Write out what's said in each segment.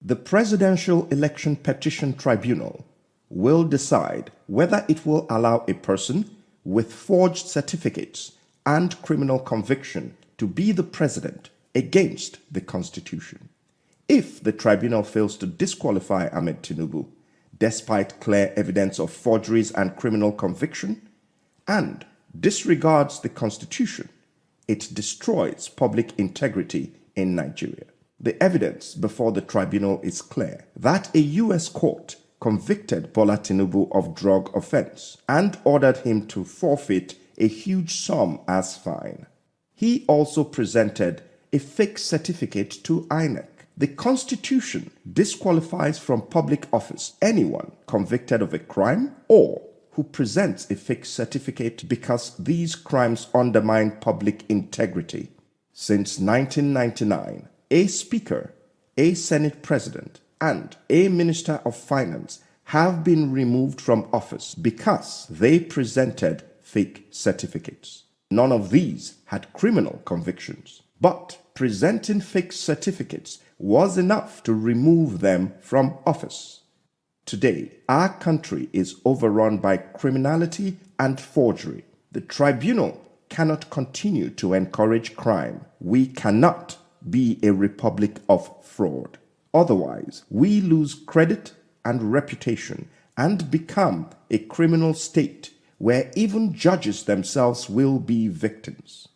The Presidential Election Petition Tribunal will decide whether it will allow a person with forged certificates and criminal conviction to be the president against the Constitution. If the tribunal fails to disqualify Ahmed Tinubu, despite clear evidence of forgeries and criminal conviction, and disregards the Constitution, it destroys public integrity in Nigeria. The evidence before the tribunal is clear that a U.S. court convicted Bola Tinubu of drug offense and ordered him to forfeit a huge sum as fine. He also presented a fake certificate to INEC. The Constitution disqualifies from public office anyone convicted of a crime or who presents a fake certificate because these crimes undermine public integrity. Since 1999, a Speaker, a Senate President, and a Minister of Finance have been removed from office because they presented fake certificates. None of these had criminal convictions, but presenting fake certificates was enough to remove them from office. Today, our country is overrun by criminality and forgery. The tribunal cannot continue to encourage crime. We cannot be a republic of fraud. Otherwise, we lose credit and reputation and become a criminal state where even judges themselves will be victims.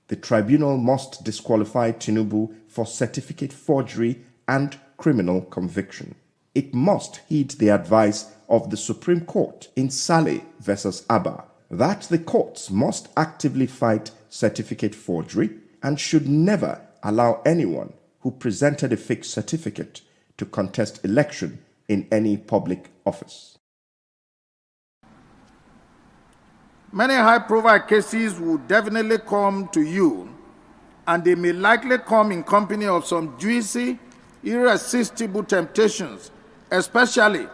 The tribunal must disqualify Tinubu for certificate forgery and criminal conviction. It must heed the advice of the Supreme Court in Saleh versus Abba that the courts must actively fight certificate forgery and should never allow anyone who presented a fake certificate to contest election in any public office. Many high-profile cases will definitely come to you, and they may likely come in company of some juicy, irresistible temptations, especially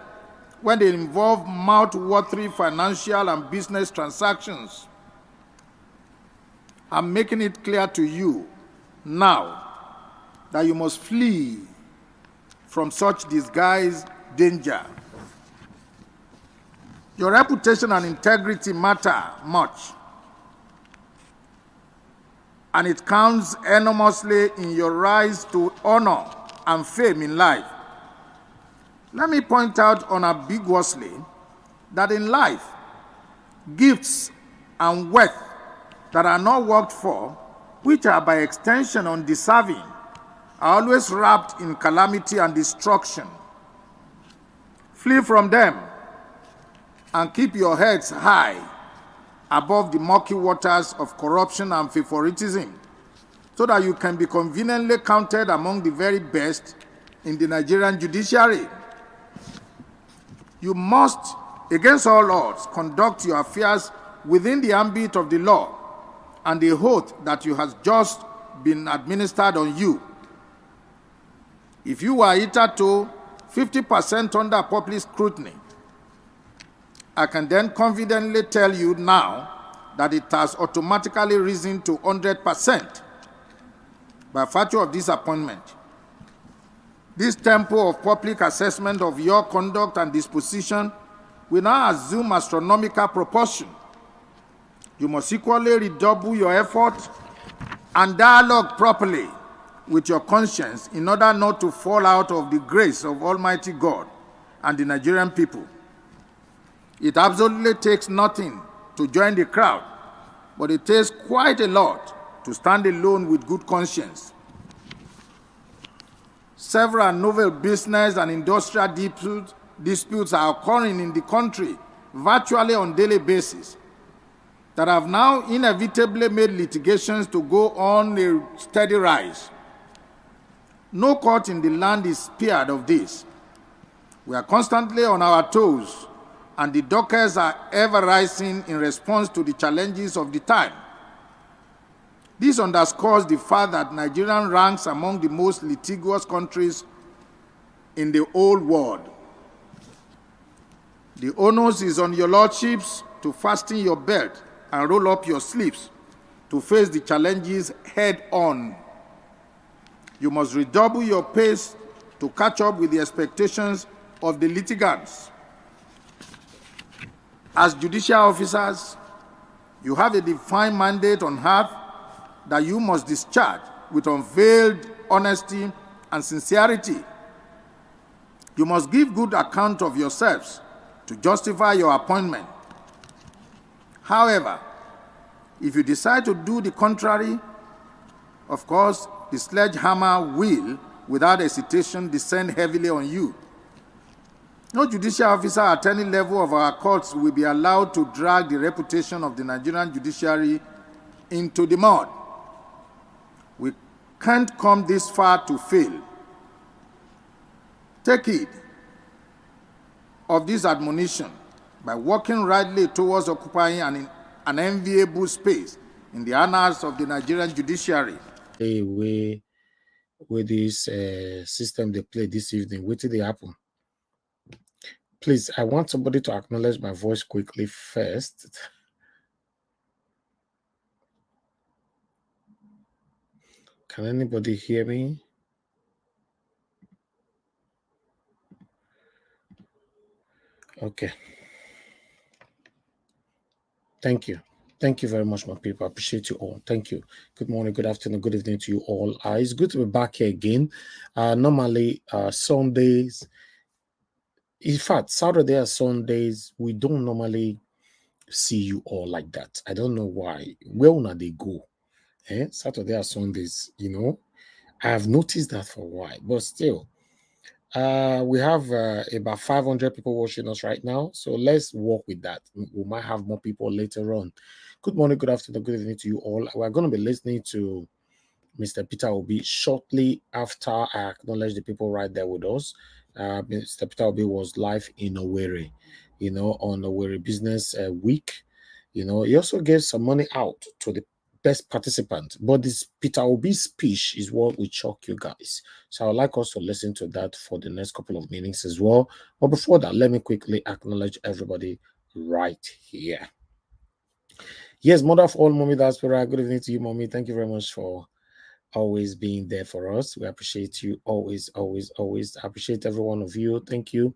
when they involve mouth-watering financial and business transactions. I'm making it clear to you now that you must flee from such disguised danger. Your reputation and integrity matter much, and it counts enormously in your rise to honor and fame in life. Let me point out unambiguously that in life, gifts and wealth that are not worked for, which are by extension undeserving, are always wrapped in calamity and destruction. Flee from them and keep your heads high above the murky waters of corruption and favoritism, so that you can be conveniently counted among the very best in the Nigerian judiciary. You must, against all odds, conduct your affairs within the ambit of the law and the oath that you has just been administered on you. If you were hitherto 50% under public scrutiny, I can then confidently tell you now that it has automatically risen to 100% by virtue of this appointment. This tempo of public assessment of your conduct and disposition will now assume astronomical proportion. You must equally redouble your effort and dialogue properly with your conscience in order not to fall out of the grace of Almighty God and the Nigerian people. It absolutely takes nothing to join the crowd, but it takes quite a lot to stand alone with good conscience. Several novel business and industrial disputes are occurring in the country virtually on a daily basis that have now inevitably made litigations to go on a steady rise. No court in the land is spared of this. We are constantly on our toes, and the dockets are ever rising in response to the challenges of the time. This underscores the fact that Nigeria ranks among the most litigious countries in the whole world. The onus is on your lordships to fasten your belt and roll up your sleeves to face the challenges head on. You must redouble your pace to catch up with the expectations of the litigants. As judicial officers, you have a defined mandate on earth that you must discharge with unveiled honesty and sincerity. You must give good account of yourselves to justify your appointment. However, if you decide to do the contrary, of course, the sledgehammer will, without hesitation, descend heavily on you. No judicial officer at any level of our courts will be allowed to drag the reputation of the Nigerian judiciary into the mud. We can't come this far to fail. Take heed of this admonition by working rightly towards occupying an enviable space in the annals of the Nigerian judiciary. With this system they play this evening, what did they happen? Please, I want somebody to acknowledge my voice quickly first. Can anybody hear me? Okay. Thank you. Thank you very much, my people. I appreciate you all. Thank you. Good morning, good afternoon, good evening to you all. It's good to be back here again. Normally, Sundays, in fact, Saturday and Sundays, we don't normally see you all like that. I don't know why. Where will they go? Saturday and Sundays, you know, I have noticed that for a while, but still, we have about 500 people watching us right now, so let's work with that. We might have more people later on. Good morning, good afternoon, good evening to you all. We're going to be listening to Mr. Peter Obi shortly after I acknowledge the people right there with us. Mr. Peter Obi was live in Owerri, you know, on Owerri Business Week. You know, he also gave some money out to the best participant, but this Peter Obi's speech is what will shock you guys. So I'd like us to listen to that for the next couple of minutes as well. But before that, let me quickly acknowledge everybody right here. Yes, mother of all, Mommy Diaspora, good evening to you, Mommy. Thank you very much for always being there for us. We appreciate you always. I appreciate every one of you. Thank you.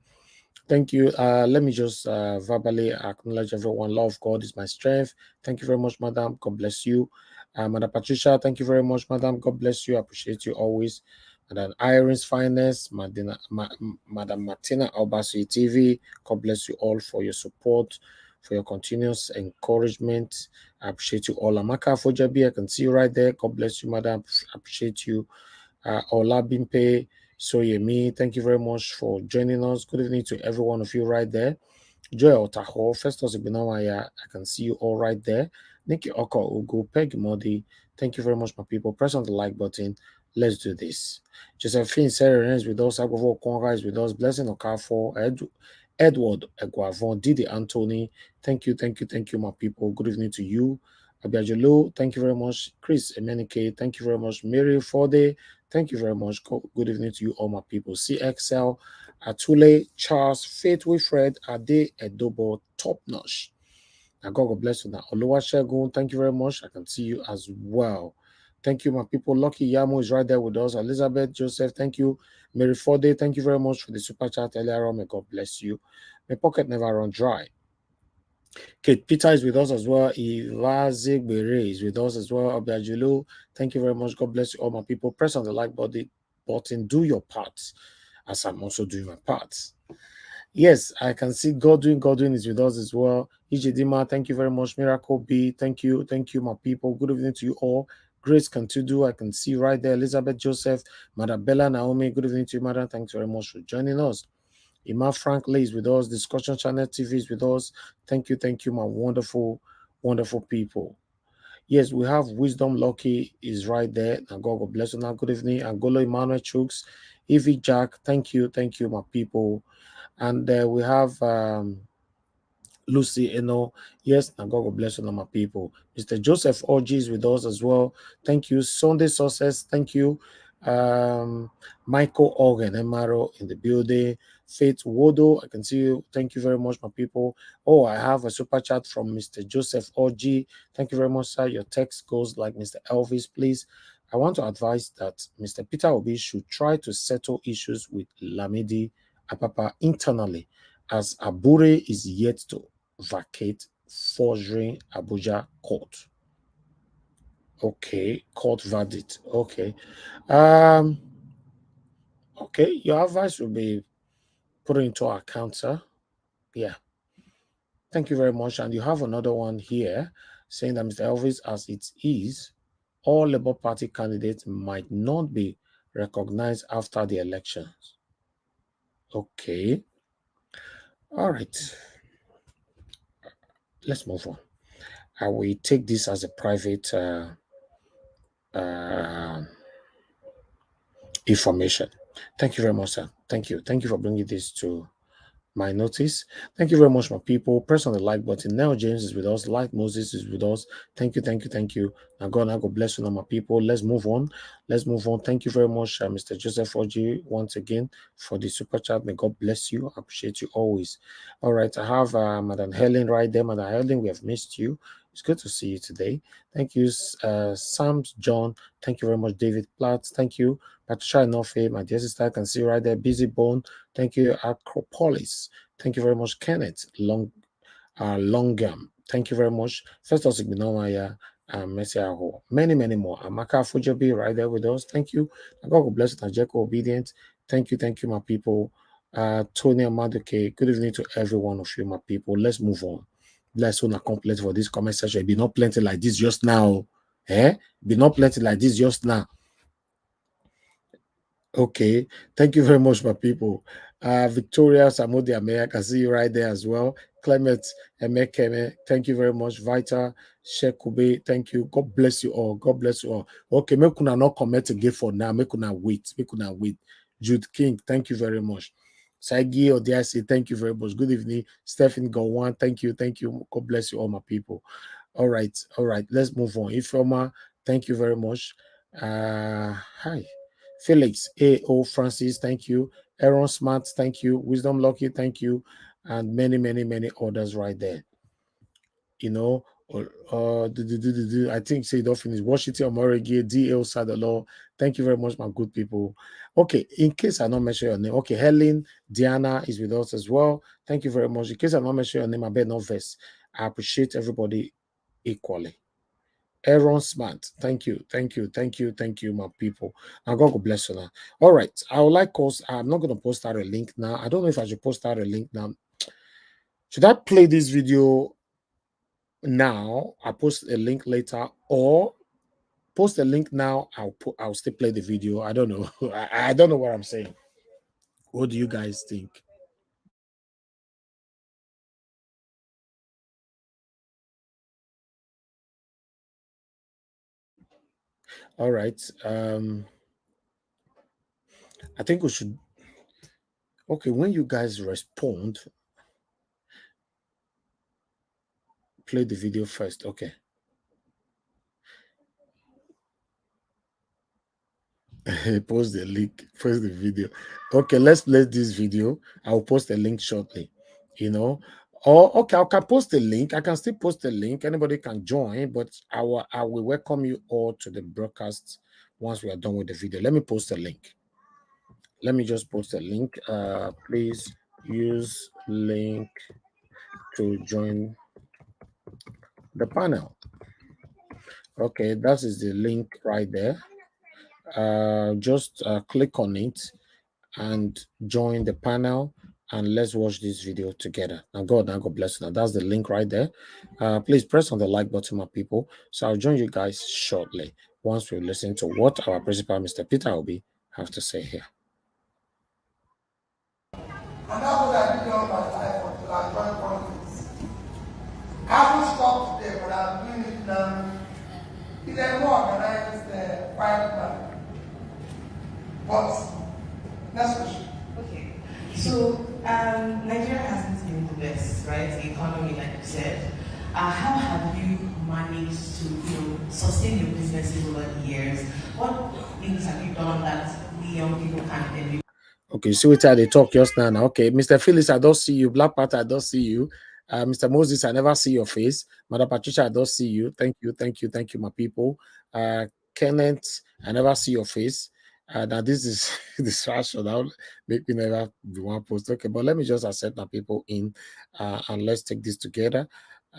Thank you. Let me just verbally acknowledge everyone. Love of God is my strength. Thank you very much, Madam. God bless you. Madam Patricia, thank you very much, Madam. God bless you. I appreciate you always. Madam Irene's Finest, Madam Martina Albasi TV. God bless you all for your support, for your continuous encouragement. I appreciate you all. Amaka Fojabi, I can see you right there. God bless you, Madam. I appreciate you. Ola Bimpe, Soyemi, thank you very much for joining us. Good evening to every one of you right there. Joy Otaho, Festus Ibinawaya, I can see you all right there. Nikki Oko Ugo, Peg Modi, thank you very much, my people. Press on the like button. Let's do this. Josephine Sarah is with us. Agovo Konga is with us. Blessing Okafo, Edward Eguavon, Didi Anthony, thank you, my people. Good evening to you. Abiajolo, thank you very much. Chris Emenike, thank you very much. Mary Forde, thank you very much. Good evening to you, all my people. CXL, Atule, Charles, Faith Wilfred, Ade, Edobo, Top Notch. Now, God bless you. Now, Oluwa Shegun, thank you very much. I can see you as well. Thank you, my people. Lucky Yamo is right there with us. Elizabeth Joseph, thank you. Mary Forde, thank you very much for the super chat earlier on. May God bless you. My pocket never run dry. Kate Peter is with us as well. Ivazigbere is with us as well. Abiajulu, thank you very much. God bless you, all my people. Press on the like button. Do your part, as I'm also doing my part. Yes, I can see Godwin. Godwin is with us as well. Ijedima, thank you very much. Miracle B, thank you, my people. Good evening to you all. Grace Cantudu, I can see right there. Elizabeth Joseph, Madam Bella Naomi, good evening to you, Madam. Thanks very much for joining us. Ima Franklin is with us. Discussion Channel TV is with us. Thank you, my wonderful, wonderful people. Yes, we have Wisdom Lucky is right there. And God bless you. Now, good evening. Angolo Emmanuel Chooks, Evie Jack, thank you, my people. And we have Lucy Eno. Yes, and God bless you, my people. Mr. Joseph Orji is with us as well. Thank you. Sunday Success, thank you. Michael Organ Emaro in the building. Faith Wodo, I can see you. Thank you very much, my people. Oh, I have a super chat from Mr. Joseph Orji. Thank you very much, sir. Your text goes like Mr. Elvis, please. I want to advise that Mr. Peter Obi should try to settle issues with Lamidi Apapa internally, as Abure is yet to vacate Forgery Abuja court. Okay, court verdict. Okay. Okay, your advice will be put into account, sir. Yeah. Thank you very much. And you have another one here saying that Mr. Elvis, as it is, all Labour Party candidates might not be recognized after the elections. Okay. All right. Let's move on. I will take this as a private information. Thank you very much, sir. Thank you. Thank you for bringing this to my notice. Thank you very much, my people. Press on the like button. Now James is with us. Like Moses is with us. Thank you, thank you, thank you. Now God bless you, now my people. Let's move on. Let's move on. Thank you very much, Mr. Joseph Forgery, once again for the super chat. May God bless you. I appreciate you always. All right, I have Madam Helen right there. Madam Helen, we have missed you. It's good to see you today. Thank you, Sam John. Thank you very much, David Platt. Thank you, Patricia Enofe, my dear sister. I can see you right there. Busy Bone. Thank you, Acropolis. Thank you very much, Kenneth Longam. Thank you very much. First of all, many more. Amaka Fujobi right there with us. Thank you. God bless you, Najeko Obedient. Thank you, my people. Tony Amaduke. Good evening to every one of you, my people. Let's move on. Let's not complete for this comment section. It be not plenty like this just now. Be not plenty like this just now. Okay, thank you very much, my people. Victoria Samudi Ame, I can see you right there as well. Clement Emekeme, thank you very much. Vita Shekube, thank you. God bless you all. God bless you all. Okay, make una not comment again for now. Make una wait. Jude King, thank you very much. Saigi Odiasi, thank you very much. Good evening. Stephen Gowan, thank you. God bless you all, my people. All right. Let's move on. Ifeoma, thank you very much. Hi. Felix A.O. Francis, thank you. Aaron Smart, thank you. Wisdom Lucky, thank you. And many others right there. You know, I think say it off in Washington, Moregi, D.L. Sadalo. Thank you very much, my good people. Okay, in case I not mention your name, okay, Helen, Diana is with us as well. Thank you very much. In case I not mention your name, I bet no vest. I appreciate everybody equally. Aaron Smart, thank you, my people. And God bless you now. All right, I would like us. I'm not going to post out a link now. I don't know if I should post out a link now. Should I play this video now? I'll post a link later, or post a link now. I'll still play the video. I don't know. I don't know what I'm saying. What do you guys think? All right. I think we should. Okay, when you guys respond, play the video first. Okay. Post the link, post the video. Okay, let's play this video. I'll post a link shortly. You know, or okay, I can post the link. I can still post the link. Anybody can join, but I will welcome you all to the broadcast once we are done with the video. Let me post a link. Let me just post a link. Please use link to join the panel. Okay, that is the link right there. Just click on it and join the panel, and let's watch this video together. Now God bless you. Now that's the link right there. Please press on the like button, my people. So I'll join you guys shortly once we listen to what our principal, Mr. Peter Obi, have to say here. And that's what I did all my life until I joined politics. I haven't stopped today, but I'm doing it now. It's a more organized fight now. But next question. Okay. So Nigeria hasn't been the best, right? The economy, like you said. How have you managed to sustain your businesses over the years? What things have you done that we young people can't emulate? Okay, see what they talk just now. Okay, Mr. Phyllis, I don't see you. Black Panther, I don't see you. Mr. Moses, I never see your face. Mother Patricia, I don't see you. Thank you, my people. Kenneth, I never see your face. Now this is distraction. That will make me never be one post. Okay, but let me just accept my people in, and let's take this together.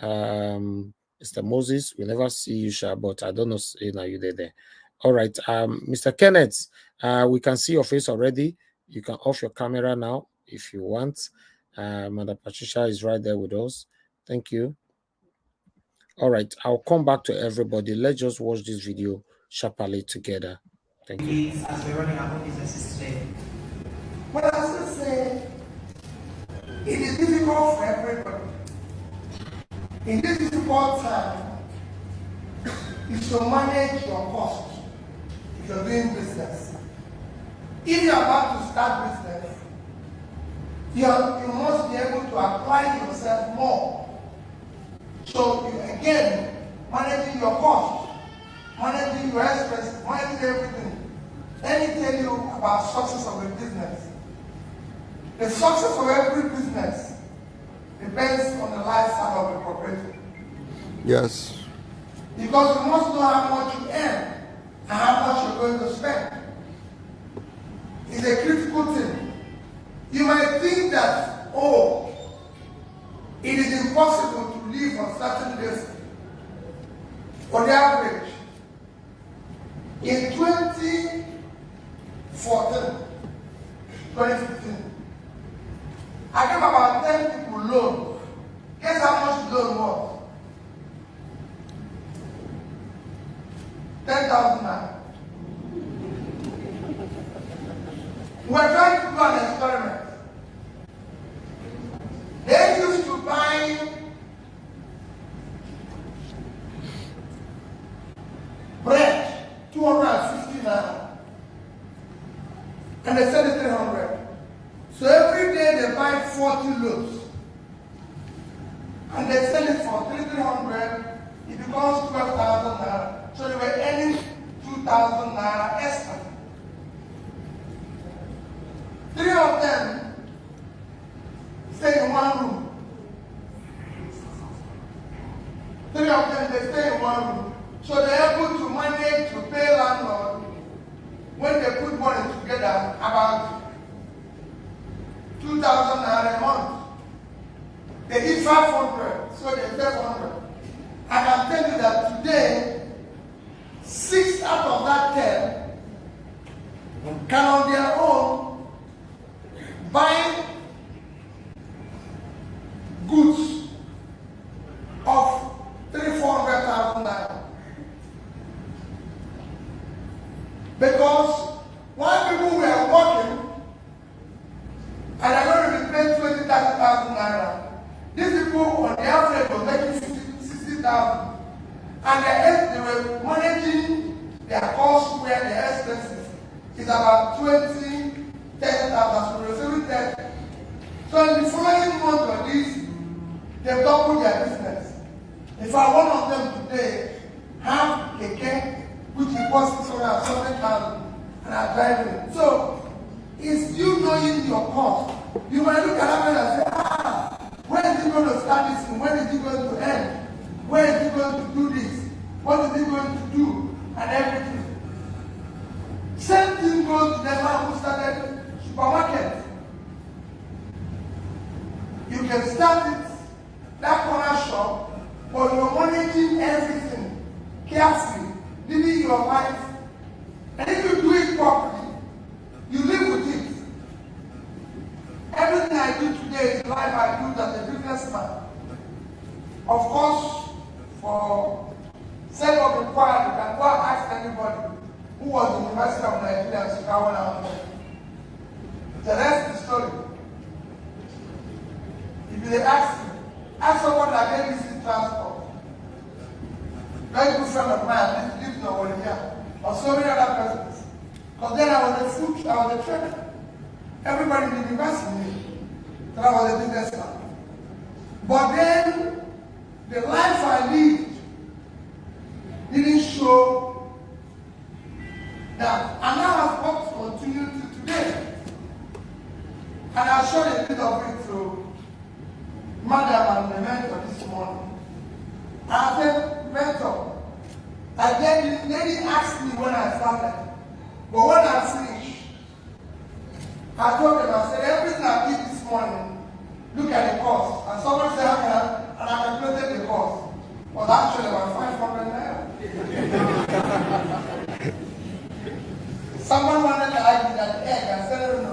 Mr. Moses, we never see you, Sha, but I don't know, you there. All right, Mr. Kenneth, we can see your face already. You can off your camera now if you want. Madam Patricia is right there with us. Thank you. All right, I'll come back to everybody. Let's just watch this video sharply together. Thank you. As we're running our own businesses today. But I still say it is difficult for everybody. In this difficult time, is to manage your costs if you're doing business. If you're about to start business, you must be able to apply yourself more. So you, again, managing your costs, managing your expenses, managing everything. Let me tell you about success of a business. The success of every business depends on the lifestyle of the proprietor. Yes. Because you must know how much you earn and how much you're going to spend. It's a critical thing. You might think that, oh, it is impossible to live on certain days. On the average, in 2014, 2015, I gave about 10 people loan. Guess how much the loan was? 10,000 naira. We're trying to do an experiment. They used to buy bread, 250 naira, and they sell it 300. So every day they buy 40 loaves, and they sell it for 300. It becomes 12,000 naira. So they were earning 2,000 naira extra. 3 of them stay in one room. 3 of them, they stay in one room. So they're able to manage to pay landlord when they put money together about 2,000 naira a month. They eat 500, so they pay 100. I can tell you that today, 6 out of that 10 can on their own buy goods of 300,000-400,000 naira. Because while people were working and are going to be paid 20,000, 30,000 naira, these people on the average were making 60,000, and they were managing their costs where their expenses is about 20, 10,000, so they were saving 10. So in the following month of this, they doubled their business. In fact, one of them today have a cake which is cost 600,000 and are driving. So it's you knowing your cost. You might look at that and say, when is he going to start this thing? When is he going to end? Where is he going to do this? What is he going to do? And everything. Same thing goes to the man who started supermarket. You can start it, that corner shop, but you're managing everything carefully, living your life. And if you do it properly, you live with it. Everything I do today is life I do as a businessman. Of course, for sake of inquiry, you can go and ask anybody who was in the University of Nigeria in Chicago now. The rest is story. If they ask someone that gave me transport, very good friend of mine, lives in Olympia, or so many other persons. Because then I was a trader. Everybody in the university knew that I was a businessman. But then, the life I lived didn't show that. And now I've got to continue to today. And I'll show a bit of it to Madam and the mentor this morning. I said, mentor, And then the lady asked me when I started. But when I finished, I told them, I said, everything I did this morning, look at the cost. And someone said, how can I? And I calculated the cost. Was actually about 500 naira. Someone wanted to argue that egg. I said, no.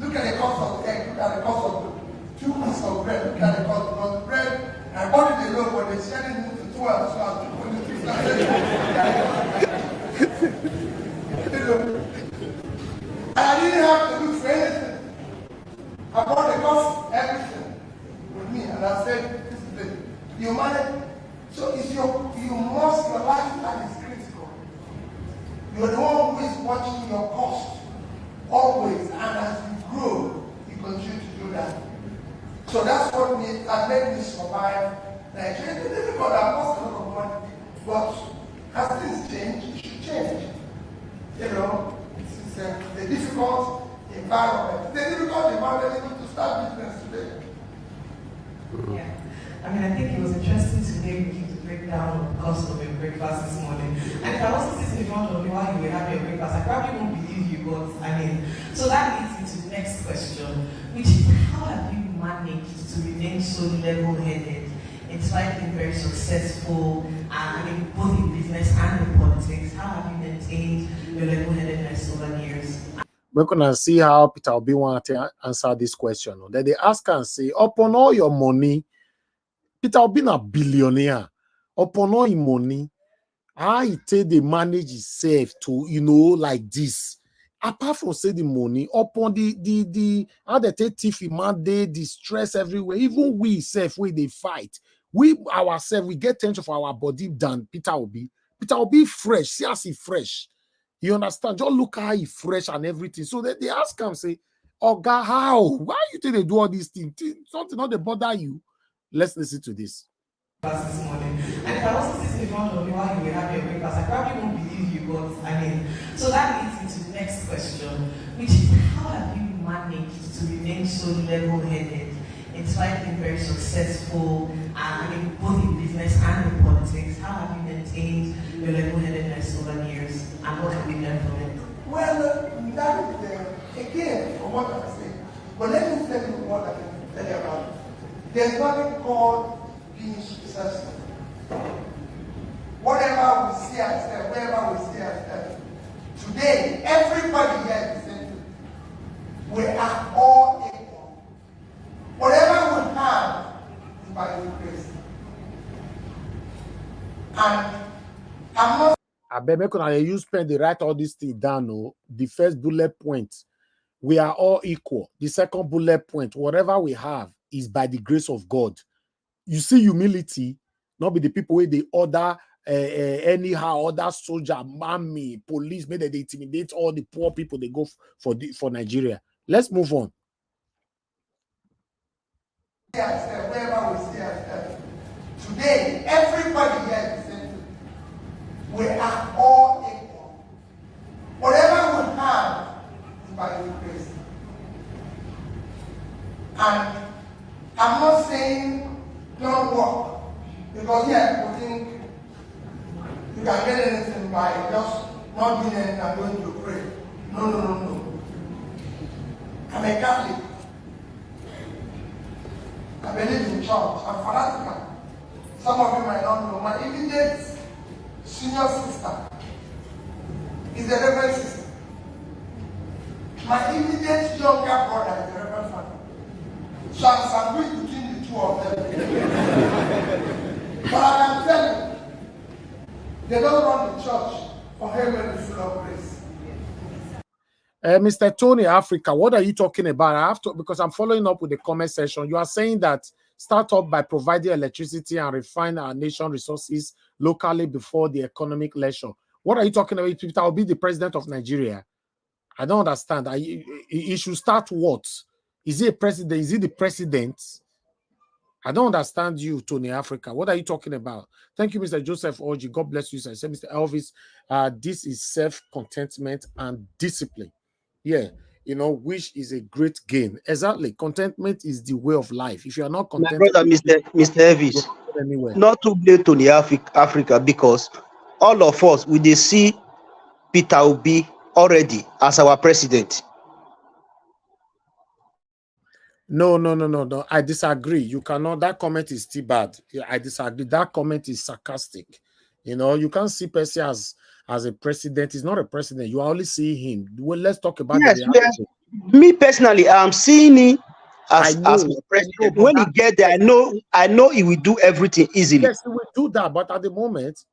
Look at the cost of the egg. Look at the cost of the 2 pieces of bread. Look at the cost of the bread. I bought it alone, but they shared it into 12, so I took only 2 And I didn't have to look for anything. I bought the cost, everything with me, and I said, this is it. You manage. So it's your lifestyle is critical. You're the one who is watching your cost always, and as you grow, you continue to do that. So that's what made me survive Nigeria. It's difficult, I lost a lot of money, but as things change, it should change. You know, it's a difficult environment. It's a difficult environment to start business today. Yeah. I mean, I think it was interesting today with you to break down the cost of your breakfast this morning. And if I wasn't sitting in front of you while you were having your breakfast, I probably won't believe you, but I mean, so that leads me to the next question, which is how have you managed to remain so level-headed in spite of being very successful, I mean, both in business and in politics? How have you maintained your level-headedness over the years? We're gonna see how Peter Obi want to answer this question. Then they ask and say, upon all your money, Peter Obi a billionaire. Upon all his money, how he take the manage himself to, you know, like this. Apart from say the money, upon the how they take thief man, the stress everywhere. Even we self, we they fight. We ourselves, we get tension for our body than Peter Obi. Peter Obi fresh, see as he fresh. You understand? Just look how he fresh and everything. So they ask him, say, Oga, how? Why you think they do all these things? Something not they bother you. Let's listen to this. This morning. And if I wasn't sitting in front of you while you were having your breakfast, I probably won't believe you, but I mean, so that leads me to the next question, which is how have you managed to remain so level-headed in spite of being very successful, I mean, both in business and in politics? How have you maintained your level-headedness over the years, and what have you learned from it? Well, that is again, from what I'm saying. But let me tell you what I can tell you about it. There's nothing called being successful. Whatever we see ourselves, wherever we see ourselves, today, everybody here is saying, we are all equal. Whatever we have is by the grace. And I'm not. I bet you spend the write all these things down. No, the first bullet point, we are all equal. The second bullet point, whatever we have is by the grace of God. You see humility, not be the people where they order anyhow, other soldier, army, police, maybe they intimidate all the poor people they go for Nigeria. Let's move on. Wherever we see ourselves, today, everybody here is saying, we are all equal. Whatever we have is by the grace. And I'm not saying don't work, because here people think you can get anything by just not doing anything and going to pray. No. I'm a Catholic. I believe in church. I'm fanatical. Some of you might not know. My immediate senior sister is the Reverend sister. My immediate younger brother is the Reverend father. So I'm sandwiched between the two of them. But I can tell you, they don't run the church for heaven is full of grace. Mr. Tony Africa, what are you talking about? I have to, because I'm following up with the comment section. You are saying that start up by providing electricity and refine our nation resources locally before the economic leisure. What are you talking about? Peter will be the president of Nigeria. I don't understand. He should start what? Is he a president? Is he the president? I don't understand you, Tony Africa. What are you talking about? Thank you, Mr. Joseph Orji. God bless you, sir. Say, Mr. Elvis, this is self-contentment and discipline. Yeah, you know, which is a great gain. Exactly. Contentment is the way of life. If you are not content, my brother, Mr. Elvis, not to blame Tony Africa, because all of us, we dey see Peter Obi already as our president. No. I disagree. You cannot. That comment is still bad. I disagree. That comment is sarcastic. You know, you can't see Percy as a president. He's not a president. You only see him. Well, let's talk about Yes, the reality. me personally, I'm seeing him as my president. When he get there, I know he will do everything easily. Yes, he will do that. But at the moment,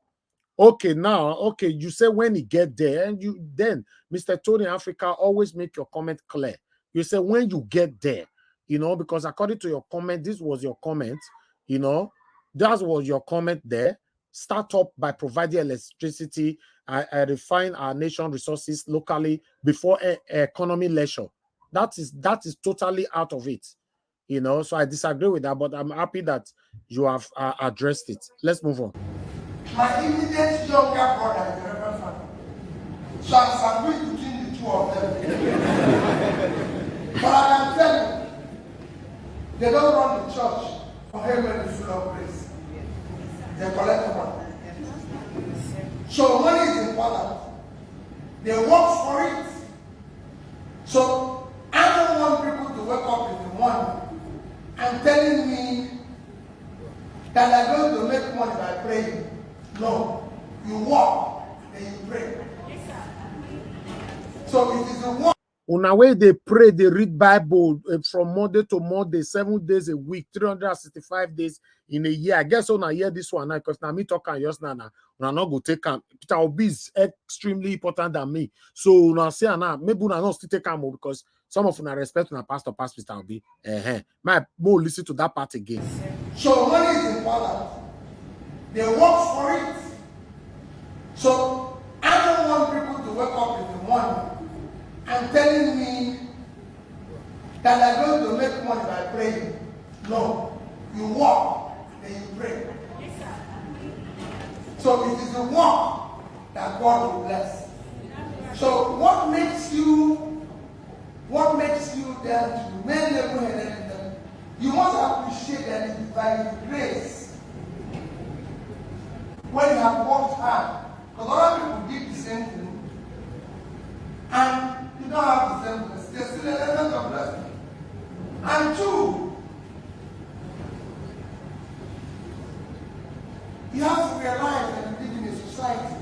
okay, you say when he get there, and you then, Mr. Tony Africa, always make your comment clear. You say when you get there, you know, because according to your comment, this was your comment, you know, that was your comment there. Start up by providing electricity, refine our nation resources locally before economy leisure. That is totally out of it, you know. So I disagree with that, but I'm happy that you have addressed it. Let's move on. My immediate younger brother is the Reverend Father. So I'm sandwiched between the two of them. But I can tell you, they don't run the church for him when it's full of grace. They collect money. So money is important. They work for it. So I don't want people to wake up in the morning and telling me that they're going to make money by praying. No. You walk and you pray. So it is a walk. On our way, they pray, they read Bible from Monday to Monday, 7 days a week, 365 days in a year. I guess on a year this one now, because now me talking just now, I'm not go take him. Peter Obi is extremely important than me. So now say now, maybe I not still take him because some of them respect na pastor Peter Obi. My more listen to that part again. So money is important. They work for it. So I don't want people to wake up in the morning and telling me that they're going to make money by praying. No. You walk and you pray. So it is the walk that God will bless. So what makes you then to remain level-headed in them? You must appreciate that it is by His grace. When you have worked hard, because other people did the same thing, and you don't have the same blessing. There's still an element of blessing. And two, you have to realize that you live in a society.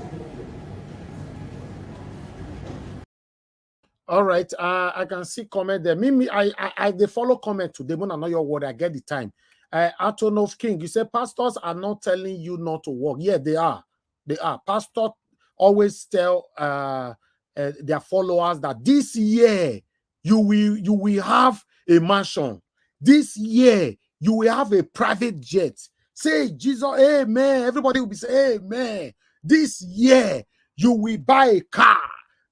All right, I can see comment there. Mimi, I they follow comment today. When I know your word, I get the time. Atonov King, you say pastors are not telling you not to work. Yeah, they are. They are. Pastors always tell their followers that this year you will have a mansion. This year you will have a private jet. Say Jesus, amen. Everybody will be saying amen. This year you will buy a car.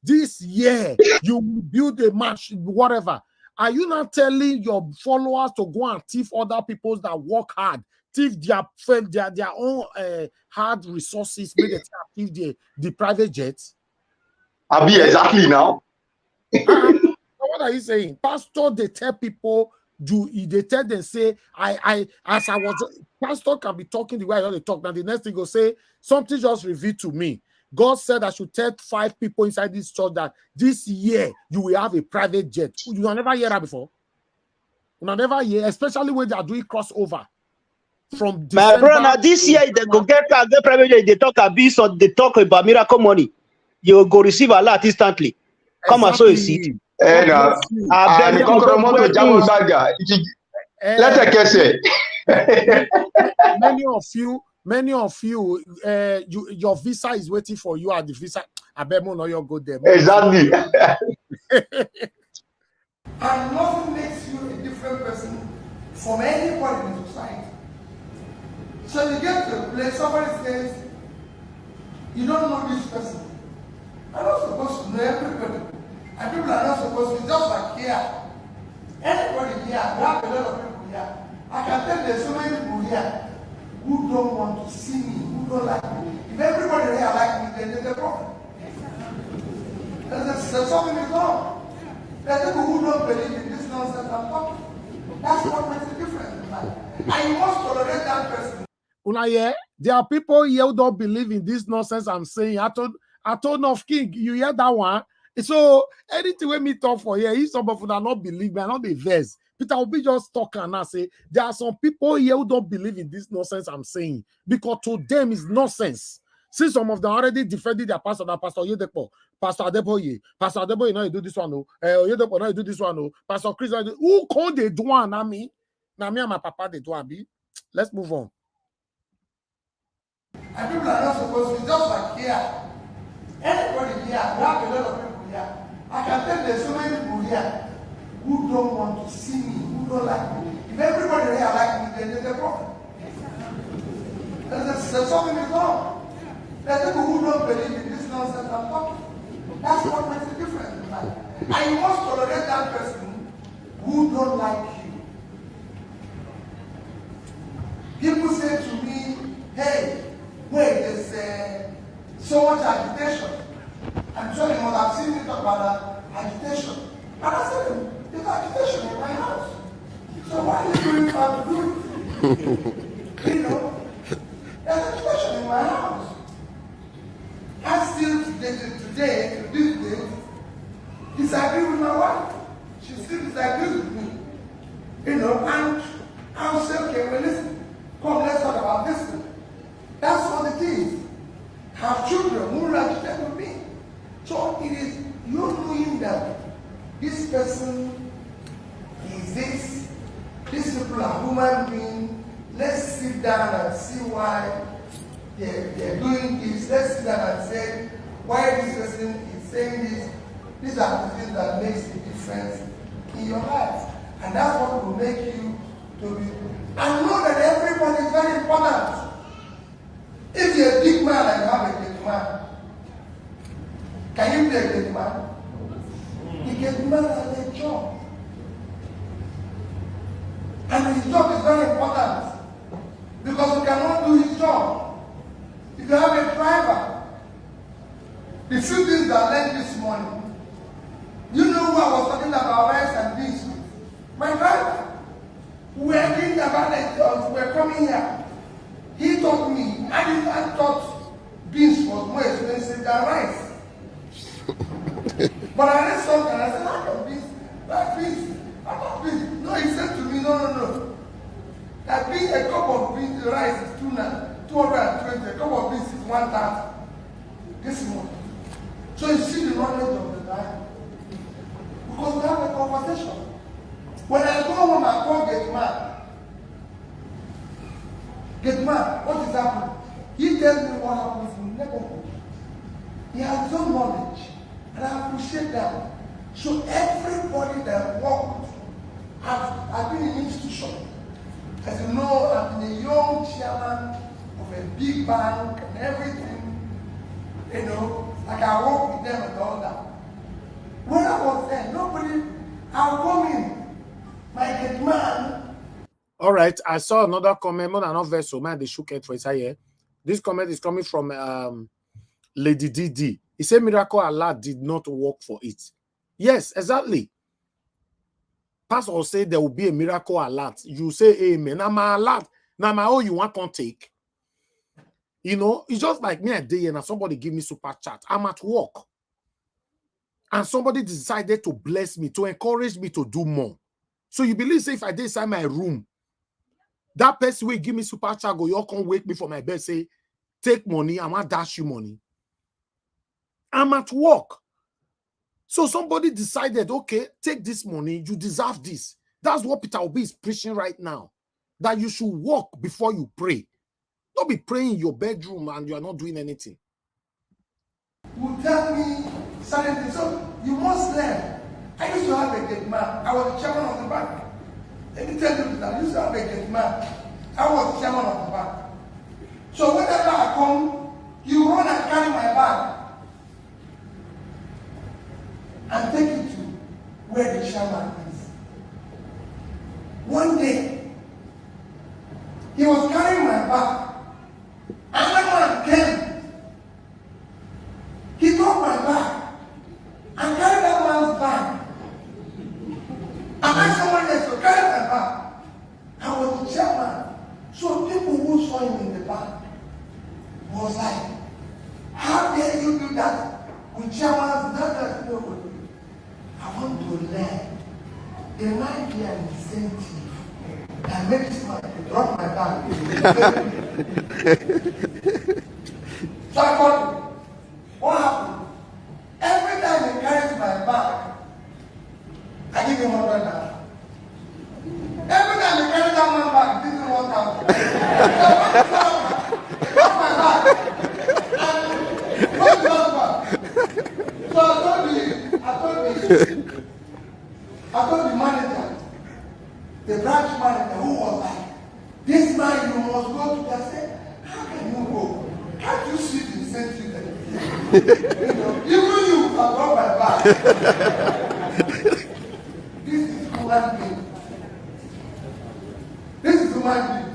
This year you will build a mansion, whatever. Are you not telling your followers to go and thief other people's that work hard, thief their own hard resources, make it thief the private jets? Abi, exactly now. What are you saying? Pastor, they tell people, they tell them, say, pastor can be talking the way I want to talk. Now the next thing go say, something just revealed to me. God said I should tell 5 people inside this church that this year you will have a private jet. You have never heard that before. You have never heard, especially when they are doing crossover. From my brother, this year they go get private jet. They talk about this or they talk about miracle money. You go receive a lot instantly. Come and sow a seed. Let's Many of you, your visa is waiting for you at the visa. I bet more you go there. Exactly. And nothing makes you a different person from anybody in society. So you get to a place, somebody says, you don't know this person. I'm not supposed to know everybody. And people are not supposed to, just like here. Anybody here, we have a lot of people here. I can tell there's so many people here who don't want to see me, who don't like me. If everybody here like me, then there's a problem. There's something is wrong. There's people who don't believe in this nonsense I'm talking. That's what makes a difference in life. And you must tolerate that person. Una, yeah? There are people here who don't believe in this nonsense I'm saying. I told of King, you hear that one? So anything we me talk for here, if somebody would not believe me, I not the verse. Peter will be just talking and I say there are some people here who don't believe in this nonsense I'm saying because to them is nonsense. Since some of them already defended their pastor, that Pastor Yedepo, Pastor Adeboye, you know you do this one, no. Yedepo, no, you do this one, no. Pastor Chris, who called they do one? Now me and my papa they do one. Let's move on. And people are not supposed to be just like here. Anybody here, we have a lot of people here. I can tell there's so many people here who don't want to see me, who don't like me. If everybody here like me, then there's a problem. There's something is wrong. There's people who don't believe in this nonsense I'm talking. That's what makes a difference in life. And you must tolerate that person who don't like you. People say to me, hey, wait, there's so much agitation. I'm sure you must have seen me talk about agitation. And I said, there's agitation in my house. So why are you doing that to do it? You know, there's agitation in my house. I still today, to this day, disagree with my wife. She still disagrees with me. You know, and I'll say, okay, well listen, come, let's talk about this thing. That's what it is. Have children who will agitate with me. So it is you knowing that this person is this, these people are human beings. Let's sit down and see why they're doing this. Let's sit down and say why this person is saying this. These are the things that makes the difference in your life. And that's what will make you to be. And know that everybody is very important. If you're a big man and you have a big man, can you be a big man? The big man has a job. And his job is very important because he cannot do his job. If you have a driver, the few things that I learned this morning, you know who I was talking about rice and beans with? My driver. We were thinking about it, we were coming here. He taught me, I thought beans was more expensive than rice. But I read something and I said, I got beans, that beans, I got beans. No, he said to me, no. That beans, a cup of beans, rice is 220, a cup of beans is 1,000. This morning. So you see the knowledge of the Bible. Because we have a conversation. When I go home, I call Gate Man, what is happening? He tells me what happens in the neighborhood. He has his own knowledge, and I appreciate that. So everybody that works, I've been in institution. As you know, I've been a young chairman of a big bank and everything. You know, like I work with them and all that. When I was there, nobody, I'll come in. My Gate Man. All right, I saw another comment. More than enough vessel, man. They shook it for his here. This comment is coming from Lady DD. He said, "Miracle Allah did not work for it." Yes, exactly. Pastor say there will be a miracle alert. You say amen. Now my alert. Now my own you want to take. You know, it's just like me a day and somebody give me super chat. I'm at work, and somebody decided to bless me, to encourage me to do more. So you believe, say, if I did inside my room, that person will give me super chat, go, you can't wake me from my bed, say, take money, I want to dash you money. I'm at work. So somebody decided, okay, take this money, you deserve this. That's what Peter Obi is preaching right now. That you should walk before you pray. Don't be praying in your bedroom and you are not doing anything. Will tell me certain things. So you must learn. I used to have a Gate Man. I was the chairman of the bank. Let me tell you that I used to have a Gate Man. I was the chairman of the bank. So whenever I come, you run and carry my bag and take it to where the chairman is. One day, he was carrying my bag. Another man came. He took my bag and carried that man's bag. And I someone else to carry my bag. I was the chairman. So people who saw him in the back there might be an incentive that makes my drop my bag. So I thought, what happened? Every time he carries my bag, I give him $100. Every time he carries that one bag, I give him 1,000. So my bag. So I told the manager, the branch manager, who was like, this man, you must go to the state. How can you go? Can't you see the incentive that even you have got my back. This is human being. This is human being.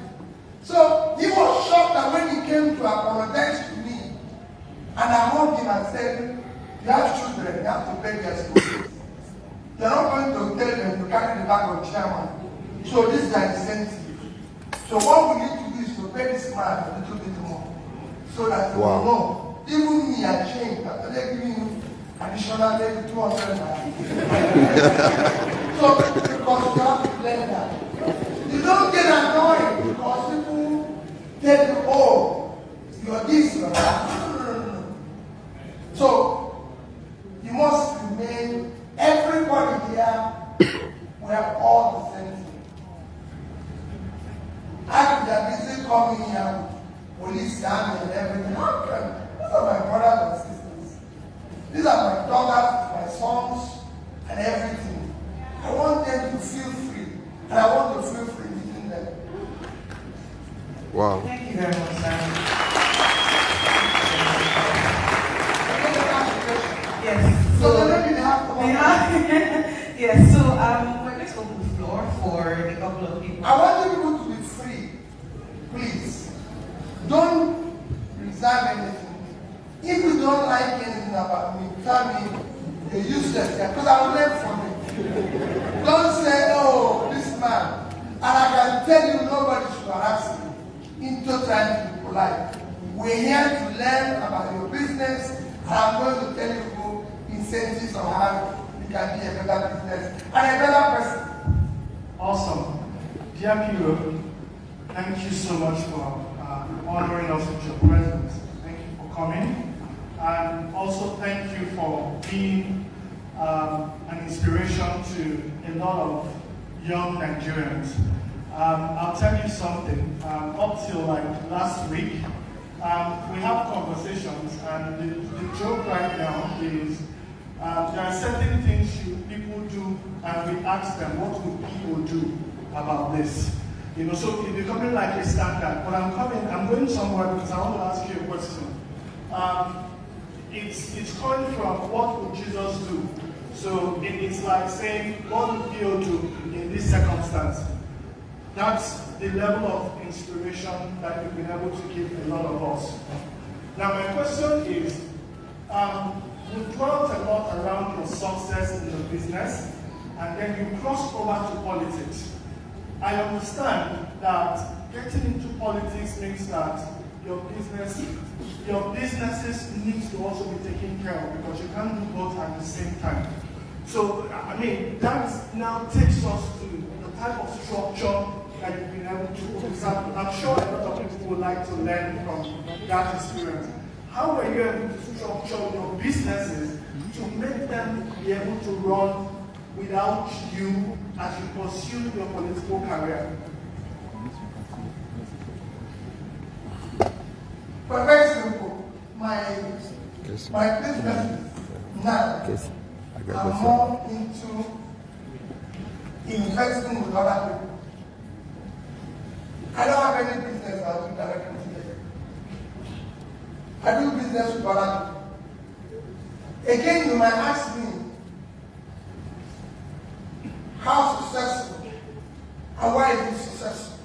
So he was shocked that when he came to apologize to me, and I hugged him and said, you have children, you have to pay their school fees. You're not going to tell them to carry the bag of chairman. So this is an incentive. So what we need to do is to pay this man a little bit more. So that you will know, even me, I changed. After they're giving you additional maybe 200 naira. So because you have to learn that. You don't get annoyed because people tell you, oh, you're this, you're that. No. So you must remain, everybody here, we have all the same thing. After they are busy coming here, police, army, and everything, how can? These are my brothers and sisters. These are my daughters, my sons, and everything. I want them to feel free, and I want to feel free within them. Wow. Thank you very much, sir. Yes. So maybe they have to Yes, so we're going to open the floor for a couple of people. I want you people to be free. Please. Don't reserve anything. If you don't like anything about me, tell me you're useless here, because I will learn from it. Don't say, oh, this man. And I can tell you nobody should harass me into trying to be polite. We're here to learn about your business, and I'm going to tell you incentives on how you can be a better business and a better person. Awesome. Dear Piro, thank you so much for honoring us with your presence. Thank you for coming. And also thank you for being an inspiration to a lot of young Nigerians. I'll tell you something. Up till like last week, we have conversations, and the joke right now is there are certain things people do, and we ask them, what would people do about this? You know, so it's becoming like a standard. But I'm going somewhere because I want to ask you a question. It's coming from what would Jesus do? So it's like saying, what would Theo do in this circumstance? That's the level of inspiration that you've been able to give a lot of us. Now my question is, you dwelt a lot around your success in the business, and then you crossed over to politics. I understand that getting into politics means that your businesses need to also be taken care of, because you can't do both at the same time. So, I mean, that now takes us to the type of structure that you've been able to observe. I'm sure a lot of people would like to learn from that experience. How were you able to structure your businesses to make them be able to run without you as you pursue your political career? But very simple. My business now are more into investing with other people. I don't have any business I'll do directly today. I do business with other people. Again, you might ask me, how successful and why is it successful?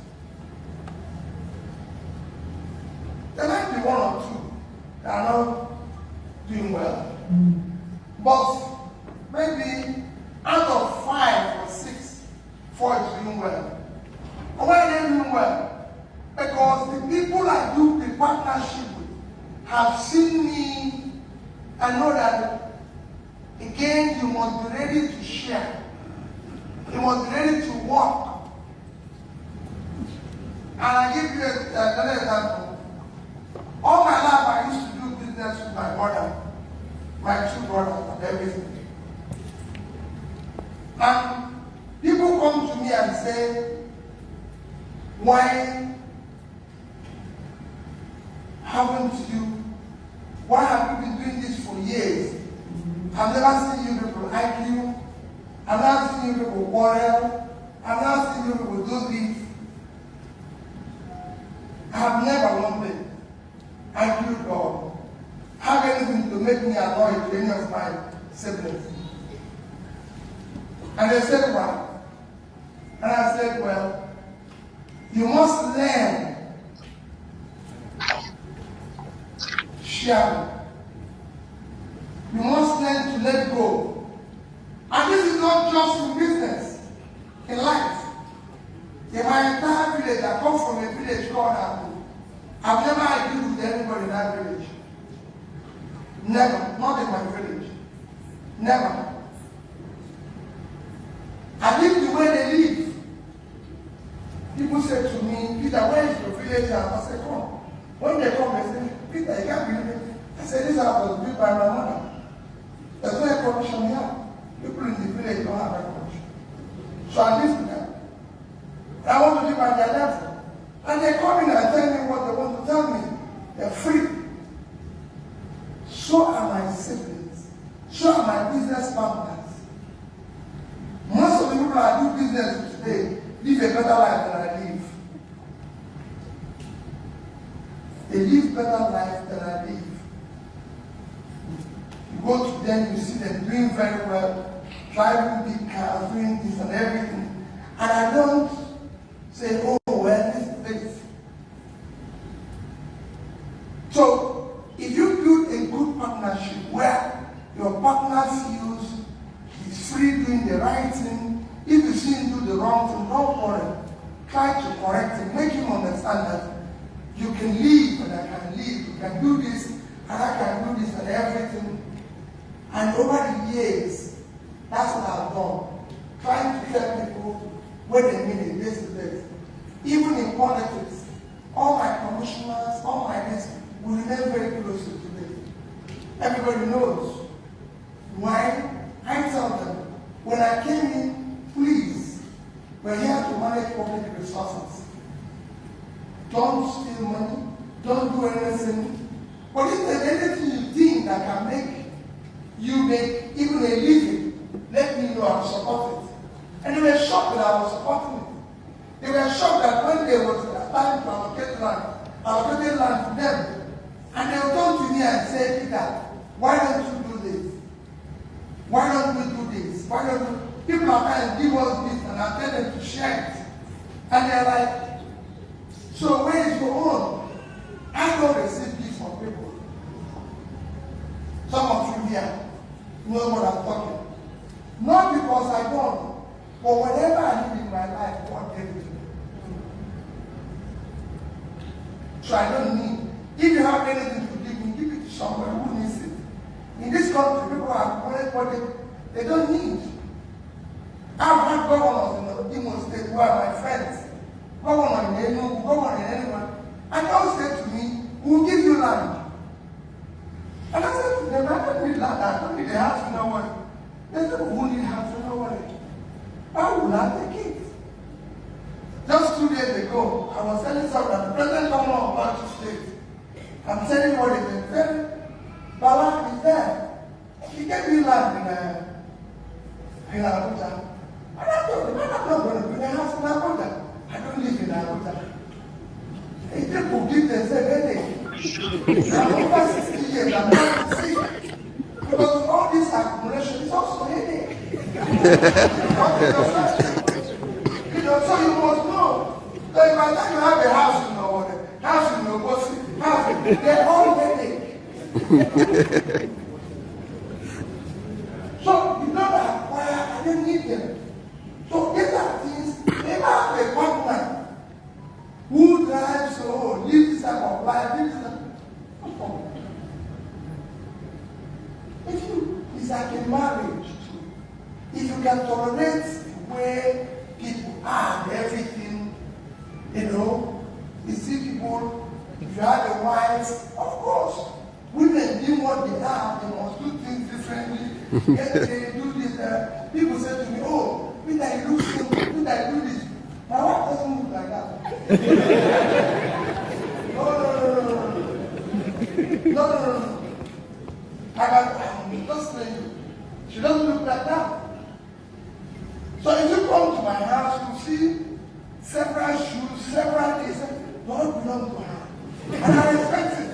There might be one or two that are not doing well. But maybe out of 5 or 6, 4 is doing well. And why are they doing well? Because the people I do the partnership with have seen me and know that, again, you must be ready to share. You must be ready to work. And I give you another example. All my life I used to do business with my brother, my two brothers, and everything. And people come to me and say, why have you been doing this for years? I've never seen you people argue. I've never seen you people quarrel. I've never seen you people do this. I have never wanted argued or have anything to make me annoyed to any of my siblings. And they said, why? And I said, well, you must learn sharing. You must learn to let go. And this is not just in business, in life. In my entire village, I come from a village called Abu. I've never argued with anybody in that village. Never. Not in my village. Never. I live the way they live. People say to me, Peter, where is your village? I say, come. When they come, they say, Peter, you can't believe it. I say, this house was built by my mother. There's no air conditioning here. People in the village don't have air conditioning. So I live with them. I want to live at their level. And they come in and tell me what they want to tell me. They're free. So are my siblings. So are my business partners. Most of the people I do business with today live a better life than I live. They live better life than I live. You go to them, you see them doing very well, driving big cars, doing this and everything. And I don't say, oh, well, this is this. So, if you build a good partnership where your partner feels he's free doing the right thing, if you see him do the wrong thing, don't worry. Try to correct him, make him understand that you can live and I can live, you can do this and I can do this and everything. And over the years, that's what I've done. Trying to tell people what they mean in this and this. Even in politics, all my commissioners, all my this, we remain very close to today. Everybody knows. Why? I tell them, when I came in, please, we're here to manage public resources. Don't steal money, don't do anything. But if there's anything you think that can make you make even a living, let me know, I'll support it. And they were shocked that I was supporting it. They were shocked that when there was time to allocate land to them, and they would come to me and say, Peter, why don't you do this? Why don't we do this? Why don't we? People are trying to give us this, and I tell them to share it. And they're like, so where is your own? I don't receive this from people. Some of you here know what I'm talking. Not because I don't, but whatever I need in my life, God gave it to me. So I don't need. If you have anything to give it to somebody who needs it. In this country, people are what they don't need. I've had governors in the Imo State who are my friends. Governor in Enugu, governor in anyone. And they all say to me, we'll give you land. And I said to them, I don't need land, I don't need a house, you know what? They said, who need a house, you know what? Why would I take it? Just 2 days ago, I was telling someone that the present governor of Plateau State, I'm telling you what he said, Bala is there. He gave me land in Abuja. And I told him, I'm not going to build a house in Abuja. I don't live in Abuja. He people give themselves headache. I'm over 60 years, I'm not sick. Because all this accumulation is also headache. So you must know that by the time you have a house in the house in the they're all headache. So you don't acquire, I don't need them. So these are things, never have a partner who drives, live this type of life, live this type of it's like a marriage. If you can tolerate the way people are and everything, you know. You see people, if you have a wife, of course, women do what they are, they must do things differently. They do this. People say to me, oh, we that look simple, we that do this. My wife doesn't look like that. No. I'm just saying you. She doesn't look like that. So if you come to my house, you see several shoes, several things, they all belong to her. And I respect it.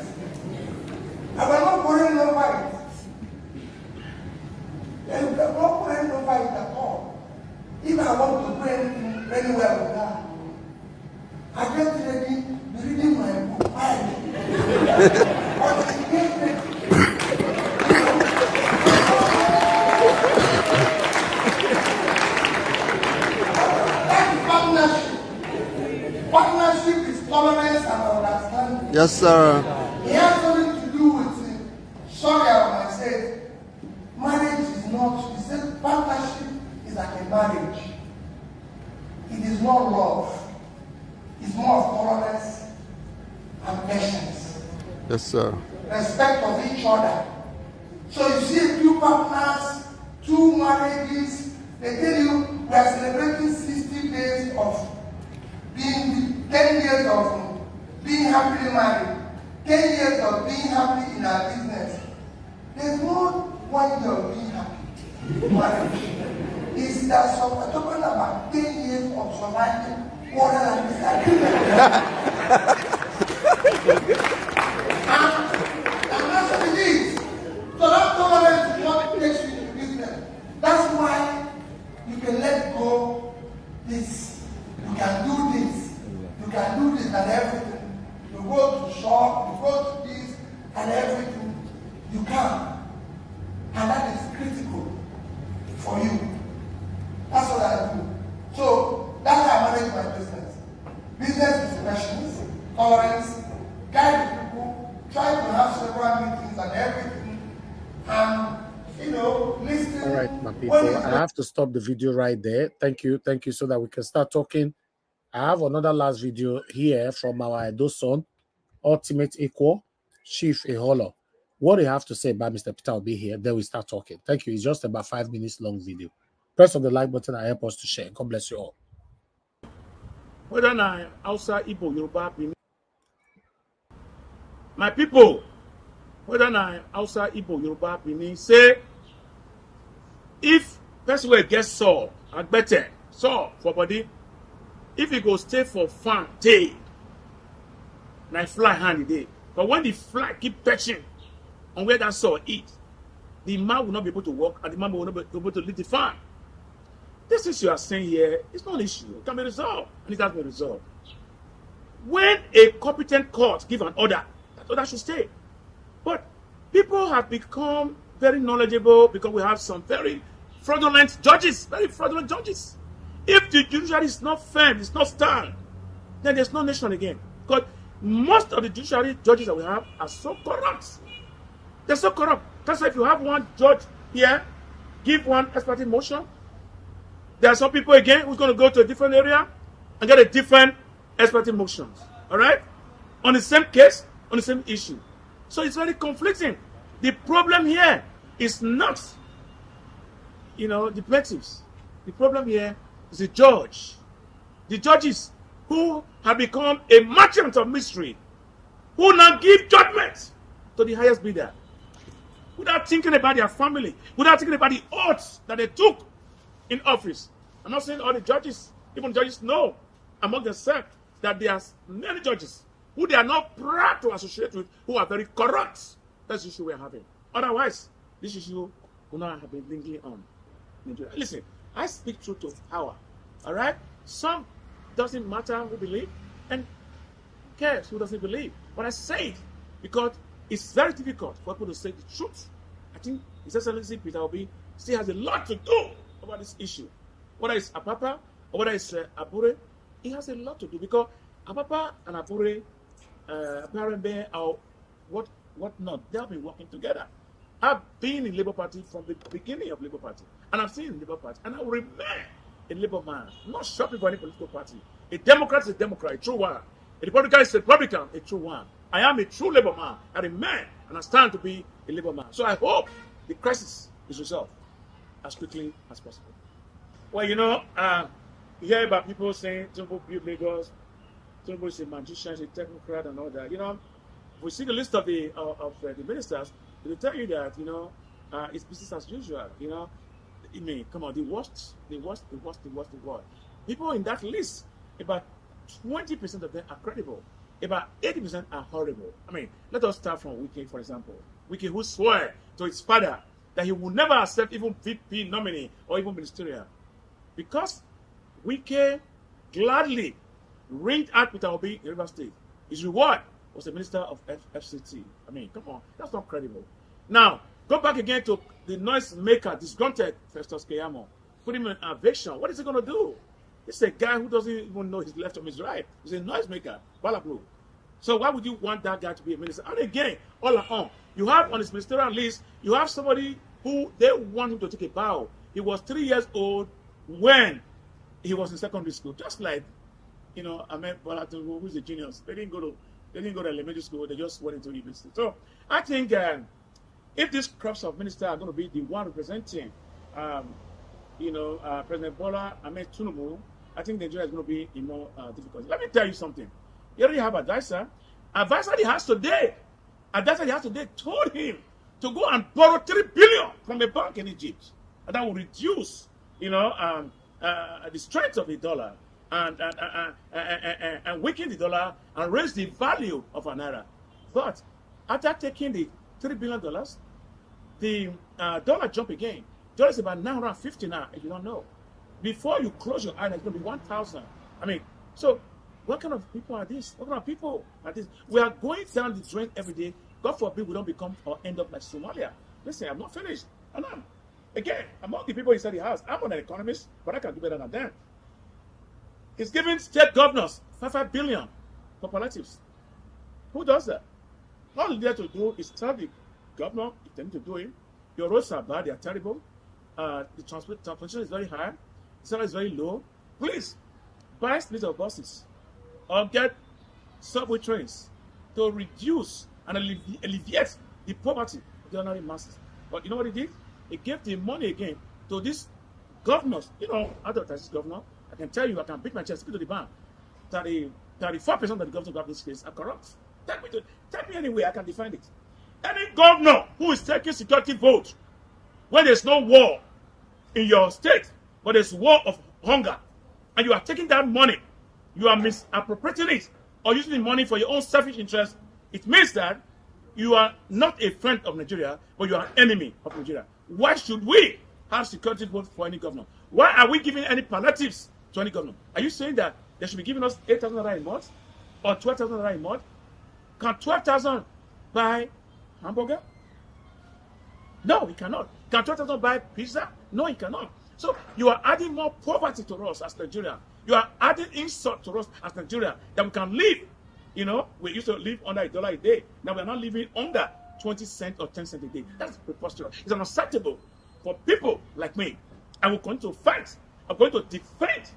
I will not worry no fight. I will not worry no fight at all. If I want to do anything anywhere with her, I get ready, reading my book. Why? But she gets ready. Partnership is tolerance and understanding. Yes, sir. It has nothing to do with it. Sorry, I said marriage is not. He said partnership is like a marriage. It is not love. It's more of tolerance and patience. Yes, sir. Respect of each other. So you see two partners, two marriages, they tell you we are celebrating 60 days of being 10 years of being happily married, 10 years of being happy in our business. There's no 1 year of being happy marriage. It's that so we're talking about 10 years of surviving quarrel and disagreement. And that's what it is. So that tolerance is what takes you into business. That's why you can let go this. You can do this. You can do this and everything. You go to shop, you go to this and everything. You can. And that is critical for you. That's what I do. So that's how I manage my business. Business is questions, tolerance, guide the people, try to have several meetings and everything. And listen. All right, my people. I have to stop the video right there. Thank you, so that we can start talking. I have another last video here from our Edo son, Ultimate Equal, Chief Eholo. What do you have to say about Mr. Peter will be here? Then we start talking. Thank you. It's just about 5 minutes long video. Press on the like button and help us to share. God bless you all. Whether I outside Igbo, Yoruba, my people, whether I outside Igbo, Yoruba, Benin, say if person will get sore, I better sore for body. If he go stay for farm day, now fly handy day. But when the fly keep touching on where that sore eat, the man will not be able to walk and the man will not be able to leave the farm. This issue you are saying here is not an issue. It can be resolved, and it has been resolved. When a competent court give an order, that order should stay. But people have become very knowledgeable because we have some very fraudulent judges, If the judiciary is not firm, it's not stand, then there's no nation again. Because most of the judiciary judges that we have are so corrupt. They're so corrupt. That's why if you have one judge here, give one expert motion, there are some people again who's going to go to a different area and get a different expert motions. All right? On the same case, on the same issue. So it's very conflicting. The problem here is not, the plaintiffs. The problem here is the judge. The judges who have become a merchant of mystery, who now give judgment to the highest bidder, without thinking about their family, without thinking about the oaths that they took in office. I'm not saying all the judges, even judges know among themselves that there are many judges who they are not proud to associate with, who are very corrupt. That's the issue we're having. Otherwise, this issue will not have been lingering on. Listen, I speak truth to power. All right? Some doesn't matter who believe, and who cares who doesn't believe. But I say it because it's very difficult for people to say the truth. I think His Excellency Peter Obi still has a lot to do about this issue. Whether it's Apapa or whether it's Abure, he has a lot to do because Apapa and Abure, apparently, or what not, they have been working together. I've been in Labour Party from the beginning of Labour Party, and I've seen the Labour Party, and I will remain a Labour man, I'm not shopping for any political party. A Democrat is a Democrat, a true one. A Republican is a Republican, a true one. I am a true Labour man. I remain and I stand to be a Labour man. So I hope the crisis is resolved as quickly as possible. Well, you know, you hear about people saying Tinubu build Lagos, Tinubu is a magician, is a technocrat, and all that. You know, if we see the list of the ministers, they will tell you that, you know, it's business as usual. You know, I mean, come on, the worst. People in that list, about 20% of them are credible. About 80% are horrible. I mean, let us start from Wike, for example. Wike, who swore to his father that he would never accept even VP nominee or even ministerial. Because Wike gladly ringed out Peter Obi in River State. His reward was the minister of FCT. I mean, come on, that's not credible. Now, go back again to the noise maker, disgruntled Festus Keyamo. Put him in eviction. What is he going to do? It's a guy who doesn't even know his left from his right. He's a noise maker, Balablu. So why would you want that guy to be a minister? And again, all along, you have on his ministerial list, you have somebody who they want him to take a bow. He was 3 years old when he was in secondary school, just like, you know, Ahmed Bola Tinubu, who's a genius. They didn't go to elementary school. They just went into university. So I think if these crops of ministers are going to be the one representing, President Bola Ahmed Tinubu, I think Nigeria is going to be in more difficulty. Let me tell you something. You already have advisor. Advisor he has today told him to go and borrow $3 billion from a bank in Egypt, and that will reduce, the strength of the dollar and weaken the dollar and raise the value of an naira. But after taking the $3 billion, the dollar jump again. Dollar is about 950 now, if you don't know. Before you close your eyes, it's going to be 1,000. I mean, so what kind of people are these? What kind of people are these? We are going down the drain every day. God forbid we don't become or end up like Somalia. Listen, I'm not finished. And again, among the people inside the house, I'm not an economist, but I can do better than them. He's giving state governors $5 billion for palliatives. Who does that? All you have to do is tell the governor, if they need to do it, your roads are bad, they are terrible. The transportation is very high, the salary is very low. Please buy fleet of buses or get subway trains to reduce and alleviate the poverty of the ordinary masses. But you know what he did? He gave the money again to these governors. You know, advertise this governor. I can tell you, I can beat my chest, go to the bank. 34% of the governors of this case are corrupt. Take me anyway, I can defend it. Any governor who is taking security vote when there's no war in your state, but there's war of hunger, and you are taking that money, you are misappropriating it, or using the money for your own selfish interest, it means that you are not a friend of Nigeria, but you are an enemy of Nigeria. Why should we have security vote for any governor? Why are we giving any palliatives to any governor? Are you saying that they should be giving us 8,000 naira a month or 12,000 naira a month? Can 12,000 buy hamburger? No, he cannot. Can 12,000 buy pizza? No, he cannot. So you are adding more poverty to us as Nigeria. You are adding insult to us as Nigeria that we can live. You know, we used to live under $1 a day. Now we are not living under 20 cents or 10 cents a day. That's preposterous. It's unacceptable for people like me. I will continue to fight. I'm going to defend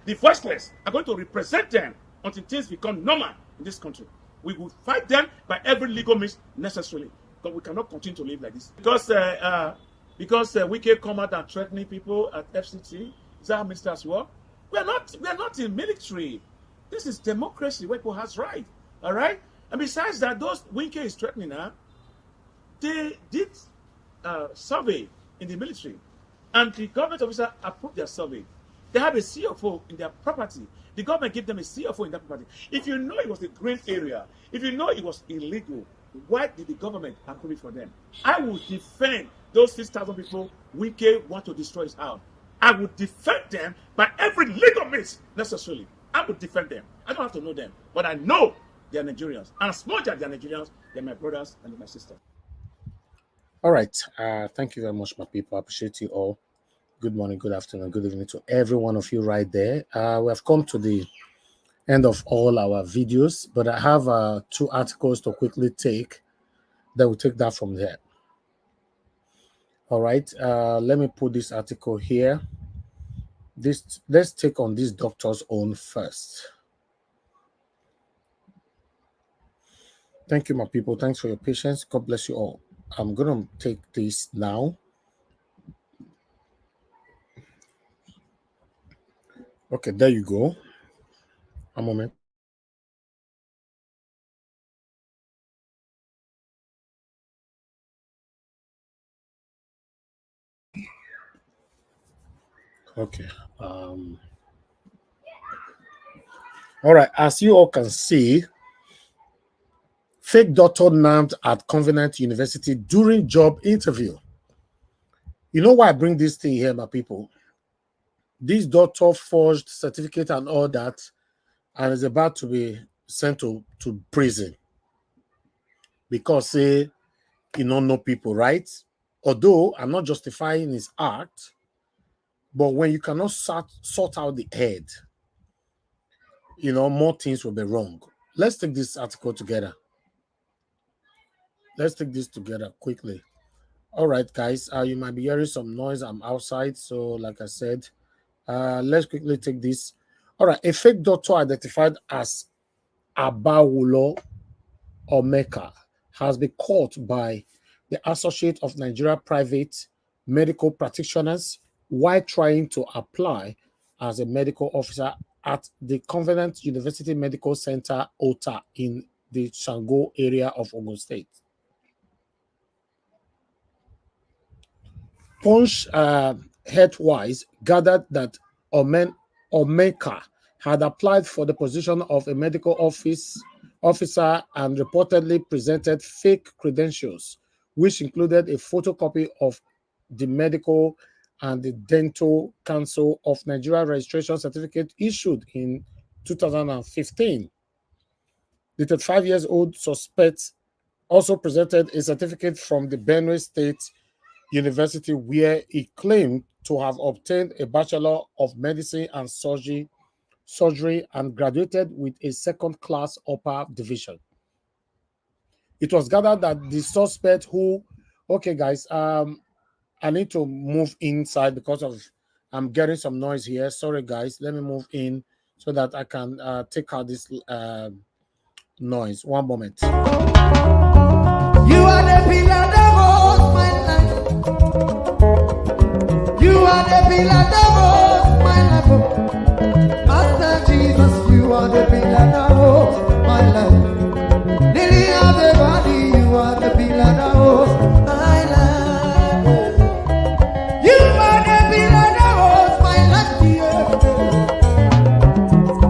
the voiceless. I'm going to represent them until things become normal in this country. We will fight them by every legal means necessarily. But we cannot continue to live like this. Because we can come out and threatening people at FCT. Is that how ministers work? We are not in military. This is democracy where people has right. All right? And besides that, those Winke is threatening her, they did survey in the military. And the government officer approved their survey. They have a CFO in their property. The government gave them a CFO in that property. If you know it was a green area, if you know it was illegal, why did the government approve it for them? I will defend those 6,000 people Wike want to destroy his house. I will defend them by every legal means necessarily. I will defend them. I don't have to know them, but I know they are Nigerians. And as much as they are Nigerians, they're my brothers and my sisters. All right. Thank you very much, my people. I appreciate you all. Good morning, good afternoon, good evening to every one of you right there. We have come to the end of all our videos, but I have 2 articles to quickly take. That will take that from there. All right. Let me put this article here. let's take on this doctor's own first. Thank you, my people. Thanks for your patience. God bless you all. I'm going to take this now. Okay, there you go. A moment. Okay. All right. As you all can see, fake doctor nabbed at Covenant University during job interview. You know why I bring this thing here, my people? This doctor forged certificate and all that, and is about to be sent to prison because say you don't know people, right? Although I'm not justifying his act, but when you cannot sort out the head, you know, more things will be wrong. Let's take this article together. Let's take this together quickly. All right, guys, you might be hearing some noise. I'm outside, so like I said, let's quickly take this. All right, a fake doctor identified as Abawulo Omeka has been caught by the Associate of Nigeria Private Medical Practitioners while trying to apply as a medical officer at the Covenant University Medical Center, OTA, in the Shango area of Ogun State. Punch headwise gathered that Omeka had applied for the position of a medical officer and reportedly presented fake credentials, which included a photocopy of the Medical and the Dental Council of Nigeria registration certificate issued in 2015. The 35-year-old suspect also presented a certificate from the Benue State University where he claimed to have obtained a Bachelor of Medicine and Surgery and graduated with a second-class upper division. It was gathered that the suspect who, okay, guys, I need to move inside because of I'm getting some noise here. Sorry, guys. Let me move in so that I can take out this noise. One moment. You are the pillar that holds my life. You are the pillar that holds my life. Master Jesus, you are the pillar that holds my life. Lily of the valley, you are the pillar that holds my life. You are the pillar that holds my life.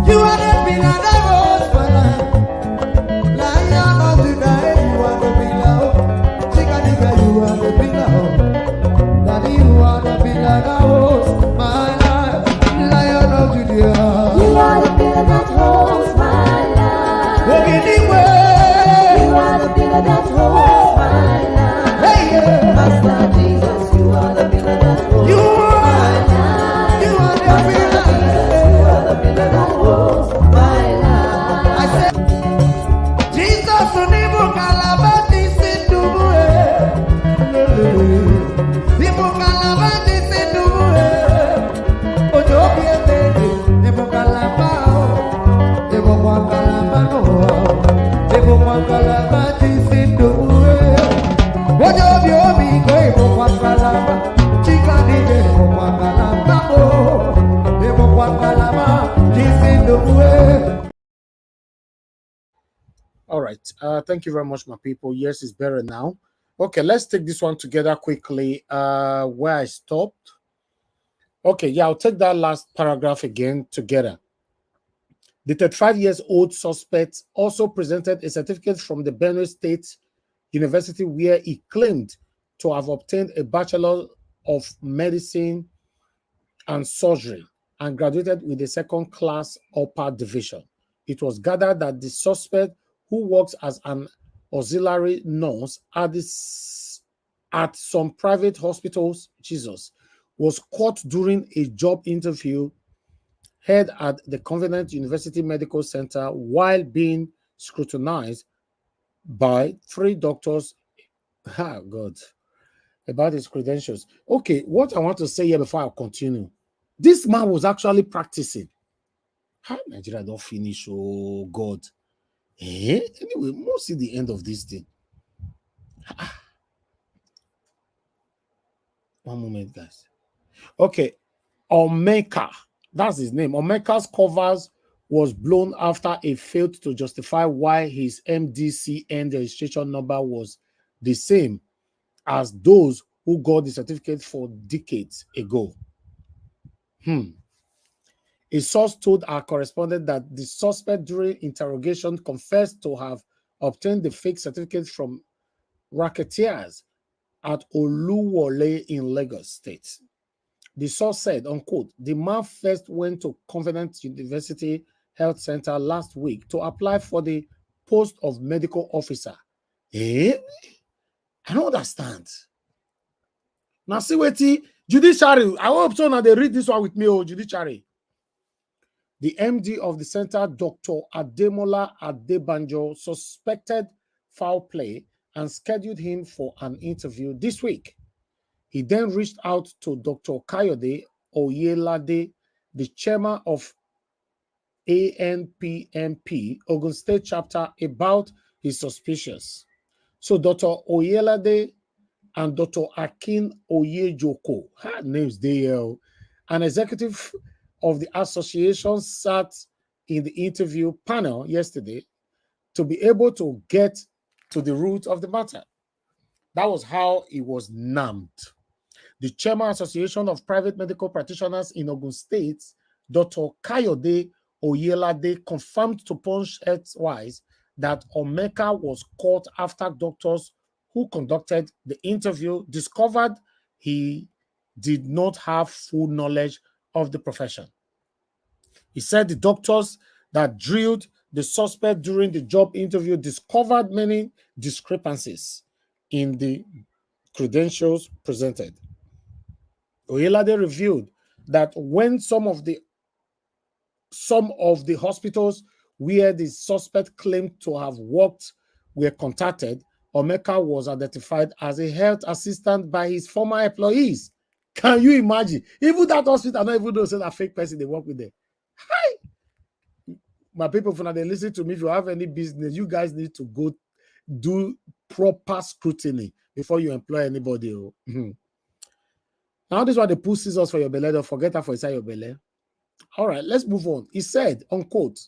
You are the pillar that holds my life. Lion of the night, you are the pillar. Chicanica, you are the pillar. Daddy, you are the pillar that holds my life. Lion of Judea. You are the pillar that holds my life. Walking the way. You are the pillar that holds my life. Hey, yeah. Master Jesus, you are the pillar that holds You my are. life. You are the Master pillar. Jesus, you are the pillar that holds my life. I said, Jesus, unibu kalabati sinduwe. Nibu kalabati sinduwe. Ojo biete, nibu kalabao. Nibu kwa kalabano. Nibu kwa kalabati sinduwe. Ojo biobi ko nibu kwa kalaba. Chika nibe nibu kwa kalabamo. Nibu kwa kalabati sinduwe. All right. Thank you very much, my people. Yes, it's better now. Okay, let's take this one together quickly. Where I stopped. Okay, yeah, I'll take that last paragraph again together. The 35-year-old suspect also presented a certificate from the Benue State University where he claimed to have obtained a Bachelor of Medicine and Surgery and graduated with a second-class upper division. It was gathered that the suspect, who works as an auxiliary nurse at some private hospitals, was caught during a job interview held at the Covenant University Medical Center while being scrutinized by 3 doctors. God, about his credentials. Okay, what I want to say here before I continue. This man was actually practicing. How Nigeria don't finish? Oh God. Anyway, we'll see the end of this thing. One moment, guys. Okay. Omeka, that's his name. Omeka's covers was blown after it failed to justify why his MDCN registration number was the same as those who got the certificate for decades ago. A source told our correspondent that the suspect during interrogation confessed to have obtained the fake certificate from racketeers at Oluwole in Lagos State. The source said, unquote, the man first went to Covenant University Health Center last week to apply for the post of medical officer. I don't understand. Now, see what Judiciary. I hope so now they read this one with me, Judiciary. The MD of the center, Dr. Ademola Adebanjo, suspected foul play and scheduled him for an interview this week. He then reached out to Dr. Kayode Oyelade, the chairman of ANPMP, Ogun State chapter, about his suspicions. So Dr. Oyelade and Dr. Akin Oyejoko, her names there, an executive of the association, sat in the interview panel yesterday to be able to get to the root of the matter. That was how it was named. The Chairman Association of Private Medical Practitioners in Ogun State, Dr. Kayode Oyelade, confirmed to Punch Earthwise that Omeka was caught after doctors who conducted the interview discovered he did not have full knowledge of the profession. He said the doctors that drilled the suspect during the job interview discovered many discrepancies in the credentials presented. Oyelade revealed that when some of the hospitals where the suspect claimed to have worked were contacted, Omeka was identified as a health assistant by his former employees. Can you imagine? Even that hospital, not even those that fake person they work with them. Hi, my people, when they listen to me, if you have any business, you guys need to go do proper scrutiny before you employ anybody. Now, this is why they put scissors for your belly. Don't forget that for inside your belly. All right, let's move on. He said, unquote,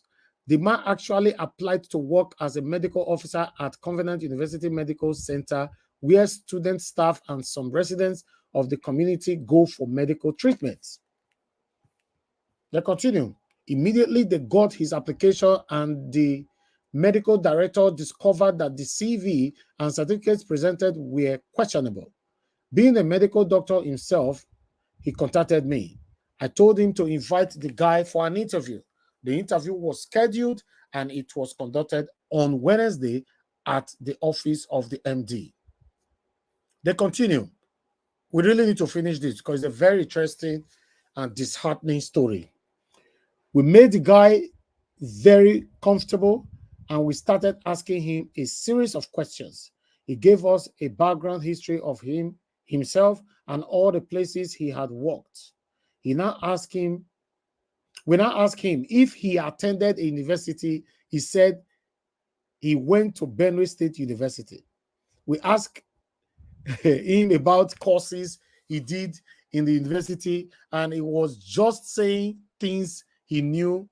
the man actually applied to work as a medical officer at Covenant University Medical Center, where student, staff, and some residents of the community go for medical treatments. They continue. Immediately, they got his application, and the medical director discovered that the CV and certificates presented were questionable. Being a medical doctor himself, he contacted me. I told him to invite the guy for an interview. The interview was scheduled and it was conducted on Wednesday at the office of the MD. They continue. We really need to finish this because it's a very interesting and disheartening story. We made the guy very comfortable and we started asking him a series of questions. He gave us a background history of himself and all the places he had worked. We now asked him if he attended a university. He said he went to Benue State University. We asked him about courses he did in the university, and he was just saying things he knew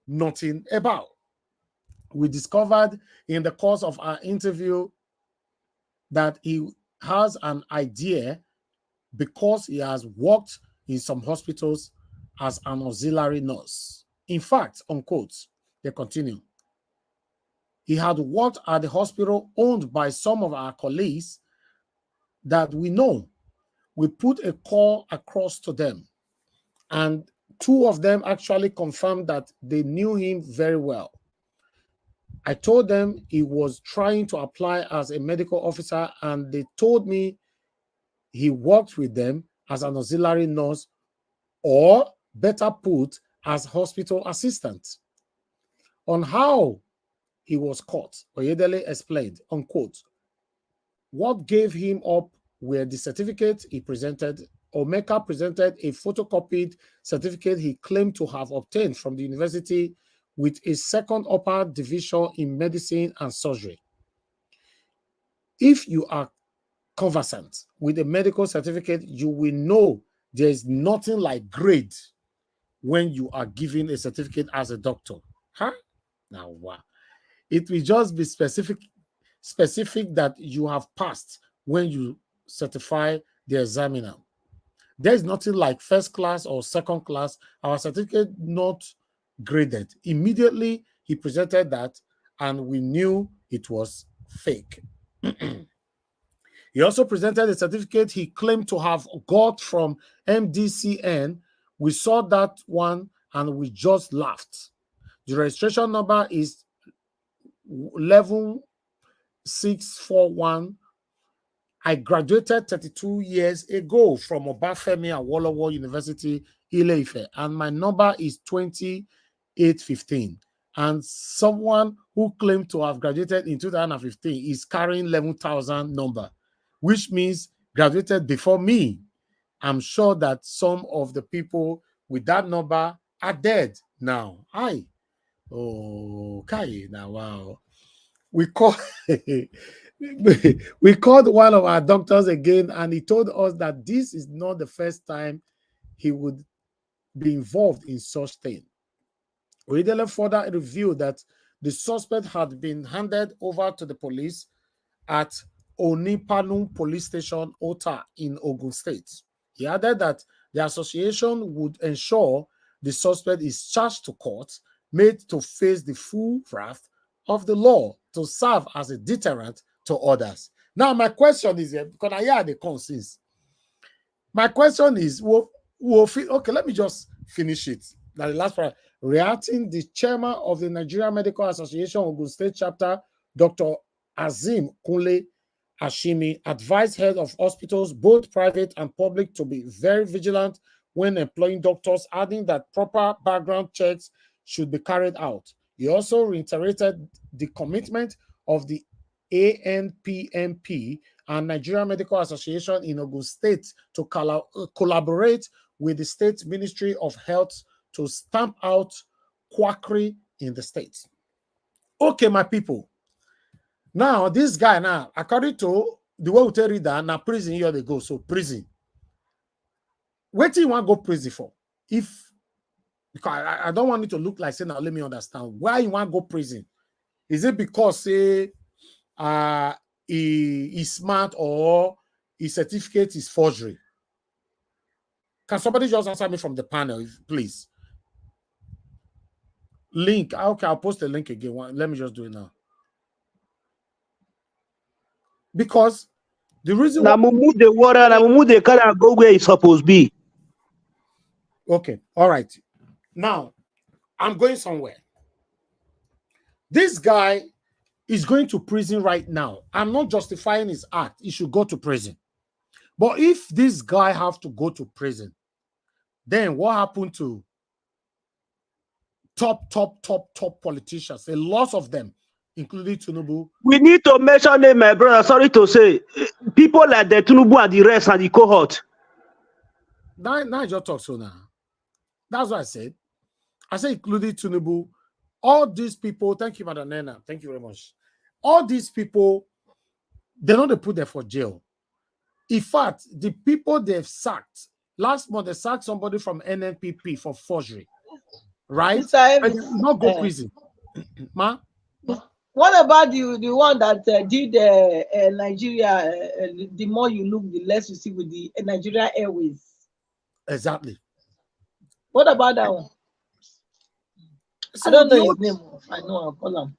nothing about. We discovered in the course of our interview that he has an idea because he has worked in some hospitals as an auxiliary nurse. In fact, unquote, they continue. He had worked at the hospital owned by some of our colleagues that we know. We put a call across to them, and two of them actually confirmed that they knew him very well. I told them he was trying to apply as a medical officer, and they told me he worked with them as an auxiliary nurse, or better put, as hospital assistant. On how he was caught, Oyedele explained, unquote, what gave him up were the certificates he presented Omeka presented a photocopied certificate he claimed to have obtained from the university with a second upper division in medicine and surgery. If you are conversant with a medical certificate, you will know there is nothing like grade when you are given a certificate as a doctor. Huh? Now, wow. It will just be specific that you have passed when you certify the examiner. There is nothing like first class or second class. Our certificate not graded. Immediately, he presented that, and we knew it was fake. He also presented a certificate he claimed to have got from MDCN. We saw that one, and we just laughed. The registration number is 11641. I graduated 32 years ago from Obafemi Awolowo University, Ile-Ife, and my number is 20815. And someone who claimed to have graduated in 2015 is carrying 11,000 number, which means graduated before me. I'm sure that some of the people with that number are dead now. Hi. Oh, Kai, now, wow. We called one of our doctors again, and he told us that this is not the first time he would be involved in such thing. We then further revealed that the suspect had been handed over to the police at Onipanu Police Station, Ota, in Ogun State. He added that the association would ensure the suspect is charged to court, made to face the full wrath of the law to serve as a deterrent to others. Now, my question is, because I hear the consensus. My question is, okay, let me just finish it. Now, the last part. Reacting, the chairman of the Nigerian Medical Association Ogun State chapter, Dr. Azim Kunle Ashimi, advised heads of hospitals, both private and public, to be very vigilant when employing doctors, adding that proper background checks should be carried out. He also reiterated the commitment of the ANPMP and Nigerian Medical Association in Ogun State to collaborate with the State Ministry of Health to stamp out quackery in the state. Okay, my people. Now, this guy now, according to the way we tell you that, now prison, here they go. So prison. What do you want to go prison for? Because I don't want it to look like, say, now let me understand. Why you want to go prison? Is it because, say, he is smart or his certificate is forgery? Can somebody just answer me from the panel, please? Link. Okay, I'll post the link again. Let me just do it now. Because the reason why move the water and move the car and go where it's supposed to be. Okay, all right. Now, I'm going somewhere. This guy is going to prison right now. I'm not justifying his act. He should go to prison. But if this guy have to go to prison, then what happened to top politicians? A lot of them, including Tinubu. We need to mention them, my brother. Sorry to say, people like the Tinubu and the rest and the cohort. Now I just talk so now. That's what I said. I said including Tinubu. All these people, thank you, Madam Nena. Thank you very much. All these people, they don't put them for jail. In fact, the people they've sacked, last month they sacked somebody from NNPP for forgery. Right? And they will not go prison. Ma? What about the one that did Nigeria? The more you look, the less you see with the Nigeria Airways. Exactly. What about that one? So I don't know his name. I know I'll call him.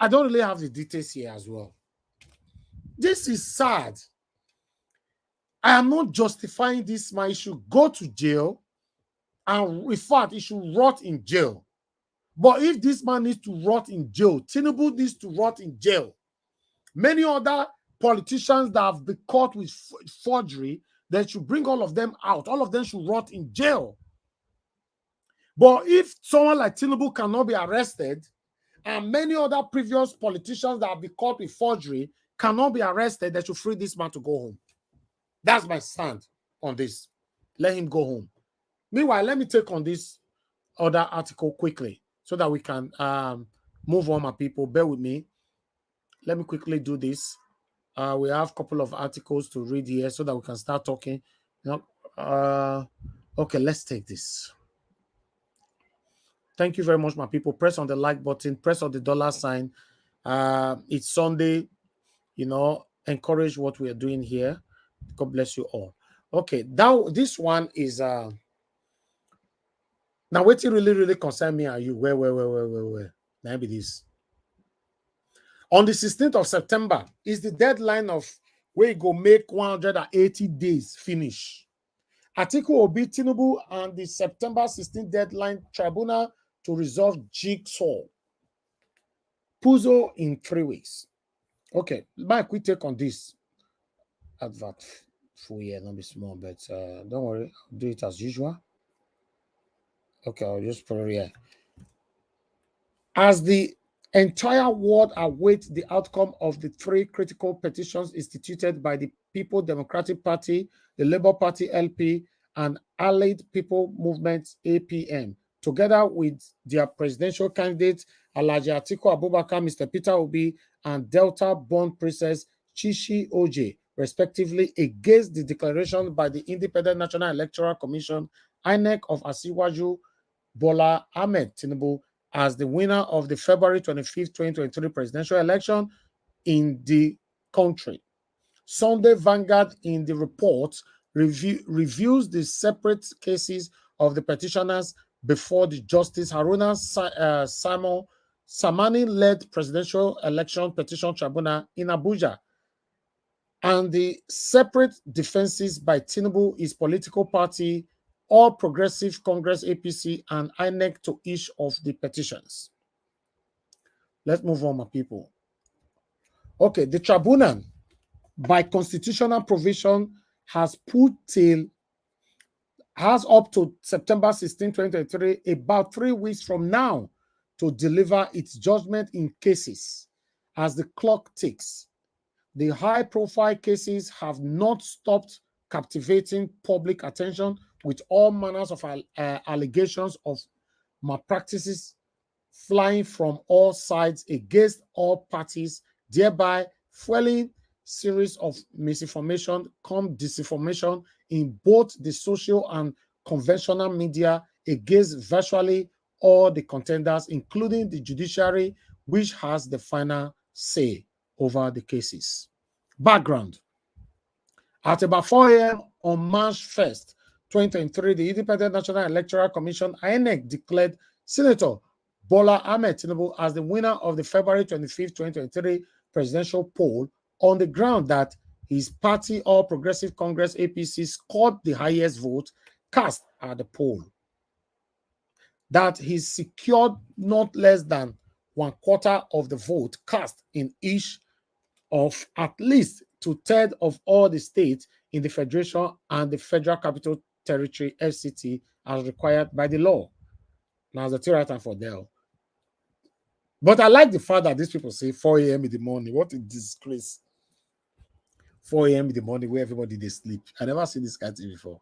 I don't really have the details here as well. This is sad. I am not justifying this man. He should go to jail. And in fact, he should rot in jail. But if this man needs to rot in jail, Tinubu needs to rot in jail. Many other politicians that have been caught with forgery, they should bring all of them out. All of them should rot in jail. But if someone like Tinubu cannot be arrested, and many other previous politicians that have been caught with forgery cannot be arrested, they should free this man to go home. That's my stand on this. Let him go home. Meanwhile, let me take on this other article quickly so that we can move on, my people. Bear with me. Let me quickly do this. We have a couple of articles to read here so that we can start talking. Okay, let's take this. Thank you very much, my people. Press on the like button, press on the $sign. It's Sunday, encourage what we are doing here. God bless you all. Okay, now this one is now what really concern me are you? Where? Now be this. On the 16th of September is the deadline of where you go make 180 days finish. Article Obi Tinubu and the September 16th deadline tribunal to resolve jigsaw puzzle in 3 weeks. Okay, my quick take on this advert full year, not be small, but don't worry, I'll do it as usual. Okay, I'll just put it here. As the entire world awaits the outcome of the 3 critical petitions instituted by the People Democratic Party, the Labour Party LP, and Allied People Movement APM, together with their presidential candidates Alhaji Atiku Abubakar, Mr. Peter Obi, and Delta Bond Princess Chishi Oje, respectively, against the declaration by the Independent National Electoral Commission, INEC, of Asiwaju Bola Ahmed Tinubu as the winner of the February 25th, 2023 presidential election in the country. Sunday Vanguard, in the report, reviews the separate cases of the petitioners before the Justice Haruna Samani-led Presidential Election Petition Tribunal in Abuja, and the separate defenses by Tinubu, his political party, All Progressive Congress APC, and INEC to each of the petitions. Let's move on, my people. Okay, the tribunal, by constitutional provision, has up to September 16, 2023, about 3 weeks from now, to deliver its judgment in cases. As the clock ticks, the high-profile cases have not stopped captivating public attention, with all manners of allegations of malpractices flying from all sides against all parties, thereby fueling series of misinformation, disinformation in both the social and conventional media against virtually all the contenders, including the judiciary, which has the final say over the cases. Background. At about 4 a.m. on March 1st, 2023, the Independent National Electoral Commission, INEC, declared Senator Bola Ahmed Tinubu as the winner of the February 25th, 2023 presidential poll on the ground that his party, All Progressive Congress APC, scored the highest vote cast at the poll, that he secured not less than 1/4 of the vote cast in each of at least 2/3 of all the states in the Federation and the Federal Capital Territory, FCT, as required by the law. Now, the right time for Dell. But I like the fact that these people say 4 a.m. in the morning. What a disgrace. 4 a.m. in the morning where everybody they sleep. I never seen this kind of thing before.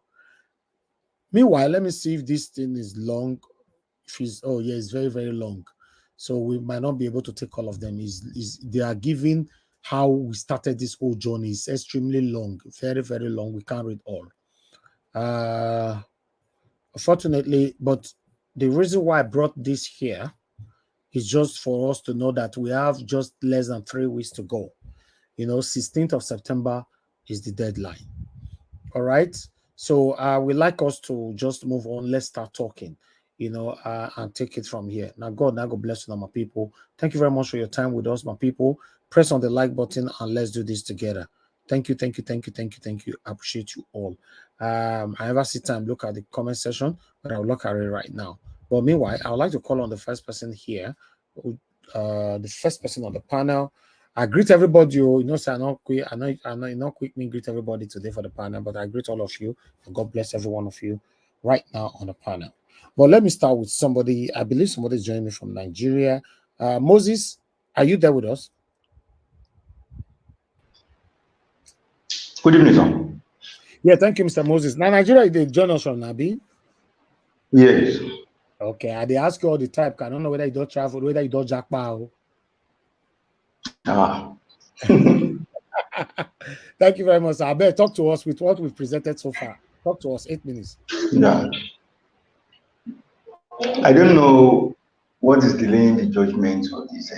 Meanwhile, let me see if this thing is long. Oh yeah, it's very, very long. So we might not be able to take all of them. They are giving how we started this whole journey. It's extremely long, very, very long. We can't read all. Unfortunately, but the reason why I brought this here is just for us to know that we have just less than 3 weeks to go. 16th of September is the deadline. All right. So we like us to just move on. Let's start talking, and take it from here. Now, God bless you, my people. Thank you very much for your time with us, my people. Press on the like button and let's do this together. Thank you. I appreciate you all. I never see time look at the comment section, but I'll look at it right now. But meanwhile, I would like to call on the first person here, the first person on the panel. I greet everybody. So I know not quick me greet everybody today for the panel, but I greet all of you, and God bless every one of you right now on the panel. But let me start with somebody. I believe somebody is joining me from Nigeria. Moses, are you there with us? Good evening, sir. Yeah, thank you, Mr. Moses. Now, Nigeria, they join us from Nabi. Yes. Okay, they ask you all the time. I don't know whether you don't travel, whether you don't jackpot. Thank you very much. I better talk to us with what we've presented so far. Talk to us, 8 minutes. Yeah. I don't know what is delaying the judgment of this.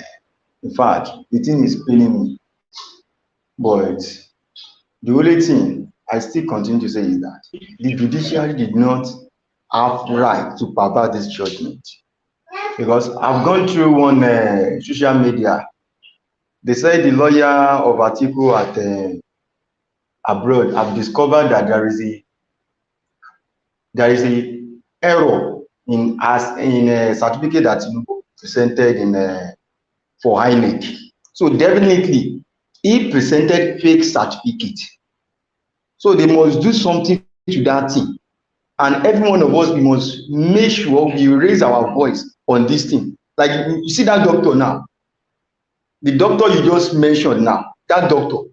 In fact, the thing is paining me. But the only thing I still continue to say is that the judiciary did not have right to pervert this judgment. Because I've gone through one social media. They said the lawyer of Atiku at abroad have discovered that there is a error in a certificate that you presented in for INEC. So definitely he presented fake certificate. So they must do something to that thing. And every one of us, we must make sure we raise our voice on this thing. Like you see that doctor now, the doctor you just mentioned now, that doctor.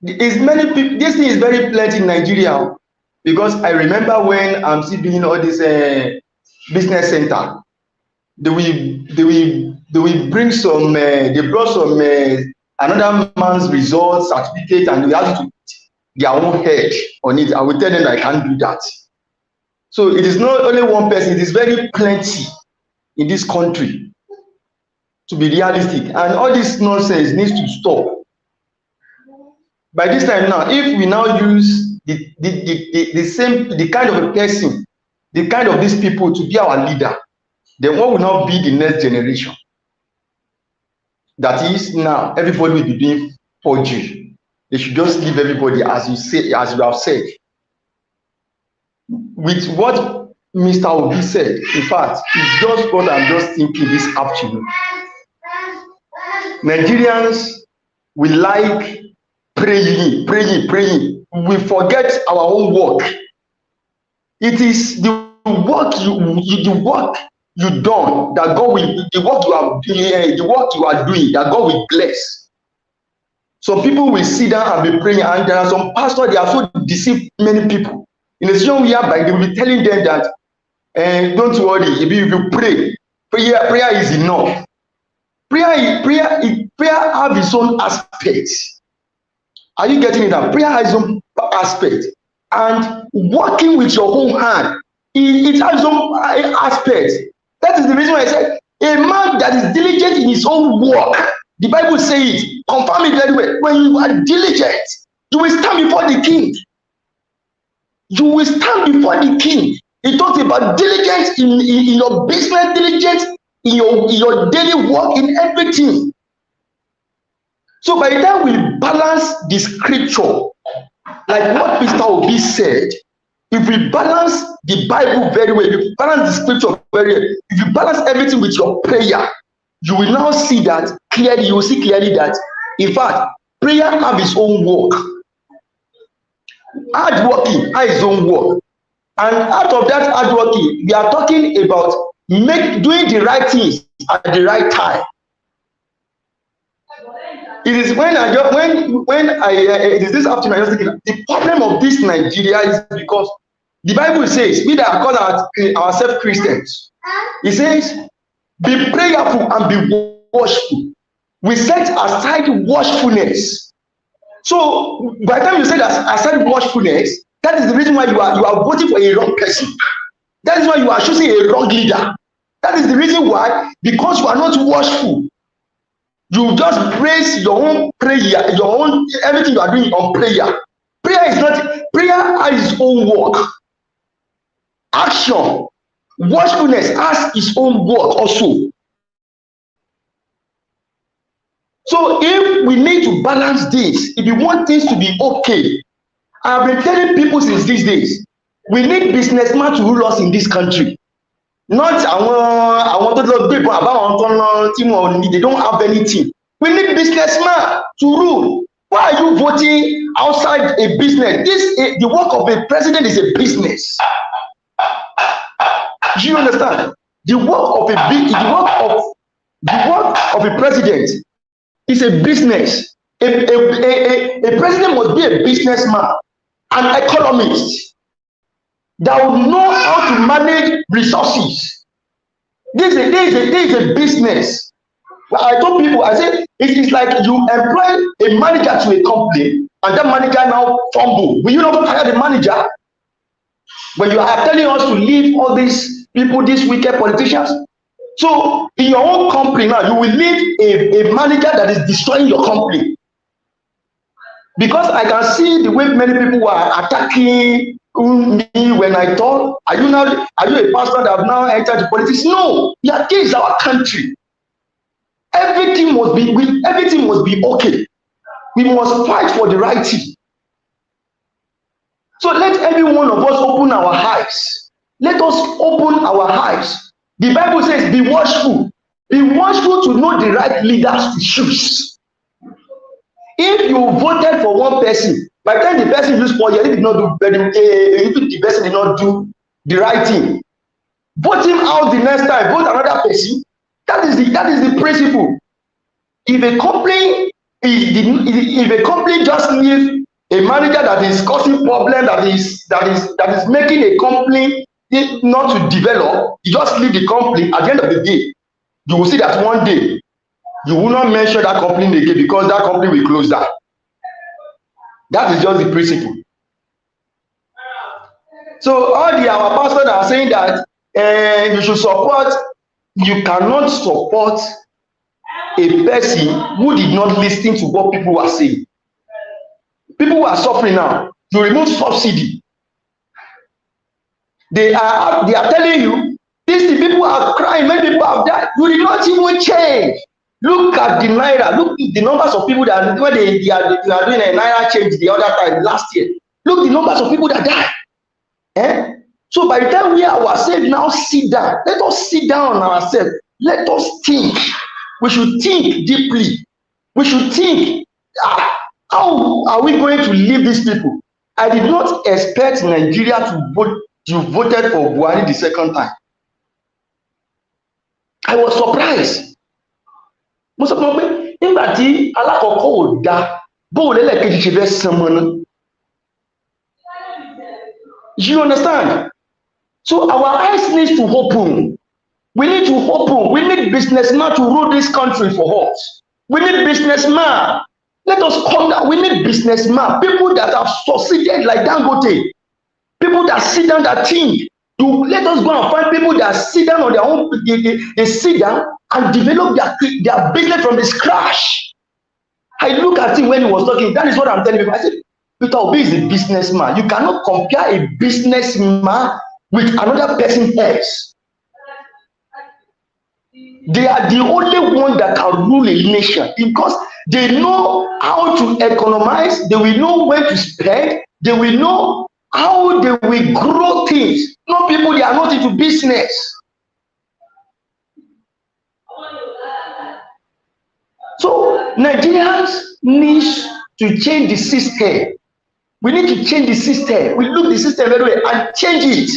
Is many people, this thing is very plenty in Nigeria, because I remember when I'm still doing all this business center, they will bring some, they brought some another man's result certificate, and they have to put their own head on it. I will tell them I can't do that. So it is not only one person, it is very plenty in this country, to be realistic, and all this nonsense needs to stop. By this time now, if we now use the kind of a person, the kind of these people to be our leader, then what will not be the next generation? That is, now everybody will be doing forgery. They should just leave everybody, as you say, as you have said. With what Mr. Obi said, in fact, it's just what I'm just thinking this afternoon. Nigerians will like praying. We forget our own work. It is the work you done that God will, the work you are doing that God will bless. Some people will sit down and be praying, and there are some pastors, they are so deceive many people. In a situation whereby they will be telling them that, don't worry, if you pray, prayer is enough. Prayer have its own aspects. Are you getting it now? Prayer has its own aspect, and working with your own hand, it has its own aspect. That is the reason why I said a man that is diligent in his own work, the Bible says it, confirm it very well. When you are diligent, you will stand before the king. You will stand before the king. He talks about diligence in your business, diligence in your daily work, in everything. So by the time we balance the scripture, like what Mr. Obi said, if we balance the Bible very well, if you balance the scripture very well, if you balance everything with your prayer, you will now see that clearly. You will see clearly that, in fact, prayer have its own work. Hard working has its own work. And out of that hard working, we are talking about doing the right things at the right time. It is it is this afternoon I was thinking, the problem of this Nigeria is because the Bible says, we that call ourselves Christians, it says, be prayerful and be watchful. We set aside watchfulness. So by the time you set aside watchfulness, that is the reason why you are voting for a wrong person. That is why you are choosing a wrong leader. That is the reason why, because you are not watchful. You just praise your own prayer, your own everything you are doing on prayer. Prayer has its own work. Action, watchfulness has its own work also. So if we need to balance this, if you want things to be okay, I've been telling people since these days, we need businessmen to rule us in this country. Not àwọn tó lọ gbé ìbọn àbáwọn tó ń lọ tí wọn ò, they don't have anything. We need businessmen to rule. Why are you voting outside a business? The work of a president is a business. Do you understand? The work of a president is a business. A president must be a businessman. an economist that will know how to manage resources. This is a business. Well, I told people, I said, it is like you employ a manager to a company, and that manager now fumble. Will you not hire the manager? When you are telling us to leave all these people, these wicked politicians. So in your own company now, you will leave a manager that is destroying your company. Because I can see the way many people are attacking me when I talk. Are you a pastor that have now entered the politics? No, yeah, this is our country. Everything must be okay. We must fight for the right thing. So let every one of us open our eyes. Let us open our eyes. The Bible says, be watchful. Be watchful to know the right leaders to choose. If you voted for one person, by the time the person used 4 years, if the person did not do the right thing, vote him out the next time, vote another person. That is the principle. If a company just needs a manager that is causing problem, that is making a company not to develop, you just leave the company. At the end of the day, you will see that one day you will not mention that company again because that company will close down. That is just the principle. So all our pastors are saying that you should support. You cannot support a person who did not listen to what people were saying. People who are suffering now, you remove subsidy. They are telling you, these people are crying, many people have died. You did not even change. Look at the Naira. Look at the numbers of people that when they are doing a Naira change the other time last year. Look at the numbers of people that died. So by the time we ourselves now sit down, let us sit down on ourselves. Let us think. We should think deeply. We should think, how are we going to leave these people? I did not expect Nigeria to vote. You voted for Buhari the second time. I was surprised. Most of them, nígbà tí alákọ̀ọ́kọ́ ò dá, bó lẹ́lẹ́kejì ṣe fẹ́ san mọ́ ná. You understand? So our eyes need to open. We need to open. We need businessmen to rule this country for us. We need businessmen. Let us come down. We need businessmen. People that have succeeded like Dangote. People that sit down that think. Let us go and find people that sit down on their own. They sit down and develop their business from the scratch. I look at him when he was talking. That is what I'm telling you. I said, Peter Obi is a businessman. You cannot compare a businessman with another person else. They are the only one that can rule a nation because they know how to economize. They will know when to spend. They will know how they will grow things. No people, they are not into business. So Nigerians need to change the system. We need to change the system. We look the system very well and change it.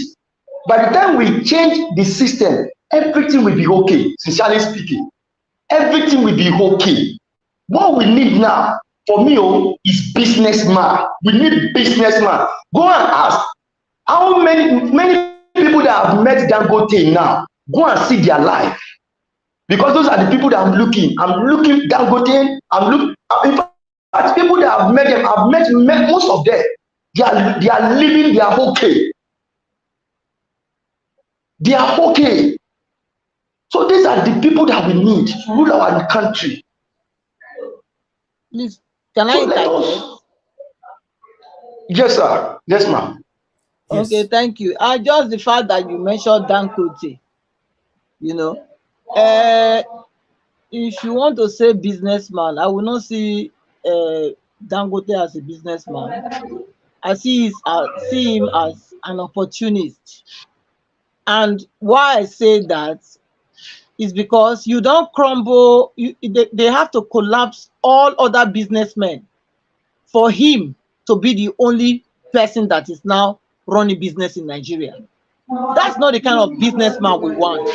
By the time we change the system, everything will be okay, sincerely speaking. Everything will be okay. What we need now, for me, is businessman. We need businessman. Go and ask how many people that have met Dangote now. Go and see their life, because those are the people that I'm looking. I'm looking Dangote. In fact, people that have met them, I've met most of them. They are living. They are okay. They are okay. So these are the people that we need to rule our country. Please, can I interject? Yes, sir. Yes, ma'am. Yes. Okay, thank you. Just the fact that you mentioned Dangote, if you want to say businessman, I will not see Dangote as a businessman. I see him as an opportunist. And why I say that is because you don't crumble. They have to collapse all other businessmen for him to be the only person that is now running business in Nigeria. That's not the kind of businessman we want.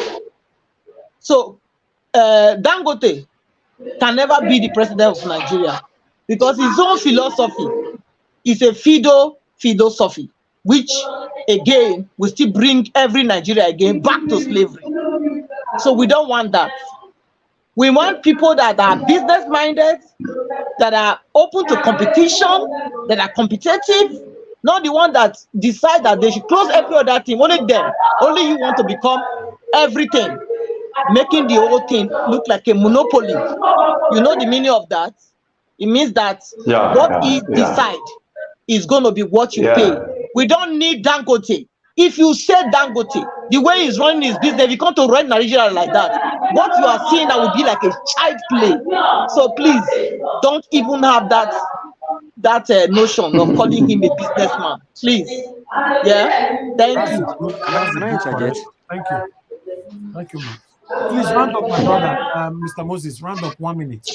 So Dangote can never be the president of Nigeria because his own philosophy is a feudal philosophy, which again will still bring every Nigeria again back to slavery. So we don't want that. We want people that are business minded, that are open to competition, that are competitive, not the one that decide that they should close every other thing. Only them, only you want to become everything, making the whole thing look like a monopoly. You know the meaning of that? It means that what he decide is going to be what you pay. We don't need Dangote. If you say Dangote, the way he's running his business, if you come to run Nigeria like that, what you are seeing that will be like a child play. So please, don't even have that notion of calling him a businessman. Please. Yeah. Thank you. Can I interject? Thank you. Thank you, ma'am. Please round up, my brother, Mr. Moses. Round up 1 minute.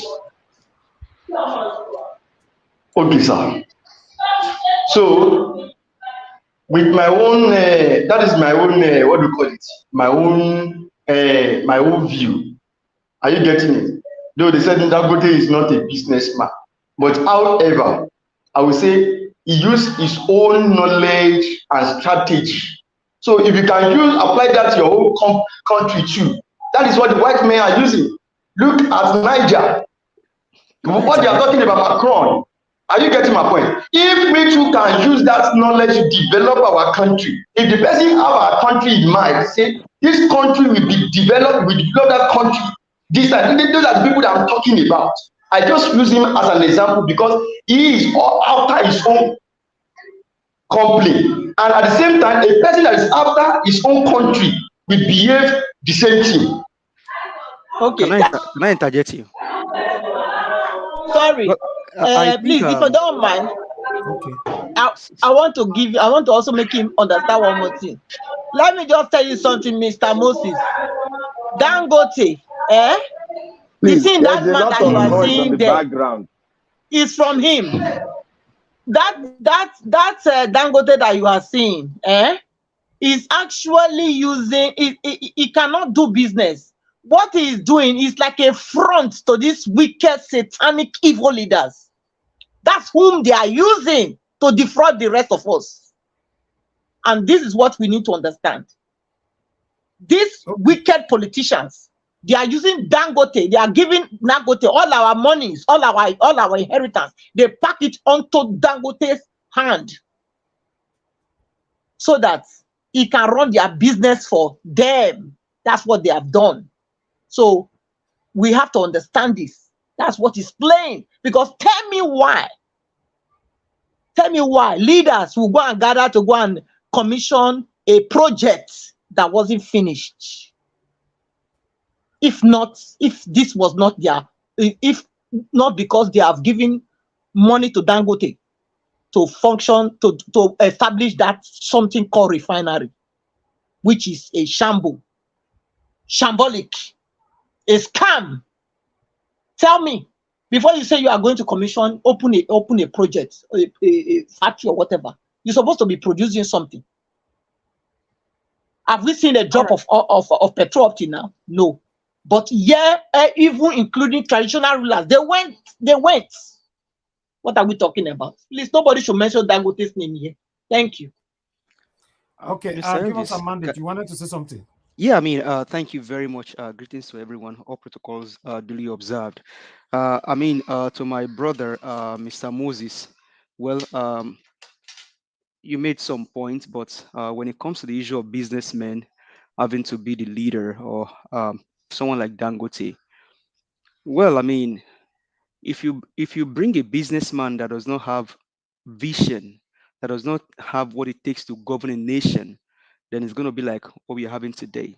Okay, sir. So, with my own, that is my own, what do you call it? My own view. Are you getting it? Though they said Dangote is not a businessman, but however, I will say he used his own knowledge and strategy. So if you can apply that to your own country too, that is what the white men are using. Look at Niger. What they are talking about Macron. Are you getting my point? If we too can use that knowledge to develop our country, if the person have our country in mind, say this country will be developed, we develop that country. Those are the people that I'm talking about. I just use him as an example because he is all after his own company, and at the same time, a person that is after his own country will behave the same thing. Okay. Can I interject you? Sorry. Please, if you don't mind, okay. I want to also make him understand one more thing. Let me just tell you something, Mr. Moses. Dangote, the thing that man that you are seeing there is from him. That Dangote that you are seeing, is actually using he cannot do business. What he is doing is like a front to these wicked, satanic, evil leaders. That's whom they are using to defraud the rest of us. And this is what we need to understand. These wicked politicians, they are using Dangote. They are giving Dangote all our monies, all our inheritance. They pack it onto Dangote's hand so that he can run their business for them. That's what they have done. So we have to understand this. That's what is playing. Because tell me why leaders will go and gather to go and commission a project that wasn't finished. If this was not if not because they have given money to Dangote to function, to establish that something called refinery, which is a shambolic, a scam. Tell me, before you say you are going to commission, open a project, a factory or whatever, you're supposed to be producing something. Have we seen a drop of petrol up till now? No. But yeah, even including traditional rulers, they went. What are we talking about? Please, nobody should mention Dangote's name here. Thank you. Okay, give us a mandate. You wanted to say something? Yeah, I mean, thank you very much. Greetings to everyone. All protocols duly observed. To my brother, Mr. Moses, well, you made some points, but when it comes to the issue of businessmen having to be the leader or someone like Dangote, well, I mean, if you bring a businessman that does not have vision, that does not have what it takes to govern a nation, then it's going to be like what we're having today.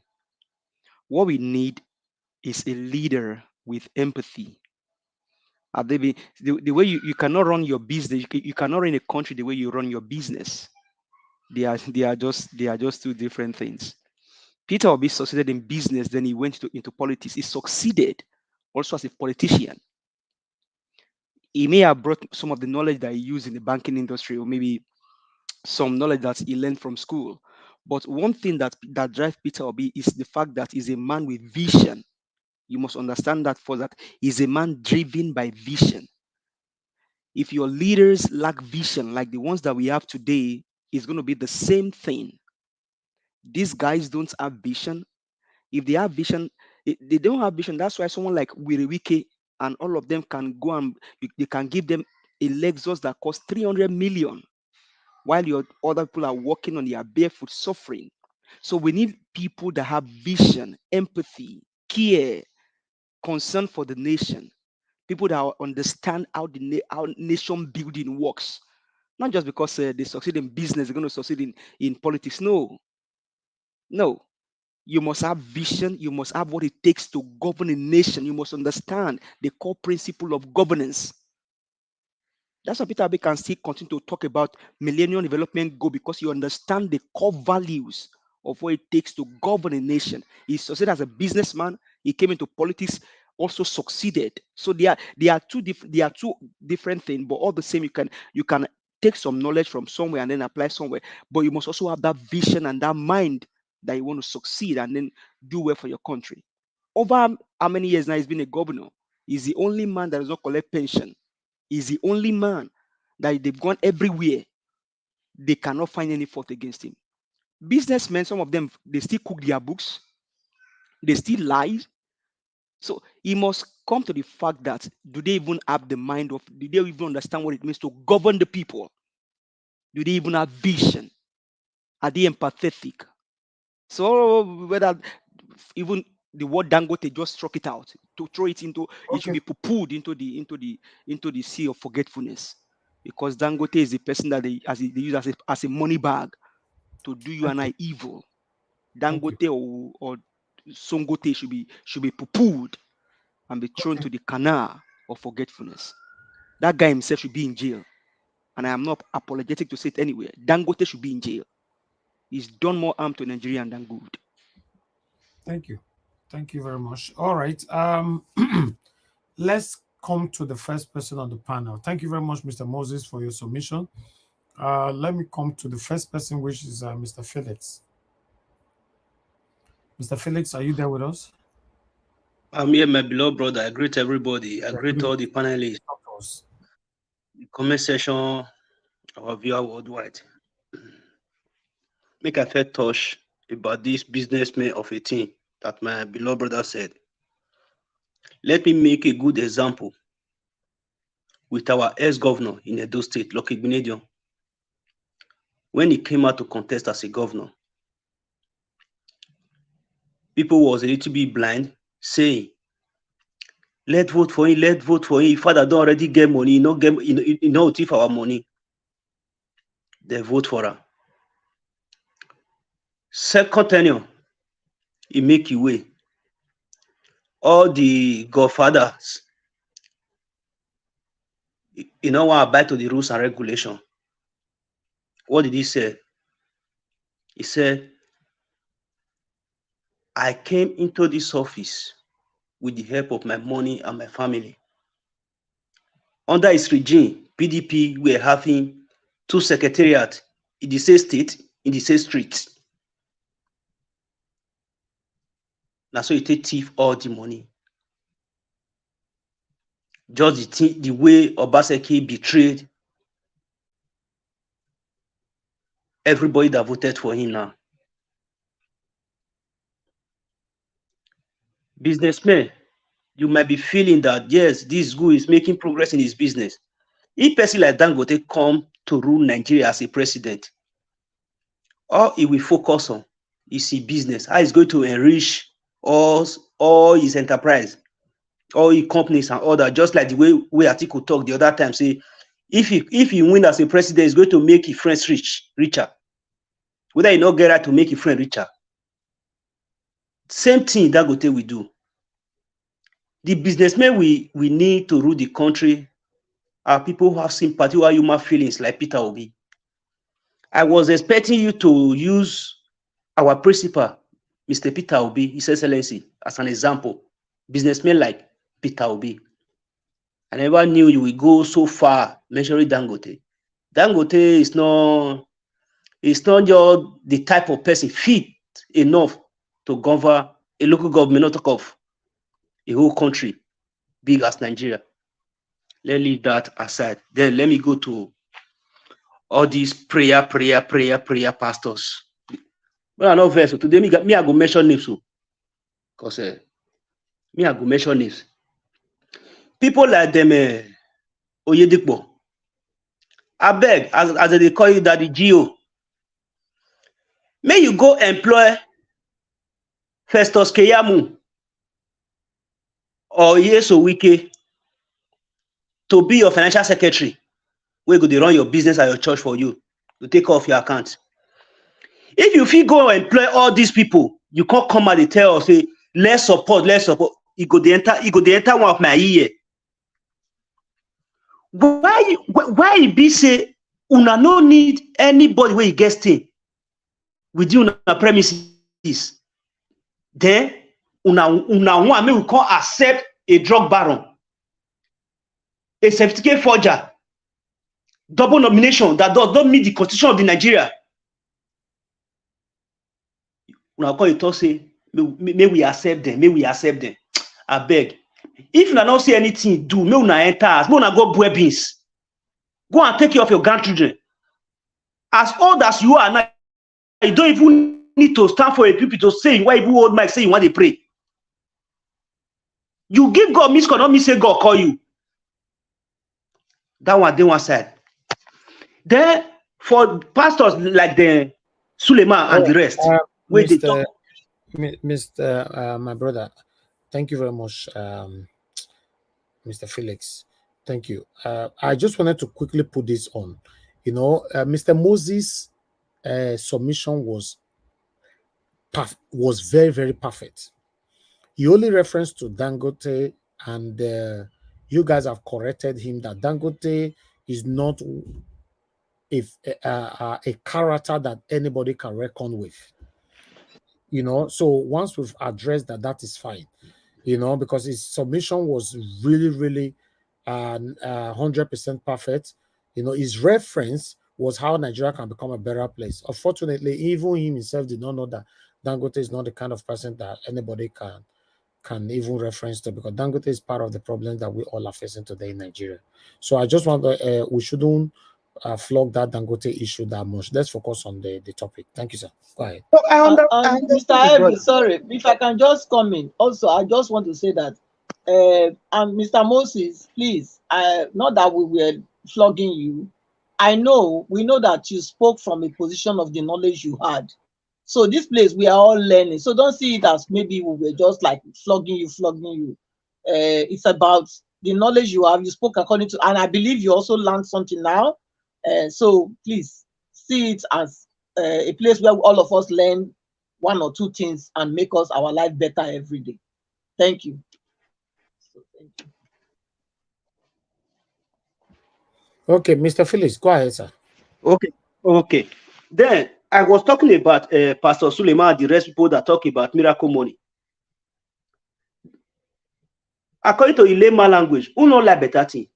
What we need is a leader with empathy. The way you cannot run your business, you cannot run a country the way you run your business. They are just two different things. Peter Obi succeeded in business, then he went into politics. He succeeded also as a politician. He may have brought some of the knowledge that he used in the banking industry, or maybe some knowledge that he learned from school. But one thing that drives Peter Obi is the fact that he's a man with vision. You must understand that he's a man driven by vision. If your leaders lack vision, like the ones that we have today, it's going to be the same thing. These guys don't have vision. If they have vision, they don't have vision. That's why someone like Wiriwike and all of them can go and they can give them a Lexus that costs 300 million, while your other people are walking on their barefoot suffering. So we need people that have vision, empathy, care, concern for the nation. People that understand how how nation building works. Not just because they succeed in business, they're going to succeed in politics. No. You must have vision. You must have what it takes to govern a nation. You must understand the core principle of governance. That's why Peter Abbey can still continue to talk about Millennium Development Goal, because you understand the core values of what it takes to govern a nation. He succeeded as a businessman. He came into politics, also succeeded. So they are two different things, but all the same. You can take some knowledge from somewhere and then apply somewhere, but you must also have that vision and that mind that you want to succeed and then do well for your country. Over how many years now he's been a governor? He's the only man that does not collect pension. He's the only man that they've gone everywhere. They cannot find any fault against him. Businessmen, some of them, they still cook their books. They still lie. So he must come to the fact that, do they even have the mind of, do they even understand what it means to govern the people? Do they even have vision? Are they empathetic? So whether even the word Dangote just struck it out to throw it into, it should be poo-pooed into the sea of forgetfulness, because Dangote is the person that they use as a money bag to do you and I evil. Dangote or Songote should be poo-pooed and be thrown to the canal of forgetfulness. That guy himself should be in jail, and I am not apologetic to say it anywhere. Dangote should be in jail. He's done more harm to Nigeria than good. Thank you. Thank you very much. All right. Let's come to the first person on the panel. Thank you very much, Mr. Moses, for your submission. Let me come to the first person, which is Mr. Felix. Mr. Felix, are you there with us? I'm here, my beloved brother. I greet everybody. I greet all the panelists. The comment section, our viewer worldwide. Make a fair touch about this businessman of a thing that my beloved brother said. Let me make a good example with our ex-governor in Edo State, Lucky Benedion. When he came out to contest as a governor, people was a little bit blind, saying, let's vote for him, let's vote for him. Father don't already get money, you know, thief our money. They vote for her. Second tenure, he make you way. All the godfathers, you know, want to abide to the rules and regulation. What did he say? He said, I came into this office with the help of my money and my family. Under his regime, PDP were having 2 secretariats in the same state, in the same street. Now, so you take thief all the money. Just the way Obaseki betrayed everybody that voted for him now. Businessmen, you might be feeling that, yes, this guy is making progress in his business. If a person like Dangote come to rule Nigeria as a president, all he will focus on is his business, how he's going to enrich all his enterprise, all his companies and all that, just like the way Atiku talked the other time, say, if he win as a president, he's going to make his friends richer. Whether he not get right to make his friend richer. Same thing Dangote will do. The businessmen we need to rule the country are people who have sympathy, who have human feelings, like Peter Obi. I was expecting you to use our principal, Mr. Peter Obi, His Excellency, as an example. Businessmen like Peter Obi. I never knew you would go so far measuring Dangote. Dangote is not just the type of person fit enough to govern a local government, not talk of a whole country big as Nigeria. Let's leave that aside. Then let me go to all these prayer pastors. Well, I know verse. So today me I go mention names. Because me I go mention names. People like them Oyedipo. I beg, as they call you Daddy Gio. May you go employ Festus Keyamu or Yeso Wike to be your financial secretary. Where go they run your business at your church for you to take off your account. If you feel go employ all these people, you can't come and they tell us, say, let's support. You go the enter one of my ear. Why it be say una no need anybody where you get stay with you on the premises? Then una want me we can't accept a drug baron, a certificate forger, double nomination that does not meet the constitution of the Nigeria. Una call it say may we accept them. I beg. If you don't see anything, do may una enter us, may una go buy beans. Go and take care of your grandchildren. As old as you are now, you don't even need to stand for a people to say why you old Mike say you want to pray. You give God miss call, not me say God call you. That one, they one side. Then for pastors like the Suleiman and the rest, where they talk. Mr. My brother, thank you very much, Mr. Felix. Thank you. I just wanted to quickly put this on. You know, Mr. Moses' submission was very, very perfect. He only referenced to Dangote, and you guys have corrected him that Dangote is not a character that anybody can reckon with. You know, so once we've addressed that, that is fine. You know, because his submission was really, really 100% perfect. You know, his reference was how Nigeria can become a better place. Unfortunately, even he himself did not know that Dangote is not the kind of person that anybody can even reference to, because Dangote is part of the problem that we all are facing today in Nigeria. So I just want to, we shouldn't flog that Dangote issue that much. Let's focus on the topic. Thank you, sir. Go ahead. Mr. Ivy, sorry, if I can just come in. Also, I just want to say that, and Mr. Moses, please, not that we were flogging you. We know that you spoke from a position of the knowledge you had. So this place, we are all learning. So don't see it as maybe we were just like flogging you. It's about the knowledge you have. You spoke according to, and I believe you also learned something now. So please see it as a place where all of us learn one or two things and make our life better every day. Thank you. Okay, Mr. Phillips, go ahead, sir. Okay. Then I was talking about Pastor Suleiman and the rest people that talk about miracle money. According to Ilema language, who know like better thing?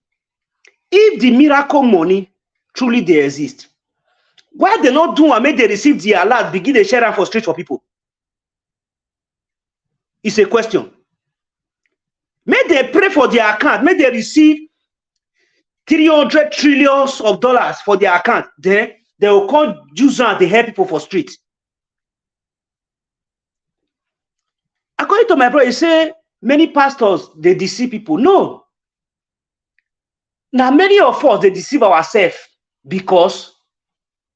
If the miracle money truly they exist, why they not do and make they receive the alert, begin to share for street for people? It's a question. May they pray for their account, may they receive 300 trillions of dollars for their account. Then they will call users and they help people for street. According to my brother, he say many pastors they deceive people. No. Now many of us they deceive ourselves because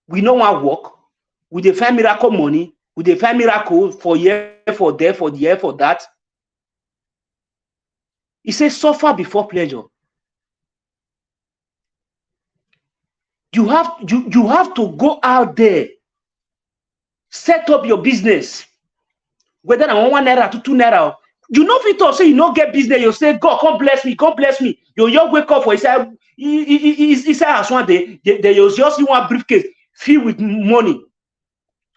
we know our work, we dey find miracle money, we dey find miracle for here, for there, for the year, for that. He says suffer before pleasure. You have to go out there, set up your business. Whether I want 1 naira to 2 naira, you know if you say you don't get business, you say God come bless me, God bless me. You wake up for he said as one day they just see one briefcase filled with money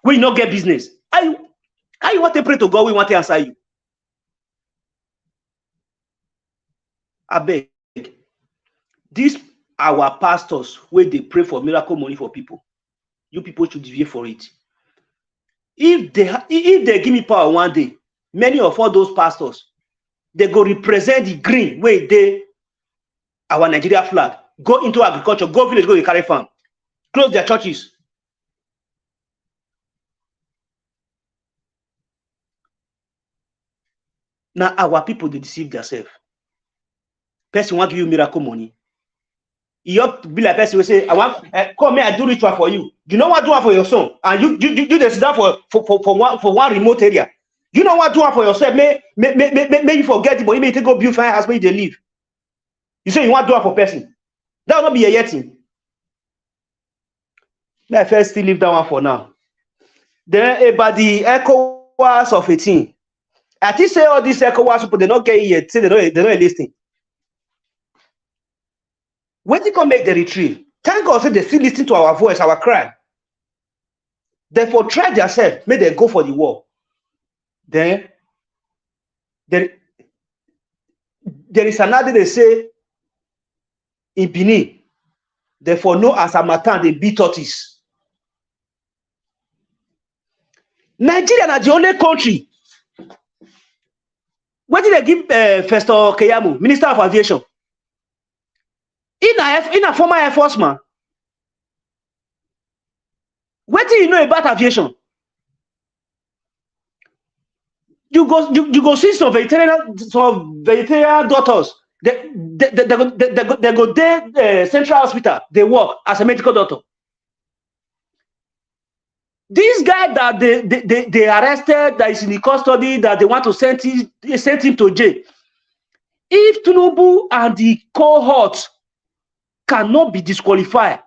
when you not get business. How you want to pray to God? We want to answer you. I beg. These our pastors where they pray for miracle money for people. You people should deviate for it. If they give me power one day, many of all those pastors they go represent the green where they our Nigeria flag, go into agriculture, go village, go to carry farm, close their churches. Now our people, they deceive themselves. Person want give you miracle money. You have to be like person will say, I want come here, I do ritual for you. You know what do for your son? And you sit down for one remote area. You know what do for yourself? May you forget it, but you may take go build fire house where they live. You say you want to do it for person. That will not be a yeti. Let first still leave that one for now. Then about the ECOWAS of 18. I think say all these ECOWAS people they not get it yet. Say they don't listening. When they come make the retreat, thank God say they still listen to our voice, our cry. Therefore, try themselves, make them go for the war. Then there is another they say in Benin. Therefore, no as a matan they beat tortoise. Nigeria is the only country. What did they give Festo Keyamo, Minister of Aviation? In a former Air Force man. What do you know about aviation? You go see some vegetarian doctors. They go there Central Hospital. They work as a medical doctor. This guy that they arrested, that is in the custody, that they want to send him to jail. If Tinubu and the cohort cannot be disqualified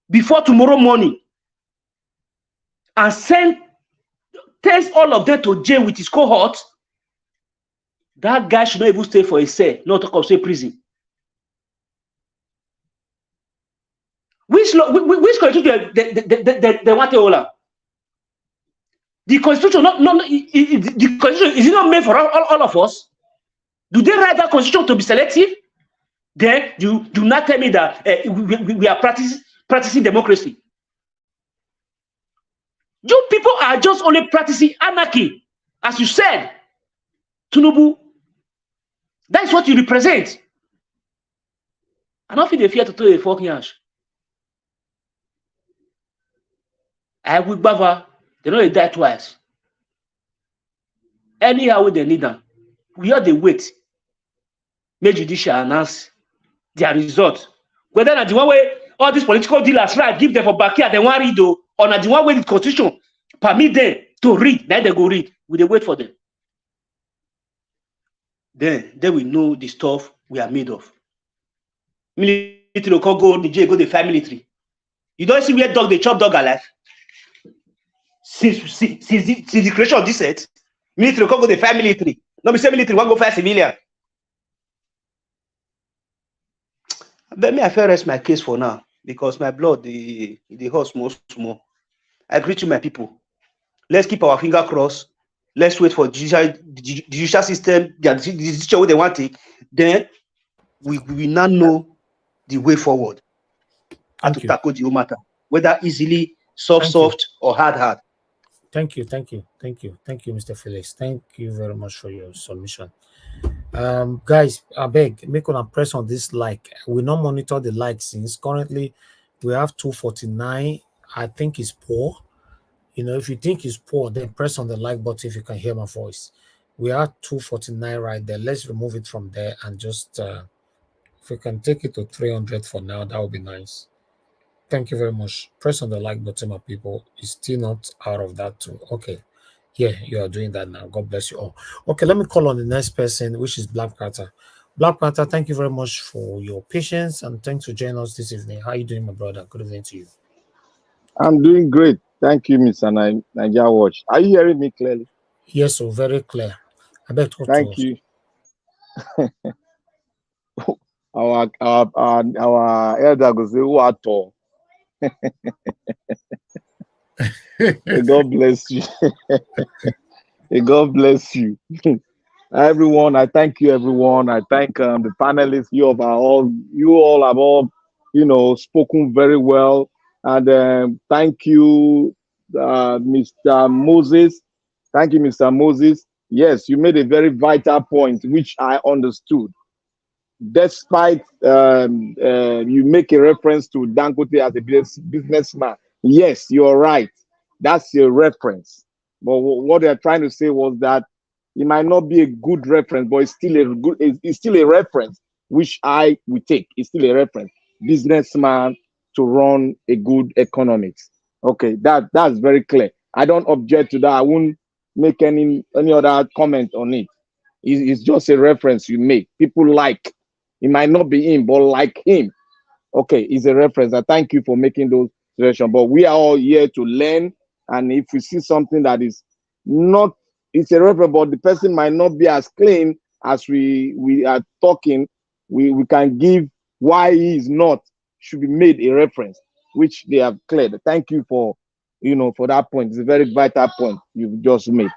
before tomorrow morning and takes all of them to jail with his cohort, that guy should not even stay for a cell, not talk of say prison. Which constitution they want to hold? The constitution, the constitution is it not made for all of us? Do they write that constitution to be selective? Then you do not tell me that we are practicing democracy. You people are just only practicing anarchy, as you said, Tinubu. That is what you represent. I don't feel the fear to tell a fucking ash. I would bother. They don't die twice. Anyhow, they need them. We are the wait. May Judicial announce their result. Whether not the one way all these political dealers right give them for backyard, they want read though, or not the one way the constitution permit them to read, then they go read. We they wait for them. Then we know the stuff we are made of. Military can go Nigeria, go the fire military. You don't see where dog they chop dog alive. Since the creation of this set, military can go the fire military. No, be say military won't go fire civilian. Let me rest my case for now because my blood the hot small. I greet you, my people. Let's keep our finger crossed. Let's wait for judicial system, the decision what they want to take. Then we now know the way forward. How to tackle the whole matter, whether easily, soft, or hard. Thank you, Mr. Felix. Thank you very much for your submission. Guys, I beg, make una press on this like. We not monitor the like since currently we have 249. I think it's poor. You know, if you think it's poor, then press on the like button if you can hear my voice. We are 249 right there. Let's remove it from there and just if we can take it to 300 for now, that would be nice. Thank you very much. Press on the like button, my people. It's still not out of that too. Okay. Yeah, you are doing that now. God bless you all. Okay, let me call on the next person, which is Black Panther. Black Panther, thank you very much for your patience and thanks for joining us this evening. How are you doing, my brother? Good evening to you. I'm doing great. Thank you, Mr. Nigeria Watch. Are you hearing me clearly? Yes, so very clear. I beg to Thank you. our elder goes say, "Who are tall?" God bless you. God bless you. Everyone, I thank you, everyone. I thank the panelists. You all have all, spoken very well. And thank you, Mr. Moses. Thank you, Mr. Moses. Yes, you made a very vital point, which I understood. despite you make a reference to Dangote as a businessman. Yes, you're right. That's your reference. But what they're trying to say was that it might not be a good reference, but it's still a good. It's still a reference, which I will take. It's still a reference. Businessman to run a good economics. Okay, that's very clear. I don't object to that. I won't make any other comment on it. It's just a reference you make. People like. It might not be him, but like him. Okay, it's a reference. I thank you for making those suggestions. But we are all here to learn. And if we see something that is not, it's a reference, but the person might not be as clean as we are talking, we can give why he is not, should be made a reference, which they have cleared. Thank you for, for that point. It's a very vital point you've just made.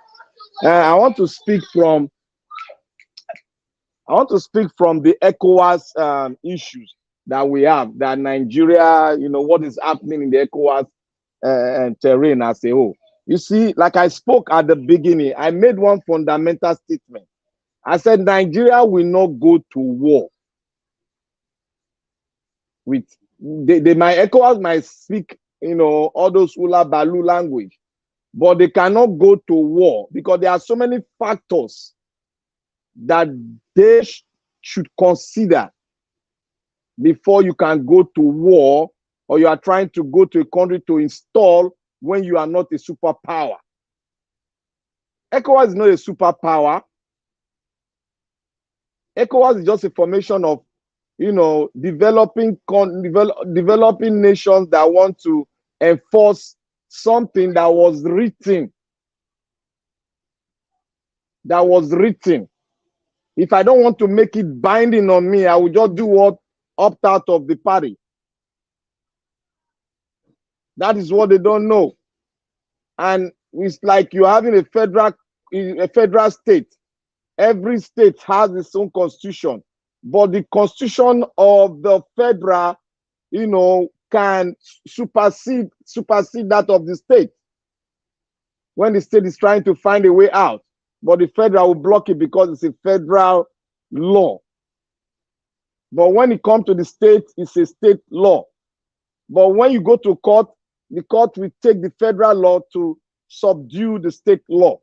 I want to speak from the ECOWAS issues that we have, that Nigeria, what is happening in the ECOWAS terrain as a whole. You see, like I spoke at the beginning, I made one fundamental statement. I said Nigeria will not go to war with my ECOWAS might speak, all those Ula Balu language, but they cannot go to war because there are so many factors that they should consider before you can go to war, or you are trying to go to a country to install when you are not a superpower. ECOWAS is not a superpower. ECOWAS is just a formation of, developing nations that want to enforce something that was written. If I don't want to make it binding on me, I will just do what? Opt out of the party. That is what they don't know. And it's like you're having a federal state. Every state has its own constitution, but the constitution of the federal, can supersede that of the state when the state is trying to find a way out. But the federal will block it because it's a federal law. But when it comes to the state, it's a state law. But when you go to court, the court will take the federal law to subdue the state law.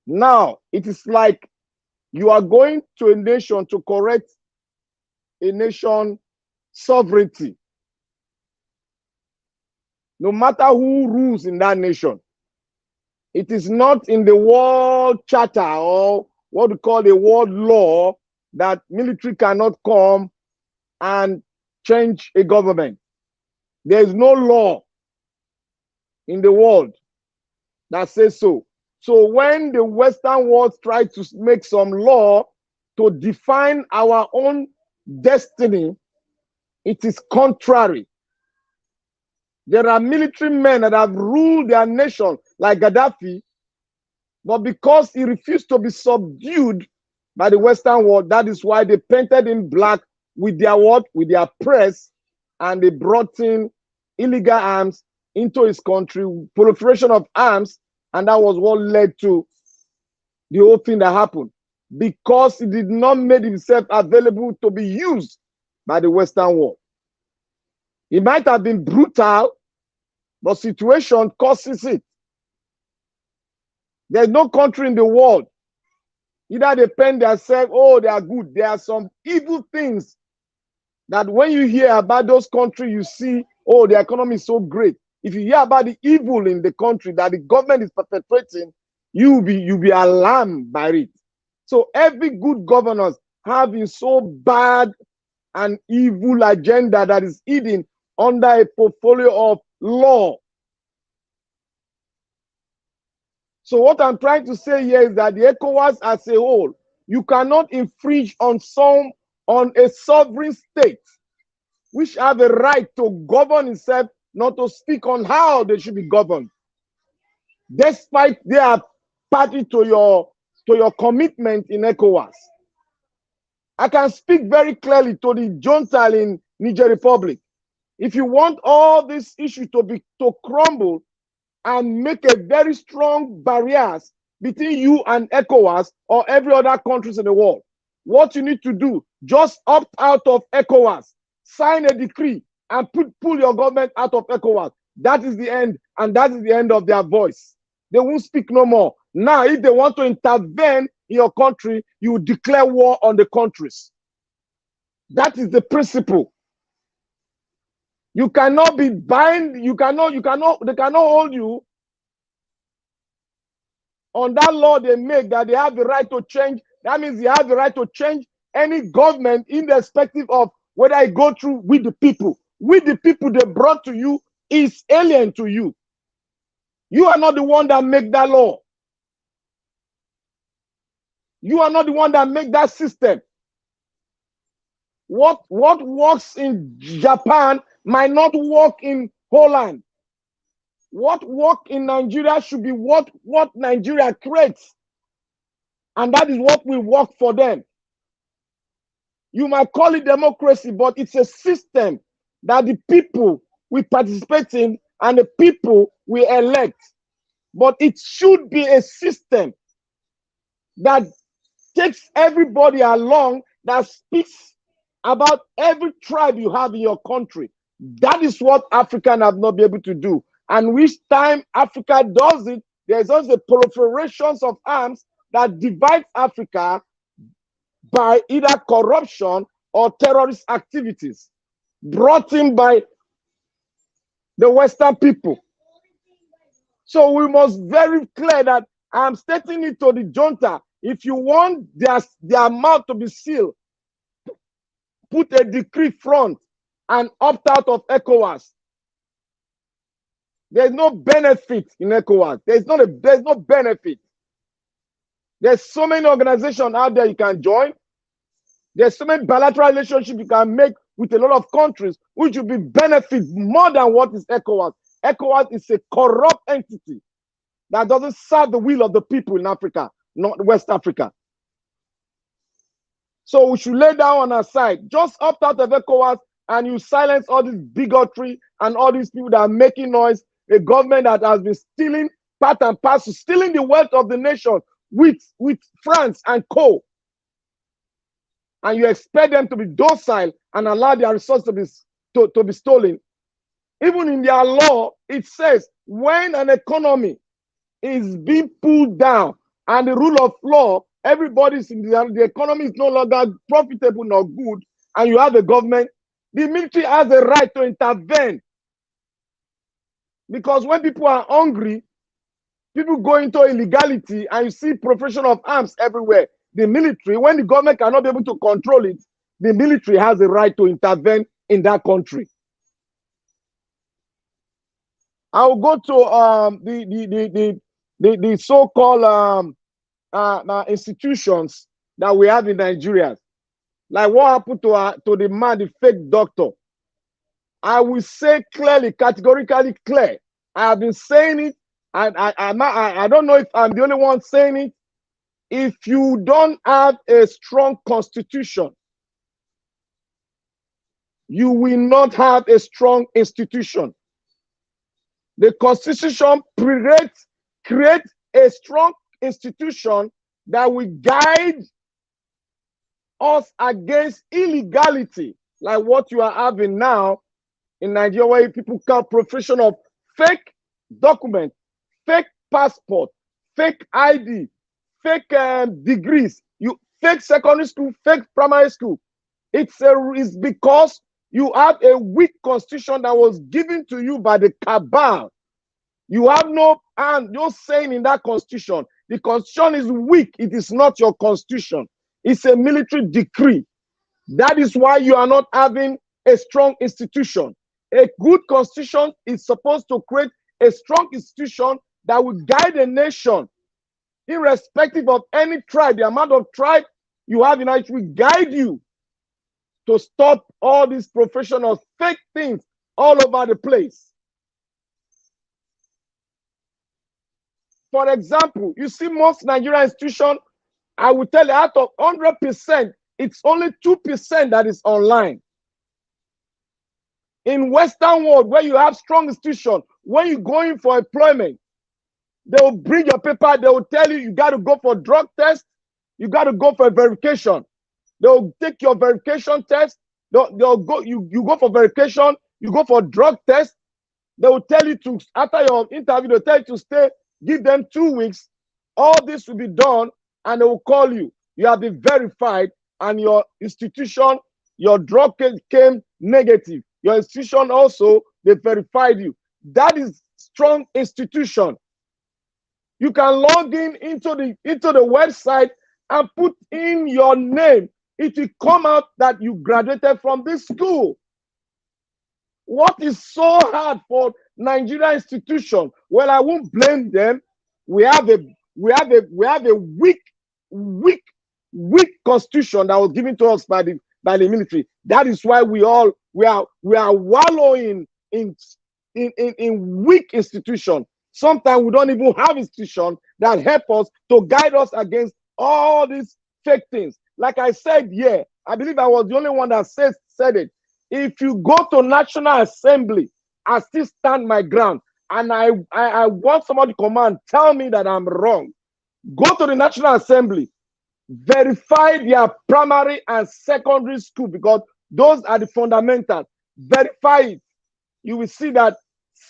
Now, it is like you are going to a nation to correct a nation's sovereignty. No matter who rules in that nation, it is not in the world charter or what we call the world law that military cannot come and change a government. There is no law in the world that says so. So when the Western world tries to make some law to define our own destiny, it is contrary. There are military men that have ruled their nation like Gaddafi, but because he refused to be subdued by the Western world, that is why they painted him black with their what? With their press, and they brought in illegal arms into his country, proliferation of arms, and that was what led to the whole thing that happened. Because he did not make himself available to be used by the Western world. It might have been brutal, but situation causes it. There's no country in the world. Either they paint themselves, oh, they are good. There are some evil things that when you hear about those countries, you see, oh, the economy is so great. If you hear about the evil in the country that the government is perpetrating, you'll be alarmed by it. So every good governors have a so bad and evil agenda that is hidden under a portfolio of law. So what I'm trying to say here is that the ECOWAS as a whole, you cannot infringe on a sovereign state which have a right to govern itself, not to speak on how they should be governed, despite they are party to your commitment in ECOWAS. I can speak very clearly to the junta in Niger Republic. If you want all these issues to crumble and make a very strong barriers between you and ECOWAS or every other countries in the world, What you need to do, just opt out of ECOWAS, sign a decree, and pull your government out of ECOWAS. That is the end, and that is the end of their voice. They won't speak no more. Now, if they want to intervene in your country, you declare war on the countries. That is the principle. You cannot be bind, they cannot hold you on that law they make that they have the right to change. That means they have the right to change any government irrespective of whether I go through with the people. With the people they brought to you is alien to you. You are not the one that make that law. You are not the one that make that system. What works in Japan might not work in Holland. What work in Nigeria should be what Nigeria creates. And that is what will work for them. You might call it democracy, but it's a system that the people will participate in and the people will elect. But it should be a system that takes everybody along, that speaks about every tribe you have in your country. That is what Africans have not been able to do. And which time Africa does it, there's also proliferations of arms that divides Africa by either corruption or terrorist activities brought in by the Western people. So we must very clear that I'm stating it to the junta. If you want their mouth to be sealed, put a decree front and opt out of ECOWAS. There's no benefit in ECOWAS. There's no benefit. There's so many organizations out there you can join. There's so many bilateral relationships you can make with a lot of countries, which will be benefit more than what is ECOWAS. ECOWAS is a corrupt entity that doesn't serve the will of the people in Africa, not West Africa. So we should lay down on our side. Just opt out of ECOWAS and you silence all this bigotry and all these people that are making noise. A government that has been stealing part and parcel, stealing the wealth of the nation with France and co. And you expect them to be docile and allow their resources to be stolen. Even in their law, it says when an economy is being pulled down and the rule of law, everybody's in the economy is no longer profitable nor good, and you have a government, the military has a right to intervene. Because when people are hungry, people go into illegality and you see profession of arms everywhere. The military, when the government cannot be able to control it, the military has a right to intervene in that country. I'll go to the so-called institutions that we have in Nigeria. Like what happened to the man, the fake doctor. I will say clearly, categorically clear. I have been saying it, and I don't know if I'm the only one saying it. If you don't have a strong constitution, you will not have a strong institution. The constitution create a strong institution that will guide us against illegality, like what you are having now in Nigeria, where people call profession of fake document, fake passport, fake ID, fake degrees, fake secondary school, fake primary school. It's because you have a weak constitution that was given to you by the cabal. You have no saying in that constitution. The constitution is weak. It is not your constitution. It's a military decree. That is why you are not having a strong institution. A good constitution is supposed to create a strong institution that will guide a nation, irrespective of any tribe. The amount of tribe you have in it will guide you to stop all these professional fake things all over the place. For example, you see most Nigerian institutions, I will tell you, out of 100%, it's only 2% that is online. In Western world, where you have strong institutions, when you go in for employment, they will bring your paper, they will tell you, you got to go for drug test, you got to go for verification. They'll take your verification test. They'll go, you go for verification, you go for drug test. They will tell you to, after your interview, they'll tell you to stay, give them 2 weeks. All this will be done, and they will call you. You have been verified, and your institution, your drug came negative. Your institution also, they verified you. That is strong institution. You can log into the website and put in your name. It will come out that you graduated from this school. What is so hard for Nigerian institution? Well, I won't blame them. We have a weak constitution that was given to us by the military. That is why we are wallowing in weak institution. Sometimes we don't even have institution that help us to guide us against all these fake things. Like I said, yeah, I believe I was the only one that said it. If you go to National Assembly, I still stand my ground. And I want somebody to come and tell me that I'm wrong. Go to the National Assembly, verify their primary and secondary school, because those are the fundamentals. Verify it. You will see that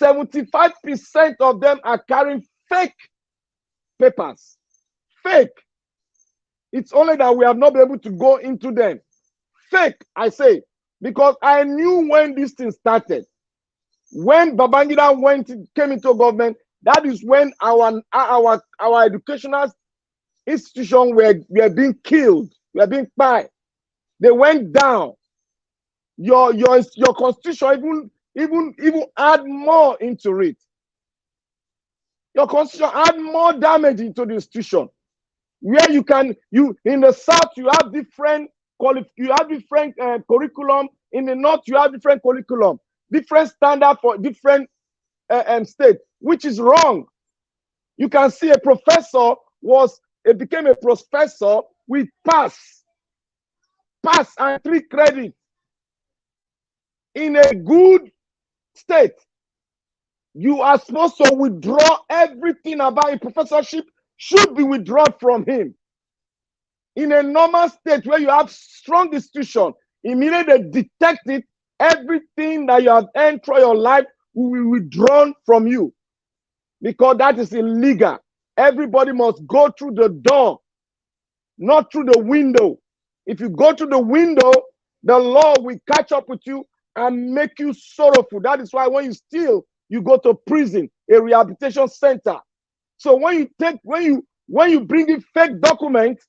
75% of them are carrying fake papers. Fake. It's only that we have not been able to go into them. Fake, I say, because I knew when this thing started. When Babangida came into government, that is when our educational institutions were being killed, were being fired. They went down. Your constitution even add more into it. Your constitution add more damage into the institution. Where in the south you have different curriculum. In the north you have different curriculum, different standard for different states, which is wrong. You can see a professor became a professor with pass and 3 credits in a good state. You are supposed to withdraw everything about a professorship should be withdrawn from him. In a normal state where you have strong institution, immediately they detect it, everything that you have earned through your life will be withdrawn from you, because that is illegal. Everybody must go through the door, not through the window. If you go through the window, the law will catch up with you and make you sorrowful. That is why when you steal, you go to prison, a rehabilitation center. So when you bring in fake documents,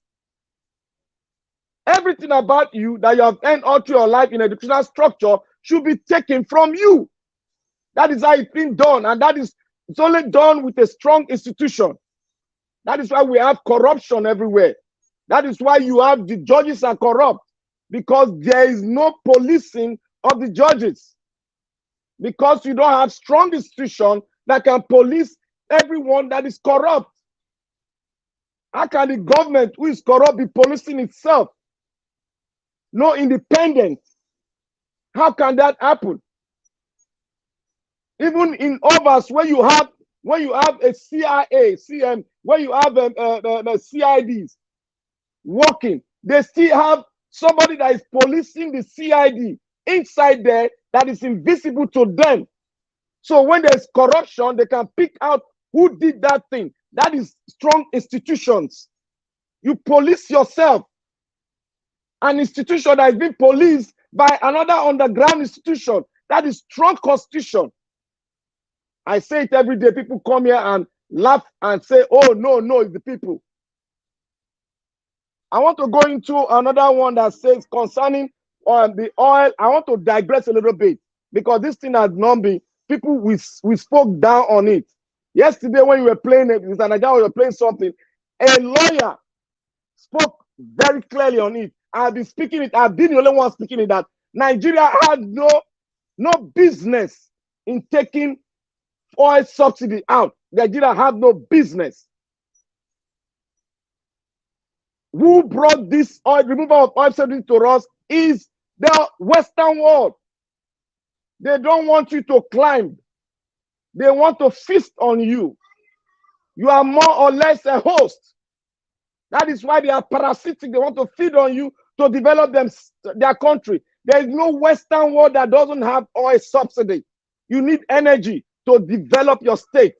everything about you that you have earned all through your life in educational structure should be taken from you. That is how it's been done, and it's only done with a strong institution. That is why we have corruption everywhere. That is why you have the judges are corrupt, because there is no policing of the judges. Because you don't have strong institution that can police everyone that is corrupt. How can the government who is corrupt be policing itself? No independence. How can that happen? Even in others, when you have a CIA, CM, when you have CIDs working, they still have somebody that is policing the CID inside there that is invisible to them. So when there's corruption, they can pick out who did that thing. That is strong institutions. You police yourself. An institution that is being policed by another underground institution. That is strong constitution. I say it every day. People come here and laugh and say, oh, no, it's the people. I want to go into another one that says concerning the oil. I want to digress a little bit, because this thing has not been, people, we spoke down on it. Yesterday when you were playing it, Mr. Naija, you were playing something, a lawyer spoke very clearly on it. I've been speaking it. I've been the only one speaking it, that Nigeria had no business in taking oil subsidy out. Nigeria had no business. Who brought this oil removal of oil subsidy to us is the Western world. They don't want you to climb. They want to feast on you. You are more or less a host. That is why they are parasitic. They want to feed on you to develop their country. There is no Western world that doesn't have oil subsidy. You need energy to develop your state.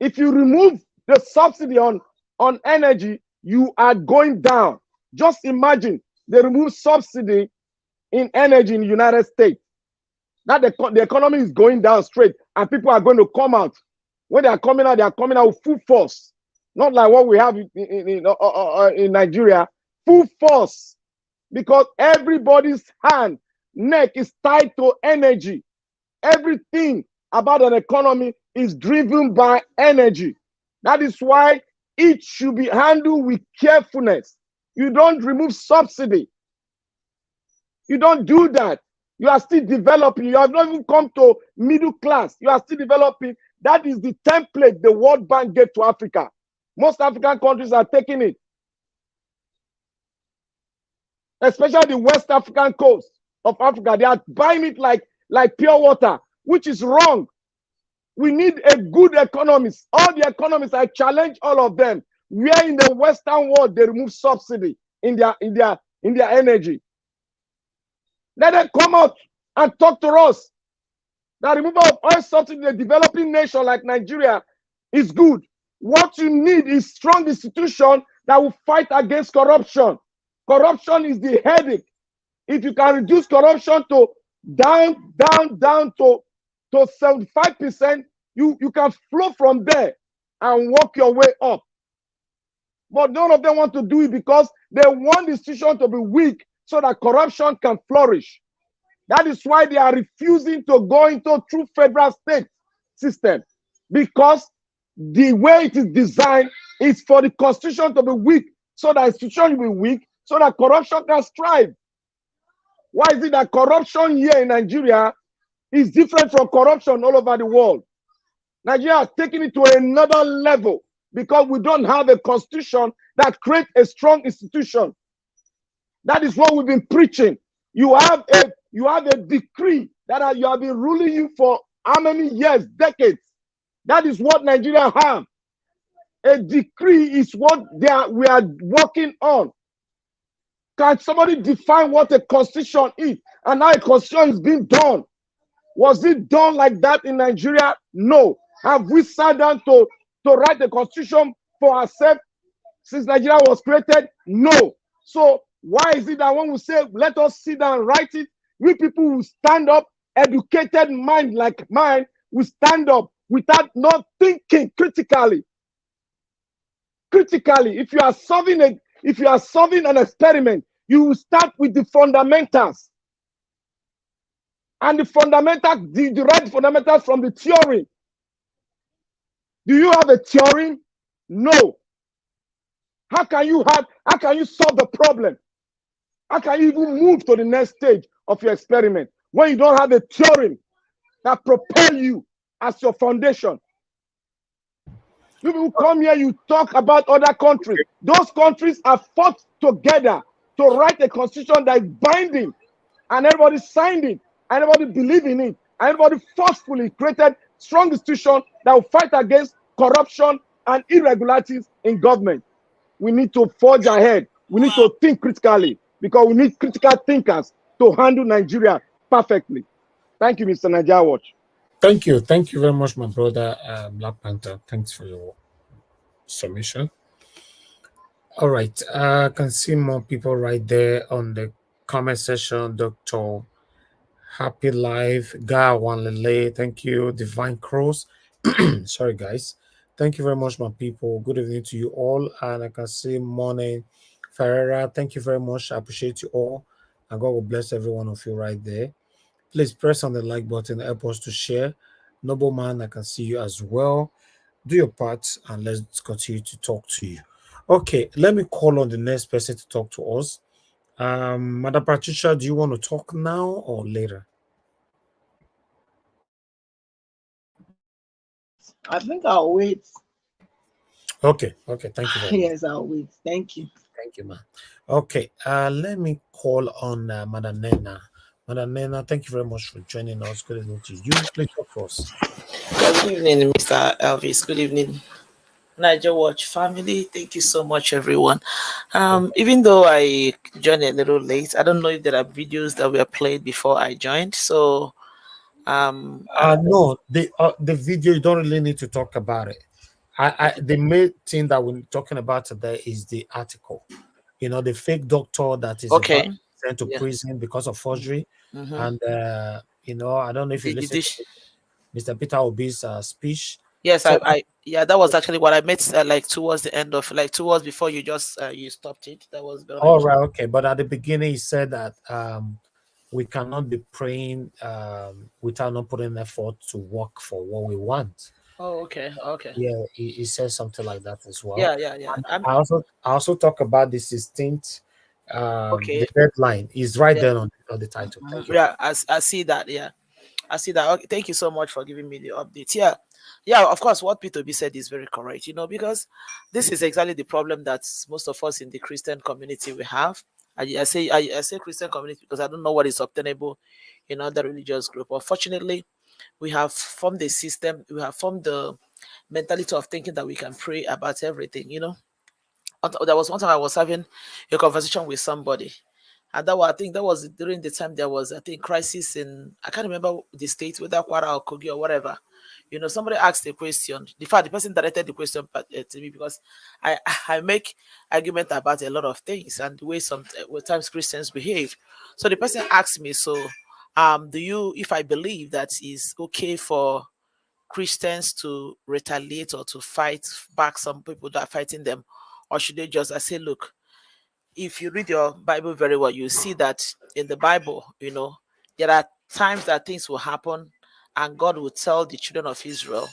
If you remove the subsidy on energy, you are going down. Just imagine they remove subsidy in energy in the United States. Now the economy is going down straight, and people are going to come out. When they are coming out with full force. Not like what we have in Nigeria, full force. Because everybody's neck is tied to energy. Everything about an economy is driven by energy. That is why it should be handled with carefulness. You don't remove subsidy. You don't do that. You are still developing. You have not even come to middle class. You are still developing. That is the template the World Bank gave to Africa. Most African countries are taking it. Especially the West African coast of Africa. They are buying it like pure water, which is wrong. We need a good economist. All the economists, I challenge all of them. Where in the Western world they remove subsidy in their energy. Let them come out and talk to us. The removal of oil subsidy in a developing nation like Nigeria is good. What you need is strong institution that will fight against corruption. Corruption is the headache. If you can reduce corruption to down to 75%, you can flow from there and work your way up. But none of them want to do it because they want the institution to be weak so that corruption can flourish. That is why they are refusing to go into true federal state system, because the way it is designed is for the constitution to be weak, so that institution will be weak, so that corruption can strive. Why is it that corruption here in Nigeria is different from corruption all over the world? Nigeria has taken it to another level because we don't have a constitution that creates a strong institution. That is what we've been preaching. You have a decree that you have been ruling you for how many years, decades. That is what Nigeria have. A decree is what we are working on. Can somebody define what a constitution is and how a constitution is being done? Was it done like that in Nigeria? No. Have we sat down to write a constitution for ourselves since Nigeria was created? No. So why is it that when we say, let us sit down and write it, we people will stand up, educated mind like mine, will stand up without not thinking critically. Critically, if you are solving an experiment, you will start with the fundamentals. And the fundamentals, the right fundamentals from the theory. Do you have a theory? No. How can you solve the problem? How can you even move to the next stage of your experiment when you don't have a theory that propel you as your foundation? You will come here, you talk about other countries. Those countries are fought together to write a constitution that is binding, and everybody signed it, and everybody believed in it, and everybody forcefully created strong institution that will fight against corruption and irregularities in government. We need to forge ahead. We need to think critically, because we need critical thinkers to handle Nigeria perfectly. Thank you, Mr. Nigeria Watch. Thank you. Thank you very much, my brother, Black Panther. Thanks for your submission. All right. I can see more people right there on the comment section. Dr. Happy Life, Guy Wanlele, thank you. Divine Cross. Sorry, guys. Thank you very much, my people. Good evening to you all. And I can see Morning Ferreira. Thank you very much. I appreciate you all. And God will bless every one of you right there. Please press on the like button, help us to share. Nobleman, I can see you as well. Do your part and let's continue to talk to you. Okay, let me call on the next person to talk to us. Madam Patricia, do you want to talk now or later? I think I'll wait. Okay, thank you very much. Yes, I'll wait. Thank you. Thank you, ma'am. Okay, let me call on Madam Nena. Madam Nena, thank you very much for joining us. Good evening to you. Please talk for us. Good evening, Mr. Elvis. Good evening. Niger Watch family, thank you so much, everyone. Even though I joined a little late, I don't know if there are videos that were played before I joined. So, I don't know. No, the video you don't really need to talk about it. The main thing that we're talking about today is the article. You know, the fake doctor that is about Okay. sent to Yeah. prison because of forgery. Mhm. And you know, I don't know if you The listened to Mr. Peter Obi's speech. Yes, So, yeah, that was actually what I meant. Like towards the end of, like towards before you just you stopped it. That was the all right, okay. But at the beginning, he said that we cannot be praying without not putting effort to work for what we want. Oh, okay, okay. Yeah, he says something like that as well. Yeah, yeah, yeah. And I also talk about the 16th, Okay. the deadline is right Yeah. there on the title. Mhm. Thank you. Yeah, I see that. Yeah, I see that. Okay, thank you so much for giving me the update. Yeah, yeah. Of course, what P2B said is very correct. You know, because this is exactly the problem that most of us in the Christian community we have. I say Christian community because I don't know what is obtainable in other religious group. Unfortunately, we have formed a system. We have formed the mentality of thinking that we can pray about everything. You know, there was one time I was having a conversation with somebody, and I think that was during the time there was, I think, crisis in, I can't remember the state, whether Kwara or Kogi or whatever. You know, somebody asked a question. In fact, the person directed the question to me because I make argument about a lot of things and the way sometimes Christians behave. So the person asked me, so do you, if I believe that is okay for Christians to retaliate or to fight back some people that are fighting them, or should they just, I say, look, if you read your Bible very well, you see that in the Bible, you know, there are times that things will happen and God will tell the children of Israel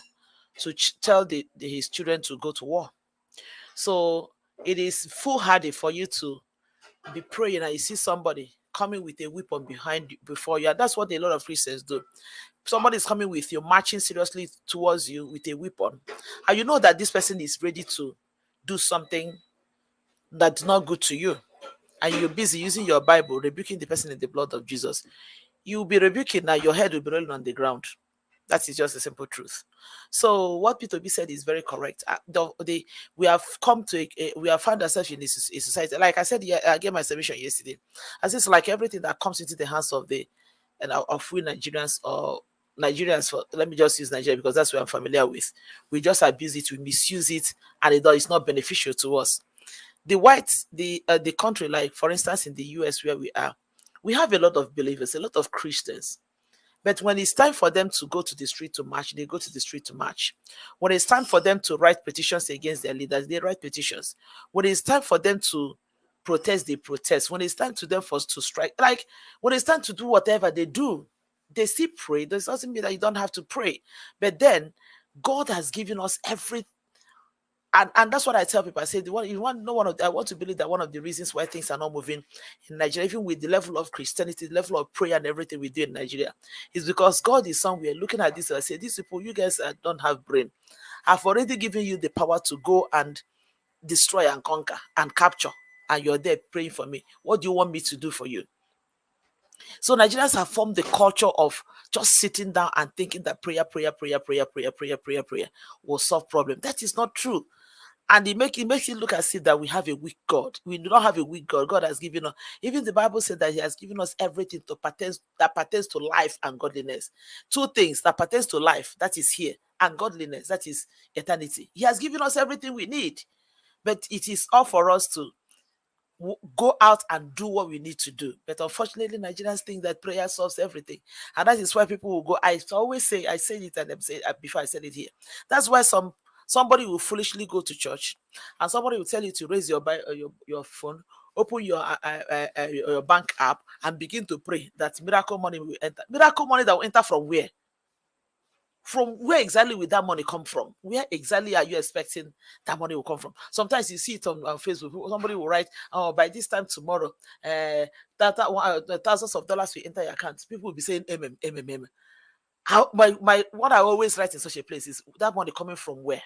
to tell his children to go to war. So it is foolhardy for you to be praying and you see somebody coming with a weapon behind you, before you. And that's what a lot of Christians do. Somebody is coming with you, marching seriously towards you with a weapon, and you know that this person is ready to do something that's not good to you, and you're busy using your Bible, rebuking the person in the blood of Jesus. You'll be rebuking, now your head will be rolling on the ground. That is just a simple truth. So what P2B said is very correct. We have come to we have found ourselves in this society. Like I said, yeah, I gave my submission yesterday. As it's like everything that comes into the hands of of we Nigerians, or Nigerians, for, let me just use Nigeria because that's what I'm familiar with. We just abuse it, we misuse it, and it's not beneficial to us. The whites, the country, like for instance in the US where we are, we have a lot of believers, a lot of Christians. But when it's time for them to go to the street to march, they go to the street to march. When it's time for them to write petitions against their leaders, they write petitions. When it's time for them to protest, they protest. When it's time to them for to strike, like when it's time to do whatever they do, they still pray. This doesn't mean that you don't have to pray. But then God has given us everything. And that's what I tell people. I say, I want to believe that one of the reasons why things are not moving in Nigeria, even with the level of Christianity, the level of prayer and everything we do in Nigeria, is because God is somewhere looking at this and I say, these people, you guys don't have brain. I've already given you the power to go and destroy and conquer and capture, and you're there praying for me. What do you want me to do for you? So Nigerians have formed the culture of just sitting down and thinking that prayer will solve problem. That is not true. And it makes it look as if that we have a weak God. We do not have a weak God. God has given us, even the Bible said that He has given us everything that pertains to life and godliness. Two things that pertains to life, that is here, and godliness, that is eternity. He has given us everything we need, but it is all for us to go out and do what we need to do. But unfortunately, Nigerians think that prayer solves everything, and that is why people will go. I always say, I said it, and I'm saying before I said it here. That's why somebody will foolishly go to church, and somebody will tell you to raise your phone, open your bank app, and begin to pray that miracle money will enter. Miracle money that will enter from where? From where exactly will that money come from? Where exactly are you expecting that money will come from? Sometimes you see it on Facebook. Somebody will write, "Oh, by this time tomorrow, thousands of dollars will enter your account." People will be saying, "Mm." What I always write in such a place is, that money coming from where?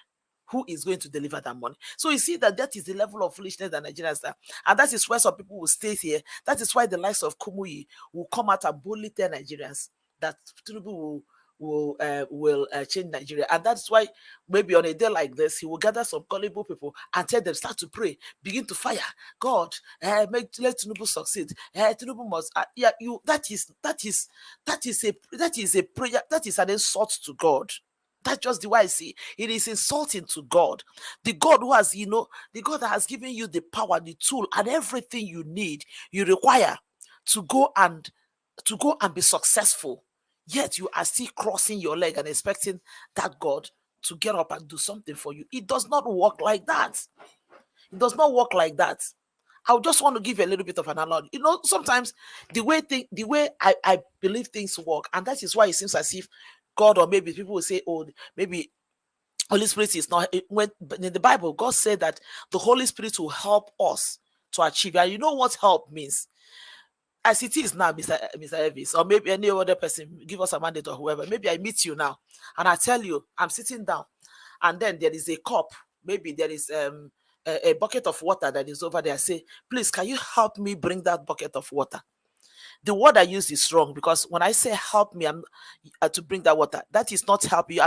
Who is going to deliver that money? So you see that is the level of foolishness that Nigerians are. And that is why some people will stay here. That is why the likes of Kumuyi will come out and boldly tell Nigerians that Tinubu will change Nigeria. And that's why maybe on a day like this, he will gather some gullible people and tell them, start to pray, begin to fire. God, let Tinubu succeed. Tinubu must. That is a prayer. That is an insult to God. That's just the way I see it. Is insulting to God. The God who has, the God that has given you the power, the tool, and everything you need, you require to go and be successful. Yet you are still crossing your leg and expecting that God to get up and do something for you. It does not work like that. It does not work like that. I just want to give you a little bit of an analogy. Sometimes the way I believe things work, and that is why it seems as if God, or maybe people will say, oh, maybe Holy Spirit is not. But in the Bible, God said that the Holy Spirit will help us to achieve. And you know what help means? As it is now, Mr. Elvis, or maybe any other person, give us a mandate or whoever. Maybe I meet you now and I tell you, I'm sitting down, and then there is a cup. Maybe there is a bucket of water that is over there. I say, please, can you help me bring that bucket of water? The word I use is wrong, because when I say help me, to bring that water, that is not help you.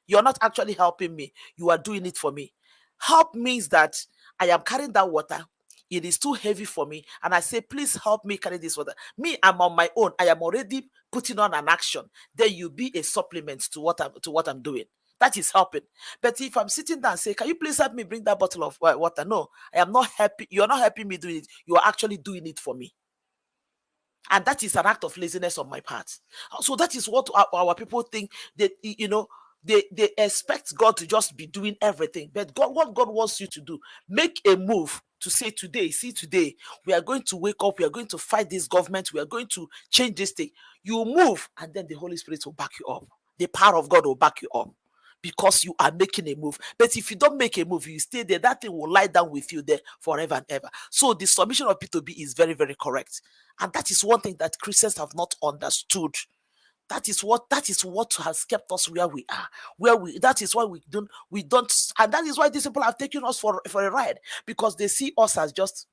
You're not actually helping me. You are doing it for me. Help means that I am carrying that water. It is too heavy for me, and I say, please help me carry this water. Me, I'm on my own. I am already putting on an action. Then you be a supplement to what I'm doing. That is helping. But if I'm sitting down and say, can you please help me bring that bottle of water? No, I am not happy. You're not helping me do it. You are actually doing it for me. And that is an act of laziness on my part. So that is what our people think, that, they expect God to just be doing everything. But what God wants you to do, make a move to say, today, we are going to wake up, we are going to fight this government, we are going to change this thing. You move, and then the Holy Spirit will back you up. The power of God will back you up, because you are making a move. But if you don't make a move, you stay there, that thing will lie down with you there forever and ever. So the submission of P2B is very, very correct. And that is one thing that Christians have not understood. That is what has kept us where we are. That is why we don't, and that is why these people have taken us for a ride, because they see us as just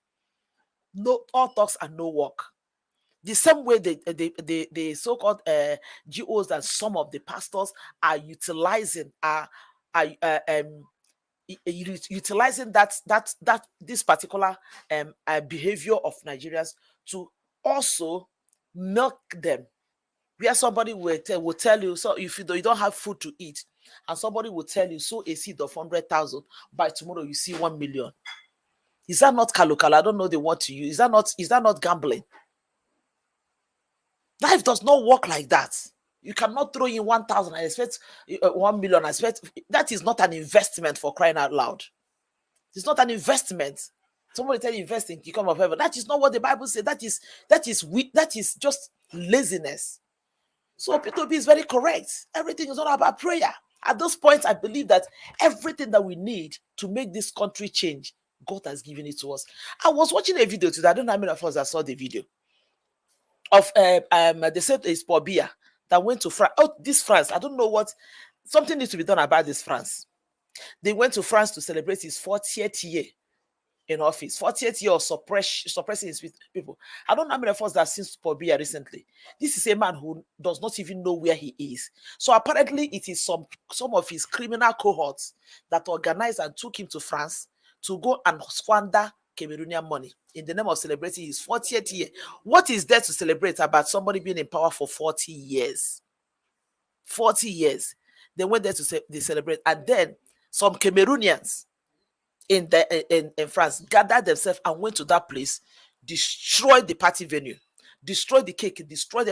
all talks and no work. The same way the so-called GOs and some of the pastors are utilizing utilizing this particular behavior of Nigerians to also milk them. Where somebody will tell you, so if you don't have food to eat, and somebody will tell you, sow a seed of 100,000, by tomorrow you see 1 million. Is that not kalokala? I don't know the word to use. Is that not gambling? Life does not work like that. You cannot throw in 1,000 and expect 1 million. That is not an investment, for crying out loud. It's not an investment. Somebody tell you invest in Kingdom of Heaven. That is not what the Bible says. That is just laziness. So P2B is very correct. Everything is not about prayer. At this point, I believe that everything that we need to make this country change, God has given it to us. I was watching a video today. I don't know how many of us that saw the video of they said it's Pobia that went to France. Oh, this France. I don't know what. Something needs to be done about this France. They went to France to celebrate his 40th year in office, 40th year of suppressing his people. I don't know how many of us that have seen Pobia recently. This is a man who does not even know where he is. So apparently it is some of his criminal cohorts that organized and took him to France to go and squander Cameroonian money in the name of celebrating his 40th year. What is there to celebrate about somebody being in power for 40 years? 40 years. They went there to celebrate. And then some Cameroonians in France gathered themselves and went to that place, destroyed the party venue, destroyed the cake, destroyed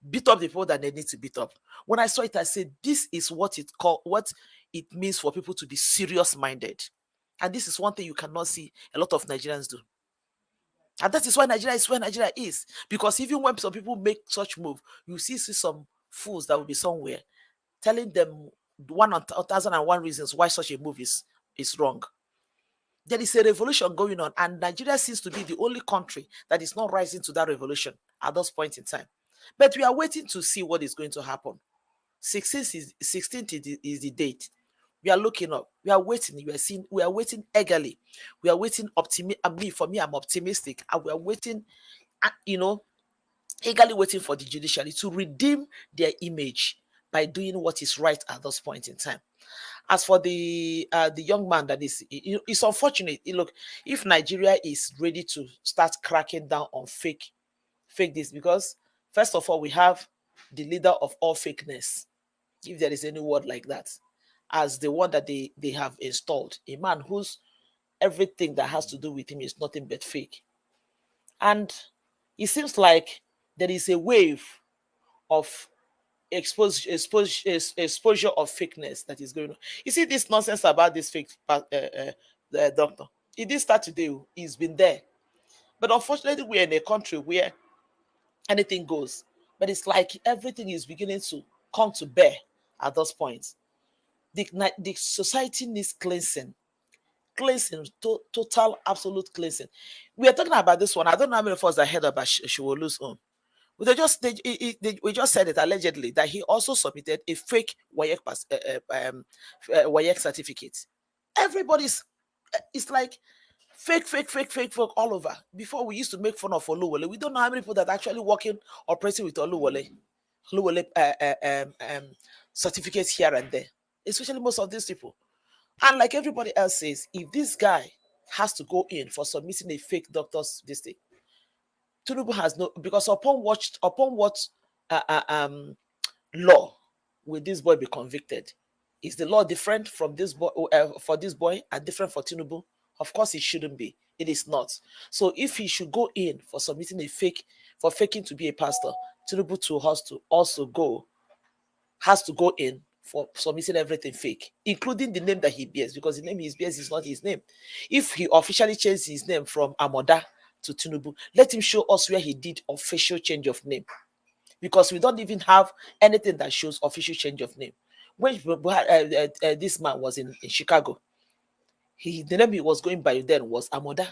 beat up the people that they need to beat up. When I saw it, I said, this is what it means for people to be serious-minded. And this is one thing you cannot see a lot of Nigerians do. And that is why Nigeria is where Nigeria is. Because even when some people make such move, you see some fools that will be somewhere telling them 1,001 reasons why such a move is wrong. There is a revolution going on, and Nigeria seems to be the only country that is not rising to that revolution at this point in time. But we are waiting to see what is going to happen. 16th is the date. We are looking up. We are waiting. We are waiting eagerly. We are waiting For me, I'm optimistic. And we are waiting, eagerly waiting for the judiciary to redeem their image. by doing what is right at this point in time. As for the young man that is, it's unfortunate. Look, if Nigeria is ready to start cracking down on fake this, because first of all, we have the leader of all fakeness, if there is any word like that, as the one that they have installed, a man whose everything that has to do with him is nothing but fake. And it seems like there is a wave of exposure of fakeness that is going on. You see this nonsense about this fake doctor. It didn't start today. He's been there. But unfortunately, we're in a country where anything goes. But it's like everything is beginning to come to bear at this point. The society needs cleansing. Total, absolute cleansing. We are talking about this one. I don't know how many of us that heard about Shiwolu's own. We just said it allegedly that he also submitted a fake WAEC certificate. Everybody's, it's like fake all over. Before we used to make fun of Oluwole. We don't know how many people that are actually working, operating with Oluwole certificates here and there, especially most of these people. And like everybody else says, if this guy has to go in for submitting a fake doctor's thing, Tinubu has no, because upon what law will this boy be convicted? Is the law different from this boy for this boy and different for Tinubu? Of course, it shouldn't be. It is not. So if he should go in for submitting a fake, for faking to be a pastor, Tinubu too has to go in for submitting everything fake, including the name that he bears, because the name he bears is not his name. If he officially changed his name from Amoda to Tinubu, let him show us where he did official change of name, because we don't even have anything that shows official change of name. When this man was in Chicago, the name he was going by then was Amoda.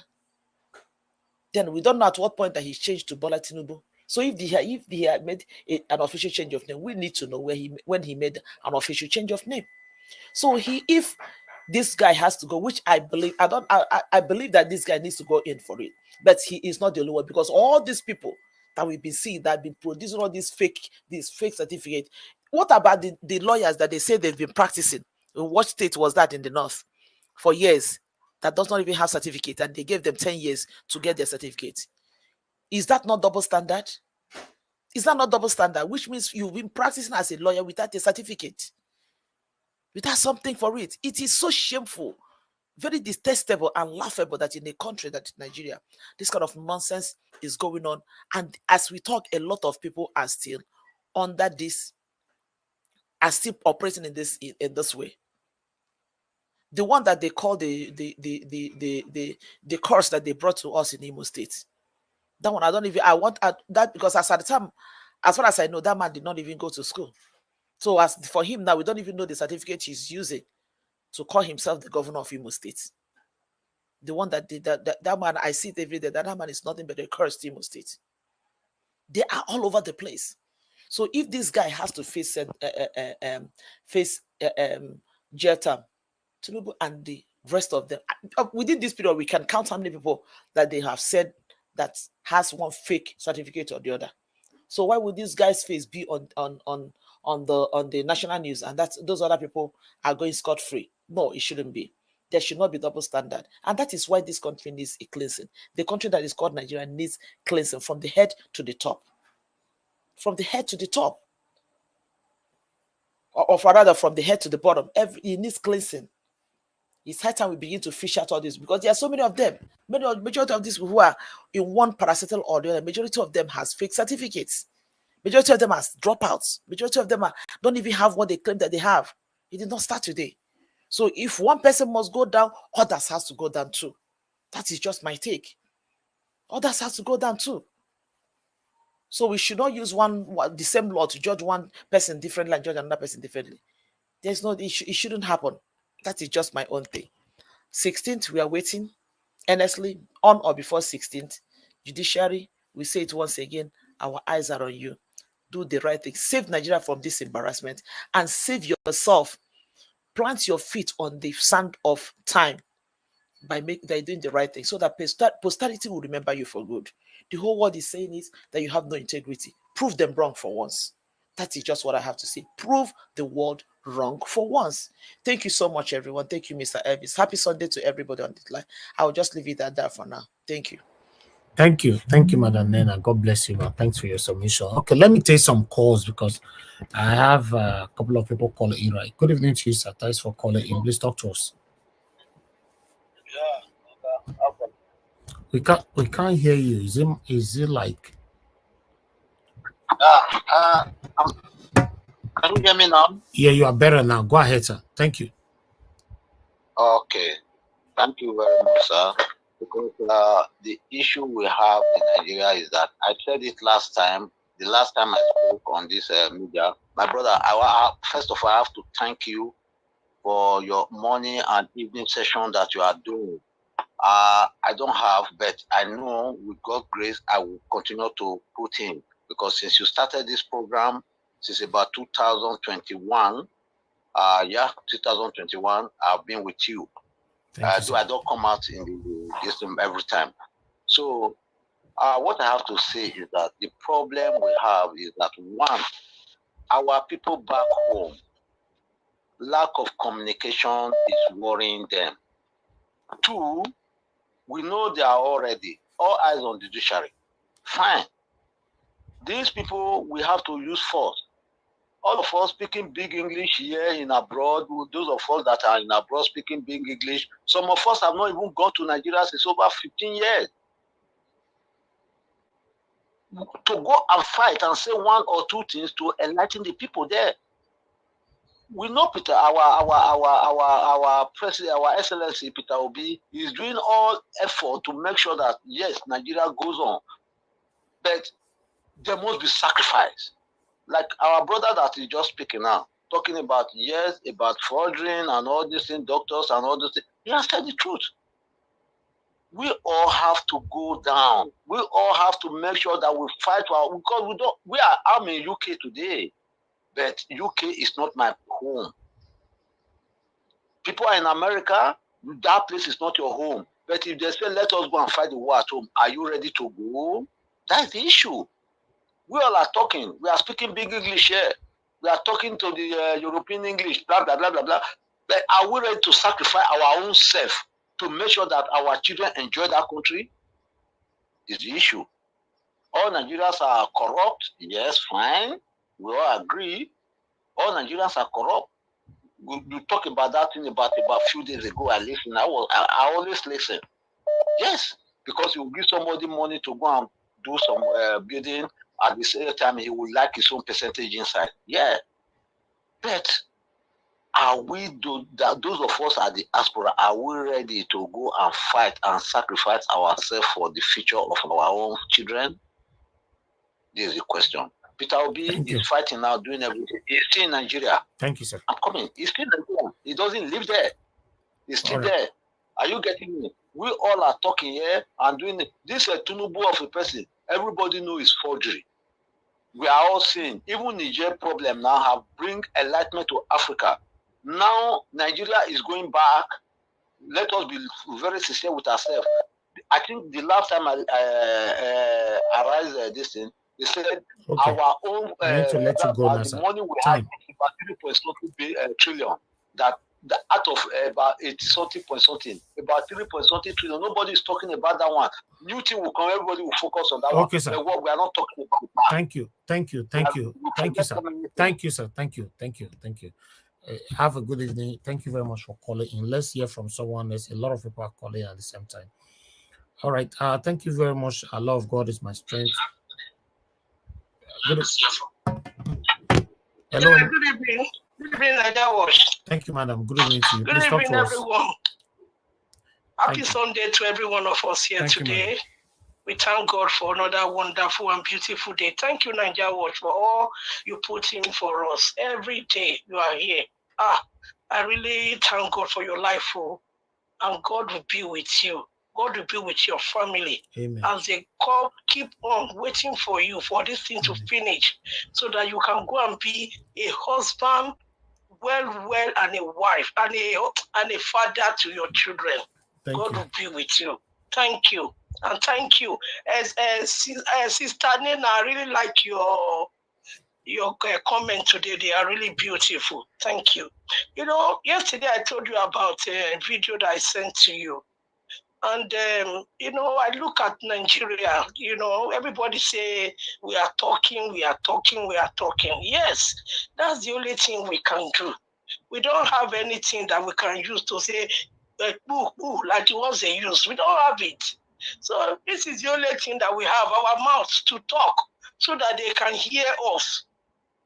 Then we don't know at what point that he changed to Bola Tinubu. So if he had made an official change of name, we need to know when he made an official change of name. So if this guy has to go, which I believe, I believe that this guy needs to go in for it, but he is not the only one, because all these people that we've been seeing that have been producing all these fake certificates. What about the lawyers that they say they've been practicing? In what state was that in the north for years that does not even have certificate, and they gave them 10 years to get their certificate? Is that not double standard? Is that not double standard? Which means you've been practicing as a lawyer without a certificate, without something for it. It is so shameful, very detestable and laughable that in a country that Nigeria, this kind of nonsense is going on. And as we talk, a lot of people are still under this, are still operating in this way. The one that they call the curse that they brought to us in Imo State. That one, I want that, because as at the time, as far as I know, that man did not even go to school. So as for him now, we don't even know the certificate he's using to call himself the governor of Imo State. The one that did that man, I see it every day. That man is nothing but a curse to Imo State. They are all over the place. So if this guy has to face jail term, Tinubu and the rest of them, within this period, we can count how many people that they have said that has one fake certificate or the other. So why would this guy's face be on the national news, and that those other people are going scot-free? No, it shouldn't be. There should not be double standard. And that is why this country needs a cleansing. The country that is called Nigeria needs cleansing from the head to the top. From the head to the top. Or rather, from the head to the bottom. It needs cleansing. It's high time we begin to fish out all this, because there are so many of them. Majority of these people who are in one paracetamol or the other, majority of them has fake certificates. Majority of them has dropouts. Majority of them don't even have what they claim that they have. It did not start today. So if one person must go down, others has to go down too. That is just my take. Others has to go down too. So we should not use the same law to judge one person differently and judge another person differently. There's no, it shouldn't happen. That is just my own thing. 16th, we are waiting earnestly on or before 16th. Judiciary, we say it once again, our eyes are on you. Do the right thing. Save Nigeria from this embarrassment and save yourself. Plant your feet on the sand of time by doing the right thing, so that posterity will remember you for good. The whole world is saying is that you have no integrity. Prove them wrong for once. That is just what I have to say. Prove the world wrong for once. Thank you so much, everyone. Thank you, Mr. Elvis. Happy Sunday to everybody on this line. I will just leave it at that for now. Thank you. Thank you, Madam Nena. God bless you, man. Thanks for your submission. Okay, let me take some calls because I have a couple of people calling in. Right. Good evening to you, sir. Thanks for calling in. Please talk to us. We can't hear you. Is it like? Can you hear me now? Yeah, you are better now. Go ahead, sir. Thank you. Okay. Thank you very much, sir. Because the issue we have in Nigeria is that I said it last time. The last time I spoke on this media, my brother, first of all, I have to thank you for your morning and evening session that you are doing. I don't have, but I know with God's grace, I will continue to put in, because since you started this program, since about 2021, 2021, I've been with you. I don't come out in the system every time. So what I have to say is that the problem we have is that, one, our people back home, lack of communication is worrying them. Two, we know they are already all eyes on the judiciary. Fine. These people we have to use force. All of us speaking big English here in abroad, those of us that are in abroad speaking big English, some of us have not even gone to Nigeria since over 15 years. To go and fight and say one or two things to enlighten the people there. We know Peter, our president, our excellency Peter Obi is doing all effort to make sure that yes, Nigeria goes on, but there must be sacrifice. Like our brother that is just speaking now, talking about about forgery and all these things, doctors and all these things. He has said the truth. We all have to go down. We all have to make sure that we fight for because I'm in UK today, but UK is not my home. People are in America, that place is not your home. But if they say, let us go and fight the war at home, are you ready to go? That's the issue. We all are talking. We are speaking big English here. We are talking to the European English, blah, blah, blah, blah, blah. But are we ready to sacrifice our own self to make sure that our children enjoy that country? Is the issue. All Nigerians are corrupt. Yes, fine. We all agree. All Nigerians are corrupt. You talk about that thing about a few days ago. I listened. I always listen. Yes, because you give somebody money to go and do some building. At the same time, he would like his own percentage inside. Yeah. But are we, those of us at the diaspora, are we ready to go and fight and sacrifice ourselves for the future of our own children? This is the question. Peter Obi is fighting now, doing everything. He's still in Nigeria. Thank you, sir. I'm coming. He's still in Nigeria. He doesn't live there. He's still there. Are you getting me? We all are talking here and doing it. This is a Tinubu of a person. Everybody knows it's forgery. We are all seeing, even Niger problem now have bring enlightenment to Africa. Now Nigeria is going back. Let us be very sincere with ourselves. I think the last time I raised this thing, they said our own I need to let you go now, the money we have is about 3.something trillion. That out of about 80-something point something, about 3.something trillion. Nobody is talking about that one. New thing will come, everybody will focus on that one. Okay, sir. But what we are not talking about. Thank you, sir. Have a good evening. Thank you very much for calling in. Let's hear from someone else. A lot of people are calling at the same time. All right. Thank you very much. A love of God is my strength. Hello. Good evening. Good evening, Thank you, madam. Good evening to you. Good evening, everyone. Happy Sunday to every one of us here today. We thank God for another wonderful and beautiful day. Thank you, Nigeria Watch, for all you put in for us. Every day you are here. I really thank God for your life, and God will be with you. God will be with your family. Amen. As they keep on waiting for you for this thing to finish, so that you can go and be a husband, well, and a wife, and a father to your children. God will be with you. Thank you. And thank you. As Sister Nena, I really like your your comment today. They are really beautiful. Thank you. You know, yesterday I told you about a video that I sent to you. And, you know, I look at Nigeria, you know, everybody say, we are talking, we are talking, we are talking. Yes, that's the only thing we can do. We don't have anything that we can use to say, like the ones they use. We don't have it. So this is the only thing that we have, our mouths to talk, so that they can hear us.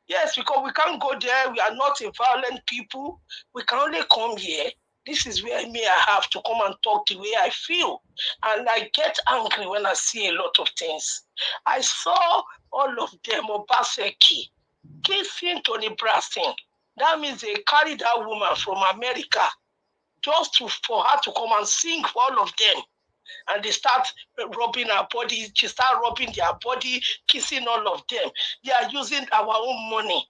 Yes, because we can't go there. We are not a violent people. We can only come here. This is where I have to come and talk the way I feel. And I get angry when I see a lot of things. I saw all of them, Obaseki, kissing Tony Braston. That means they carried that woman from America just for her to come and sing for all of them. And they start rubbing our body, she start rubbing their body, kissing all of them. They are using our own money,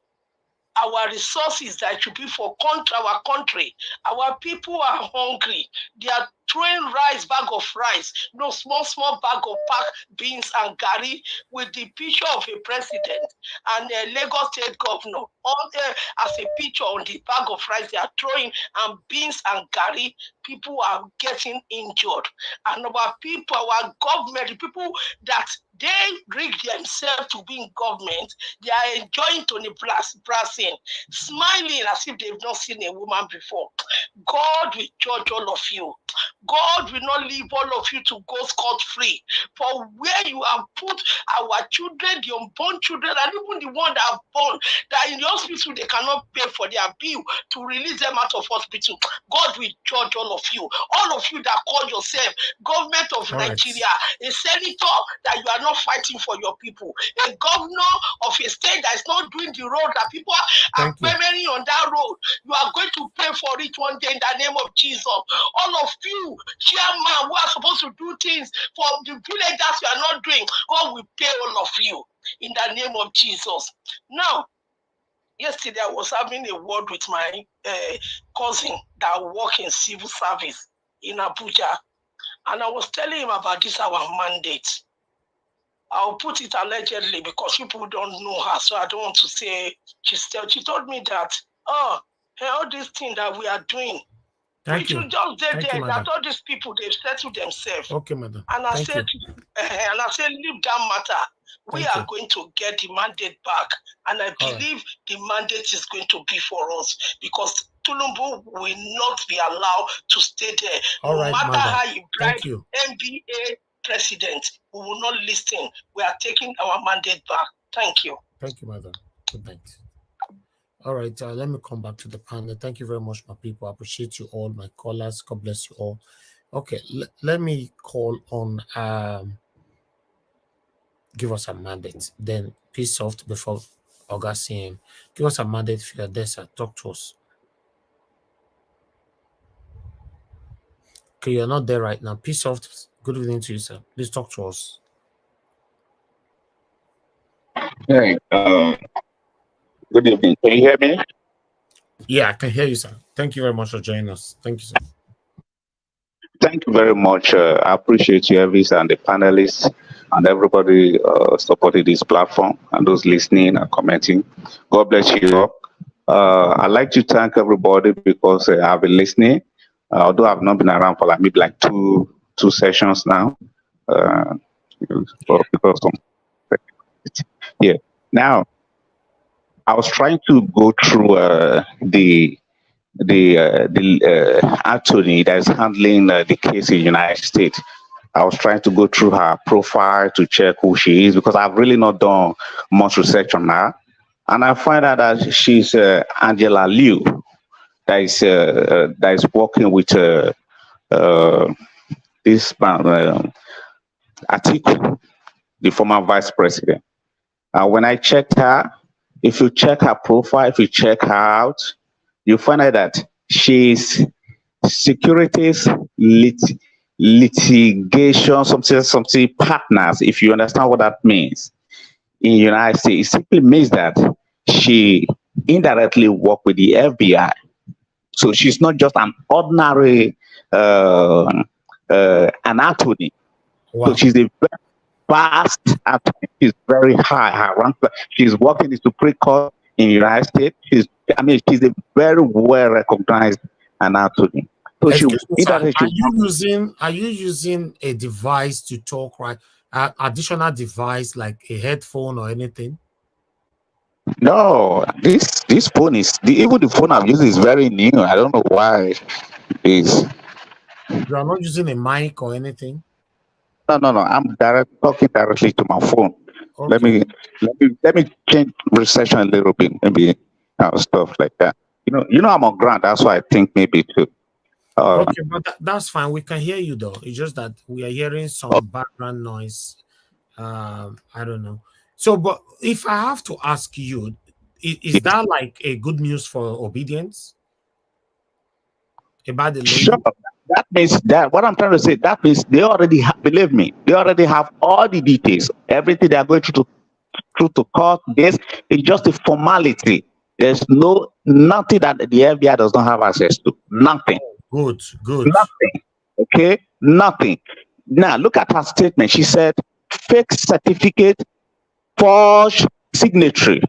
our resources that should be for our country. Our people are hungry. They are throwing bag of rice, no small bag of packed beans and gari with the picture of a president and a Lagos state governor all there as a picture on the bag of rice they are throwing, and beans and gari. People are getting injured. And our people, our government, the people that they rig themselves to be in government, they are enjoying Tony Braston, smiling as if they've not seen a woman before. God will judge all of you. God will not leave all of you to go scot-free. For where you have put our children, the unborn children, and even the one that are born, that in the hospital they cannot pay for their bill to release them out of hospital. God will judge all of you. All of you that call yourself government of Nigeria, a senator that you are not fighting for your people, a governor of a state that is not doing the road that people are paying on that road. You are going to pay for it one day in the name of Jesus. All of you, chairman, who are supposed to do things for the villagers you are not doing, God will pay all of you in the name of Jesus. Now, yesterday I was having a word with my cousin that works in civil service in Abuja, and I was telling him about this, our mandate. I'll put it allegedly because people don't know her, so I don't want to say. She told me that, all these things that we are doing, we should just say that all these people, they've settled themselves. Okay, madam. And I said, leave that matter. We are going to get the mandate back, and I believe the mandate is going to be for us, because Tulumbu will not be allowed to stay there. No matter how you bribe NBA president, we will not listen. We are taking our mandate back. Thank you. Thank you, madam. Good night. All right, let me come back to the panel. Thank you very much, my people. I appreciate you all, my callers. God bless you all. Okay, let me call on give us a mandate. Then Peace Soft before August CM. Give us a mandate if you're there, sir. Talk to us. Okay, you're not there right now. Peace Soft, good evening to you, sir. Please talk to us. Hey, good evening. Can you hear me? Yeah, I can hear you, sir. Thank you very much for joining us. Thank you, sir. Thank you very much. I appreciate you, Elvis, and the panelists, and everybody supporting this platform, and those listening and commenting. God bless you all. I'd like to thank everybody because I've been listening, although I've not been around for maybe two sessions now. Because now I was trying to go through the attorney that is handling the case in the United States. I was trying to go through her profile to check who she is, because I've really not done much research on her. And I find out that she's Angela Liu, that is working with this man, Atiku, the former vice president. When I checked her, if you check her profile, if you check her out, you find out that she's securities litigation, something partners, if you understand what that means. In the United States, it simply means that she indirectly worked with the FBI. So she's not just an ordinary an attorney. Wow. So she's a vast attorney. She's very high. Her rank. She's working in the Supreme Court in the United States. She's a very well recognized an attorney. So Excuse me, sir. she Are you using a device to talk, right? Additional device like a headphone or anything? No, this phone is even the phone I'm using is very new. I don't know why it is. You are not using a mic or anything? No. I'm talking directly to my phone. Okay. Let me change recession a little bit, maybe stuff like that. You know I'm on ground. That's why I think maybe too. Okay, but that's fine. We can hear you though. It's just that we are hearing some background noise. I don't know. So, but if I have to ask you, is that like a good news for obedience about the lady? Sure. That means that what I'm trying to say, that means they already have, believe me, they already have all the details, everything they are going through to court. This is just a formality. There's nothing that the FBI does not have access to. Nothing. Good. Nothing. Okay? Nothing. Now look at her statement. She said, fake certificate, forged signature.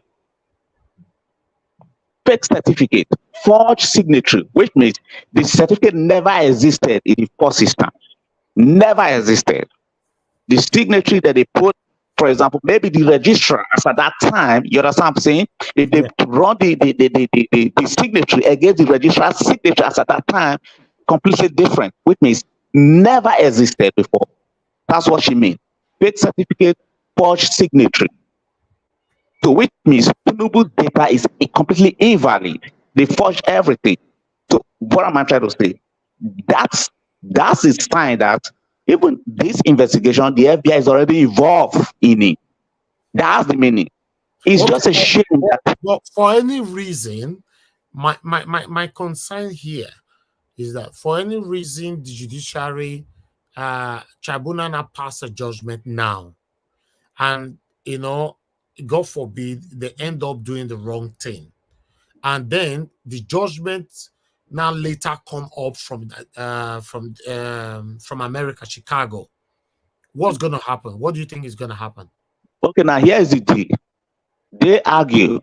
Fake certificate, forged signature, which means the certificate never existed in the first instance. Never existed. The signature that they put, for example, maybe the registrar at that time, you understand what I'm saying? If they run the signature against the registrar's signature at that time, completely different, which means never existed before. That's what she means. Fake certificate, forged signature. So which means Tinubu's data is completely invalid. They forged everything. So what am I trying to say? That's a sign that even this investigation, the FBI is already involved in it. That's the meaning. It's just a shame that. But for any reason, my concern here is that for any reason the judiciary tribunal now pass a judgment now, and God forbid they end up doing the wrong thing, and then the judgment now later come up from America, Chicago. What's going to happen? What do you think is going to happen? Okay, now here's the deal. They argue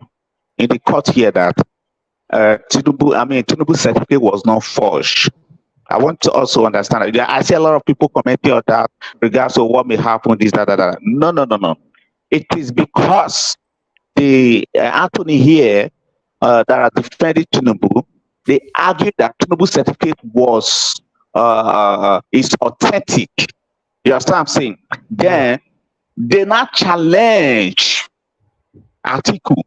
in the court here that Tinubu's certificate was not forged. I want to also understand that. I see a lot of people commenting on that regards to what may happen, this, that. No. It is because the attorney here that are defending Tinubu, they argue that Tinubu's certificate was is authentic. You understand what I'm saying? Then they not challenge Atiku.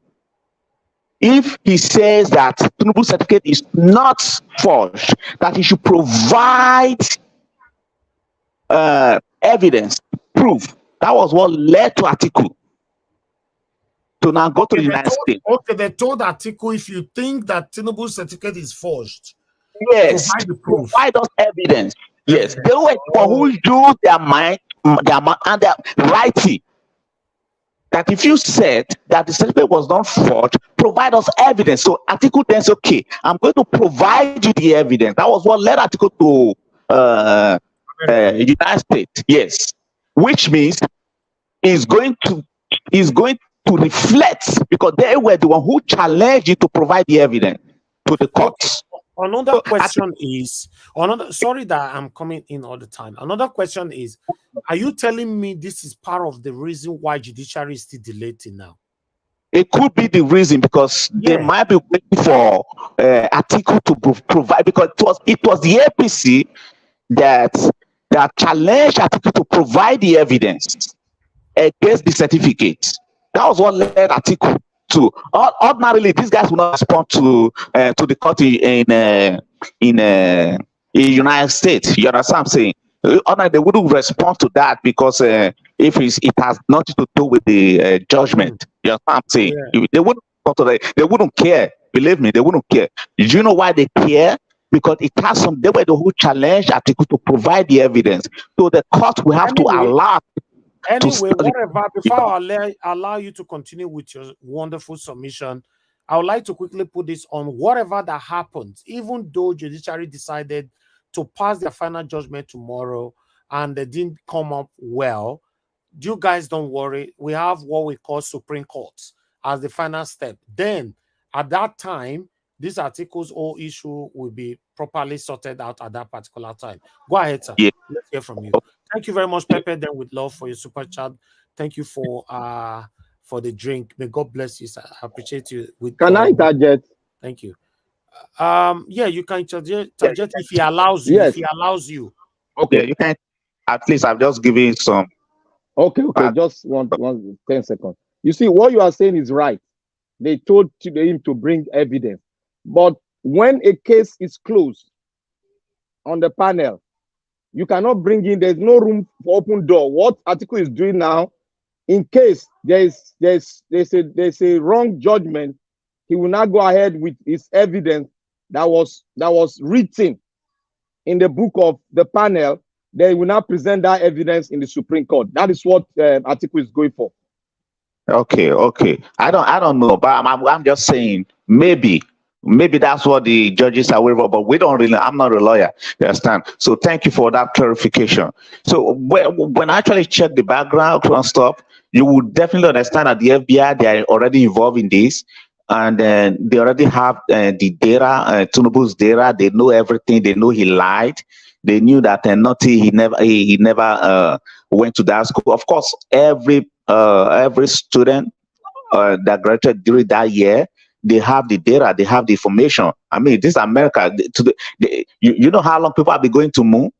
If he says that Tinubu's certificate is not forged, that he should provide evidence, proof. That was what led to Atiku to now go to the United States. Okay, they told Atiku, if you think that Tinubu's certificate is forged, yes, provide us evidence. Yes, they were people who use their mind and their writing. That if you said that the certificate was not forged, provide us evidence. So Atiku then said, okay, I'm going to provide you the evidence. That was what led Atiku to United States. Yes, which means he's going to reflect, because they were the one who challenged you to provide the evidence to the courts. Another question is, sorry that I'm coming in all the time. Another question is, are you telling me this is part of the reason why judiciary is still delayed now? It could be the reason, because they might be waiting for Atiku to provide, because it was the APC that challenged Atiku to provide the evidence against the certificate. That was what led Atiku to. Ordinarily, these guys will not respond to the court in the United States. You understand what I'm saying? Ordinarily, they wouldn't respond to that, because if it has nothing to do with the judgment. You understand what I'm saying? They wouldn't respond to that. They wouldn't care. Believe me, they wouldn't care. Do you know why they care? Because it has some. They were the who challenged Atiku to provide the evidence. So the court will have to allow. Anyway, whatever, before I allow you to continue with your wonderful submission, I would like to quickly put this on. Whatever that happens, even though judiciary decided to pass their final judgment tomorrow and they didn't come up well, you guys don't worry. We have what we call Supreme Court as the final step. Then at that time, these articles or issue will be properly sorted out at that particular time. Go ahead, sir. Yeah. Let's hear from you. Thank you very much, Pepe. Then with love for your super chat. Thank you for the drink. May God bless you, sir. I appreciate you. Can I target? Thank you. Yeah, you can target if he allows you. Yes. If he allows you. Okay, you can. At least I've just given you some. Okay, just one 10 seconds. You see, what you are saying is right. They told him to bring evidence. But when a case is closed on the panel, you cannot bring in, there's no room for open door. What article is doing now, in case there's a wrong judgment, he will not go ahead with his evidence that was written in the book of the panel. They will not present that evidence in the Supreme Court. That is what article is going for. Okay. I don't know, but I'm just saying maybe that's what the judges are aware of, but we don't really. I'm not a lawyer, you understand? So thank you for that clarification. So when I actually check the background and stuff, you would definitely understand that the FBI, they are already involved in this, and they already have the data, Tinubu's data. They know everything. They know he lied. They knew that nothing. He never went to that school. Of course, every student that graduated during that year, they have the data, they have the information. I mean, this is America. You know how long people have been going to moon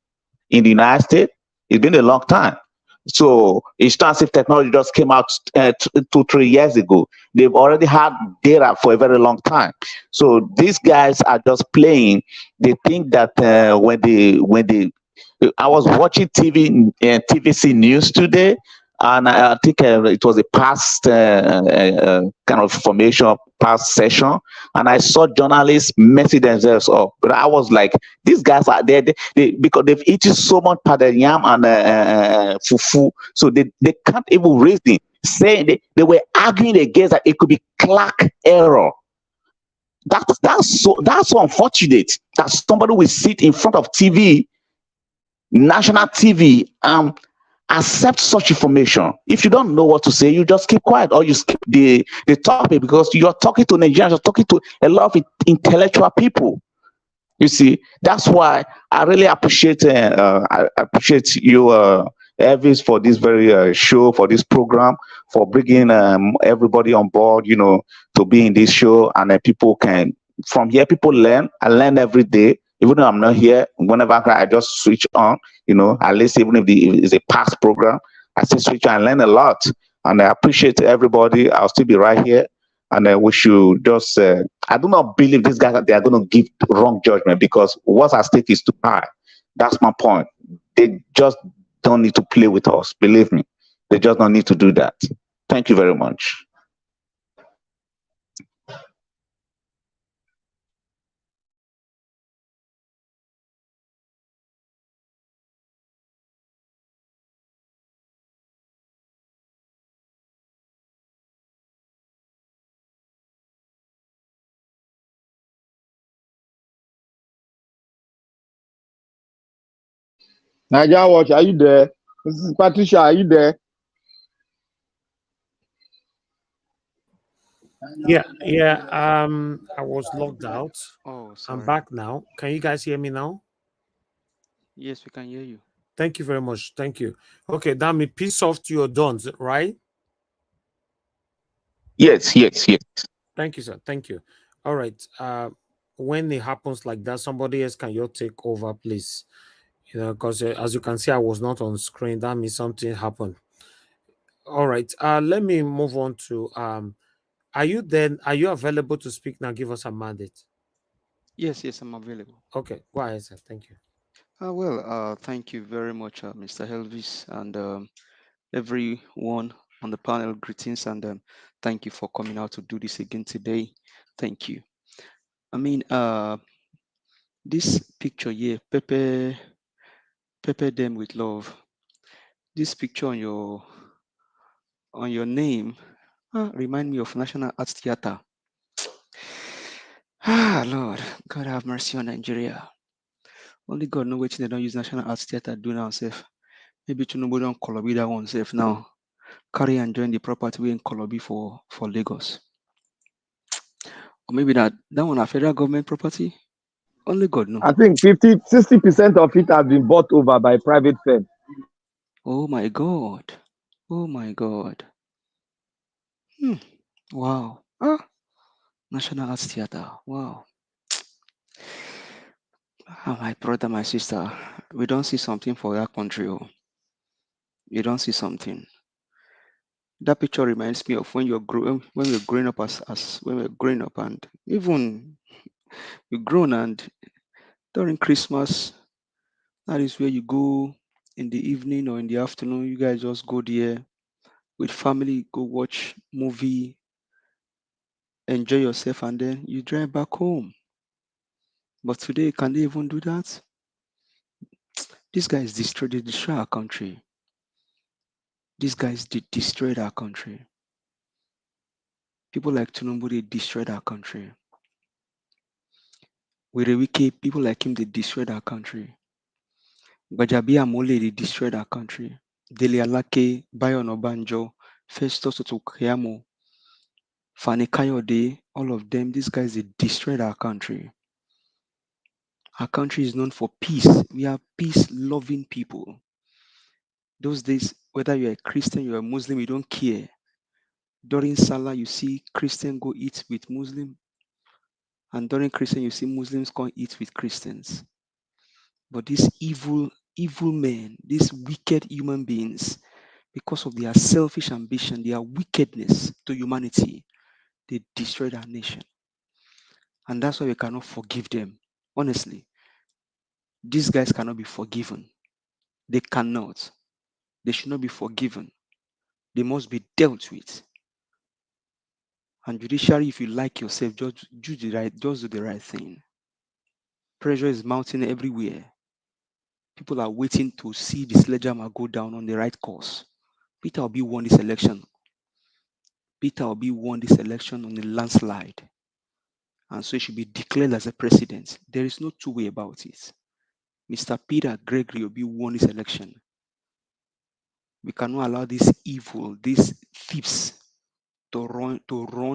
in the United States? It's been a long time. So extensive technology just came out 2-3 years ago. They've already had data for a very long time. So these guys are just playing. They think that when they I was watching TVC News today, and I think it was a past kind of information, past session, and I saw journalists messing themselves up. But I was like, these guys are there because they've eaten so much pounded yam and fufu, so they can't even reason. Saying they were arguing against that it could be clerk error. That's so unfortunate that somebody will sit in front of TV, national TV, accept such information. If you don't know what to say, you just keep quiet or you skip the topic, because you're talking to Nigerians, you're talking to a lot of intellectual people. You see, that's why I really appreciate I appreciate you, Elvis, for this very show, for this program, for bringing everybody on board, to be in this show, and people can, from here, people learn. I learn every day. Even though I'm not here, whenever I just switch on, at least even if it's a past program, I still switch on and learn a lot. And I appreciate everybody. I'll still be right here. And we should just, I do not believe these guys, they are going to give wrong judgment, because what's at stake is too high. That's my point. They just don't need to play with us. Believe me. They just don't need to do that. Thank you very much. Nigeria Watch, are you there? Mrs. Patricia, are you there? Yeah. I was logged out. Oh, sorry. I'm back now. Can you guys hear me now? Yes, we can hear you. Thank you very much. Thank you. Okay, that means peace off to your dons, right? Yes. Thank you, sir. Thank you. All right. When it happens like that, somebody else, can you take over, please? Because as you can see, I was not on screen. That means something happened. All right. Let me move on to are you available to speak now? Give us a mandate. Yes, I'm available. Okay, go ahead, sir. Thank you. Thank you very much, Mr. Elvis, and everyone on the panel. Greetings, and thank you for coming out to do this again today. Thank you. I mean, this picture here, Pepe them with love. This picture on your name remind me of National Arts Theatre. Lord, God have mercy on Nigeria. Only God knows what they don't use National Arts Theatre do now, safe. Maybe Tinubu don't Kolobi that one safe now. Carry and join the property we in Kolobi for Lagos. Or maybe that one a federal government property. Only God know. I think 60% of it has been bought over by private firm. Oh my God. Oh my God. Wow. National Arts Theatre. Wow. My brother, my sister, we don't see something for that country. Oh. You don't see something. That picture reminds me of when you're when we're growing up as when we're growing up, and even you're grown, and during Christmas, that is where you go in the evening or in the afternoon. You guys just go there with family, go watch movie, enjoy yourself, and then you drive back home. But today, can they even do that? These guys destroyed our country. These guys destroyed our country. People like Tinubu, they destroyed our country. Wirewike, people like him, they destroyed our country. Gbajabi Amole, they destroyed our country. Dele Alake, Bayo Onabanjo, Festus Otukeyamo, Fani Kayode, all of them, these guys, they destroyed our country. Our country is known for peace. We are peace-loving people. Those days, whether you're a Christian, you're a Muslim, you don't care. During Salah, you see Christians go eat with Muslim, and during Christian, you see Muslims go eat with Christians. But these evil men, these wicked human beings, because of their selfish ambition, their wickedness to humanity, they destroyed our nation. And that's why we cannot forgive them. Honestly, these guys cannot be forgiven. They cannot. They should not be forgiven. They must be dealt with. And judiciary, if you like yourself, just do the right thing. Pressure is mounting everywhere. People are waiting to see the sledgehammer go down on the right course. Peter Obi won this election. Peter Obi won this election on a landslide. And so he should be declared as a president. There is no two way about it. Mr. Peter Gregory Obi won this election. We cannot allow this evil, these thieves to run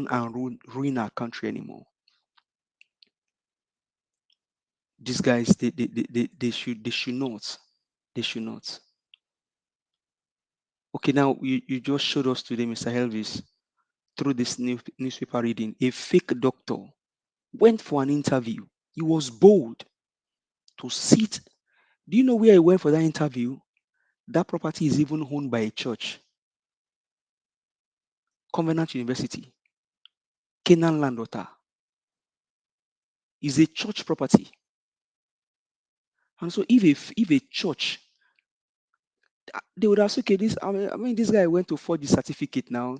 and ruin our country anymore. These guys, they should not. They should not. Okay, now you just showed us today, Mr. Elvis, through this newspaper reading, a fake doctor went for an interview. He was bold to sit. Do you know where he went for that interview? That property is even owned by a church. Covenant University, Canaan Landwater, is a church property. And so if a church, they would have said, okay, this guy went to forge the certificate now.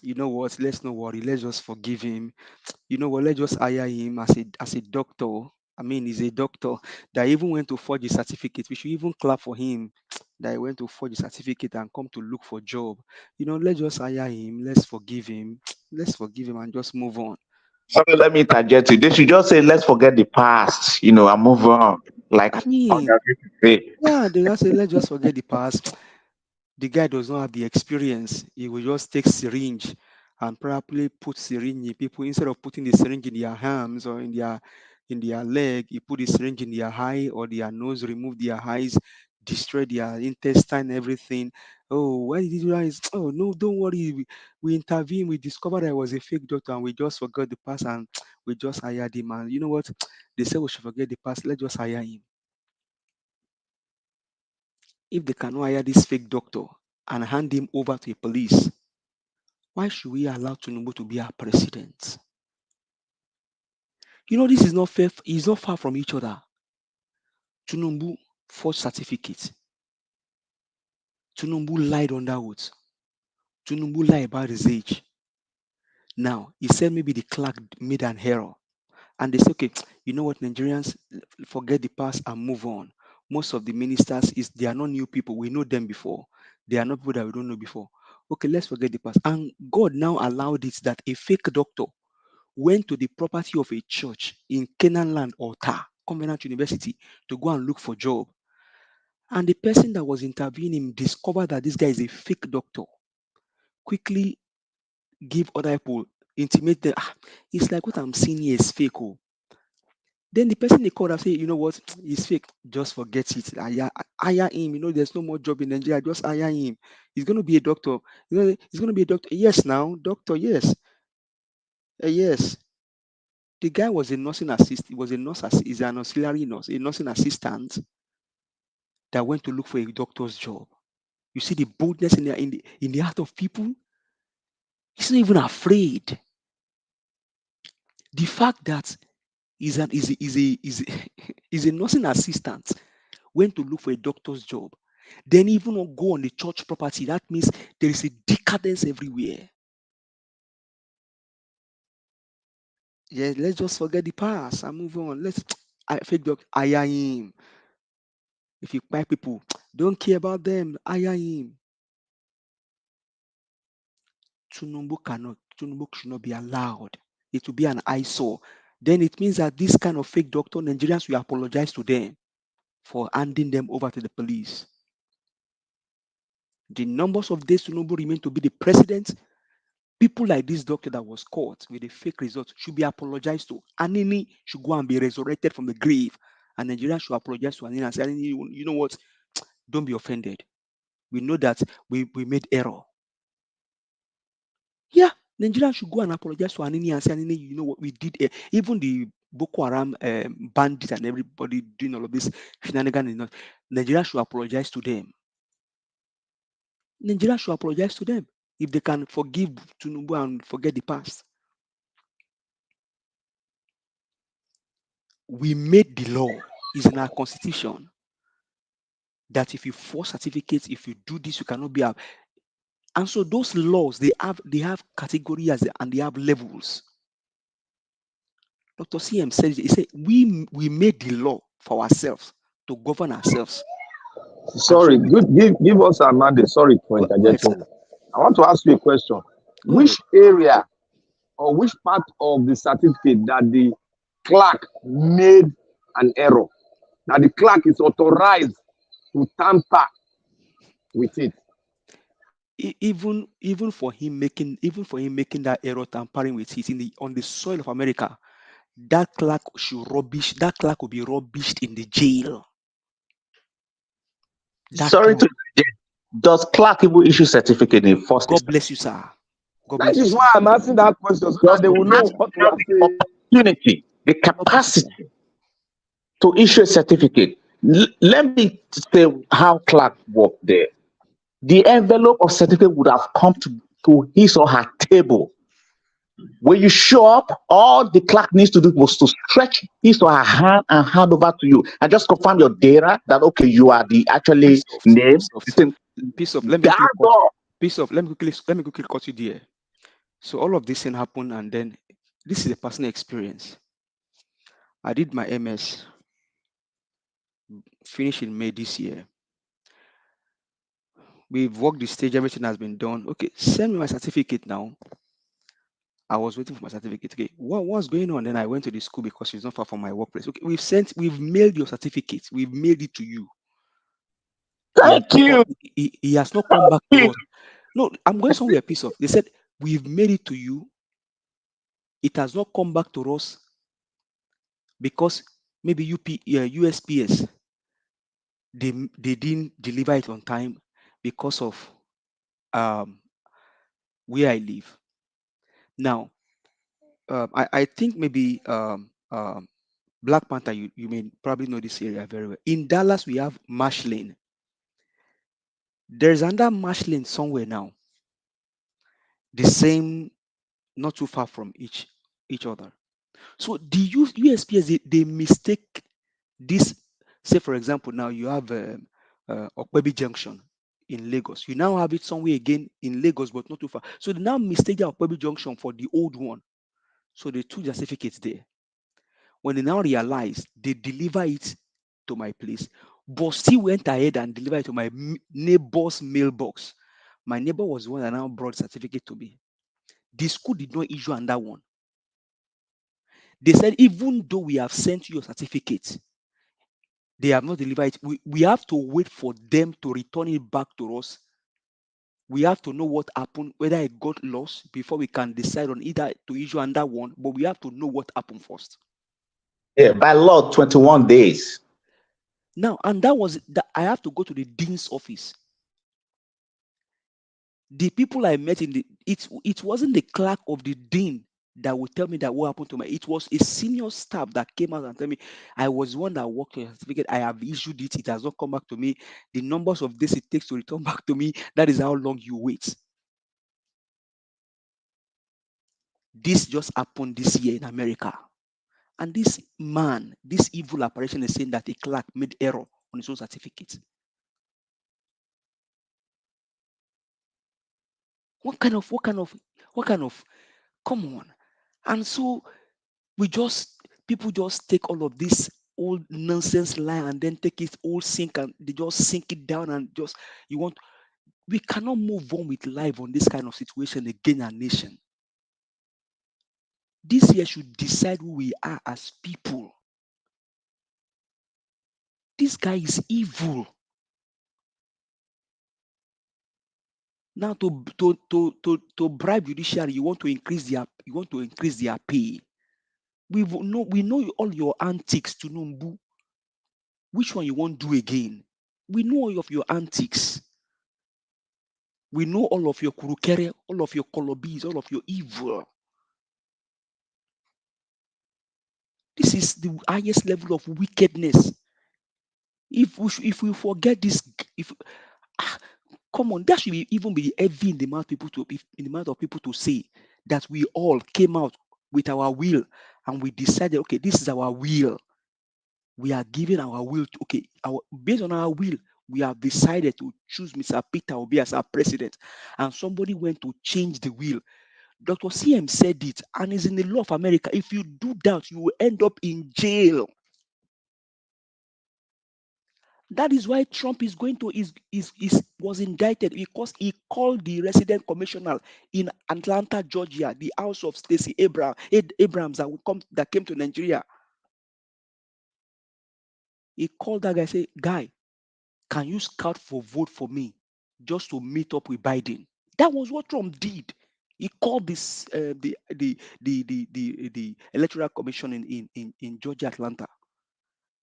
You know what? Let's not worry. Let's just forgive him. You know what? Let's just hire him as a doctor. He's a doctor that even went to forge the certificate. We should even clap for him that he went to forge the certificate and come to look for job. Let's just hire him. Let's forgive him. Let's forgive him and just move on. Sorry, let me interject you. They should just say, let's forget the past, and move on. Like, yeah, they just say, let's just forget the past. The guy does not have the experience. He will just take syringe and probably put syringe in people. Instead of putting the syringe in their hands or in their leg, he put the syringe in their eye or their nose, remove their eyes, destroy their intestine, everything. Oh, why did you do that? Oh, no, don't worry. We intervened. We discovered I was a fake doctor and we just forgot the past and we just hired him. And you know what? They said we should forget the past. Let's just hire him. If they cannot hire this fake doctor and hand him over to the police, why should we allow Tinubu to be our president? This is not fair. It's not far from each other. Tinubu forged certificate. Tinubu lied under oath. Tinubu lied about his age. Now, he said maybe the clerk made an error. And they say, okay, you know what, Nigerians, forget the past and move on. Most of the ministers, they are not new people. We know them before. They are not people that we don't know before. Okay, let's forget the past. And God now allowed it that a fake doctor went to the property of a church in Canaan land, Ota, Covenant University, to go and look for job. And the person that was intervening discovered that this guy is a fake doctor. Quickly give other people, intimate them. It's like what I'm seeing here is fake. Oh. Then the person they called and say, you know what, he's fake. Just forget it. Hire him. There's no more job in Nigeria. Just hire him. He's going to be a doctor. He's going to be a doctor. Yes, now, doctor, yes. Yes. The guy was a nursing assistant. He was a nurse. He's an auxiliary nurse, a nursing assistant that went to look for a doctor's job. You see the boldness in the heart of people. He's not even afraid. The fact that he's a nursing assistant went to look for a doctor's job, then even go on the church property. That means there is a decadence everywhere. Yeah, let's just forget the past and move on. Fake doctor, hire him. If you buy people, don't care about them, hire him. Tinubu should not be allowed. It will be an eyesore. Then it means that this kind of fake doctor, Nigerians will apologize to them for handing them over to the police. The numbers of days Tinubu remain to be the president. People like this doctor that was caught with a fake result should be apologized to. Anini should go and be resurrected from the grave. And Nigerians should apologize to Anini and say, Anini, you know what? Don't be offended. We know that we made error. Yeah, Nigerians should go and apologize to Anini and say, Anini, you know what we did. Even the Boko Haram bandits and everybody doing all of this shenanigans, Nigeria should apologize to them. Nigeria should apologize to them if they can forgive Tinubu and forget the past. We made the law. It's in our constitution that if you force certificates, if you do this, you cannot be. And so those laws, they have categories and they have levels. Dr. CM said, he said, we made the law for ourselves to govern ourselves. Sorry, give us a mandate. Sorry for interjecting. I want to ask you a question. Which area or which part of the certificate that the clerk made an error, that the clerk is authorized to tamper with it? Even for him making that error, tampering with it on the soil of America, that clerk will be rubbished in the jail. Sorry to does clerk even issue certificate in first God bless you, sir. That is why I'm asking that question, so that they will know what to say. Opportunity, the capacity to issue a certificate. Let me say how clerk worked there. The envelope of certificate would have come to his or her table. When you show up, all the clerk needs to do was to stretch his or her hand and hand over to you and just confirm your data that okay, you are the actually name. Let me quickly cut you there. So all of this thing happened, and then this is a personal experience. I did my MS, finished in May this year. We've worked the stage, everything has been done. Okay, send me my certificate now. I was waiting for my certificate. Okay, what's going on? Then I went to the school because it's not far from my workplace. Okay, we've mailed your certificate. We've mailed it to you. Thank you. He has not come back to us. No, I'm going somewhere piece of. They said we've made it to you. It has not come back to us because maybe USPS they didn't deliver it on time because of where I live. Now, I think maybe Black Panther, you may probably know this area very well. In Dallas, we have Marsh Lane. There's another Marsh Lane somewhere now. The same, not too far from each other. So the USPS, they mistake this. Say, for example, now you have Okpebi Junction in Lagos. You now have it somewhere again in Lagos, but not too far. So they now mistake the Okpebi Junction for the old one. So they took the certificates there. When they now realize, they deliver it to my place, but still went ahead and delivered it to my neighbor's mailbox. My neighbor was the one that now brought the certificate to me. The school did not issue on that one. They said, even though we have sent you your certificate, They have not delivered it. We have to wait for them to return it back to us. We have to know what happened, whether it got lost, before we can decide on either to issue another one. But we have to know what happened first. Yeah, by law, 21 days. Now, and that was that I have to go to the dean's office. The people I met in it wasn't the clerk of the dean that would tell me that what happened to me. It was a senior staff that came out and tell me I was one that worked on a certificate. I have issued it. It has not come back to me. The numbers of days it takes to return back to me, that is how long you wait. This just happened this year in America. And this man, this evil apparition is saying that a clerk made error on his own certificate. What kind of, come on. And so people just take all of this old nonsense lie and then take it all sink and they just sink it down and just, we cannot move on with life on this kind of situation again, our nation. This year should decide who we are as people. This guy is evil. Now to bribe judiciary, you want to increase their pay. We know all your antics to Numbu. Which one you won't do again? We know all of your antics. We know all of your kurukere, all of your kolobis, all of your evil. This is the highest level of wickedness. If we forget this, come on, that should even be heavy in the mouth of people to say that we all came out with our will and we decided, okay, this is our will. We are giving our will to, based on our will, we have decided to choose Mr. Peter Obi as our president, and somebody went to change the will. Dr. CM said it, and it's in the law of America. If you do that, you will end up in jail. That is why Trump was indicted, because he called the resident commissioner in Atlanta, Georgia, the house of Stacey Abrams that came to Nigeria. He called that guy, say, guy, can you scout for vote for me just to meet up with Biden? That was what Trump did. He called this the electoral commission in Georgia, Atlanta.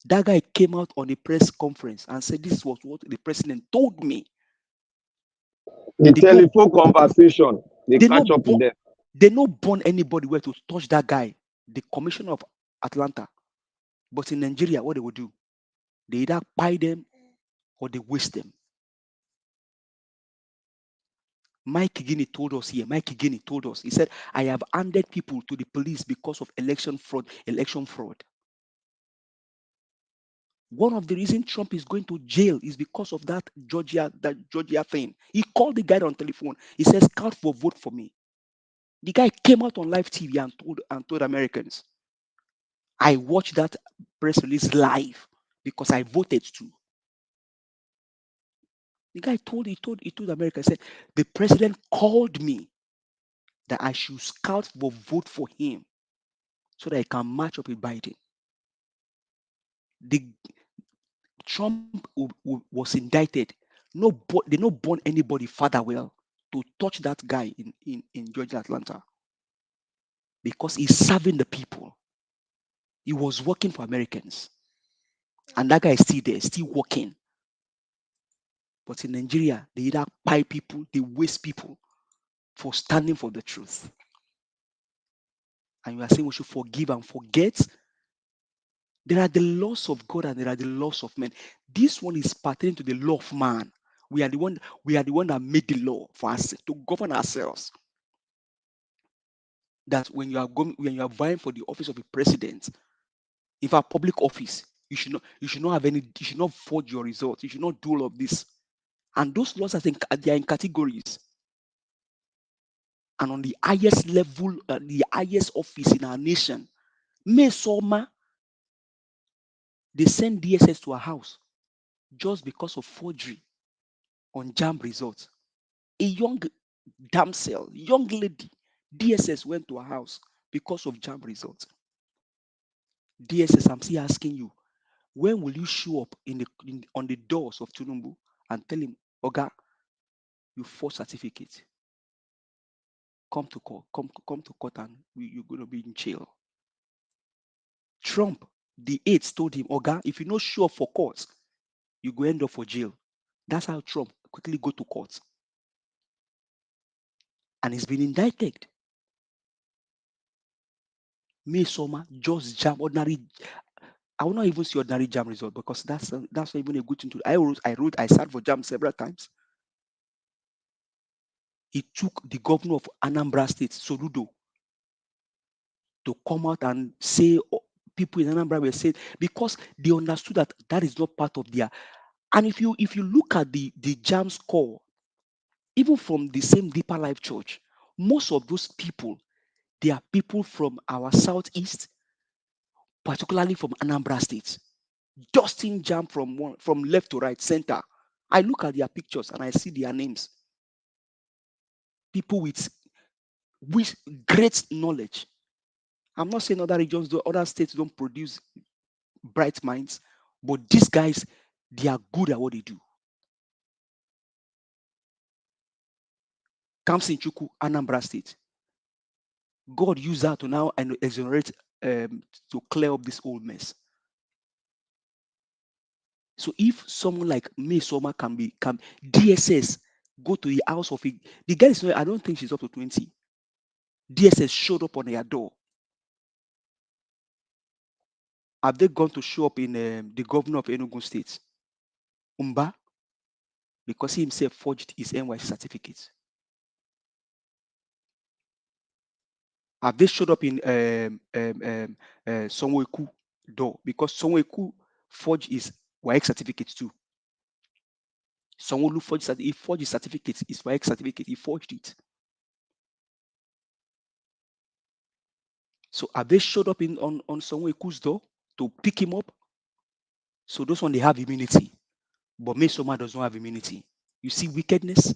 That guy came out on a press conference and said, this was what the president told me. The telephone conversation, they catch up with them. They not burn anybody where to touch that guy, the commissioner of Atlanta. But in Nigeria, what they will do, they either buy them or they waste them. Mike Guinea told us here. He said, I have handed people to the police because of election fraud. One of the reasons Trump is going to jail is because of that Georgia thing. He called the guy on telephone. He says, scout for vote for me. The guy came out on live TV and told Americans, I watched that press release live because I voted too. The guy told America, said, the president called me that I should scout for vote for him so that I can match up with Biden. Trump was indicted. They not born anybody father well to touch that guy in Georgia, Atlanta, because he's serving the people. He was working for Americans, and that guy is still there, still working. But in Nigeria, they either buy people, they waste people for standing for the truth. And you are saying we should forgive and forget. There are the laws of God and there are the laws of men. This one is pertaining to the law of man. We are the one that made the law for us to govern ourselves. That when you are vying for the office of a president, if a public office, you should not forge your results. You should not do all of this. And those laws they are in categories. And on the highest level, the highest office in our nation, Mesoma, they send DSS to our house just because of forgery on JAMB results. A young damsel, young lady, DSS went to her house because of JAMB results. DSS, I'm still asking you, When will you show up on the doors of Tinubu and tell him, Oga, you forged certificate. Come to court, come to court, and you're going to be in jail. Trump, the aides told him, Oga, if you not show up for court, you go end up for jail. That's how Trump quickly go to court. And he's been indicted. May Soma just jam ordinary. I will not even see ordinary jam result because that's not even a good thing to do. I sat for jam several times. It took the governor of Anambra State, Soludo, to come out and say, people in Anambra were saying, because they understood that that is not part of their. And if you look at the jam score, even from the same Deeper Life Church, most of those people, they are people from our southeast, particularly from Anambra State. Dusting jam from left to right, center. I look at their pictures and I see their names. People with great knowledge. I'm not saying other regions, other states don't produce bright minds, but these guys, they are good at what they do. Kamsin Chukwu, Anambra State. God used that to now and exonerate to clear up this old mess. So if someone like May Soma can DSS go to the house of the guy is not, I don't think she's up to 20. DSS showed up on their door. Have they gone to show up in the governor of Enugu State, Umba, because he himself forged his NYC certificate? Have they showed up in Sonweku door, because Sonweku forged his WAEC certificate too? Sonwolu forged his certificate, his WAEC certificate, he forged it. So have they showed up on Sonweku's door to pick him up? So those one, they have immunity, but Mesoma does not have immunity. You see wickedness?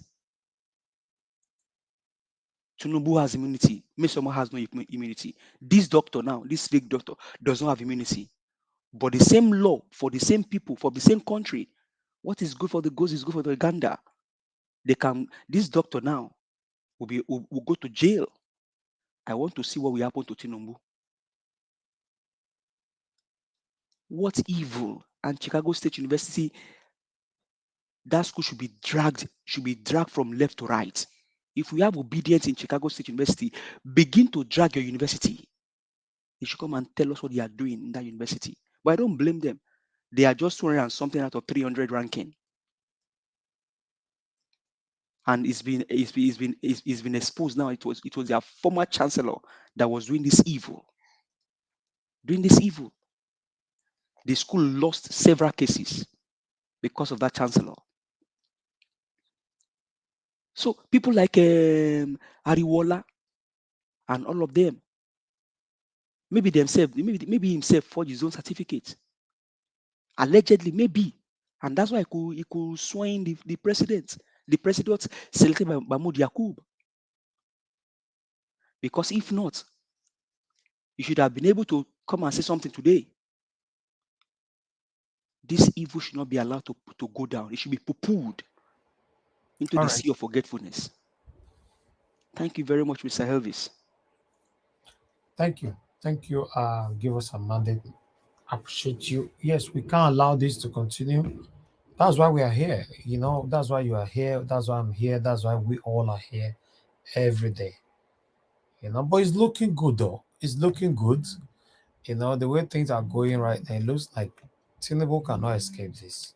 Tinubu has immunity. Mesoma has no immunity. This doctor now, this fake doctor, does not have immunity. But the same law for the same people, for the same country, what is good for the goose is good for the gander. This doctor now will go to jail. I want to see what will happen to Tinubu. What evil? And Chicago State University, that school should be dragged from left to right. If we have obedience in Chicago State University, begin to drag your university. They should come and tell us what they are doing in that university. But I don't blame them. They are just 200 and something out of 300 ranking. And it's been exposed now. It was their former chancellor that was doing this evil. The school lost several cases because of that chancellor. So people like Ariwola and all of them, maybe himself forged his own certificate. Allegedly, maybe. And that's why he could swing the president. The president selected by Mahmoud Yakub. Because if not, you should have been able to come and say something today. This evil should not be allowed to go down. It should be poo-pooed into the sea of forgetfulness. Thank you very much, Mr. Elvis. Thank you. Give us a mandate. Appreciate you. Yes, we can't allow this to continue. That's why we are here. That's why you are here. That's why I'm here. That's why we all are here every day. But it's looking good though. It's looking good. The way things are going right now, it looks like Tinubu cannot escape this.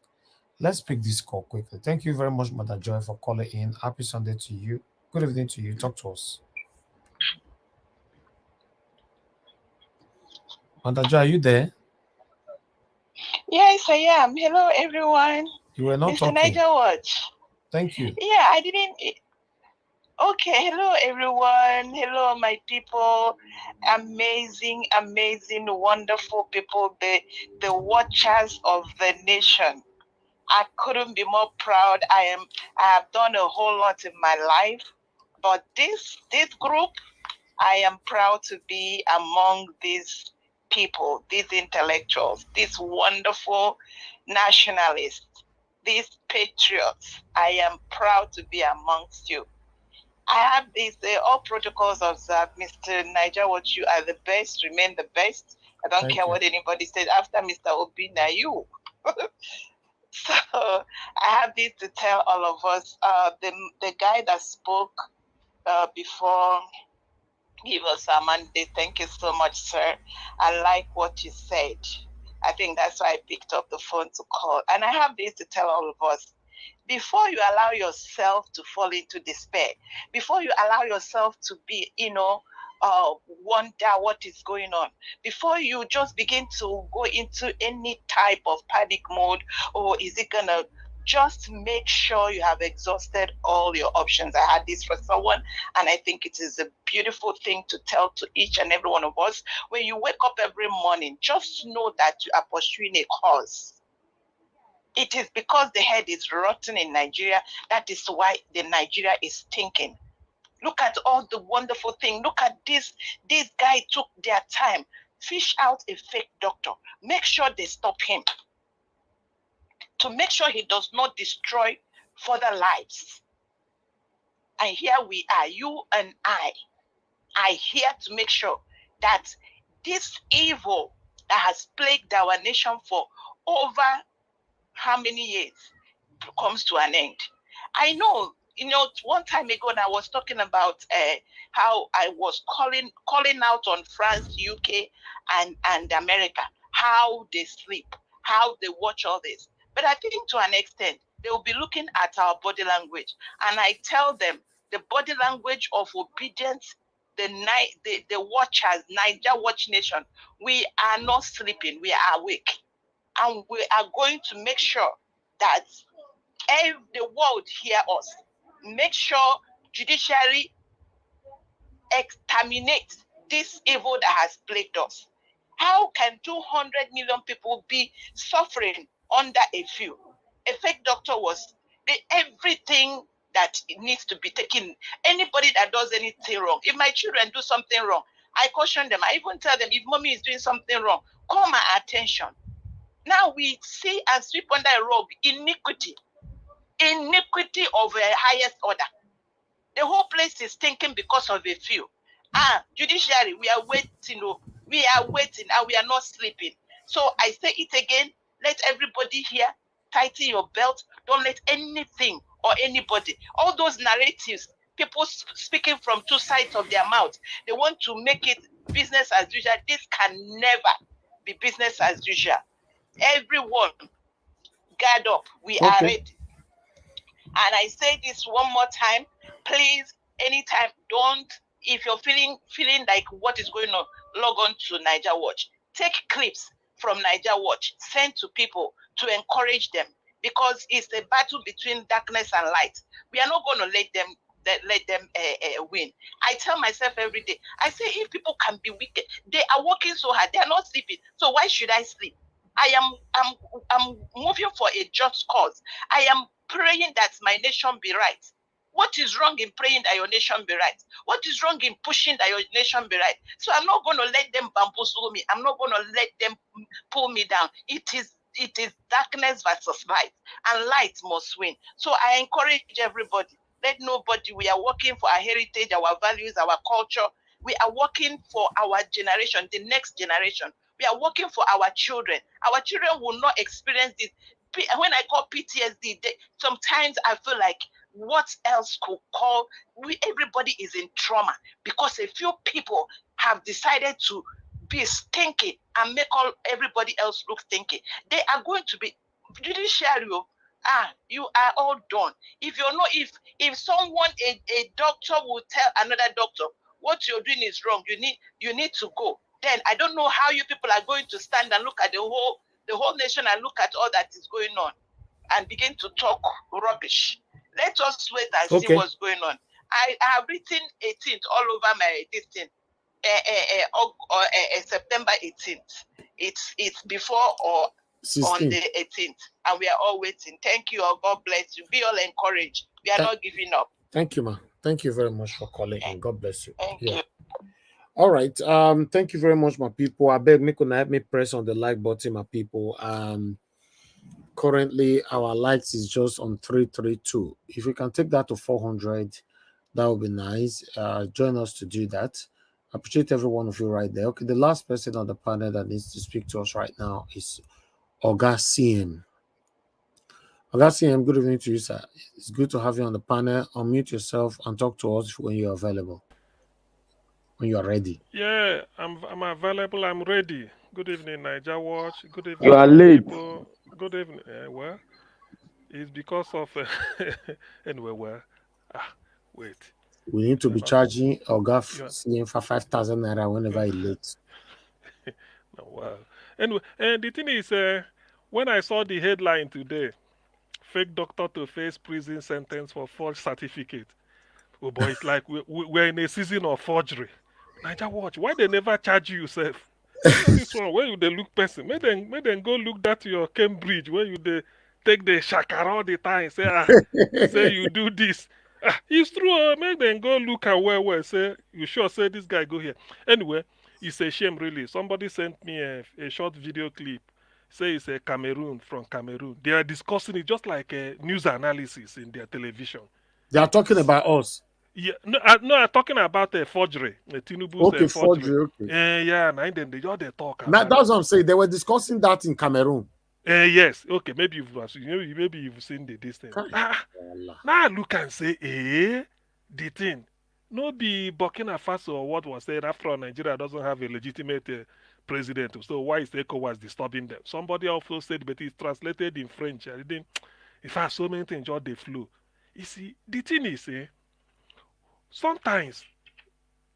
Let's pick this call quickly. Thank you very much, Mother Joy, for calling in. Happy Sunday to you. Good evening to you. Talk to us. Mother Joy, are you there? Yes, I am. Hello, everyone. You were not Mr. talking. Niger Watch. Thank you. Yeah, I didn't. Okay, hello, everyone. Hello, my people. Amazing, wonderful people. The watchers of the nation. I couldn't be more proud. I have done a whole lot in my life, but this group, I am proud to be among these people, these intellectuals, these wonderful nationalists, these patriots. I am proud to be amongst you. I have these all protocols observed. Mr. Niger, what you are the best, remain the best. I don't care what anybody says. After Mr. Obi, now you. So I have this to tell all of us. The guy that spoke before he was a Monday, thank you so much, sir. I like what you said. I think that's why I picked up the phone to call. And I have this to tell all of us. Before you allow yourself to fall into despair, before you allow yourself to be, wonder what is going on, before you just begin to go into any type of panic mode, or is it gonna, just make sure you have exhausted all your options. I had this for someone, and I think it is a beautiful thing to tell to each and every one of us. When you wake up every morning, just know that you are pursuing a cause. It is because the head is rotten in Nigeria. That is why the Nigeria is stinking. Look at all the wonderful things. Look at this. This guy took their time. Fish out a fake doctor. Make sure they stop him. To make sure he does not destroy further lives. And here we are, you and I are here to make sure that this evil that has plagued our nation for over how many years comes to an end. I know, one time ago, I was talking about how I was calling out on France, UK, and America, how they sleep, how they watch all this. But I think to an extent, they will be looking at our body language. And I tell them, the body language of obedience, the watchers, Niger Watch Nation, we are not sleeping, we are awake. And we are going to make sure that the world hear us. Make sure Judiciary exterminates this evil that has plagued us. How can 200 million people be suffering under a few? A fake doctor was everything that needs to be taken. Anybody that does anything wrong, if my children do something wrong, I caution them. I even tell them, if mommy is doing something wrong, call my attention. Now we see and sweep under a rug iniquity of a highest order. The whole place is stinking because of a few. Judiciary, we are waiting, and we are not sleeping. So I say it again, let everybody here tighten your belt. Don't let anything or anybody, all those narratives, people speaking from two sides of their mouth, they want to make it business as usual. This can never be business as usual. Everyone, guard up. We are ready. And I say this one more time, please, anytime, if you're feeling like what is going on, log on to Niger Watch. Take clips from Niger Watch, send to people to encourage them, because it's a battle between darkness and light. We are not going to let them win. I tell myself every day, I say, if people can be wicked, they are working so hard, they are not sleeping, so why should I sleep? I'm moving for a just cause. I am praying that my nation be right. What is wrong in praying that your nation be right? What is wrong in pushing that your nation be right? So I'm not going to let them bamboozle me. I'm not going to let them pull me down. It is darkness versus light, and light must win. So I encourage everybody, let nobody, we are working for our heritage, our values, our culture. We are working for our generation, the next generation. We are working for our children. Our children will not experience this. When I call PTSD, sometimes I feel like, what else could call? Everybody is in trauma because a few people have decided to be stinky and make everybody else look stinky. They are going to be Judiciary. You are all done. If you're not, if someone, a doctor will tell another doctor, what you're doing is wrong, you need to go. Then I don't know how you people are going to stand and look at the whole nation and look at all that is going on and begin to talk rubbish. Let us wait and see what's going on. I have written 18th all over my distance. September 18th. It's before or 16th. On the 18th, and we are all waiting. Thank you all. God bless you. Be all encouraged. We are not giving up. Thank you, ma. Thank you very much for calling, and God bless you. Thank you. All right. Thank you very much, my people. I beg me could help me press on the like button, my people. Currently our likes is just on 332. If we can take that to 400, that would be nice. Join us to do that. I appreciate every one of you right there. Okay, the last person on the panel that needs to speak to us right now is Oga CM. Oga CM, good evening to you, sir. It's good to have you on the panel. Unmute yourself and talk to us when you're available. When you are ready. Yeah, I'm available. I'm ready. Good evening, Niger Watch. Good You evening, are my late. people. Good evening. Well, it's because of anyway. Well, wait. We need to be charging Oga Yeah. CM for 5,000 naira whenever he late. No, well. Anyway, and the thing is, when I saw the headline today, fake doctor to face prison sentence for forged certificate. Oh boy, it's like we're in a season of forgery. Niger Watch, why they never charge you, yourself? You know this one, where you they look person, make them go look that to your Cambridge, where you they take the shakara all the time, say you do this. It's true, make them go look at where, say, you sure say this guy go here. Anyway, it's a shame really. Somebody sent me a short video clip. Say it's a Cameroon from Cameroon. They are discussing it just like a news analysis in their television. They are talking about us. Yeah, no, I'm talking about a forgery. Tinubu's Okay, forgery. okay. Yeah, now then they talk Now, about. that's what I'm saying. They were discussing that in Cameroon. Yes, okay, maybe you've seen this thing. Now look and say, the thing. No be Burkina Faso or what was said after all, Nigeria doesn't have a legitimate president. So why is ECOWAS disturbing them? Somebody also said, but it's translated in French. I didn't. In fact, so many things just they flew. You see, the thing is, sometimes,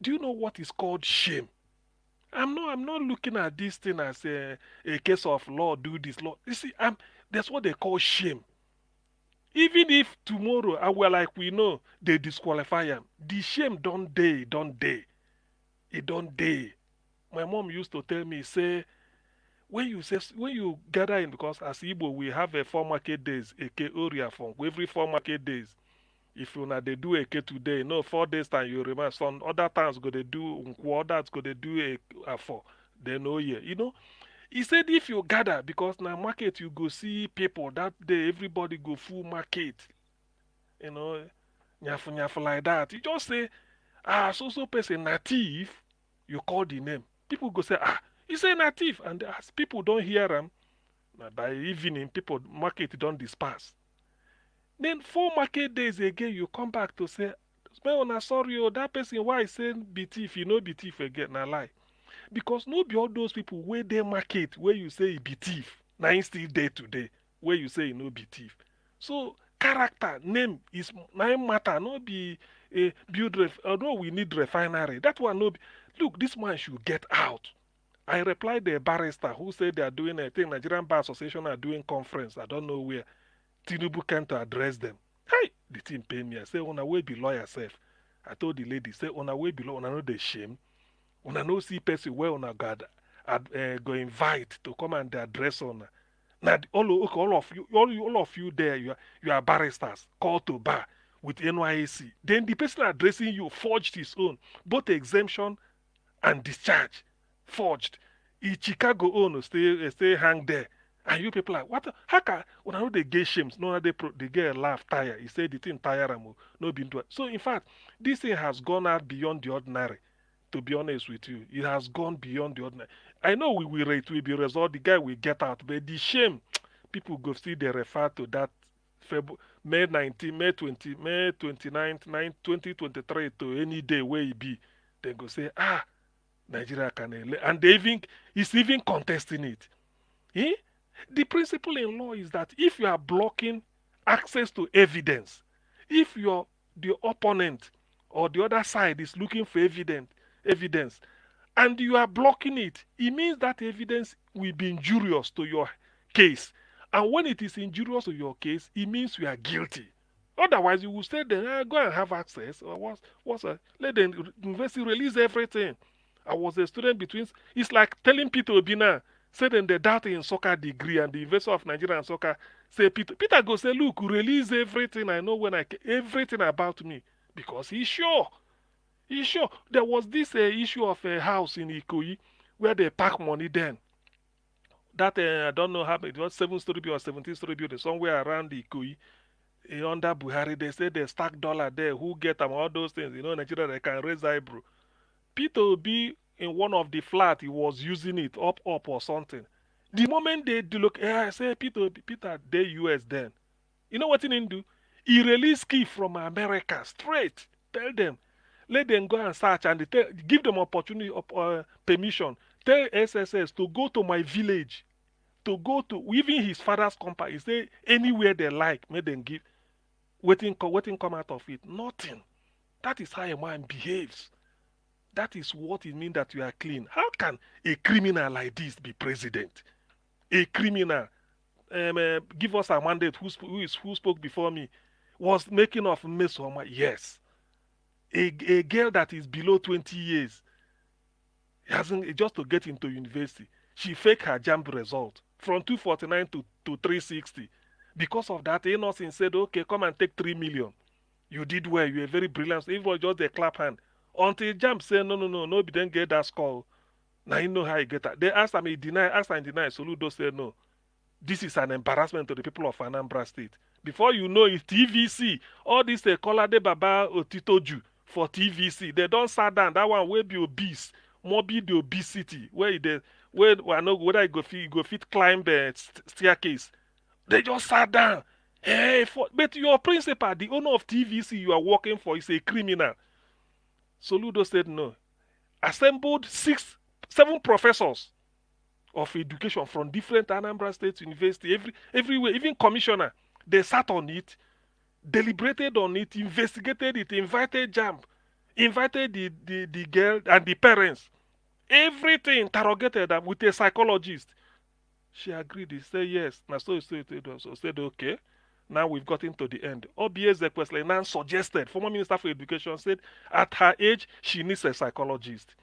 do you know what is called shame? I'm not looking at this thing as a case of law, do this law. You see, that's what they call shame. Even if tomorrow, like we know, they disqualify him, the shame don't day. It don't day. My mom used to tell me, say, when you gather in, because as Igbo, we have a 4 market days, a area form, every 4 market days. If you they do a K today, no 4 days time you remember. Some other times go they do others go they do a 4. They know yeah. You know, he said if you gather, because now market you go see people that day, everybody go full market. You know, nyafu like that. You just say, so person native, you call the name. People go say, you say native, and as people don't hear them, by evening people market don't disperse. Then 4 market days again, you come back to say, sorry, that person why I saying be thief, you know be thief again, na lie. Because no be all those people where they market where you say be thief, now still day today, where you say you know be thief. So character, name is name matter, no be a build although we need refinery. That one no be, look, this man should get out. I replied the barrister who said they are doing a thing, Nigerian Bar Association are doing conference, I don't know where. Tinubu came to address them. Hey, the team pay me. I say, on our way be lawyer self. I told the lady, say, on our way below, on know the shame. On no see person where on God go invite to come and address on. Now all of you there, you are barristers called to bar with NYAC. Then the person addressing you forged his own, both exemption and discharge, forged. In Chicago own stay hang there. And you people like, what? How can, when I know they get shames, no, they get a laugh, tire. He said the thing tire them, no be do. So, in fact, this thing has gone out beyond the ordinary, to be honest with you. It has gone beyond the ordinary. I know it will be resolved, the guy will get out, but the shame, people go see they refer to that May 19, May 20, May 29th, 2023 to any day where he be. They go say, Nigeria can, and he's even contesting it. Eh? The principle in law is that if you are blocking access to evidence, if the opponent or the other side is looking for evidence, and you are blocking it, it means that evidence will be injurious to your case. And when it is injurious to your case, it means you are guilty. Otherwise, you will say then, go and have access. Or let the university release everything. I was a student between. It's like telling Peter Obina, say then they doubt in soccer degree, and the investor of Nigeria and soccer say Peter go say, look, release everything I know everything about me, because he's sure. You sure? There was this issue of a house in Ikoyi where they park money then. That I don't know how it was 7-story building or 17-story building somewhere around Ikoyi. Under Buhari, they say they stack dollar there. Who get them? All those things. You know, Nigeria, they can raise eyebrow. Peter Obi, in one of the flat, he was using it up or something. The moment they look, I say, Peter, they US then. You know what he didn't do? He released key from America straight. Tell them. Let them go and search and give them opportunity, permission. Tell SSS to go to my village. To go to even his father's company. He say anywhere they like, make them give. Waiting come out of it. Nothing. That is how a man behaves. That is what it means that you are clean. How can a criminal like this be president? A criminal, give us a mandate, who spoke before me, was making of Mesoma. Yes. A girl that is below 20 years, hasn't just to get into university, she faked her JAMB result from 249 to 360. Because of that, Innocent said, okay, come and take 3 million. You did well, you were very brilliant. So everyone just a clap hand. Until Jam said, no, nobody didn't get that score. Now you know how you get that. They asked him, he denied, Soludo said no. This is an embarrassment to the people of Anambra State. Before you know it, TVC, all this Kolade Baba Otitoju for TVC, they don't sat down. That one will be obese, morbid obesity, where I know whether you go fit climb the staircase. They just sat down. Hey, but your principal, the owner of TVC you are working for, is a criminal. Soludo said no. Assembled 7 professors of education from different Anambra State University, everywhere, even commissioner. They sat on it, deliberated on it, investigated it, invited JAMB, invited the girl and the parents. Everything interrogated them with a psychologist. She agreed. He said yes. Now so said okay. Now we've gotten to the end. Obieze Zekweslenan suggested, former Minister for Education said, at her age, she needs a psychologist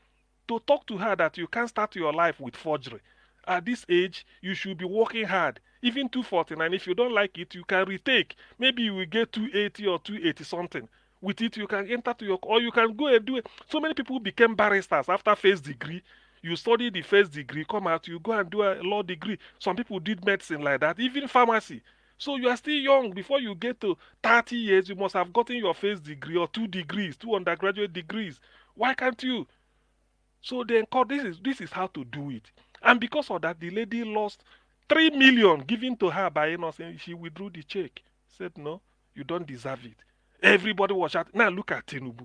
to talk to her that you can't start your life with forgery. At this age, you should be working hard. Even 249, if you don't like it, you can retake. Maybe you will get 280 or 280 something. With it, you can enter to your, or you can go and do it. So many people became barristers after first degree. You study the first degree, come out, you go and do a law degree. Some people did medicine like that, even pharmacy. So you are still young. Before you get to 30 years, you must have gotten your first degree or 2 degrees, 2 undergraduate degrees. Why can't you? So then, this is how to do it. And because of that, the lady lost 3 million given to her by Innocent. She withdrew the check. Said, no, you don't deserve it. Everybody was shouting. Now look at Tinubu.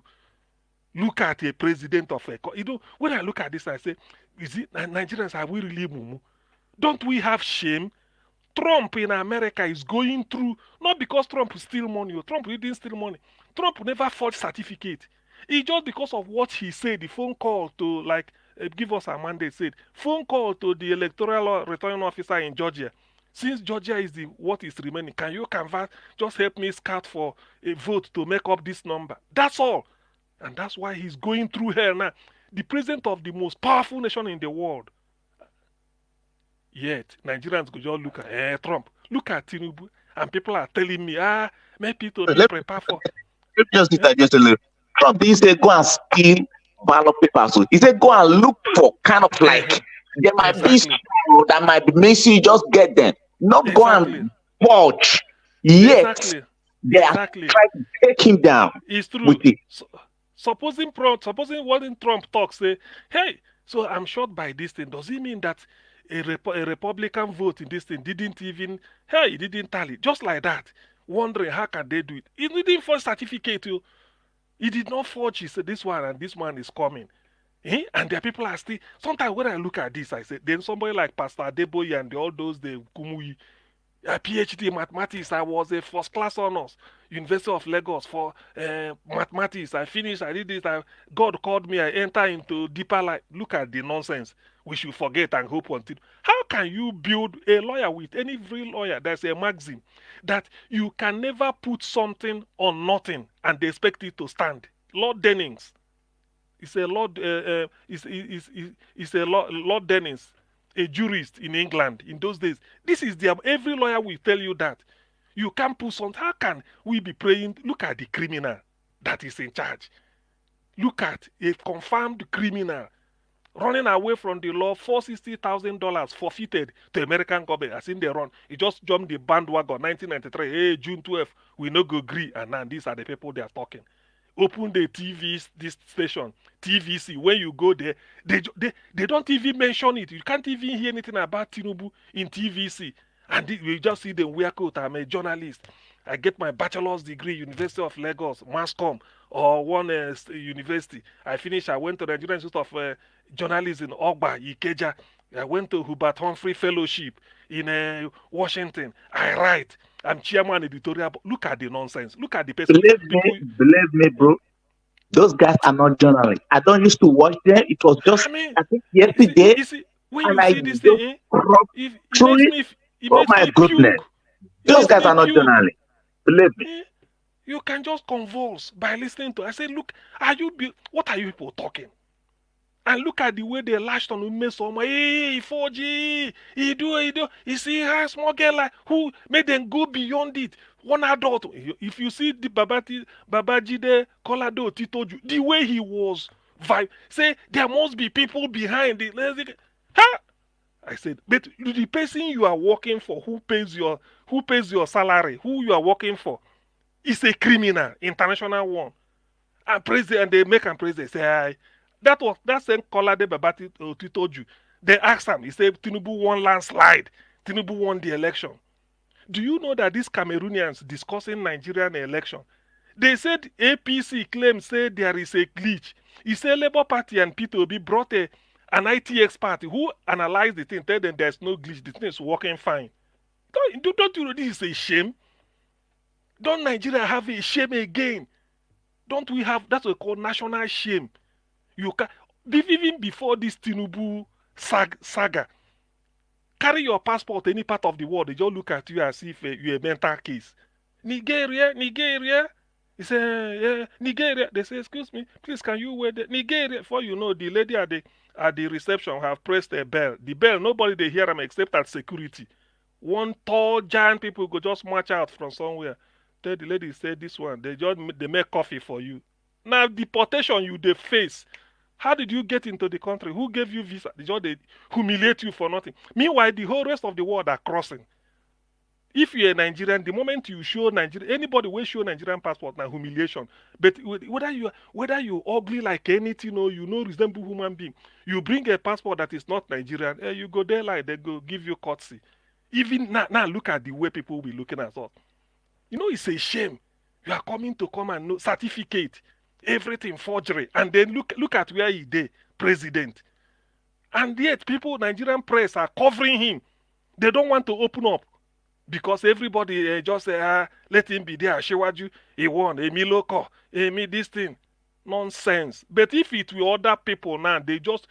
Look at a president of a... You know, when I look at this, I say, is it Nigerians, are we really mumu? Don't we have shame? Trump in America is going through, not because Trump steal money, or Trump didn't steal money. Trump never forged certificate. It's just because of what he said, the phone call to, like, give us a mandate, said, phone call to the electoral returning officer in Georgia. Since Georgia is what is remaining, can you convert, just help me scout for a vote to make up this number? That's all. And that's why he's going through hell now. The president of the most powerful nation in the world. Yet, Nigerians could just look at Trump. Look at Tinubu. And people are telling me, maybe to be prepared for... Let me just a little. Trump didn't say go and steal ballot papers. He said go and look for kind of like, there might be some that might be messy, just get them. Not go and watch. Yet, they are trying to take him down. It's true. With it. Supposing what Trump talks, say, hey, so I'm shocked by this thing. Does it mean that a Republican vote in this thing didn't even, it didn't tally? Just like that. Wondering how can they do it. He didn't forge certificate. He did not forge. He said this one and this one is coming. And their people are still, sometimes when I look at this, I say, then somebody like Pastor Adeboye and all those, the Kumuyi, a PhD in mathematics. I was a first class honors, University of Lagos for mathematics. I finished, I did this. God called me, I enter into deeper life. Look at the nonsense. We should forget and hope until. How can you build a lawyer with any real lawyer? There's a maxim that you can never put something on nothing and they expect it to stand. Lord Dennings is a Lord Lord Dennings, a jurist in England in those days. This is every lawyer will tell you that you can't put something. How can we be praying? Look at the criminal that is in charge. Look at a confirmed criminal running away from the law, $460,000 forfeited to American government. As in they run, he just jumped the bandwagon. 1993, hey, June 12th, we no go agree, and now these are the people they are talking. Open the TV, this station, TVC. When you go there, they don't even mention it. You can't even hear anything about Tinubu in TVC. And we just see them wear coat. I'm a journalist. I get my bachelor's degree, University of Lagos, Mass Comm, or one university. I finished. I went to the Nigerian Institute of Journalism in Ogba, Ikeja. I went to Hubert Humphrey Fellowship in Washington. I write. I'm chairman editorial. Look at the nonsense. Look at the person. Believe me, bro. Those guys are not journalists. I don't used to watch them. It was just, I think, yesterday. When you see this thing, it makes oh my goodness. Those guys are not journalists. Believe me. You can just convulse by listening to. I say, look, what are you people talking? And look at the way they lashed on Umesom. Hey, Forgery, he do. You see how small girl like who made them go beyond it. One adult. If you see the Babajide Kolado Titoju, the way he was say there must be people behind it. Huh? I said, but the person you are working for, who pays your salary, who you are working for, is a criminal, international one. And they make and praise. They say, that same Kolade Babati Titoju. They asked him. He said, Tinubu won landslide. Tinubu won the election. Do you know that these Cameroonians discussing Nigerian election? They said APC claims say there is a glitch. He said Labour Party and P2B brought an IT expert who analyzed the thing, tell them there's no glitch, the thing is working fine. Don't you know this is a shame? Don't Nigeria have a shame again? Don't we have, that's what we call national shame? You can, even before this Tinubu saga, carry your passport any part of the world, they just look at you as if you're a mental case. Nigeria. He say, yeah, Nigeria. They say, excuse me, please can you wait there? Nigeria. Before you know, the lady at the reception have pressed a bell. The bell, nobody they hear them except at security. One tall giant people go just march out from somewhere. Tell the lady, say this one, they make coffee for you. Now deportation you they face. How did you get into the country? Who gave you visa? They humiliate you for nothing. Meanwhile, the whole rest of the world are crossing. If you're a Nigerian, the moment you show Nigeria, anybody will show Nigerian passport now humiliation. But whether you ugly like anything or you know resemble human being, you bring a passport that is not Nigerian, you go there like they go give you courtesy. Even now look at the way people will be looking at us. You know, it's a shame. You are coming to come and know certificate, everything forgery, and then look at where he did, president. And yet people, Nigerian press are covering him. They don't want to open up. Because everybody just say, let him be there. Shewaju, he won. Emi Loko, Emi this thing. Nonsense. But if it were other people now, they just...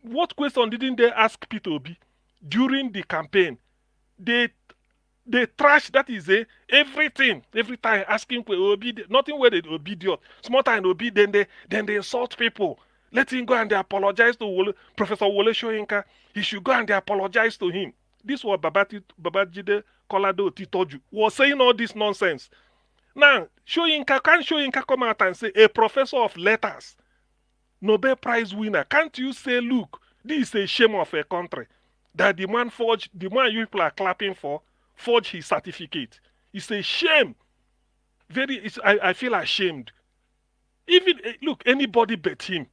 What question didn't they ask P2B during the campaign? They trash, that is everything. Every time asking for obedience. Nothing where they obedient. Small time obedient, then they insult people. Let him go and they apologize to Professor Wole Soyinka. He should go and they apologize to him. This was Babajide Kolado Titoju was saying all this nonsense. Now, can't Soyinka come out and say, a professor of letters, Nobel Prize winner, can't you say, look, this is a shame of a country, that the man you people are clapping for, forged his certificate. It's a shame. I feel ashamed. Even, look, anybody but him.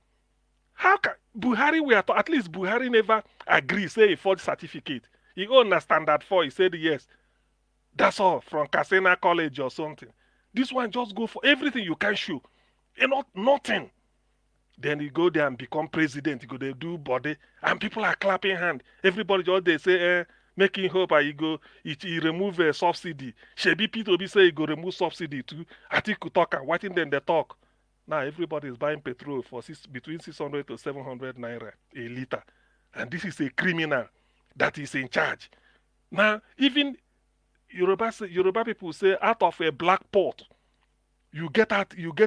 How can Buhari, at least Buhari never agree, say, he forged certificate. He owned a standard 4. He said yes. That's all from Kasena College or something. This one just go for everything you can show. And nothing. Then you go there and become president. You go there, do body. And people are clapping hand. Everybody just they say, making hope he remove a subsidy. Shebi P2B say he go remove subsidy too. I think you talk and waiting then they talk. Now everybody is buying petrol for between 600 to 700 naira a liter. And this is a criminal that is in charge. Now, even Yoruba people say, out of a black pot, you get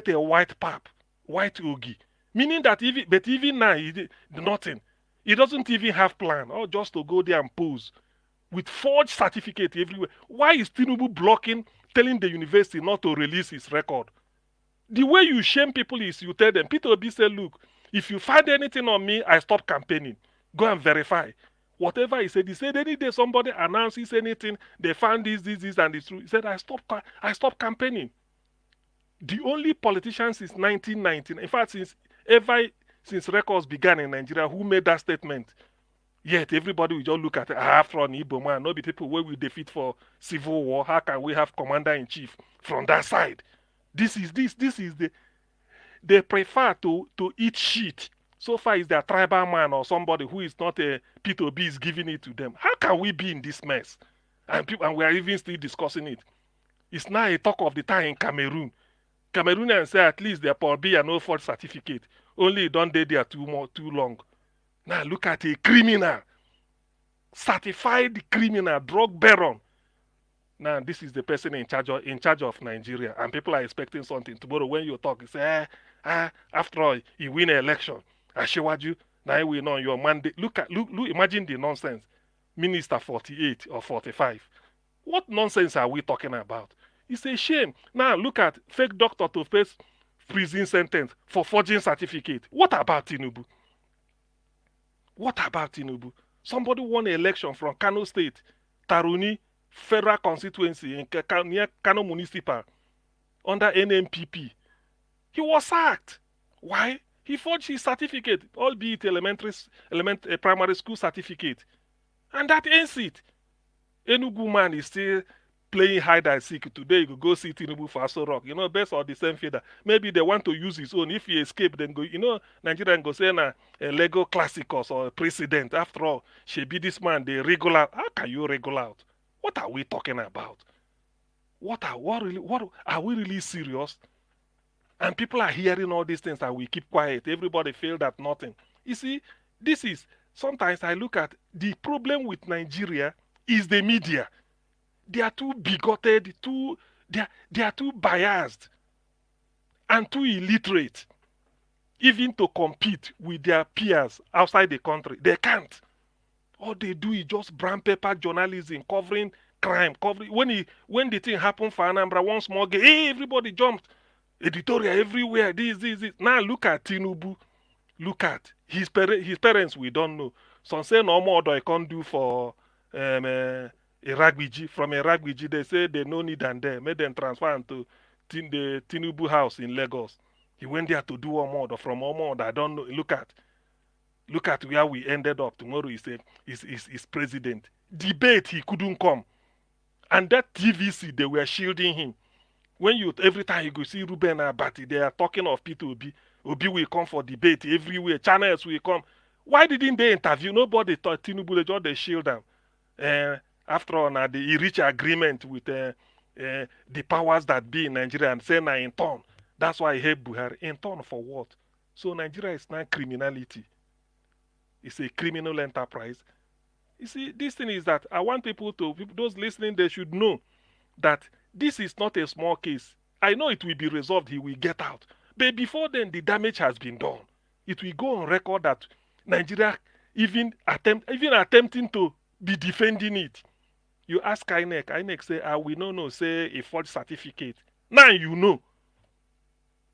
a white pap, white ogi. Meaning that even now, nothing. He doesn't even have plan, or just to go there and pose with forged certificate everywhere. Why is Tinubu blocking, telling the university not to release his record? The way you shame people is you tell them, Peter Obi said, look, if you find anything on me, I stop campaigning. Go and verify. Whatever he said any day somebody announces anything, they found this, and it's true. He said, I stop campaigning. The only politician since 1919, in fact, since records began in Nigeria, who made that statement. Yet everybody will just look at it. After an Igbo man, not be people where we defeat for civil war. How can we have commander-in-chief from that side? This is they prefer to eat shit. So far is their tribal man or somebody who is not a P2B is giving it to them. How can we be in this mess? And we are even still discussing it. It's now a talk of the time in Cameroon. Cameroonians say at least their Paul B and no fault certificate. Only don't they there too long. Now look at a criminal, certified criminal, drug baron. Now this is the person in charge of Nigeria, and people are expecting something tomorrow. When you talk, you say, after all, you win an election. Ashewaju, now we know your mandate. Look, imagine the nonsense. Minister 48 or 45. What nonsense are we talking about? It's a shame. Now look at fake doctor to face prison sentence for forging certificate. What about Tinubu? What about Tinubu? Somebody won an election from Kano State, Taruni Federal Constituency in near Kano Municipal under NMPP. He was sacked. Why? He forged his certificate, albeit primary school certificate. And that ends it. Enugu man is still playing hide and seek. Today you go see Tinubu for Aso Rock. You know, based on the same feather. Maybe they want to use his own. If he escape, then go. You know, Nigerian go say a Lego Classicos or a president. After all, she be this man. They wriggle out. How can you wriggle out? What are we talking about? What are we really serious? And people are hearing all these things and we keep quiet. Everybody feel that nothing. You see, this is sometimes I look at the problem with Nigeria is the media. They are too bigoted, they are too biased and too illiterate, even to compete with their peers outside the country. They can't. All they do is just brown paper journalism, covering crime, when the thing happened for Anambra, one small game, hey, everybody jumped. Editorial everywhere, this. Now look at Tinubu. Look at his parents, we don't know. Some say no more I can't do for Iragbiji. From Iragbiji, they say they no need and there. Made them transfer to the Tinubu house in Lagos. He went there to do Omodo. From Omodo, I don't know. Look at where we ended up. Tomorrow is president. Debate, he couldn't come. And that TVC, they were shielding him. Every time you go see Ruben Abati, they are talking of P2B. Obi will come for debate everywhere. Channels will come. Why didn't they interview? Nobody thought Tinubu, they shield them. After all, now they reach agreement with the powers that be in Nigeria and say now in turn. That's why I hate Buhari. In turn for what? So Nigeria is not criminality. It's a criminal enterprise. You see, this thing is that I want those listening, they should know that this is not a small case. I know it will be resolved. He will get out. But before then, the damage has been done. It will go on record that Nigeria even attempting to be defending it. You ask INEC say, we don't know, say a forged certificate. Now you know.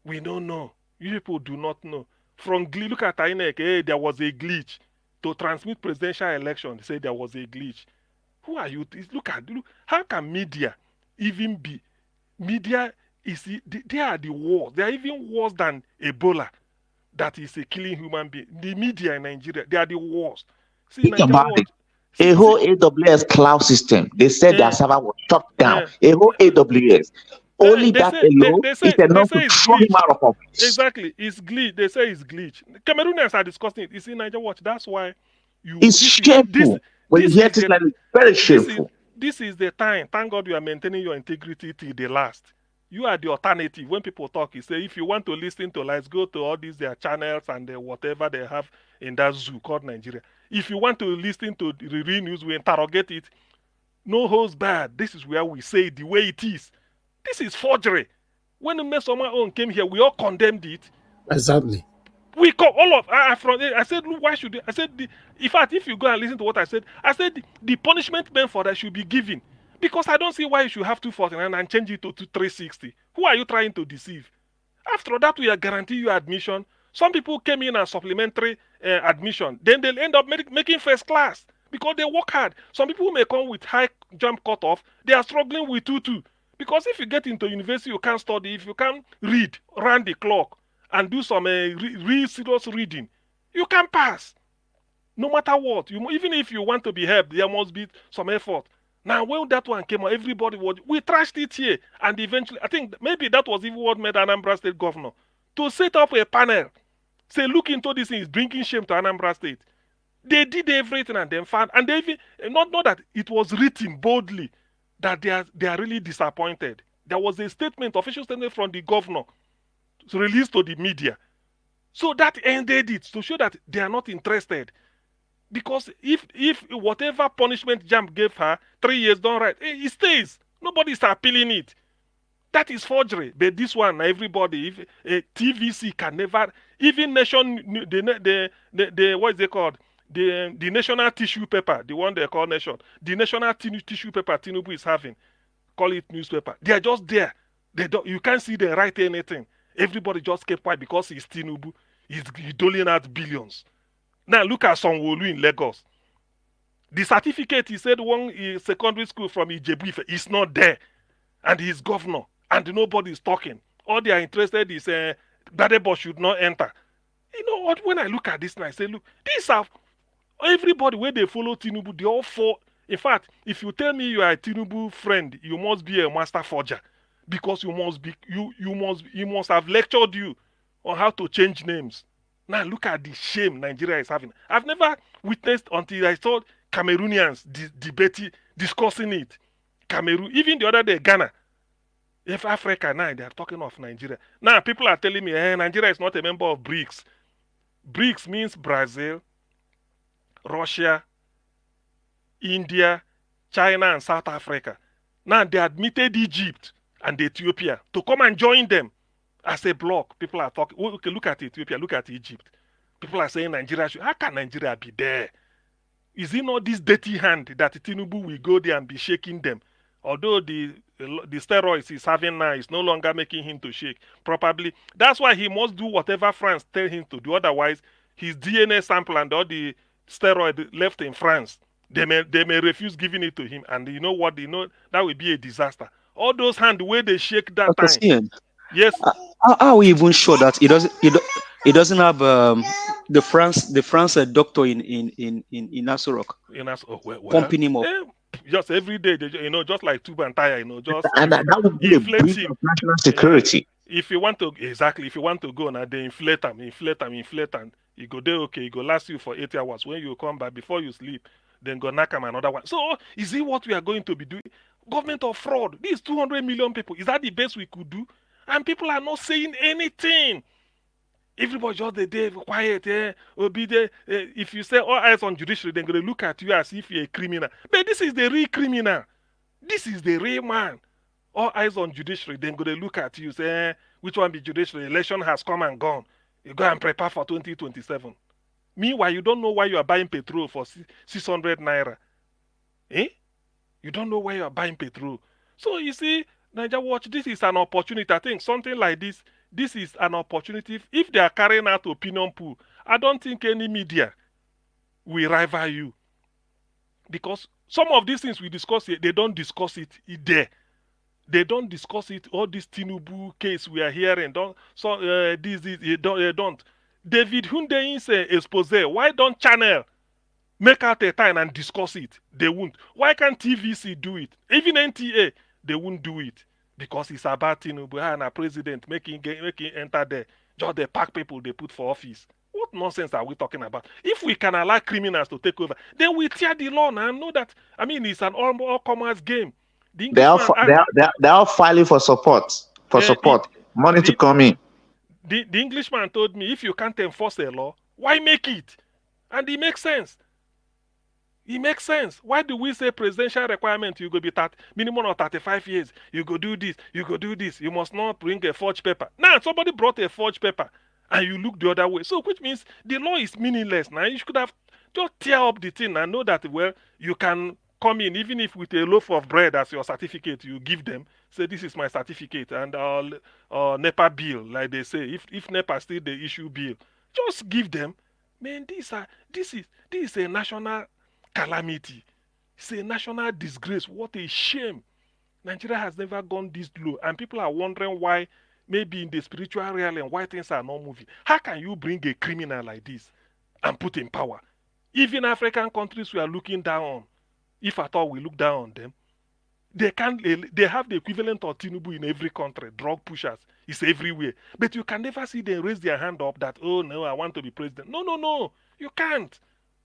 We don't know. You people do not know. Look at INEC, hey, there was a glitch. To transmit presidential election, they say there was a glitch. Who are you? Look, how can media even be? Media they are the worst. They are even worse than Ebola, that is a killing human being. The media in Nigeria, they are the worst. Think about it. A whole AWS cloud system. They said their server was shut down. A whole AWS. Only that alone is enough to throw him out of office. Exactly, it's glitch. They say it's glitch. Cameroonians are discussing it. It's in Nigeria Watch. That's why it's shameful. When you hear this, like, very shameful. This is the time. Thank God you are maintaining your integrity till the last. You are the alternative. When people talk, you say, if you want to listen to, let's go to all these their channels and whatever they have in that zoo called Nigeria. If you want to listen to the real news, we interrogate it. No holds barred. This is where we say it the way it is. This is forgery. When the Mesoma own came here, we all condemned it. Exactly. We call all of I said, look, why should they? I said, in fact, if you go and listen to what I said the punishment meant for that should be given. Because I don't see why you should have 249 and change it to 360. Who are you trying to deceive? After all, that will guarantee you admission. Some people came in as supplementary admission. Then they'll end up making first class because they work hard. Some people may come with high jump cutoff. They are struggling with 2-2. Because if you get into university, you can't study. If you can't read, run the clock, and do some real serious reading, you can pass. No matter what. Even if you want to be helped, there must be some effort. Now, when that one came out, everybody we trashed it here. And eventually, I think maybe that was even what made Anambra State governor to set up a panel. Say, look into this thing, it's bringing shame to Anambra State. They did everything and then found, and they even, not that it was written boldly that they are really disappointed. There was a statement, official statement from the governor released to the media. So that ended it to show that they are not interested. Because if whatever punishment JAMB gave her, 3 years don't right, it stays. Nobody's appealing it. That is forgery. But this one, everybody, if TVC can never, even the what is it called? The national tissue paper, the one they call nation, the national tissue paper Tinubu is having, call it newspaper. They are just there. You can't see them write anything. Everybody just kept quiet because he's Tinubu. He's doling out billions. Now look at Sanwo-Olu in Lagos. The certificate, he said one secondary school from Ijebu is not there. And he's governor. And nobody is talking. All they are interested is Gbadebo should not enter. You know what? When I look at this, and I say, look, these are everybody where they follow Tinubu, they all fall. In fact, if you tell me you are a Tinubu friend, you must be a master forger. Because you must have lectured you on how to change names. Now look at the shame Nigeria is having. I've never witnessed until I saw Cameroonians discussing it. Cameroon, even the other day, Ghana. If Africa now, they are talking of Nigeria. Now people are telling me, Nigeria is not a member of BRICS. BRICS means Brazil, Russia, India, China, and South Africa. Now they admitted Egypt and Ethiopia to come and join them. As a bloc, people are talking. Okay, look at Ethiopia, look at Egypt. People are saying Nigeria should. How can Nigeria be there? Is it not this dirty hand that Tinubu will go there and be shaking them? Although the steroids he's having now is no longer making him to shake properly. That's why he must do whatever France tell him to do. Otherwise, his DNA sample and all the steroid left in France, they may refuse giving it to him. And you know what? That will be a disaster. All those hands where they shake that Dr. time. Cian, Yes. how are we even sure that it doesn't have the France doctor in Aso Rock pumping him up? Just every day, just like tube and tire, just and that would be a breach of national security. If you want to go now, they inflate them, and you go there, okay, it go last you for 8 hours. When you come back before you sleep, then go knock them another one. So is it what we are going to be doing? Government of fraud. These 200 million people, is that the best we could do? And people are not saying anything. Everybody just the quiet. If you say all eyes on judiciary, they're going to look at you as if you're a criminal. But this is the real criminal. This is the real man. All eyes on judiciary, they're going to look at you, say, which one be judiciary? Election has come and gone. You go and prepare for 2027. Meanwhile, you don't know why you are buying petrol for 600 naira. You don't know why you are buying petrol. So you see, Niger Watch, this is an opportunity. I think something like this is an opportunity. If they are carrying out opinion poll, I don't think any media will rival you. Because some of these things we discuss here, they don't discuss it there. They don't discuss it. All this Tinubu case we are hearing, they don't. David Hunde's expose. Why don't Channel make out a time and discuss it? They won't. Why can't TVC do it? Even NTA, they won't do it because it's about Tinubu and a president making enter there. Just the pack people they put for office. What nonsense are we talking about? If we can allow criminals to take over, then we tear the law now. I know that. I mean, it's an all-commerce game. They are filing for support. Money to come in. The Englishman told me, if you can't enforce a law, why make it? And it makes sense. It makes sense. Why do we say presidential requirement? You go be minimum of 35 years. You go do this. You go do this. You must not bring a forged paper. Now somebody brought a forged paper, and you look the other way. So which means the law is meaningless. Now you should have just tear up the thing and know that you can come in, even if with a loaf of bread as your certificate, you give them, say this is my certificate, and NEPA bill, like they say, if NEPA still the issue bill, just give them. Man, this is a national calamity. It's a national disgrace. What a shame. Nigeria has never gone this low, and people are wondering why, maybe in the spiritual realm, why things are not moving. How can you bring a criminal like this and put in power? Even African countries we are looking down on, if at all we look down on them, they have the equivalent of Tinubu in every country. Drug pushers is everywhere, but you can never see them raise their hand up that, oh no, I want to be president. No, you can't.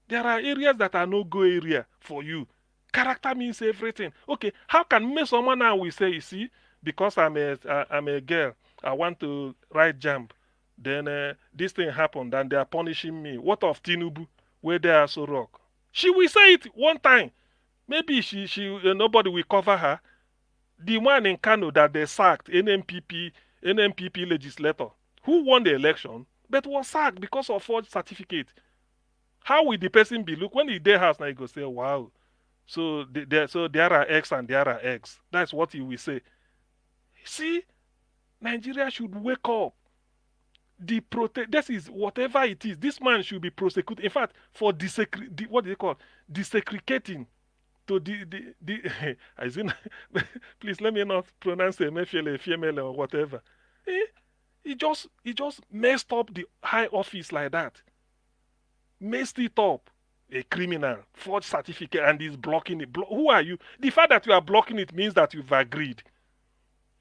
There are areas that are no-go area for you. Character means everything. Okay, how can someone now we say, you see, because I'm a girl, I want to write jump, then this thing happened and they are punishing me. What of Tinubu, where they are so rock? She will say it one time. Maybe she nobody will cover her. The one in Kano that they sacked, NMPP legislator, who won the election, but was sacked because of forged certificate. How will the person be? Look, when he their house now, he go say, wow. So there are X and there are X. That's what he will say. See, Nigeria should wake up. This is whatever it is. This man should be prosecuted. In fact, for what do they call desecrating to please let me not pronounce a female or whatever. He just messed up the high office like that. Messed it up. A criminal, forged certificate, and he's blocking it. Who are you? The fact that you are blocking it means that you've agreed.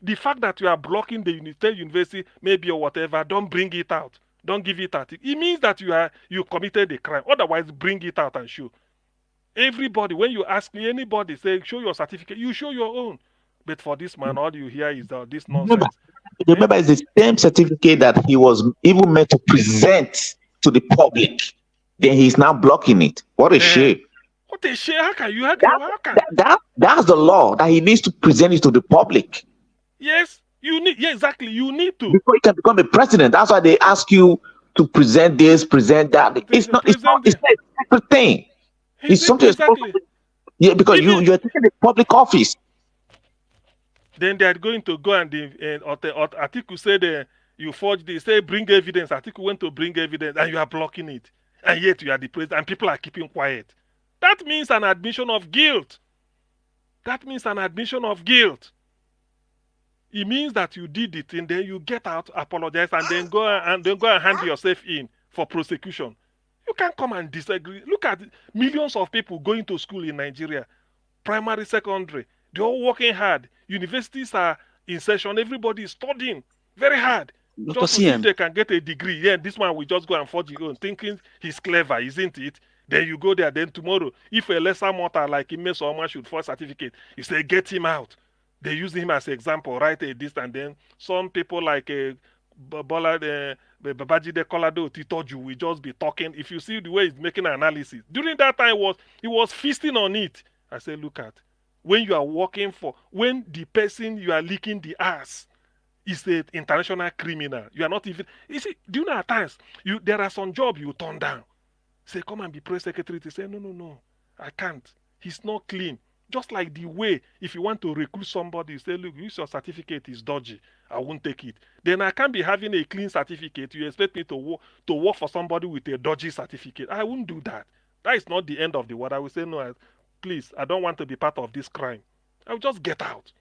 The fact that you are blocking the university, maybe or whatever, don't bring it out. Don't give it out. It means that you committed a crime. Otherwise, bring it out and show. Everybody, when you ask anybody, say, show your certificate, you show your own. But for this man, all you hear is this nonsense. Remember, it's the same certificate that he was even meant to present to the public. Then he's now blocking it. What a shame. What a shame. How can you? That's the law, that he needs to present it to the public. Yes, exactly. You need to. Before you can become a president, that's why they ask you to present this, present that. It's not a separate thing. It's something exactly. Yeah, because you're taking a public office. Then they are going to go and Atiku said you forged this. Say bring evidence. Atiku went to bring evidence, and you are blocking it. And yet you are the president, and people are keeping quiet. That means an admission of guilt. That means an admission of guilt. It means that you did it, and then you get out, apologize, and then go and hand yourself in for prosecution. You can't come and disagree. Look at millions of people going to school in Nigeria, primary, secondary. They're all working hard. Universities are in session. Everybody is studying very hard. Just to see if they can get a degree. Yeah, this one will just go and forge his own, thinking he's clever, isn't it? Then you go there. Then tomorrow, if a lesser mortal like Ime Soma should forge certificate, you say get him out. They use him as an example, right? This and then some people like Babajide Kolado Titoju will just be talking. If you see the way he's making an analysis, during that time he was feasting on it. I say, look at when you are working for, when the person you are licking the ass is an international criminal. You are not even. You see, do you know at times there are some jobs you turn down. Say, come and be press secretary. They say, no, I can't. He's not clean. Just like the way, if you want to recruit somebody, you say, look, your certificate is dodgy. I won't take it. Then I can't be having a clean certificate. You expect me to work for somebody with a dodgy certificate. I won't do that. That is not the end of the world. I will say, no, please, I don't want to be part of this crime. I will just get out.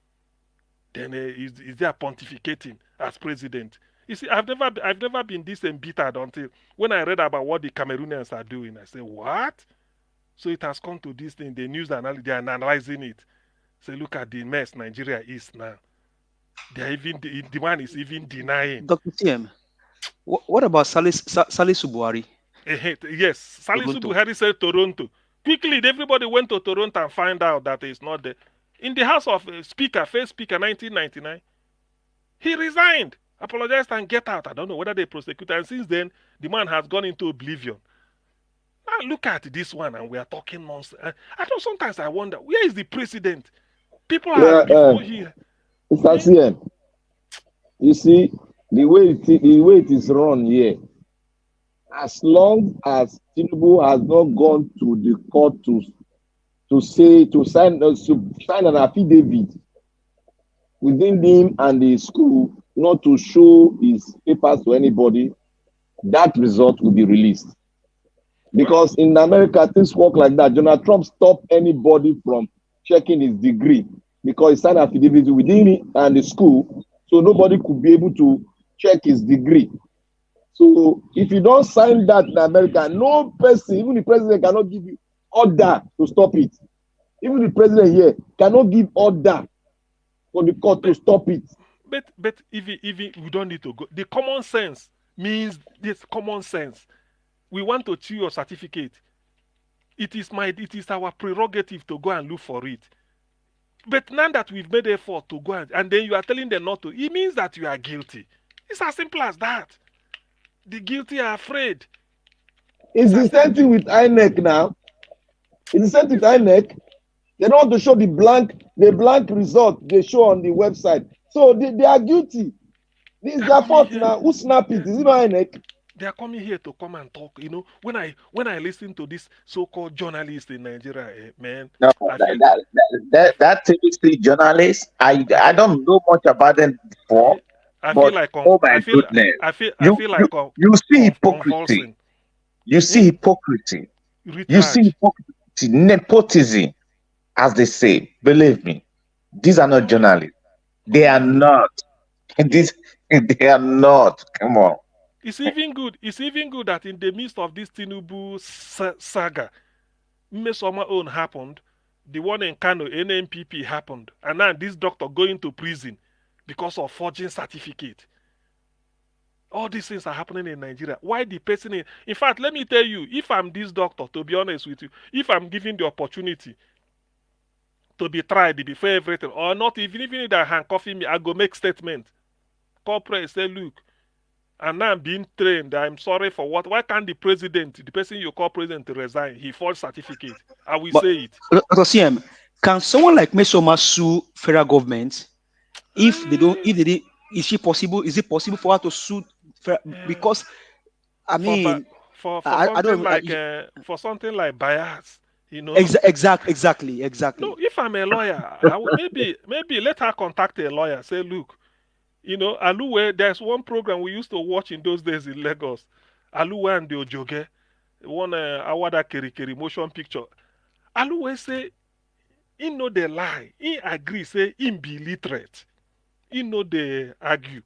Then is there pontificating as president? You see, I've never been this embittered until when I read about what the Cameroonians are doing. I say, what? So it has come to this thing. The news they are analyzing it. Say, look at the mess Nigeria is now. They are even the man is even denying. Dr. TM, what about Salisu Buhari? Yes, Salisu Buhari said Toronto. Quickly, everybody went to Toronto and find out that it's not there. In the House of Speaker, first Speaker, 1999, he resigned, apologized, and get out. I don't know whether they prosecuted. And since then, the man has gone into oblivion. Now look at this one, and we are talking nonsense. I know sometimes I wonder, where is the president? People are before here. Mr. CM, you see, the way it is run here, as long as Tinubu has not gone to the court to to sign an affidavit within him and the school not to show his papers to anybody, that result will be released. Because in America, things work like that. Donald Trump stopped anybody from checking his degree because he signed an affidavit within it and the school, so nobody could be able to check his degree. So if you don't sign that in America, no person, even the president, cannot give you order to stop it. Even the president here cannot give order for the court to stop it. But if we don't need to go, the common sense means this common sense. We want to see your certificate. It is our prerogative to go and look for it. But now that we've made effort to go and then you are telling them not to, it means that you are guilty. It's as simple as that. The guilty are afraid. It's the same thing with INEC now. It's the same thing with INEC. They don't want to show the blank result they show on the website. So they are guilty. This is their fault now. Who snap it? Is it not INEC? They are coming here to come and talk. You know, when I listen to this so-called journalist in Nigeria, man. No, that TVC journalist, I don't know much about them before. I but feel like oh my goodness, I feel like you see hypocrisy. You see hypocrisy. You see hypocrisy, nepotism, as they say. Believe me, these are not journalists. They are not. They are not. Come on. It's even good. It's even good that in the midst of this Tinubu saga, Mmesoma own happened, the one in Kano, NNPP happened, and now this doctor going to prison because of forging certificate. All these things are happening in Nigeria. Why the person in fact, let me tell you, if I'm this doctor, to be honest with you, if I'm given the opportunity to be tried before everything, or not, even if they're handcuffing me, I go make statement. Corporate say, look, and now I'm being trained. I'm sorry for what? Why can't the president, the person you call president, resign? He forged certificate. I will say it. Dr. CM, can someone like Mesoma sue federal government if they don't? If they did, is it possible for her to sue? Because I mean, for something like bias, you know. Exactly. No, if I'm a lawyer, maybe let her contact a lawyer. Say, look. You know, Aluwe, there's one program we used to watch in those days in Lagos. Aluwe and the Ojoge, one Awada Kerikeri motion picture. Aluwe say, he know they lie. He agree, say, he be illiterate. He know they argue.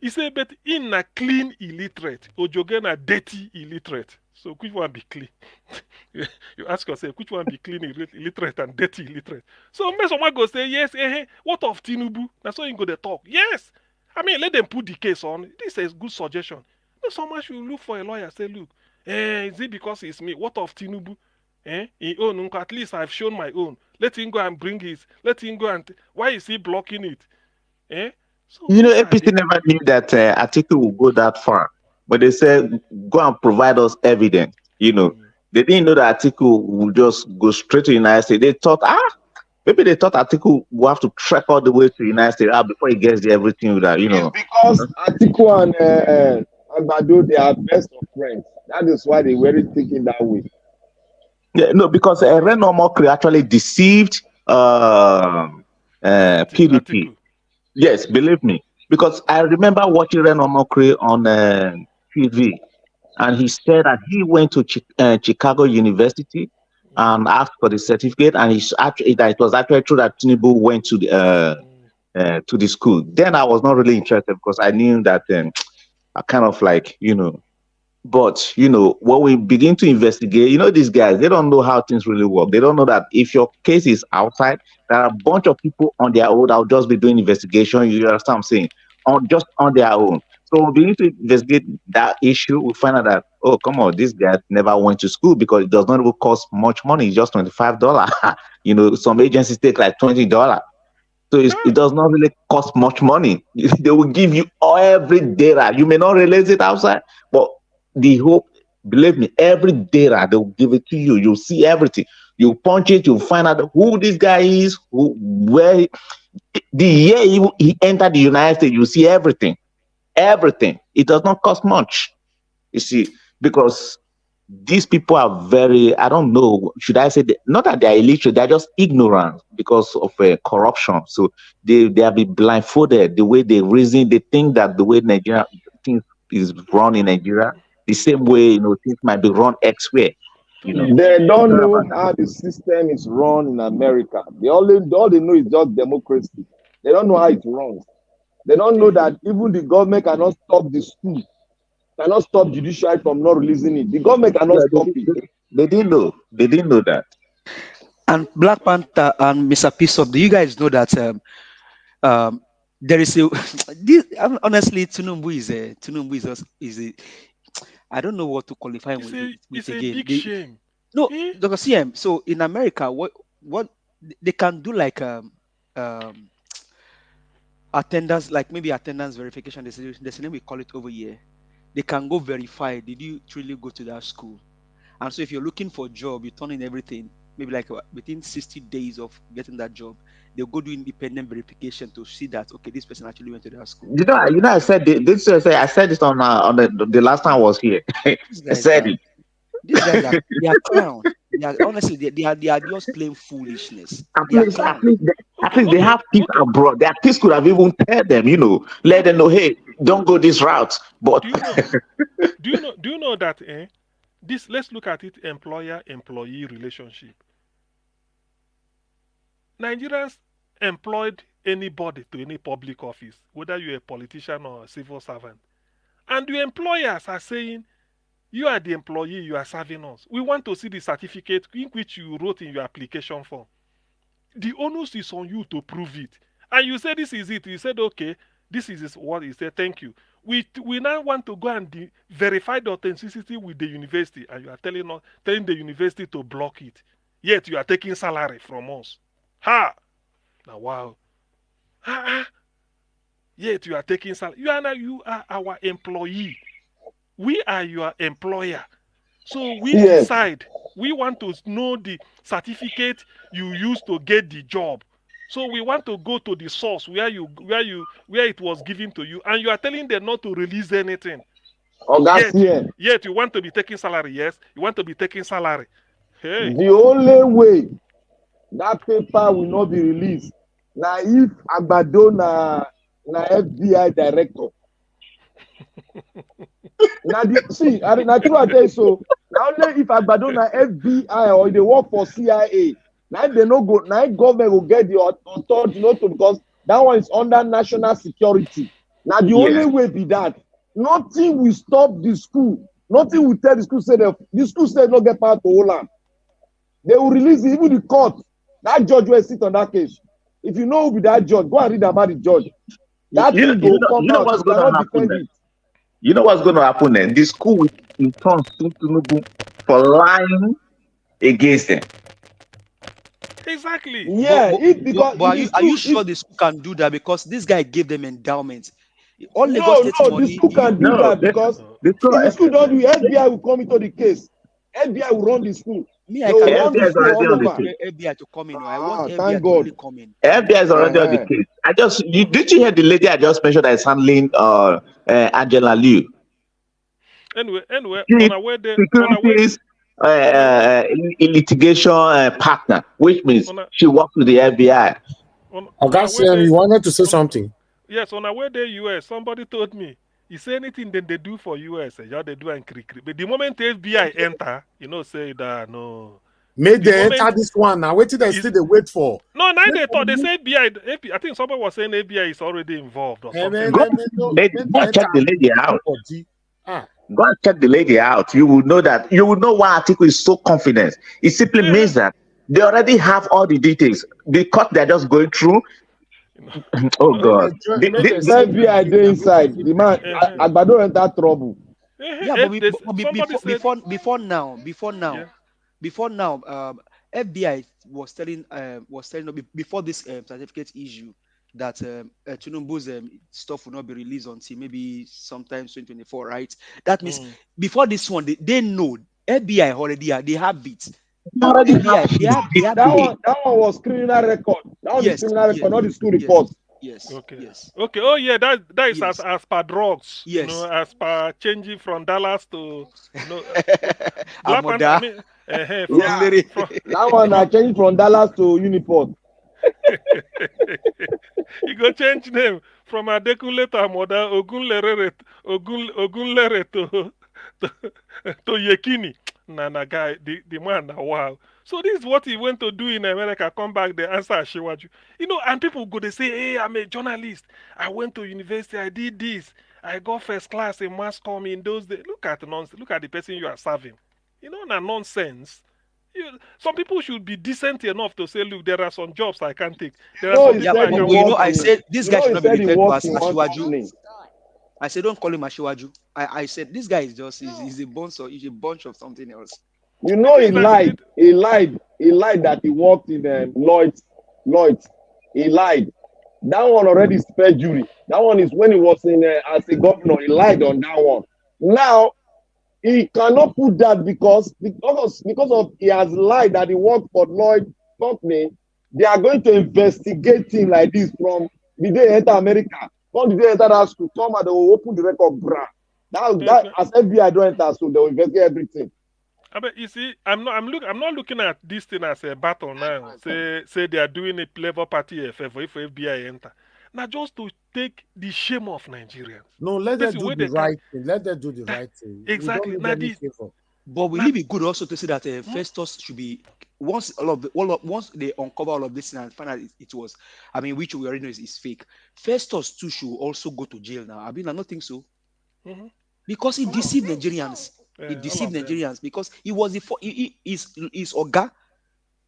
He say, but he na clean illiterate. Ojoge na dirty illiterate. So which one be clean? You ask yourself, which one be clean illiterate and dirty illiterate? So someone go say, yes, what of Tinubu? That's why you go to talk. Yes. I mean, let them put the case on. This is a good suggestion. No, someone should look for a lawyer. Say, look, is it because it's me? What of Tinubu? He own, at least I've shown my own. Let him go and bring his. Let him go and. Why is he blocking it? So you know, APC never knew that Atiku would go that far. But they said, go and provide us evidence. You know, they didn't know that Atiku would just go straight to the United States. They thought, maybe they thought Atiku will have to trek all the way to the United States before he gets there, everything with that, you know. Because Atiku and Agbado, they are best of friends. That is why they were thinking that way. Yeah, no, because Reno Mokri actually deceived PDP. Yes, believe me. Because I remember watching Reno Mokri on TV, and he said that he went to Chicago University and asked for the certificate, and it was actually true that Tinubu went to the school. Then I was not really interested because I knew that I kind of like, you know, but you know, when we begin to investigate, you know, these guys, they don't know how things really work. They don't know that if your case is outside, there are a bunch of people on their own that will just be doing investigation. You understand what I'm saying? Just on their own. So we need to investigate that issue. We find out that, oh, come on, this guy never went to school because it does not even cost much money. It's just $25. You know, some agencies take like $20. So it does not really cost much money. They will give you every data. You may not realize it outside, but the hope, believe me, every data they will give it to you. You'll see everything. You punch it, you'll find out who this guy is, where the year he entered the United States, you see everything. Everything. It does not cost much. You see, because these people are very, I don't know, should I say, not that they're illiterate, they're just ignorant because of corruption. So they have been blindfolded the way they reason. They think that the way Nigeria things is run in Nigeria, the same way, things might be run elsewhere. They don't know how the system is run in America. All they know is just democracy. They don't know how it runs. They don't know that even the government cannot stop the school, cannot stop Judiciary from not releasing it. The government cannot stop it. They didn't know. They didn't know that. And Black Panther and Mr. Pisop, do you guys know that there is a honestly Tunumbu is a I don't know what to qualify It's with a again. big shame. No, Dr. CM. So in America, what they can do like attendance, like maybe attendance verification. There's a name we call it over here. They can go verify, did you truly go to that school? And so if you're looking for a job, you turn in everything, maybe like within 60 days of getting that job, they'll go do independent verification to see that, okay, this person actually went to that school. I said this. I said this on the last time I was here. I said it. These guys are they are clowns. Honestly, they are just plain foolishness. At least they have peace abroad. Their peace could have even tell them, let them know, hey, don't go this route. But do you know that this, let's look at it, employer-employee relationship. Nigerians employed anybody to any public office, whether you're a politician or a civil servant. And the employers are saying, you are the employee, you are serving us. We want to see the certificate in which you wrote in your application form. The onus is on you to prove it. And you say this is it. You said, okay, this is what he said, thank you. We now want to go and verify the authenticity with the university, and you are telling the university to block it. Yet you are taking salary from us. Ha! Now wow. Yet you are taking salary. You are our employee. We are your employer. So we decide. We want to know the certificate you used to get the job. So we want to go to the source where it was given to you, and you are telling them not to release anything. Yet you want to be taking salary. Yes, you want to be taking salary. Hey. The only way that paper will not be released now if Agbado na FBI director. Now see, I true I tell you so. Now only if Agbado na FBI or they work for CIA. Now they no go. Now government will get the authority not to, because that one is under national security. Now the only way be that. Nothing will stop the school. Nothing will tell the school say that the school said not get part of Holland. They will release it, even the court. That judge will sit on that case. If you know who be that judge, go and read about the judge. That thing will come out. What's going to happen then? You know what's going to happen then? The school will in turn sue Tinubu for lying against them. Exactly. Yeah, are you sure the school can do that? Because this guy gave them endowment. All Lagos State money. The school can do that because if the school don't do it, FBI will come into the case. FBI will run the school. Me, I can run the school all over. FBI to come in. I want FBI to really come in. FBI is already on the case. Did you hear the lady I just mentioned that is handling Angela Liu? Anyway, on our way there, litigation partner, which means she works with the FBI. You wanted to say something? Yes, on our way there, US, somebody told me, you say anything that they do for US, yeah, they do and crick. But the moment the FBI enter, say that no. May they enter this one now? What did they still they wait for? No, now they thought they say FBI. I think somebody was saying FBI is already involved or something. Go and check the lady out. Go and check the lady out. You will know that. You will know why article is so confident. It simply means that they already have all the details. The court they're just going through. Oh God! The FBI they inside. The man Agbado enter trouble. Yeah, but before now, FBI was telling before this certificate issue that Tinubu's stuff will not be released until maybe sometime 2024, right? That means before this one, they know FBI already they have it. That one was criminal record. That was the criminal record, not the school report. Yes. Okay. Yes. Okay. Oh yeah, that is Yes. as per drugs. Yes. You know, as per changing from dollars to Black Panther. I Amoda. mean, Yeah, from that one I from changed from Dallas to Uniport. you go change name from Adekunle to Amoda, Ogunlere to Yekini. Nah, guy, the man, now, wow. So this is what he went to do in America. Come back, they answer Ashiwaju. You know, and people go, they say, hey, I'm a journalist. I went to university, I did this. I got first class in mass comm in those days. Look at the nonsense. Look at the person you are serving. You know, na nonsense. Some people should be decent enough to say, look, there are some jobs I can't take. There are No, some he people said I he can You know, worked I in. said this You guy know, should he not be said he referred to worked as in one Ashiwaju. company. I said don't call him Ashiwaju. I said this guy is just he's a bunch of something else. You know, he lied. He lied. He lied that he worked in Lloyd's. Lloyd's. He lied. That one already is perjury. That one is when he was in as a governor. He lied on that one. Now he cannot put that because of he has lied that he worked for Lloyd company. They are going to investigate him like this from the day he enter America. From the day he enter that school, come and they will open the record, bruh. That as FBI don't enter, so they will investigate everything. I mean, you see, I'm not looking at this thing as a battle now. Say they are doing a clever party if FBI enter. Now just to take the shame of Nigerians. No, let them do the right thing. Let them do the right thing. Exactly. We don't need any favor. But will it be good also to say that Festus should be once they uncover all of this and find out it was, I mean, which we already know is fake. Festus too should also go to jail now. I mean, I don't think so. Mm-hmm. Because he deceived Nigerians. He deceived Nigerians because he was his Oga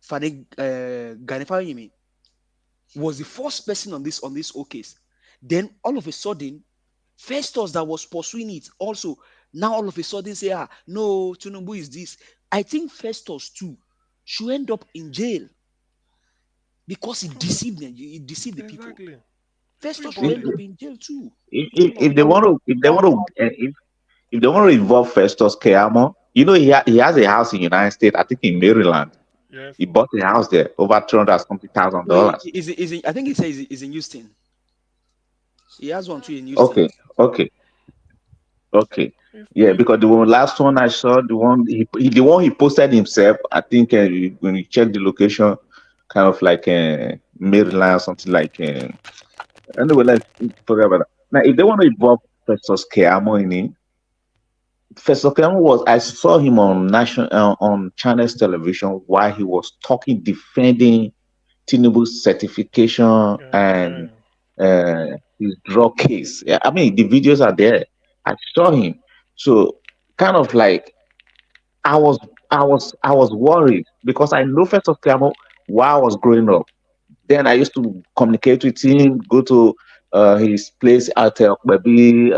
Fane Ganefayimi was the first person on this whole case. Then all of a sudden, Festus that was pursuing it also now all of a sudden say, no, Tinubu is this. I think Festus too should end up in jail because he deceived them. He deceived the people. Festus should end up in jail too. If they want to involve Festus Keyamo, you know, he has a house in United States, I think in Maryland. Yes. He bought a house there over $200,000. No, I think he says he's in Houston. He has one too in Houston. Okay. Yeah, because the last one I saw, the one he posted himself, I think when you check the location, kind of like Maryland, something like. Anyway, let's forget about that. Now, if they want to involve Festus Keyamo in it, Festus Keyamo I saw him on on Channels television while he was defending Tinubu's certification and his drug case. Yeah, I mean, the videos are there. I saw him. So kind of like I was worried because I know Festus Keyamo while I was growing up. Then I used to communicate with him, go to his place at Okpebi,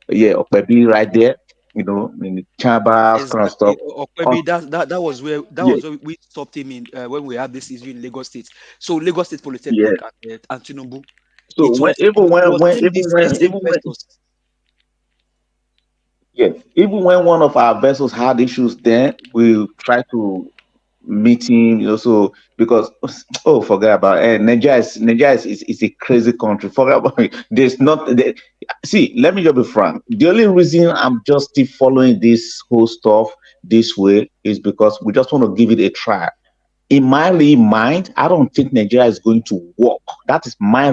Okpebi right there, you know, in the chambers, kind of stuff. Okpebi, that was where we stopped him in when we had this issue in Lagos State. So Lagos State Polytechnic and Tinubu. So even when one of our vessels had issues, then we try to meet him, you know, so because forget about it. Nigeria is a crazy country. Forget about it. There's not see, let me just be frank. The only reason I'm just still following this whole stuff this way is because we just want to give it a try. In my mind, I don't think Nigeria is going to work. That is my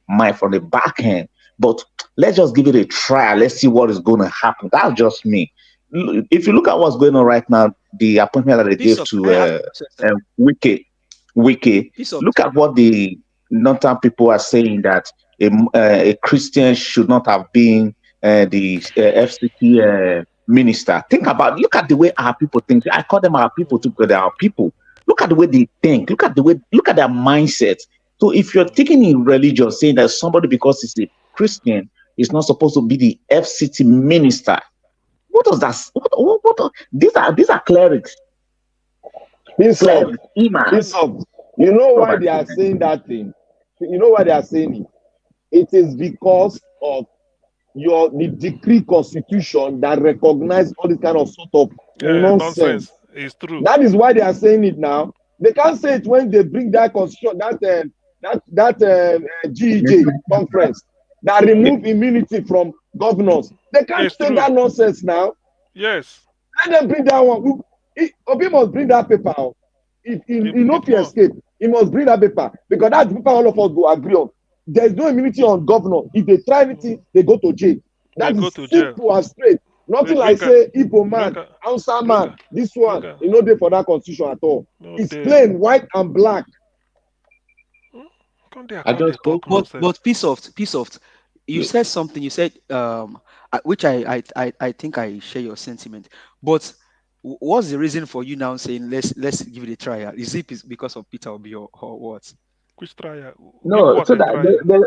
mind from the back end. But let's just give it a try. Let's see what is going to happen. That's just me. If you look at what's going on right now, the appointment that they gave to Wiki, look at what the northern people are saying, that a Christian should not have been the FCT minister. Look at the way our people think. I call them our people too, because they are our people. Look at the way they think. Look at their mindset. So if you're taking in religion, saying that somebody, because he's a Christian, is not supposed to be the FCT minister, what does that? What these are clerics. Bishop, you know why they are saying that thing? You know why they are saying it? It is because of the decree constitution that recognize all this kind of sort of nonsense. It's true. That is why they are saying it now. They can't say it when they bring that constitution, that GEJ conference that remove immunity from governors. They can't It's say true. that nonsense now. Yes. Let them bring that one. Obi must bring that paper out. He no fear escape. He must bring that paper because that's the paper all of us will agree on. There's no immunity on governor. If they try anything, they go to jail. That is simple and straight. Nothing like say Igbo man, Hausa man, this one. You know they for that constitution at all. It's plain white and black. But piece of you said something. You said which I think I share your sentiment. But what's the reason for you now saying let's give it a try? Is it because of Peter Obi or what? Which trial? No, so that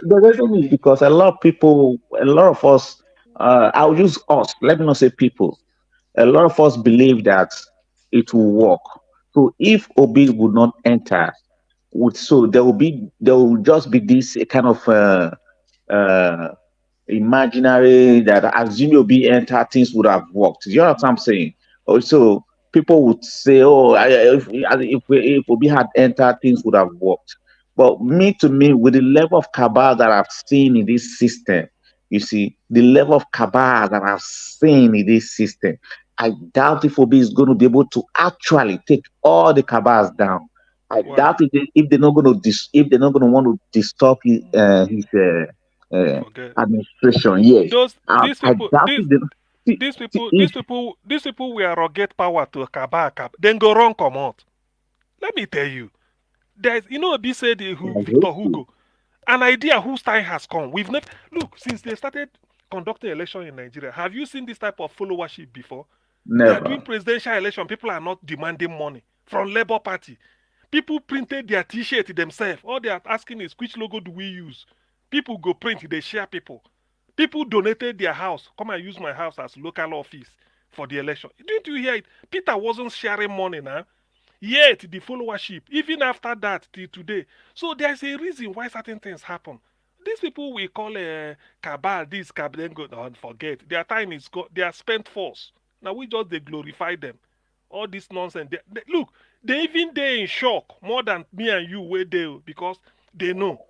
the reason is because a lot of people, a lot of us, I'll use us, let me not say people, a lot of us believe that it will work. So if Obi would not enter, so there will just be this kind of uh, imaginary that assuming Obi enter, things would have worked. You know what I'm saying? Also, people would say, "Oh, if Obi had entered, things would have worked." But to me, with the level of cabal that I've seen in this system, you see, the level of cabal that I've seen in this system, I doubt if Obi is going to be able to actually take all the cabals down. I doubt if they're not going to if they're not going to want to disturb his administration. Yes, These people, I doubt these people will arrogate power to Kaba. Then go wrong, come out. Let me tell you, there's Obi said Victor Hugo, an idea whose time has come. We've never look since they started conducting election in Nigeria. Have you seen this type of followership before? Never. They are doing presidential election. People are not demanding money from Labour Party. People printed their T-shirt themselves. All they are asking is which logo do we use? People go print, they share people. People donated their house. Come and use my house as local office for the election. Didn't you hear it? Peter wasn't sharing money now. Yet the followership, even after that till today. So there's a reason why certain things happen. These people we call cabal, this cabal, then go and forget. Their time is they are spent force. Now we just they glorify them. All this nonsense. Look, they even they in shock more than me and you were there because they know.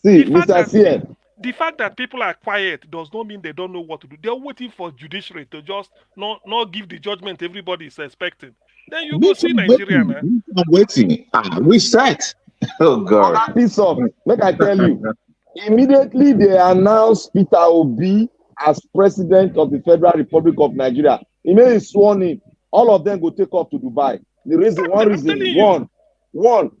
See, Mr. CN. The fact that people are quiet does not mean they don't know what to do. They're waiting for judiciary to just not give the judgment everybody is expecting. Then you go see Nigeria, man. I'm waiting. We set. Oh God. Piece of. Make I tell you. Immediately they announced Peter Obi as president of the Federal Republic of Nigeria. He made it sworn in. All of them go take off to Dubai. The reason, one.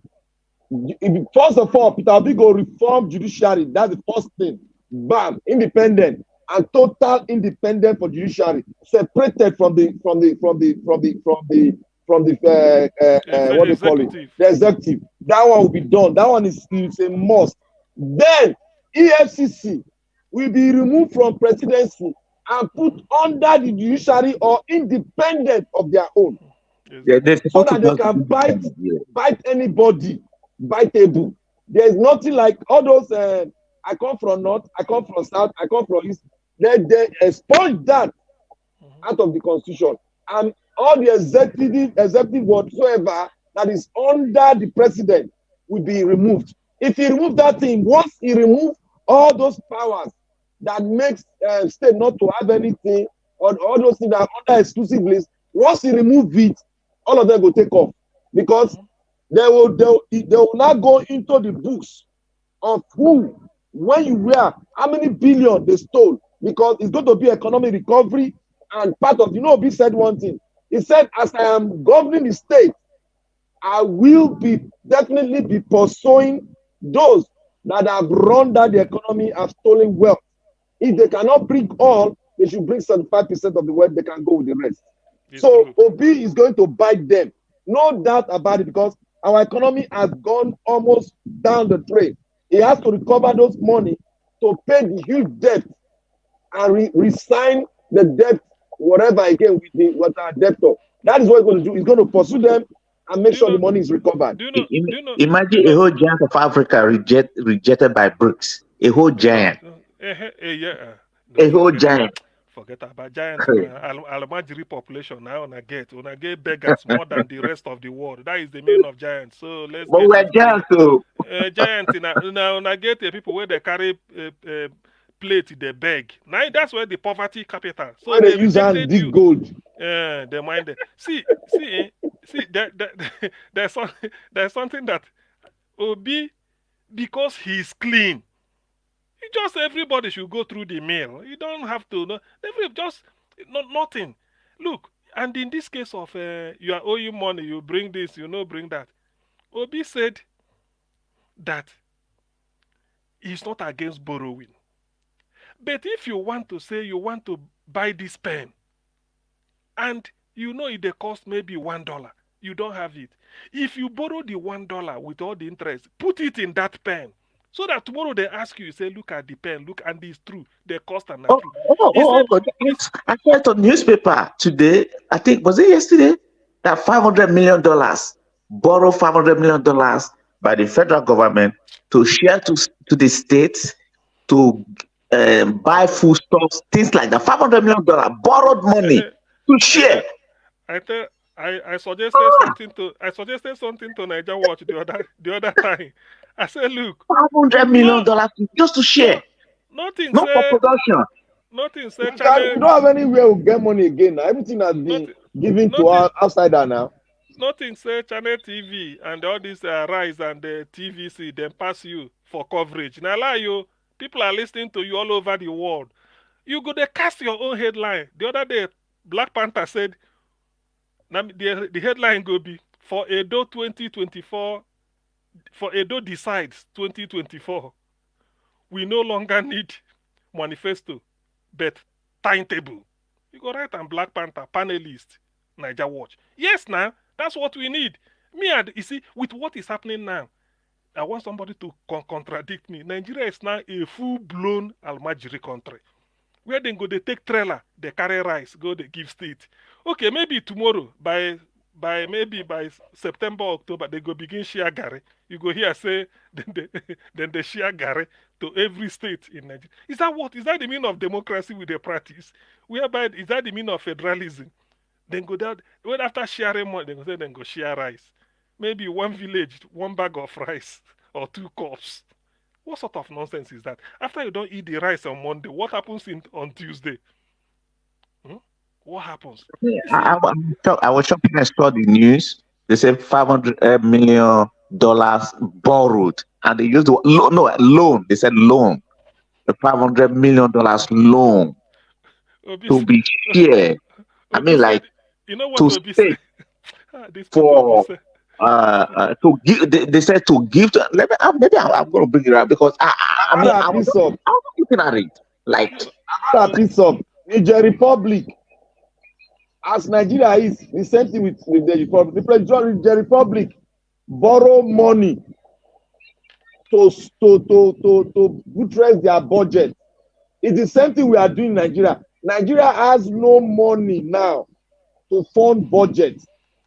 First of all, Peter Obi go reform judiciary. That's the first thing. Bam, independent and total independent for judiciary, separated from the what do you call it? The executive. That one will be done. That one is a must. Then EFCC will be removed from presidency and put under the judiciary or independent of their own. Yeah, so that they can bite anybody, biteable. There's nothing like all those I come from north, I come from south, I come from east. They expunge that out of the constitution. And all the executive whatsoever that is under the president will be removed. If he remove that thing, once he remove all those powers that makes state not to have anything, or all those things that are under exclusive list, once he remove it, all of them will take off. Because they will not go into the books of who, when you were, how many billion they stole. Because it's going to be economic recovery, and part of, Obi said one thing. He said, as I am governing the state, I will definitely be pursuing those that have run down the economy and stolen wealth. If they cannot bring all, they should bring 75% of the wealth, they can go with the rest. So Obi is going to bite them. No doubt about it, because our economy has gone almost down the drain. He has to recover those money to pay the huge debt and resign the debt, whatever again with our debtor. That is what he's going to do. He's going to pursue them and make sure the money is recovered. Imagine a whole giant of Africa rejected by BRICS. A whole giant. A whole giant. Forget about giants now. Almajiri population now on a get beggars more than the rest of the world. That is the meaning of giants. So let's But get we're it straight. just so. Giants in a get people where they carry plate they beg. Now that's where the poverty capital. So Where they they use and rejected dig you. gold. They mind it. See, there's there's something that Obi, because he's clean. It just everybody should go through the mill. You don't have to know. Just nothing. Look, and in this case of you are owing money, you bring this, you know, bring that. Obi said that he's not against borrowing. But if you want to say you want to buy this pen, and you know it they cost maybe $1, you don't have it. If you borrow the $1 with all the interest, put it in that pen. So that tomorrow they ask you, say, look at the pen, look, and it's true. The cost and not true. He said, I read on newspaper today, I think, was it yesterday? That $500 million, borrow $500 million by the federal government to share to the states to buy foodstuffs, things like that. $500 million borrowed money to share. I suggested something to Niger Watch the other time. I said, look, $500 million just to share. Nothing Not for say production. nothing say We channel. don't have anywhere we get money again now. Everything has been given to our outsider now. Nothing say Channel TV and all this Rise and the TVC then pass you for coverage. Now lie you, people are listening to you all over the world. You go they cast your own headline. The other day, Black Panther said, the headline go be for Edo 2024. For Edo decides 2024. We no longer need manifesto, but timetable. You go write on Black Panther, panelist, Niger Watch. Yes, now, that's what we need. You see, with what is happening now, I want somebody to contradict me. Nigeria is now a full-blown Almajiri country. Where they go, they take trailer, they carry rice, go, they give state. Okay, maybe tomorrow, by September, October, they go begin share gari. You go here say, then they share gari to every state in Nigeria. Is that the meaning of democracy with the practice? Whereby, is that the meaning of federalism? Then go down, when after sharing money, they go share rice. Maybe one village, one bag of rice, or 2 cups. What sort of nonsense is that? After you don't eat the rice on Monday, what happens on Tuesday? What happens? I was shocked when I saw the news. They said $500 million borrowed, and they used loan. They said loan, the $500 million loan to be shared. I mean, like you know what to Obi said? for to give. They said to give. Maybe I'm going to bring it up because I was looking at it like piece of Niger Republic. As Nigeria is, the same thing with the Republic. The President of the Republic borrow money to buttress their budget. It's the same thing we are doing in Nigeria. Nigeria has no money now to fund budget.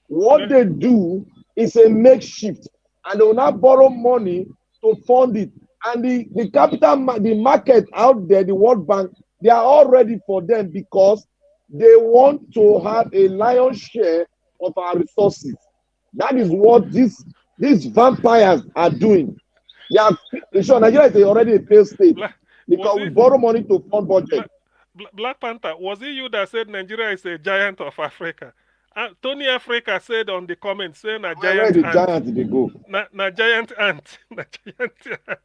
What they do is a makeshift, and they will now borrow money to fund it. And the capital, the market out there, the World Bank, they are all ready for them because they want to have a lion's share of our resources. That is what these vampires are doing. They are, sure, Nigeria is already a failed state because we borrow money to fund budget. Black Panther, was it you that said Nigeria is a giant of Africa? Tony Africa said on the comments, saying a giant ant. Giant they go. Na giant ant. Na giant ant.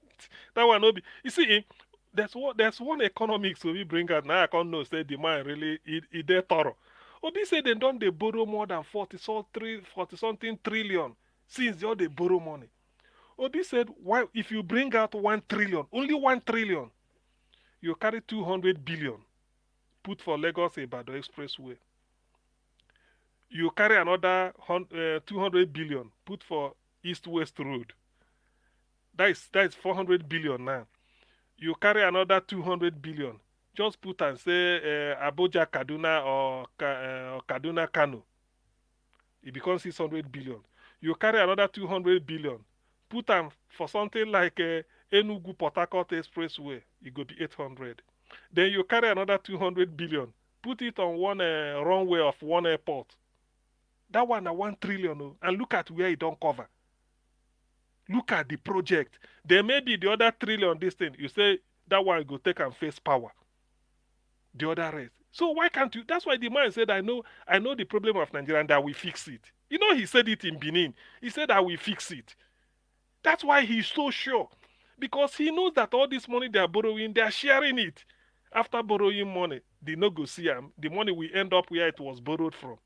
That one no be. You see, there's one economics we bring out now. I can't know say the man really it they thorough. Obi said they don't they borrow more than 40 something trillion since they borrow money. Obi said why if you bring out 1 trillion, only 1 trillion, you carry 200 billion, put for Lagos Ibadan Expressway. You carry another 200 billion, put for East-West Road. That is 400 billion now. You carry another 200 billion. Just put and say Abuja, Kaduna, or Kaduna, Kano. It becomes 600 billion. You carry another 200 billion. Put them for something like Enugu, Port Harcourt Expressway. It could be 800. Then you carry another 200 billion, put it on one runway of one airport. That one na 1 trillion, oh, and look at where it don't cover. Look at the project. There may be the other trillion this thing. You say that one go take and face power. The other rest. So why can't you? That's why the man said, I know the problem of Nigeria and that we fix it. You know, he said it in Benin. He said that we fix it. That's why he's so sure. Because he knows that all this money they are borrowing, they are sharing it. After borrowing money, they no go see them. The money will end up where it was borrowed from.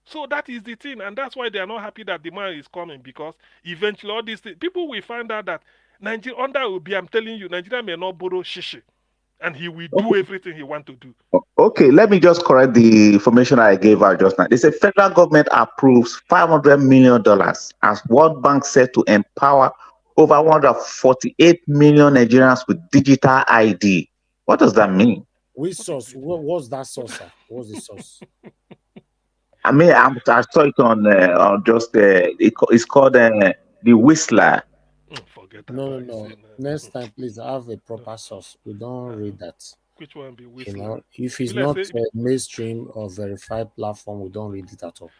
So that is the thing, and that's why they are not happy that the man is coming, because eventually all these things, people will find out that Nigeria, under Obi, I'm telling you, Nigeria may not borrow shishi, and he will do everything he want to do. Okay, let me just correct the information I gave out just now. They say federal government approves $500 million as World Bank said to empower over 148 million Nigerians with digital ID. What does that mean? Which source? What's that source? Sir? What's the source? I mean, I saw it on just it's called the Whistler. No. Next time, please have a proper source. We don't read that. Which one be Whistler? You know, if it's not a mainstream or verified platform, we don't read it at all.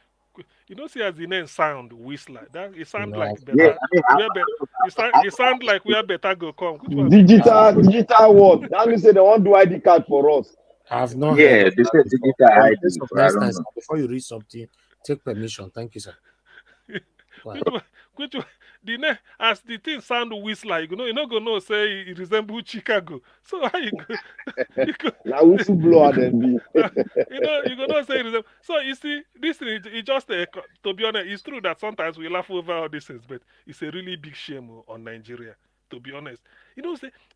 You don't see as the name sound Whistler. That it sounds No, like yeah, better. It sound like where better go come. Which one? Digital what? That means they don't do ID card for us. I've not Yeah, heard of they that said before. digital ID. Next So I don't time, know. before you read something, take permission. Thank you, sir. Which one? The name, as the thing sound Whistler, you not gonna know say it resemble Chicago. So how you go? Now whistleblower then be. You gonna say it resemble. So you see, this thing it just to be honest, it's true that sometimes we laugh over all these things, but it's a really big shame on Nigeria. To be honest,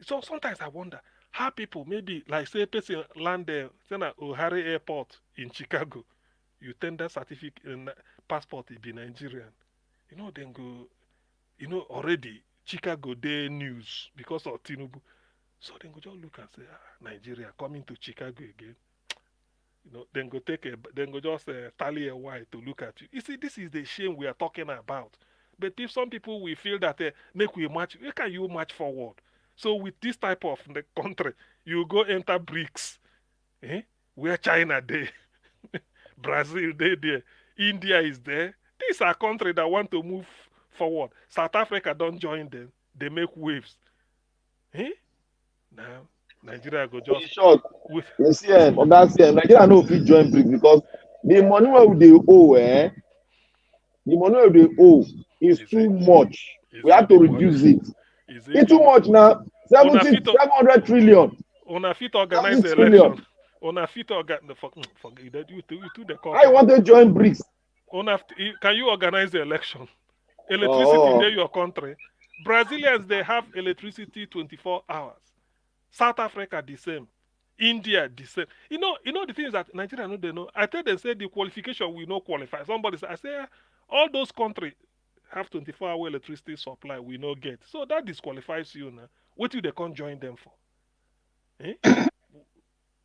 so sometimes I wonder how people maybe like say person land there, say na O'Hare Airport in Chicago, you tender certificate passport it be Nigerian. Then go, already Chicago Day news because of Tinubu. So then go just look and say, Nigeria coming to Chicago again. Then go just tally a while to look at you. You see, this is the shame we are talking about. But if some people will feel that make we march, where can you march forward? So with this type of the country, you go enter BRICS, where China there, Brazil there, India is there. These are countries that want to move forward. South Africa don't join them. They make waves. Now, Nigeria go just... In short, you see, Nigeria no fit join BRICS because the money wey they owe, the money wey they owe is too much. We have to reduce it. It's too much now. 700 trillion. Una fit organize the election. Una fit organize... You do the call. I want to join BRICS. Can you organize the election? Electricity in your country. Brazilians, they have electricity 24 hours. South Africa, the same. India, the same. You know the thing is that Nigeria, they know. I tell them, say the qualification will not qualify. Somebody say, I say, all those countries have 24-hour electricity supply, we no get. So that disqualifies you now. What do they can't join them for?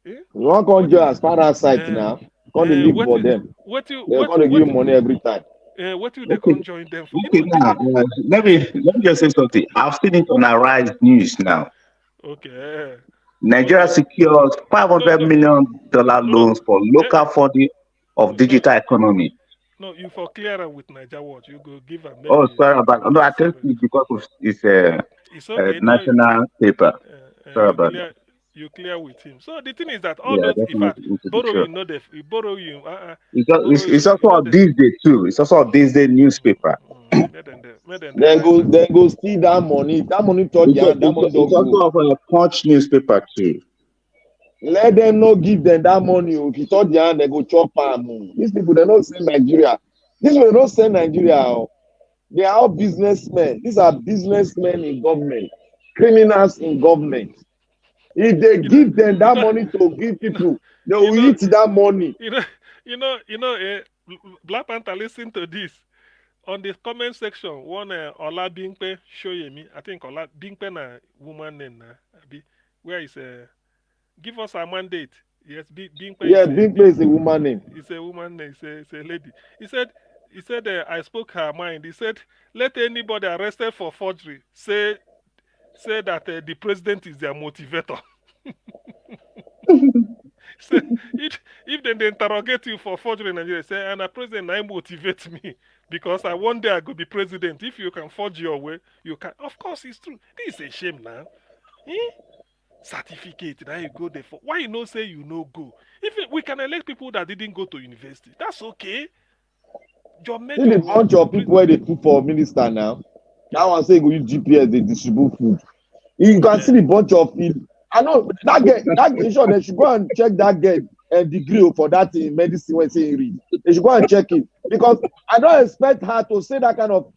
You want to join as parasite now? Can't live for them. They're going to give you money every time. What do they can't join them for? Okay, now let me just say something. I've seen it on Arise News now. Okay. Nigeria secures $500 million loans for local funding of digital economy. No, you for clearer with Niger Watch. You go give them. Oh, sorry about that. No, I think it's because of it's a national paper. Sorry about that. You clear with him. So the thing is that all those, if I borrow you, not if we borrow you, it's also on this day too. It's also on this day newspaper. Then go steal that money. That money touch your hand. That money don't go. It's also on a Punch newspaper too. Let them not give them that money. If you touch your hand, they go chop them. These people, they don't send Nigeria. These people don't send Nigeria. They are all businessmen. These are businessmen in government, criminals in government. If they give them that money to give people, they will eat that money. Black Panther, listen to this. On the comment section, one Ola Bingpe Shoyemi, I think Ola Bingpe na woman name na, where is give us a mandate. Yes, Bingpe. Yeah, Bingpe is a woman name. It's a woman name. It's a lady. He said I spoke her mind. He said, let anybody arrested for forgery say that the president is their motivator. So if they interrogate you for forgery in Nigeria, say, and a president I motivate me because I one day I could be president. If you can forge your way, you can. Of course, it's true. This is a shame now. Eh? Certificate now you go there for. Why you no say you no go? We can elect people that didn't go to university. That's okay. Your See major the was bunch of people where they put for minister now. That one say go use GPS, they distribute food. You can see the bunch of people. I know that girl, in short, they should go and check that girl degree for that medicine when say read. They should go and check it because I don't expect her to say that kind of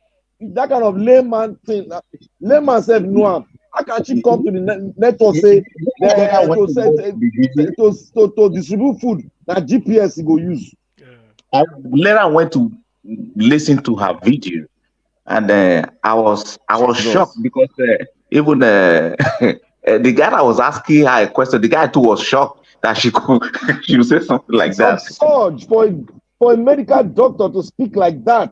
layman thing. Layman said no. How can she come to the network say to distribute food that GPS he go use? I later went to listen to her video, and I was shocked because even the guy that was asking her a question, the guy too was shocked that she could she would say something like that. Absurd for a medical doctor to speak like that.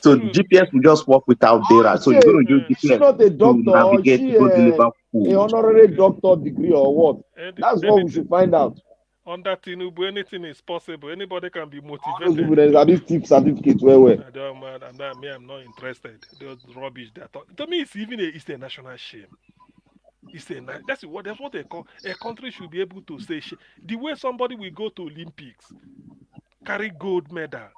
So GPS will just work without data. So you're going to use She's GPS not a doctor, to navigate, she to go deliver food. a honorary doctor degree or what? That's what we should find out. Under Tinubu, anything is possible. Anybody can be Those motivated. people there are these tip certificates where I don't mind, and that me, I'm not interested. Those rubbish that to me, it's a national shame. That's what they call a country should be able to say the way somebody will go to Olympics, carry gold medal,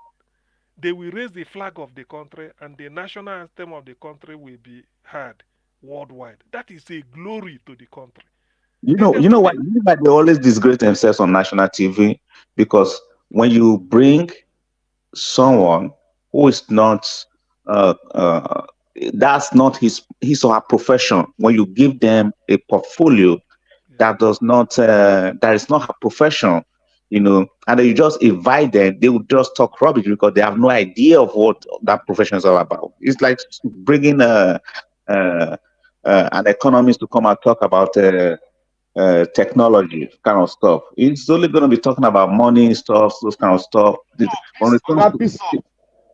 they will raise the flag of the country and the national anthem of the country will be heard worldwide. That is a glory to the country. You know why they always disgrace themselves on national TV? Because when you bring someone who is not that's not his or her profession, when you give them a portfolio that does not that is not her profession, and then you just invite them, they will just talk rubbish because they have no idea of what that profession is all about. It's like bringing an economist to come and talk about technology kind of stuff. It's only going to be talking about money stuff, those kind of stuff.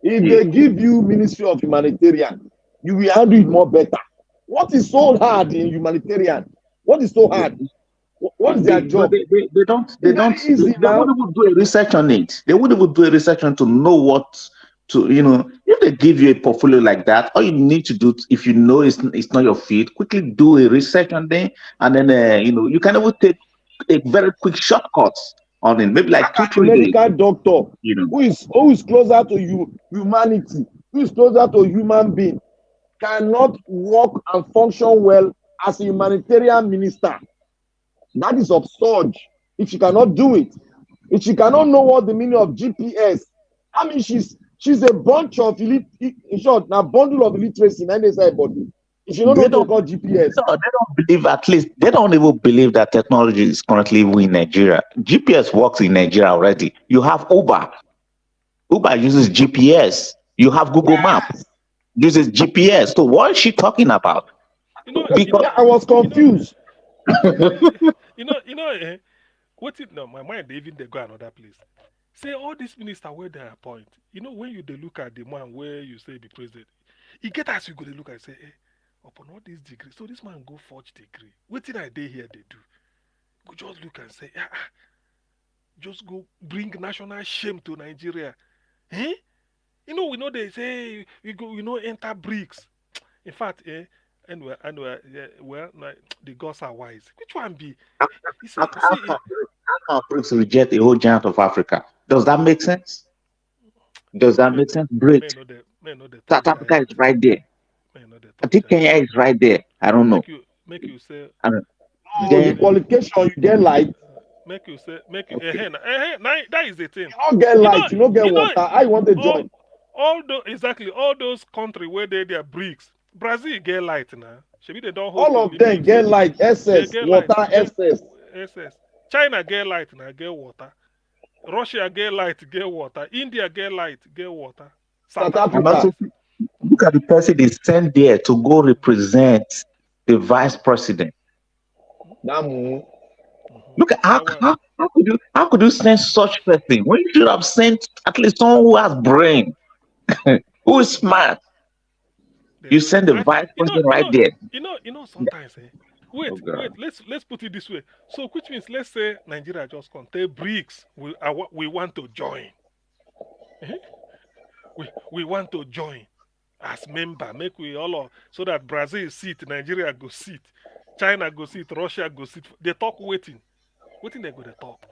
If they give you Ministry of Humanitarian, you will handle it more better. What is so hard in humanitarian? What is so hard? What is their job? They won't even do a research on it. They wouldn't even do a research on to know what to, if they give you a portfolio like that, all you need to do, if you know it's not your field, quickly do a research on them, and then you can even take a very quick shortcuts on it, maybe like 2-3 days. Medical doctor, who is closer to humanity, who is closer to human being, cannot work and function well as a humanitarian minister. That is absurd. If she cannot do it, if she cannot know what the meaning of GPS, I mean, she's a bunch of in short, now bundle of illiteracy in any side body. If you don't know what call GPS, no, they don't believe. At least they don't even believe that technology is currently in Nigeria. GPS works in Nigeria already. You have Uber. Uber uses GPS. You have Google Maps uses GPS. So what is she talking about? Because I was confused. My mind even they go another place. Say all these ministers where they appoint. When you they look at the man where you say the president, you get as you go they look and say, upon all these degrees, so this man go forge degree. What did I day here they do? Go just look and say, just go bring national shame to Nigeria. Eh? We know they say we go, enter BRICS. In fact, anyway, the gods are wise. Which one be? How can BRICS reject a whole giant of Africa? Does that make sense? Does that make sense? BRICS. South Africa is right there. I think Kenya is right there. I don't know. Make you say. The qualification you get light. Make you that is the thing. You don't get light, you don't get water. I want to join. All those countries where they are BRICS. Brazil get light now. Maybe they don't all of them get light, SS, water, SS. China get light now, get water. Russia get light, get water. India get light, get water. South Africa. Look at the person they sent there to go represent the vice president. Look at how could you send such person when you should have sent at least someone who has brain, who is smart. You send the vice president right there. Sometimes Wait, Oh God. let's put it this way. So, which means, let's say Nigeria just contain BRICS. We want to join. Eh? We want to join as member. Make we all so that Brazil sit, Nigeria go sit, China go sit, Russia go sit. They talk waiting they go to talk.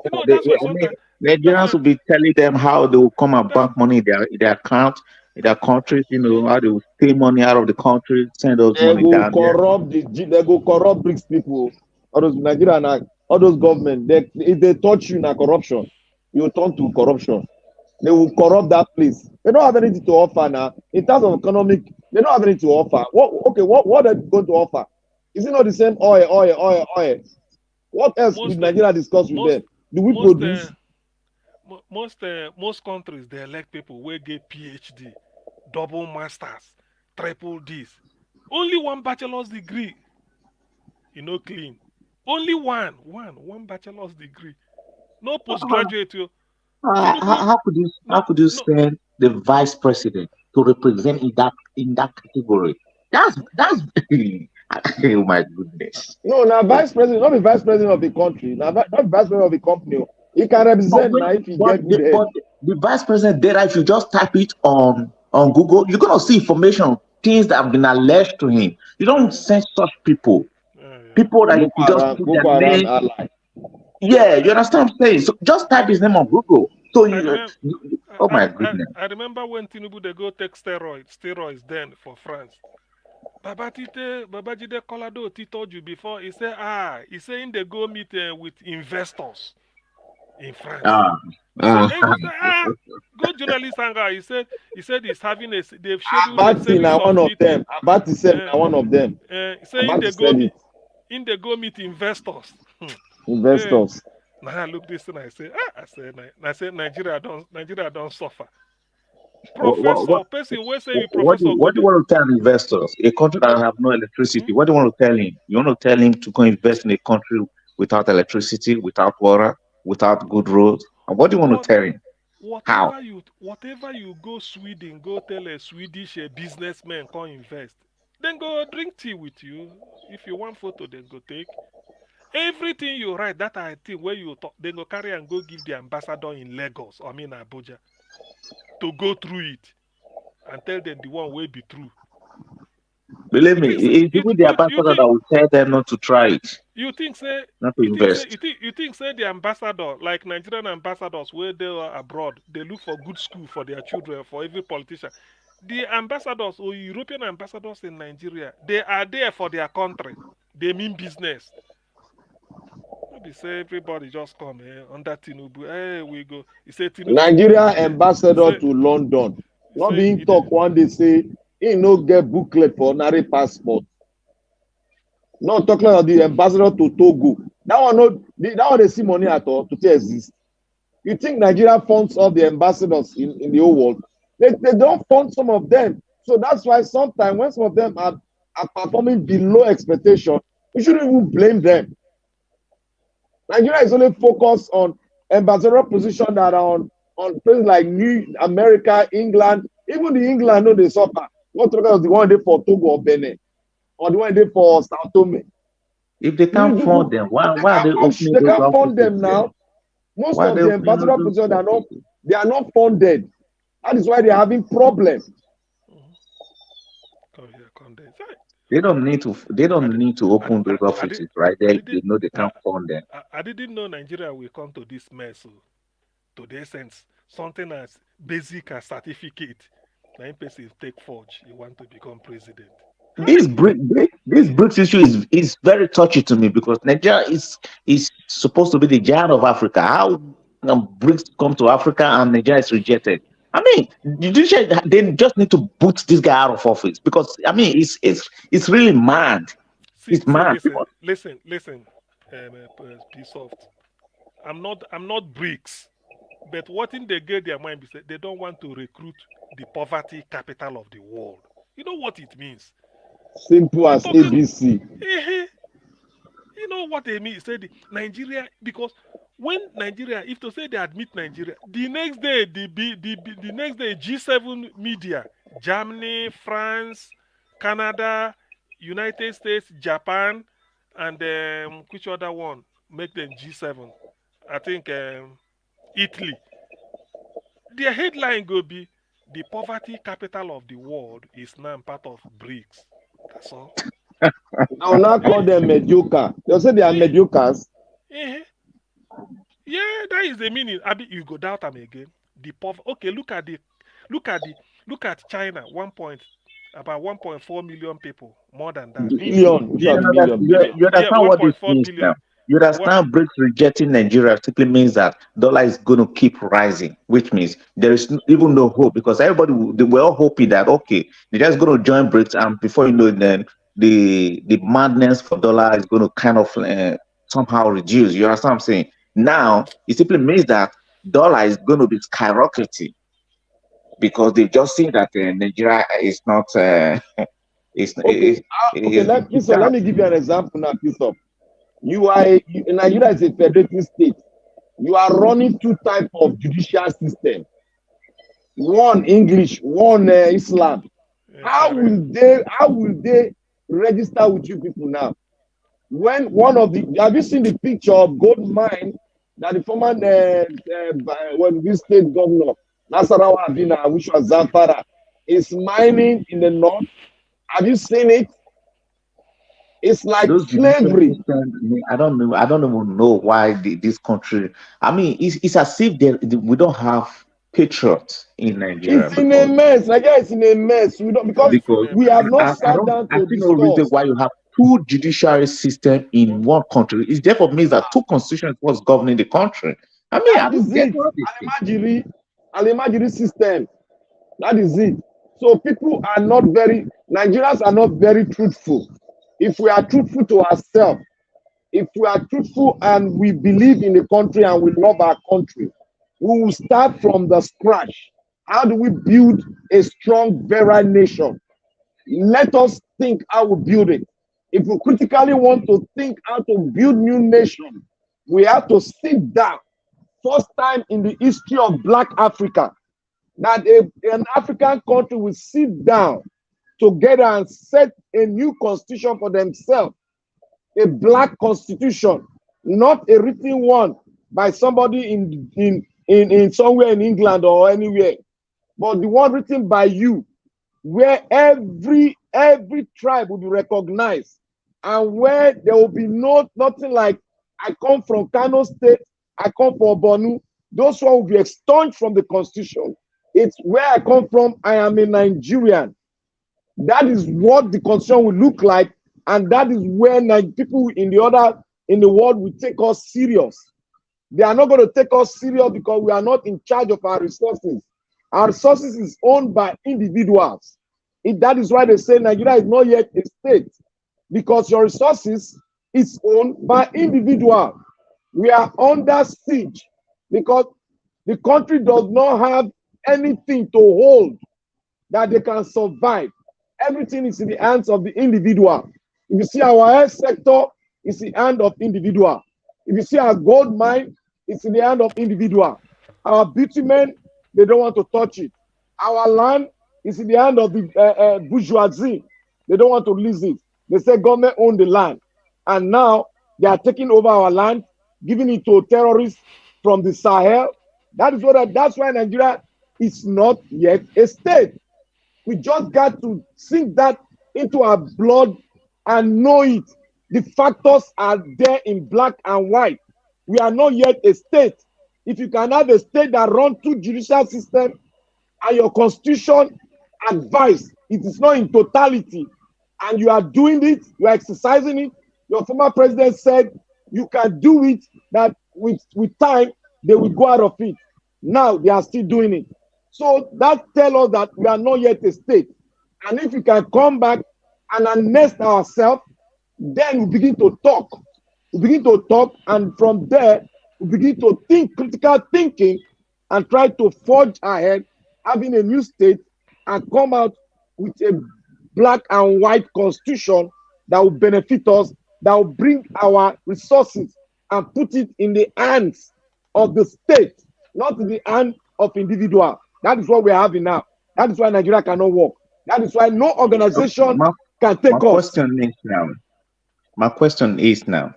You know, that's why I mean, sometimes. That's Nigerians why. will be telling them how they will come and That's bank money in their account, in their countries, how they will pay money out of the country, send those They money go down there. corrupt they go corrupt BRICS people. All those Nigerian, all those government. If they touch you in corruption, you turn to corruption. They will corrupt that place. They don't have anything to offer now. In terms of economic, they don't have anything to offer. What are they going to offer? Is it not the same oil? What else did most Nigeria discuss with most them? Do we most produce? most countries they elect people where get PhD, double masters, triple this. Only one bachelor's degree. Clean. Only one bachelor's degree. No postgraduate. Tinubu, How no, could you no. send the vice president to represent in that category? That's oh my goodness. No, now vice president, not the vice president of the country, not vice president of the company. He can But represent when now if he get good head. but the vice president data, if you just type it on Google, you're gonna see information, things that have been alleged to him. You don't send such people. People that you just put their Boko Haram name. ally. Yeah, you understand what I'm saying? So just type his name on Google. So oh my goodness. I remember when Tinubu they go take steroids then for France. Babajide Kolado told you before. He saying they go meet with investors in France. Go journalist hangar. He said he's having they've scheduled a series of meetings. Abati said one of them. Saying they go meet investors. Investors. Now I look this and I say Nigeria don't suffer. Professor, person will say What do you want to tell investors? A country that have no electricity. What do you want to tell him? You want to tell him to go invest in a country without electricity, without water, without good roads? And what do you want to tell him? How? Whatever you go Sweden, go tell a Swedish businessman come invest. Then go drink tea with you. If you want photo, then go take. Everything you write, that I think where you talk, then go carry and go give the ambassador in Lagos, Abuja, to go through it and tell them the one will be true. Believe me, it's even the ambassador that will tell them not to try it. You think say not to invest. You think say the ambassador, like Nigerian ambassadors where they are abroad, they look for good school for their children, for every politician. The ambassadors or European ambassadors in Nigeria, they are there for their country. They mean business. Maybe say everybody just come under Tinubu. Hey, we go. He said Tinubu. Nigeria ambassador to London. Not being talk one day say he no get booklet for ordinary passport. Not talking about the ambassador to Togo. That one they see money at all to exist. You think Nigeria funds all the ambassadors in the whole world? They don't fund some of them. So that's why sometimes when some of them are performing below expectation, we shouldn't even blame them. Nigeria is only focused on ambassador position that are on places like New America, England. Even the England know they suffer. What talking about the one day for Togo or Benin, or the one day for Sao Tome? If they can't fund them, why are they opening they those can't fund them there? now. Most of the ambassador positions they are not funded. That is why they are having problems. They don't need to open those offices, right? They know they can't fund them. I didn't know Nigeria will come to this mess. So, to the essence, something as basic as certificate. Now, person take forge. You want to become president. This BRICS issue is very touchy to me because Nigeria is supposed to be the giant of Africa. How BRICS come to Africa and Nigeria is rejected? I mean, Judiciary, they just need to boot this guy out of office because I mean, it's really mad. It's mad. Listen, be soft. I'm not BRICS, but what in they get their mind is that they don't want to recruit the poverty capital of the world. You know what it means? Simple as ABC. You know what they mean? Say Nigeria, because when Nigeria, if to say they admit Nigeria, the next day G7 media, Germany, France, Canada, United States, Japan, and which other one make them G7? I think Italy. Their headline go be the poverty capital of the world is now part of BRICS. That's all. I will not call them mediocre. They'll say they are mediocres. Yeah, that is the meaning. I mean, you go doubt them again. The okay, look at China, about 1.4 million people, more than that. Billion, which are the million? You understand what this 1.4 means billion. now? You understand BRICS rejecting Nigeria simply means that dollar is going to keep rising, which means there is even no hope because they were all hoping that okay, they're just going to join BRICS, and before you know it, then the madness for dollar is going to kind of somehow reduce. You understand what I'm saying? Now it simply means that dollar is going to be skyrocketing because they just see that Nigeria is not. Okay, let me give you an example now, Christoph. Nigeria is a federating state. You are running two types of judicial system. One English, one Islam. How will they register with you people now? When have you seen the picture of gold mine that the former this state governor Nasarawa Abina, which was Zamfara, is mining in the north? Have you seen it? It's like slavery. I don't even know why this country. I mean, it's as if we don't have patriots in Nigeria. It's in a mess. Nigeria is in a mess. We don't because we have not sat down to discuss. No reason why you have two judiciary systems in one country. It therefore means that two constitutions was governing the country. I mean, that is it. Al-Imajiri system. That is it. So people are not Nigerians are not very truthful. If we are truthful to ourselves, if we are truthful and we believe in the country and we love our country, we will start from the scratch. How do we build a strong, virile nation? Let us think how we build it. If we critically want to think how to build new nation, we have to sit down. First time in the history of Black Africa that an African country will sit down together and set a new constitution for themselves. A Black constitution, not a written one by somebody in somewhere in England or anywhere, but the one written by you, where every tribe will be recognized, and where there will be nothing like I come from Kano State, I come from Bonu. Those one will be expunged from the constitution. It's where I come from. I am a Nigerian. That is what the constitution will look like, and that is where people in the world will take us serious. They are not going to take us serious because we are not in charge of our resources. Our resources is owned by individuals. That is why they say Nigeria is not yet a state, because your resources is owned by individuals. We are under siege because the country does not have anything to hold that they can survive. Everything is in the hands of the individual. If you see our health sector, it's in the hand of individual. If you see our gold mine, it's in the hand of individual. Our bitumen, they don't want to touch it. Our land is in the hand of the bourgeoisie. They don't want to lease it. They say government own the land. And now they are taking over our land, giving it to terrorists from the Sahel. That's why Nigeria is not yet a state. We just got to sink that into our blood and know it. The factors are there in black and white. We are not yet a state. If you can have a state that runs two judicial systems and your constitution advice, it is not in totality, and you are doing it, you are exercising it. Your former president said you can do it, that with time, they will go out of it. Now they are still doing it. So that tells us that we are not yet a state. And if we can come back and unnest ourselves, then we begin to talk. We begin to talk, and from there, we begin to think critical thinking and try to forge ahead, having a new state, and come out with a black and white constitution that will benefit us, that will bring our resources and put it in the hands of the state, not in the hand of individual. That is what we are having now. That is why Nigeria cannot work. That is why no organization can take us. My question is now,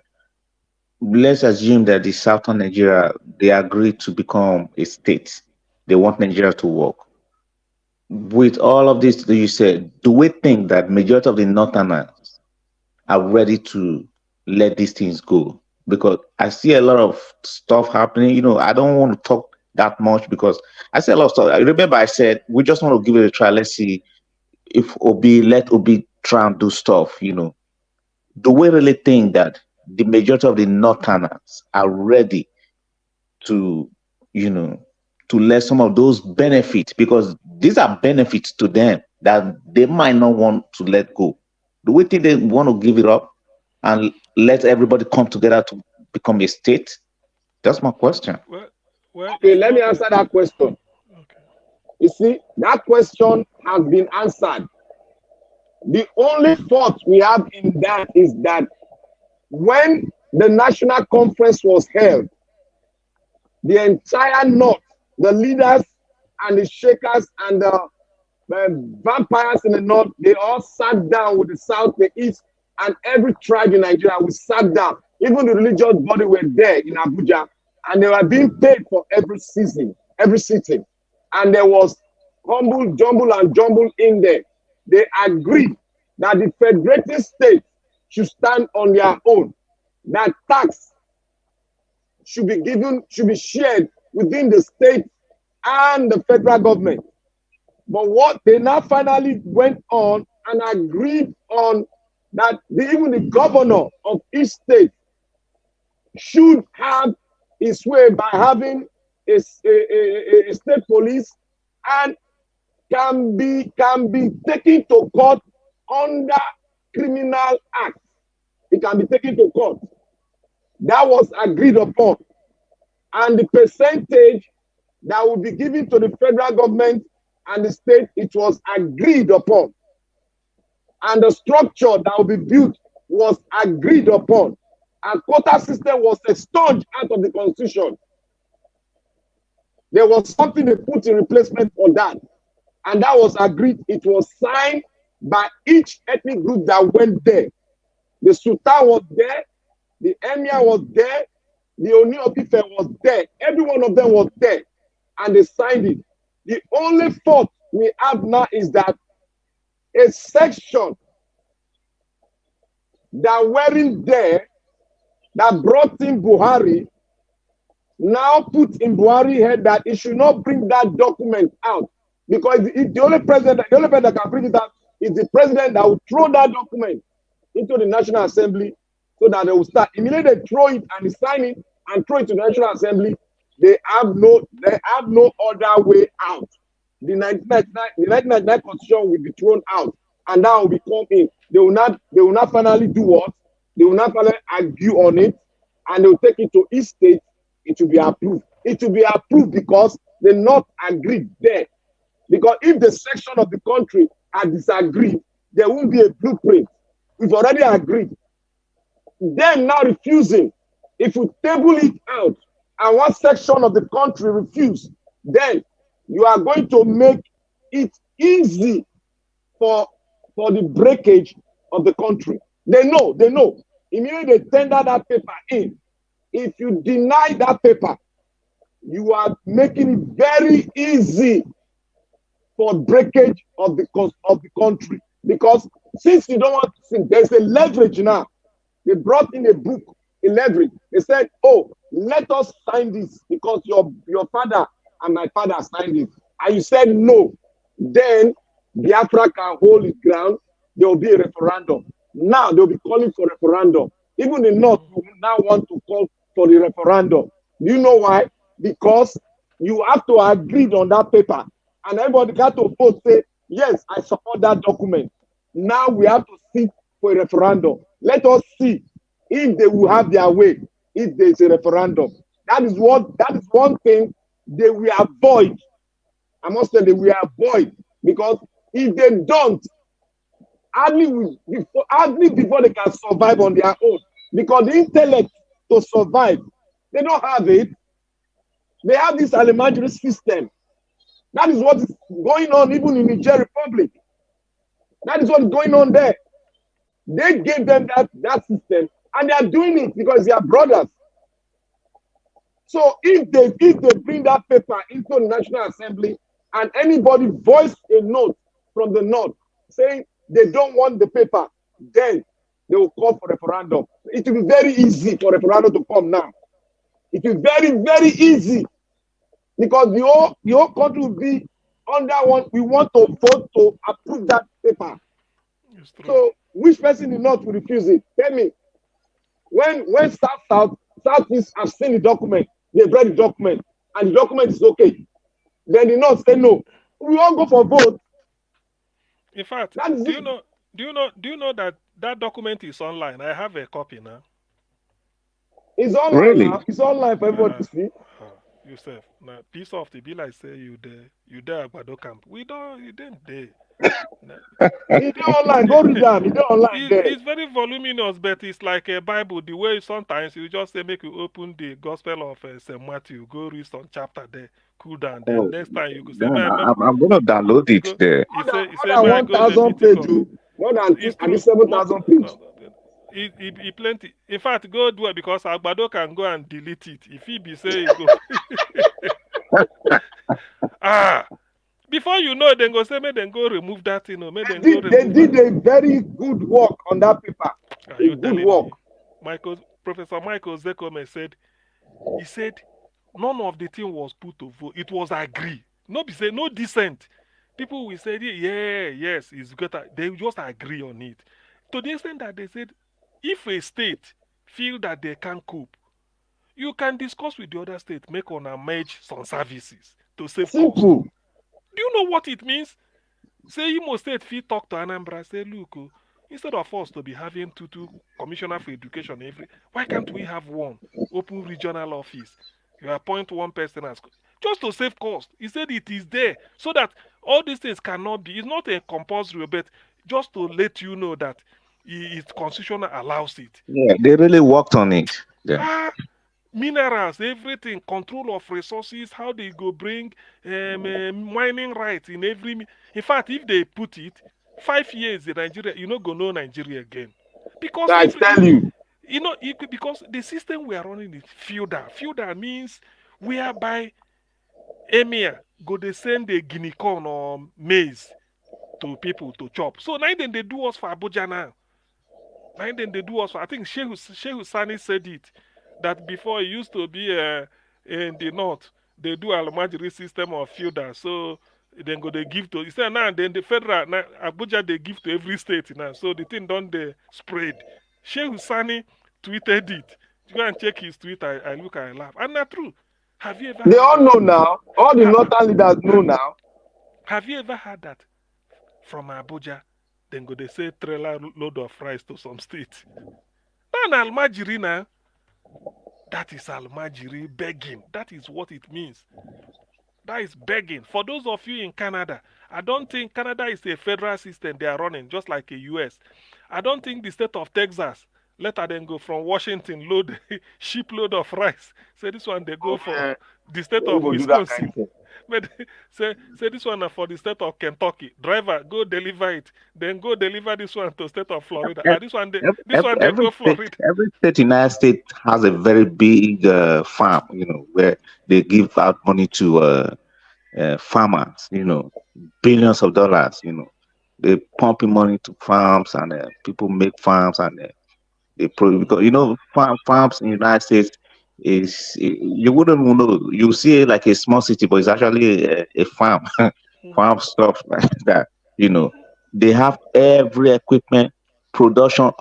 let's assume that the southern Nigeria, they agreed to become a state. They want Nigeria to work. With all of this that you said, do we think that majority of the northerners are ready to let these things go? Because I see a lot of stuff happening. You know, I don't want to talk that much because I see a lot of stuff. I remember I said we just want to give it a try. Let's see if let Obi try and do stuff, you know. Do we really think that the majority of the northerners are ready to, you know, to let some of those benefits, because these are benefits to them that they might not want to let go? Do we think they want to give it up and let everybody come together to become a state? That's my question. Well, Okay, let me answer that question. You see, that question has been answered. The only fault we have in that is that when the national conference was held, the entire North, the leaders and the shakers and the vampires in the North, they all sat down with the South, the East, and every tribe in Nigeria. We sat down. Even the religious body were there in Abuja, and they were being paid for every sitting. And there was humble, jumble, and jumble in there. They agreed that the federated states should stand on their own, that tax should be shared within the state and the federal government. But what they now finally went on and agreed on that even the governor of each state should have his way by having a state police and can be taken to court under criminal act. It can be taken to court. That was agreed upon. And the percentage that will be given to the federal government and the state, it was agreed upon. And the structure that will be built was agreed upon. A quota system was expunged out of the constitution. There was something they put in replacement for that. And that was agreed. It was signed by each ethnic group that went there. The Sultan was there. The Emir was there. The Oni of Ife was there. Every one of them was there. And they signed it. The only fault we have now is that a section that weren't there, that brought in Buhari, now put in Buhari head that he should not bring that document out. Because the only person that can bring it out is the president that will throw that document into the National Assembly so that they will start. Immediately they throw it and sign it and throw it to the National Assembly, they have no other way out. The 1999 Constitution will be thrown out, and that will become in. They will not finally do what? They will not finally argue on it, and they will take it to each state. It will be approved. It will be approved because they not agreed there. Because if the section of the country had disagreed, there won't be a blueprint. We've already agreed. Then now refusing, if you table it out and one section of the country refuse, then you are going to make it easy for the breakage of the country. They know. Immediately they tender that paper in. If you deny that paper, you are making it very easy for breakage of the country. Because since you don't want to see, there's a leverage now. They brought in a book, a leverage. They said, oh, let us sign this because your father and my father signed it. And you said no. Then Biafra can hold its ground. There will be a referendum. Now they'll be calling for referendum. Even the North will now want to call for the referendum. Do you know why? Because you have to agree on that paper. And everybody got to vote, say, yes, I support that document. Now we have to sit for a referendum. Let us see if they will have their way, if there is a referendum. That is one thing they will avoid. I must say they will avoid, because if they don't, hardly before they can survive on their own. Because the intellect to survive, they don't have it. They have this alimentary system. That is what is going on even in Niger Republic. That is what is going on there. They gave them that system, and they are doing it because they are brothers. So if they bring that paper into the National Assembly and anybody voice a note from the North saying they don't want the paper, then they will call for referendum. It will be very easy for referendum to come now. It will be very, very easy because the whole country will be under one. We want to vote to approve that paper. So which person in the North will refuse it? Tell me. When Southeast have seen the document, they've read the document, and the document is okay, then the North say no. We all go for vote. In fact, do you know that document is online? I have a copy now. It's online Really? now. It's online for everybody to see. Yourself now, piece of the bill. I say you there Agbado camp. You didn't there. It's online. Go read them. It's online there. It's very voluminous, but it's like a Bible. The way sometimes you just say make you open the Gospel of St. Matthew, go read some chapter there, cool down. Then next time you go say, I'm going to download it there. He say, more than 1,000 pages. More than 7,000 pages. He plenty. In fact, go do it because Agbado can go and delete it. If he be say go. Before you know, then go say, may then go remove that, They did a very good work on that paper. A good work. Professor Michael Zekome said, he said, none of the thing was put to vote. It was agreed. No dissent. People will say, yes, it's good. They just agree on it. To the extent that they said, if a state feel that they can't cope, you can discuss with the other state, make on a merge some services to save cost. Simple. Do you know what it means? Say Imo State fit talk to Anambra, say, look, instead of us to be having two commissioner for education why can't we have one open regional office? You appoint one person as just to save cost. He said it is there so that all these things cannot be. It's not a compulsory, but just to let you know that its constitution allows it. Yeah, they really worked on it. Yeah. Minerals, everything, control of resources, how they go bring mining rights in every. In fact, if they put it 5 years in Nigeria, you not go know Nigeria again. Because I tell you. Because the system we are running is feudal. Feudal means whereby emir go they send a guinea corn or maize to people to chop. So now then they do us for Abuja now. Now then they do us for, I think Shehu Sani said it, that before it used to be in the north, they do Almajiri system of feudal. So then go they give to, he said now then the federal, now Abuja they give to every state now. So the thing don't they spread. Shehu Sani tweeted it. Go and check his tweet. I look and I laugh. And not true. Have you ever? They all know now. All the northern leaders know now. Have you ever heard that from Abuja? Then go they say trailer load of rice to some state. Now Almajiri now. That is Almajiri begging. That is what it means. That is begging. For those of you in Canada, I don't think Canada is a federal system they are running, just like a US. I don't think the state of Texas, let them go from Washington, load shipload of rice. Say this one they go for the state of Wisconsin. But say this one for the state of Kentucky. Driver, go deliver it. Then go deliver this one to state of Florida. This one they go Florida. Every state in the United States has a very big farm, where they give out money to farmers, billions of dollars, they pumping money to farms and people make farms and they because farms in the United States is you wouldn't know, you see it like a small city, but it's actually a farm. Farm stuff like that. They have every equipment, production,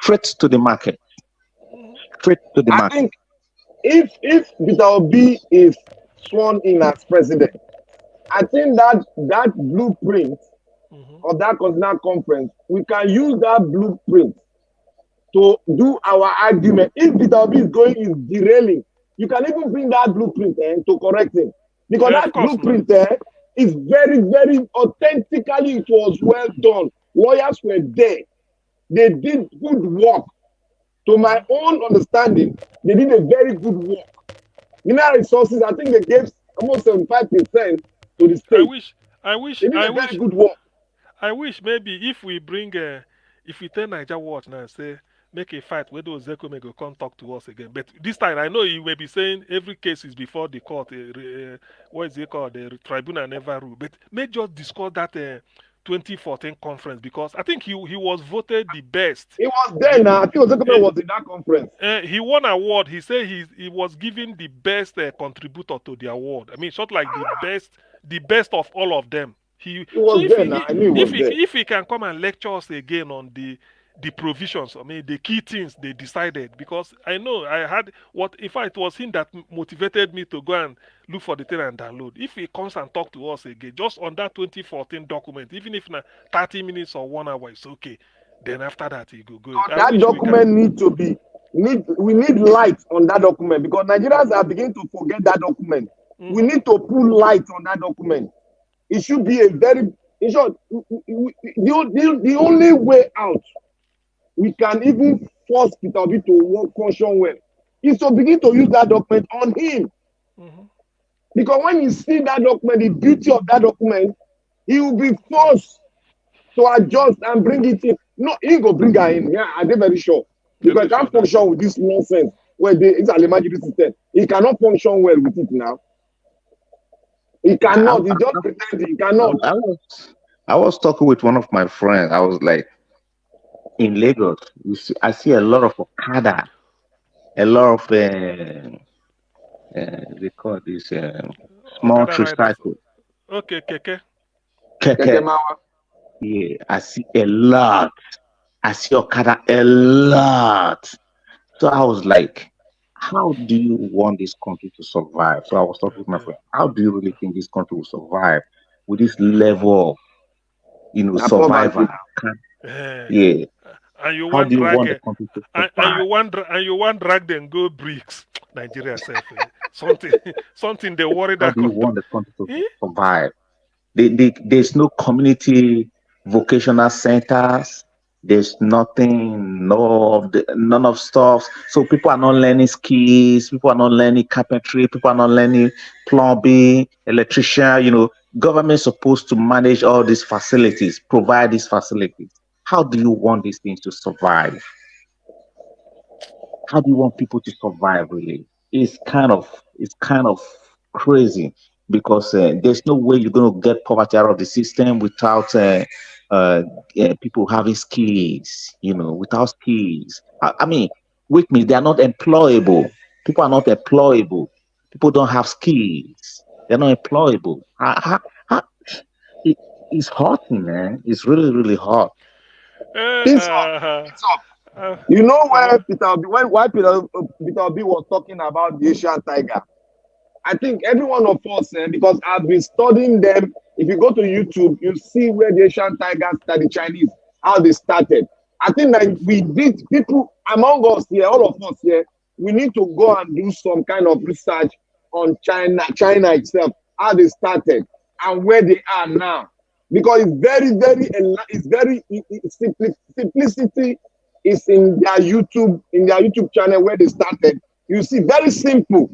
straight to the market. Straight to the market. I think if Peter Obi is sworn in as president, I think that blueprint of that continental conference, we can use that blueprint to do our argument. If Peter Obi is derailing, you can even bring that blueprint to correct him. Because that blueprint is very, very authentically, it was well done. Lawyers were there. They did good work. To my own understanding, they did a very good work. Mineral resources, I think they gave almost 75% to the state. I wish they did a very good work. I wish maybe if we bring if you tell Niger Watch now, say, make a fight where those Zeko may go come talk to us again. But this time, I know you may be saying every case is before the court. What is it called? The tribunal never rule. But may just discuss that 2014 conference, because I think he was voted the best. He was there now. I think Zeko was in that conference. He won an award. He said he was given the best contributor to the award. I mean, sort of like the best of all of them. He was so there now. I knew he was there. If he can come and lecture us again on the provisions, I mean the key things they decided, because I know I had what in fact it was him that motivated me to go and look for the thing and download. If he comes and talk to us again, just on that 2014 document, even if na 30 minutes or 1 hour, it's okay. Then after that he go. That document we need light on that document, because Nigerians are beginning to forget that document. We need to put light on that document. It should be a very, in short, the only way out we can even force Peter Obi to function well is to begin to use that document on him. Because when you see that document, the beauty of that document, he will be forced to adjust and bring it in. No, he go bring her in. Yeah, I'm very sure. Because he can't function with this nonsense where it's an emergency system. He cannot function well with it now. He cannot. He just pretend he cannot. I was talking with one of my friends. I was like, in Lagos, I see a lot of Okada, a lot of they call this small tricycle. Okay, keke. Yeah, I see a lot. I see Okada a lot. So I was like, how do you want this country to survive? So I was talking with my friend, how do you really think this country will survive with this level of, survival? Yeah. And you how want do you drag want the country to survive? and you want drag them go bricks. Nigeria self. Something they worry how that do you country. want the country to survive? There's no community vocational centers. There's nothing, none of stuff. So people are not learning skills. People are not learning carpentry. People are not learning plumbing, electrician. Government's supposed to manage all these facilities, provide these facilities. How do you want these things to survive? How do you want people to survive? Really, it's kind of crazy, because there's no way you're going to get poverty out of the system without people having skills. Without skills, I mean, with me, they are not employable. People are not employable. People don't have skills. They're not employable. It's hurting, man. It's really, really hot. It's up. You know where Peter Obi, why Peter Obi was talking about the Asian tiger? I think every one of us, because I've been studying them. If you go to YouTube, you see where the Asian tigers started, the Chinese, how they started. I think that we did, people among us here, all of us here, we need to go and do some kind of research on China itself, how they started and where they are now. Because simplicity is in their YouTube channel where they started. You see, very simple.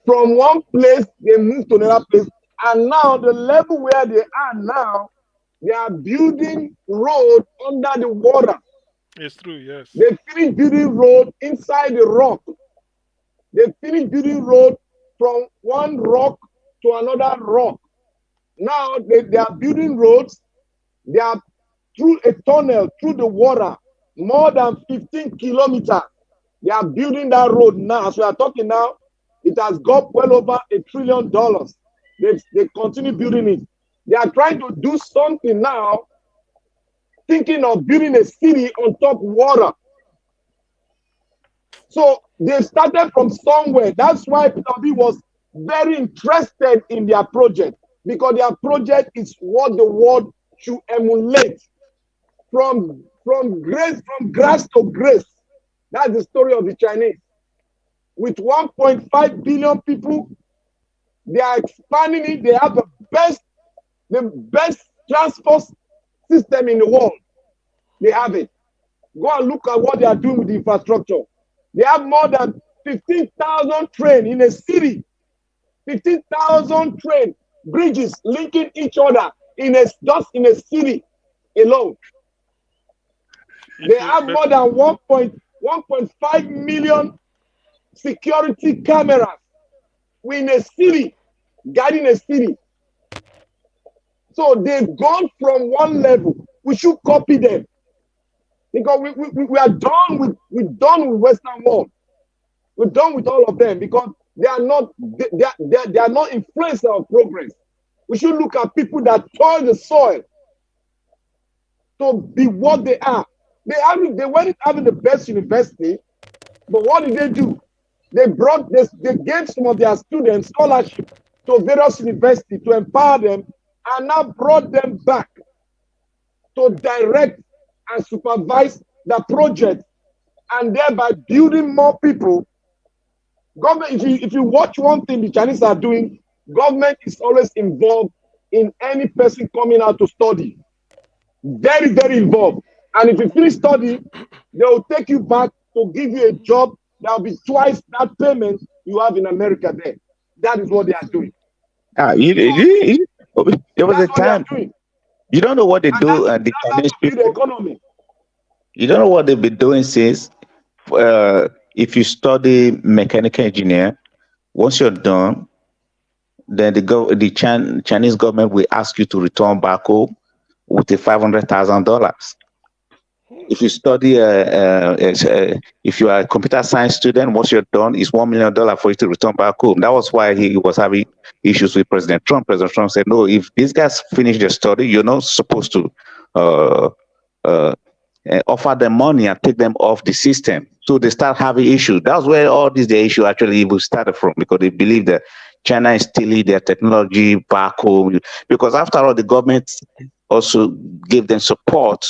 From one place, they move to another place. And now, the level where they are now, they are building road under the water. It's true, yes. They finished building road inside the rock. They finished building road from one rock to another rock. Now, they are building roads. They are through a tunnel, through the water, more than 15 kilometers. They are building that road now. As we are talking now, it has got well over $1 trillion. They continue building it. They are trying to do something now, thinking of building a city on top water. So they started from somewhere. That's why Peter Obi was very interested in their project, because their project is what the world should emulate. From grass to grace. That's the story of the Chinese. With 1.5 billion people, they are expanding it. They have the best transport system in the world. They have it. Go and look at what they are doing with the infrastructure. They have more than 15,000 trains in a city. 15,000 train bridges linking each other just in a city alone. They have more than 1.5 million security cameras. We're in a city, guarding a city. So they've gone from one level. We should copy them. Because we are done with Western world. We're done with all of them because they are not influencers of progress. We should look at people that toil the soil to be what they are. They weren't having the best university, but what did they do? They gave some of their students scholarship to various universities to empower them, and now brought them back to direct and supervise the project, and thereby building more people. Government, if you watch one thing the Chinese are doing, government is always involved in any person coming out to study. Very, very involved. And if you finish study, they will take you back to give you a job that will be twice that payment you have in America there. That is what they are doing. There was a time. You don't know what they do at the Chinese people. Economy. You don't know what they've been doing since. If you study mechanical engineer, once you're done, then the Chinese government will ask you to return back home with a $500,000. If you study, if you are a computer science student, once you're done, it's $1 million for you to return back home. That was why he was having issues with President Trump. President Trump said, no, if these guys finish their study, you're not supposed to offer them money and take them off the system. So they start having issues. That's where all the issue actually even started from, because they believe that China is stealing their technology back home. Because after all, the government also gave them support,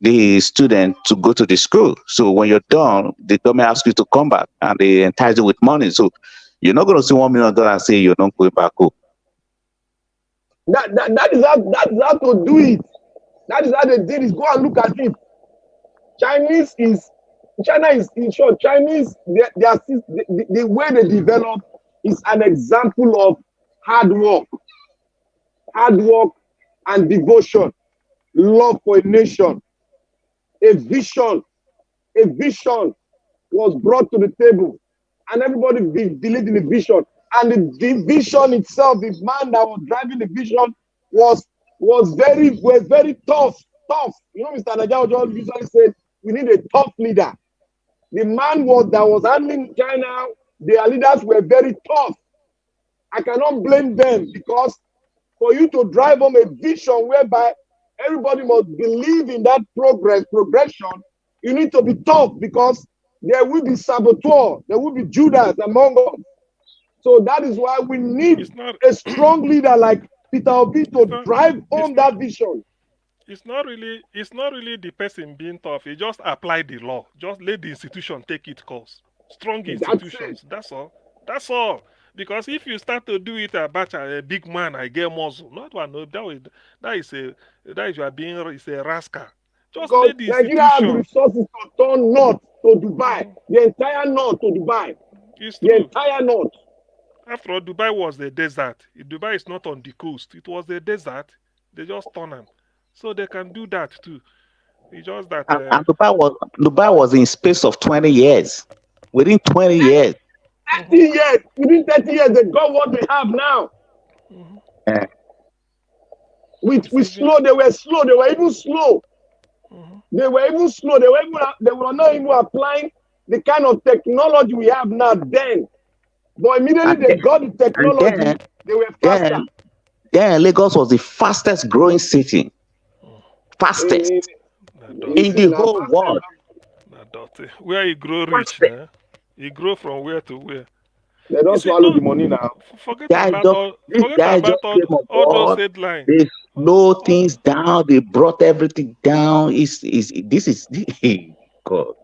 the student, to go to the school. So when you're done, the government asks you to come back, and they entice you with money. So you're not going to see $1 million and say you're not going back home. That is how to do it. That is how they did it. Go and look at it. China is in short. Chinese, the way they develop is an example of hard work and devotion, love for a nation. A vision was brought to the table, and everybody believed in the vision. And the vision itself, the man that was driving the vision was very tough. You know, Mr. Najaojo usually said, we need a tough leader. The man that was handling China, their leaders were very tough. I cannot blame them, because for you to drive home a vision whereby everybody must believe in that progression, you need to be tough, because there will be saboteur, there will be Judas among us. So that is why we need a strong leader like Peter Obi to drive home that vision. It's not really the person being tough. You just apply the law. Just let the institution take its course. Strong institutions. That's all. Because if you start to do it about a big man, I get muscle. Not one. That is you are being a rascal. Just because let the Nigeria has the resources to turn north to Dubai. The entire north to Dubai. It's the true. Entire north. After all, Dubai was the desert. Dubai is not on the coast. It was the desert. They just turn them. So they can do that too. It's just that. And Dubai was in space of 20 years. Within 20 years. 30 years. Within 30 years, they got what they have now. We slow. They were slow. They were even slow. They were even slow. They were not even applying the kind of technology we have now then. But immediately they got the technology, they were faster. Then Lagos was the fastest growing city. Fastest in the whole world. Where you grow rich, you grow from where to where. They don't swallow the money now. Forget about all those headlines. They slow things down. They brought everything down. This is God.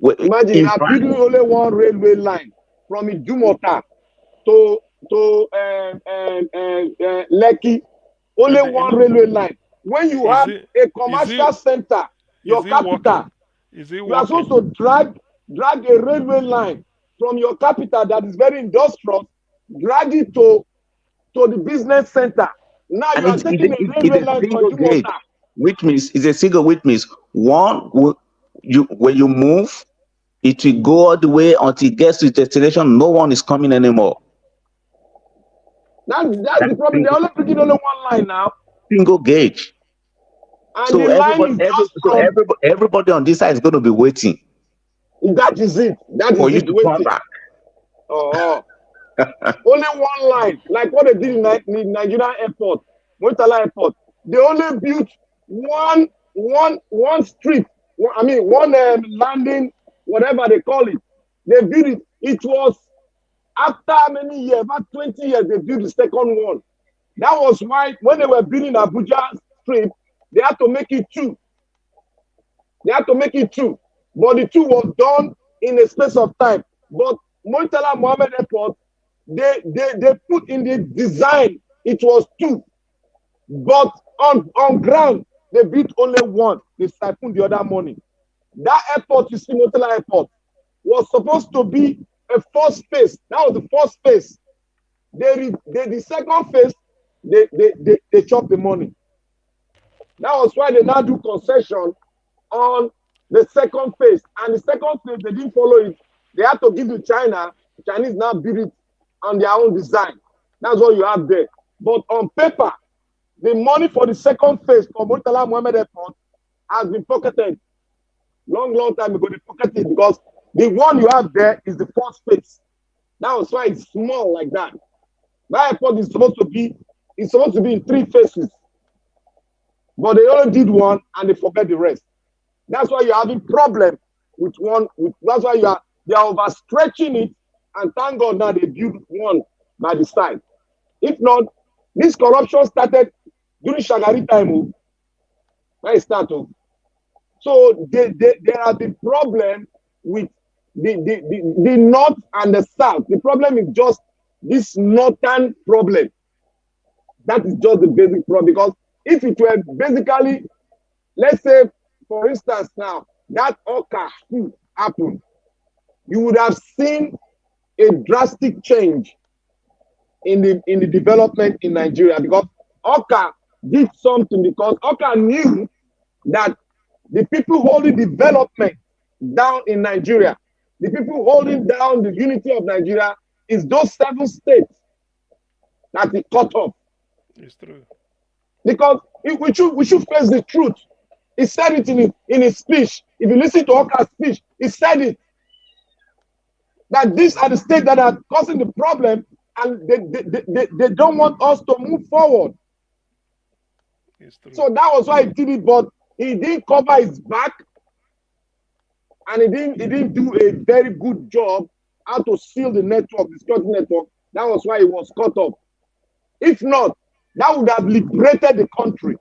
Imagine that building only one railway line from Idumota to Lekki. Only one railway line. When you have a commercial center, your capital, you are supposed to drag a railway line from your capital that is very industrial, drag it to the business center. Now you are taking a railway line from Idumota. Which means it's a single, which means one when you move, it will go all the way until it gets to its destination. No one is coming anymore. That's the problem. They're only picking only one line now. Single gauge. And So the line is just everybody on this side is going to be waiting. That is it. That for is you it. to Waiting. come back. Oh. Only one line, like what they did in Nigerian airport, Murtala Airport. They only built one strip. One landing, whatever they call it. They built it. It was after many years, about 20 years, they built the second one. That was why when they were building Abuja strip, they had to make it two. But the two was done in a space of time. But Murtala Mohammed Airport, they put in the design, it was two. But on ground, they built only one. They siphoned the other money. That airport, you see, Murtala Airport, was supposed to be a first phase. That was the first phase. The second phase, they chop the money. That was why they now do concession on the second phase. And the second phase, they didn't follow it. They had to give to China. The Chinese now build it on their own design. That's what you have there. But on paper, the money for the second phase for Murtala Mohammed Airport has been pocketed. Long time ago, they pocketed because the one you have there is the first phase. That was why it's small like that. That airport is supposed to be in 3 phases. But they only did one and they forget the rest. That's why you're having problem with one. That's why they are overstretching it. And thank God now they built one by the side. If not, this corruption started during Shagari time. When it started. So there are the problem with the north and the south. The problem is just this northern problem. That is just the basic problem. Because if it were basically, let's say, for instance, now that Oka happened, you would have seen a drastic change in the development in Nigeria, because Oka did something, because Oka knew that the people holding development down in Nigeria, the people holding down the unity of Nigeria, is those 7 states that it cut off. It's true. Because we should face the truth. He said it in his speech. If you listen to Oka's speech, he said it. That these are the states that are causing the problem, and they don't want us to move forward. So that was why he did it, but he didn't cover his back, and he didn't do a very good job how to seal the network, the security network. That was why he was cut off. If not, that would have liberated the country.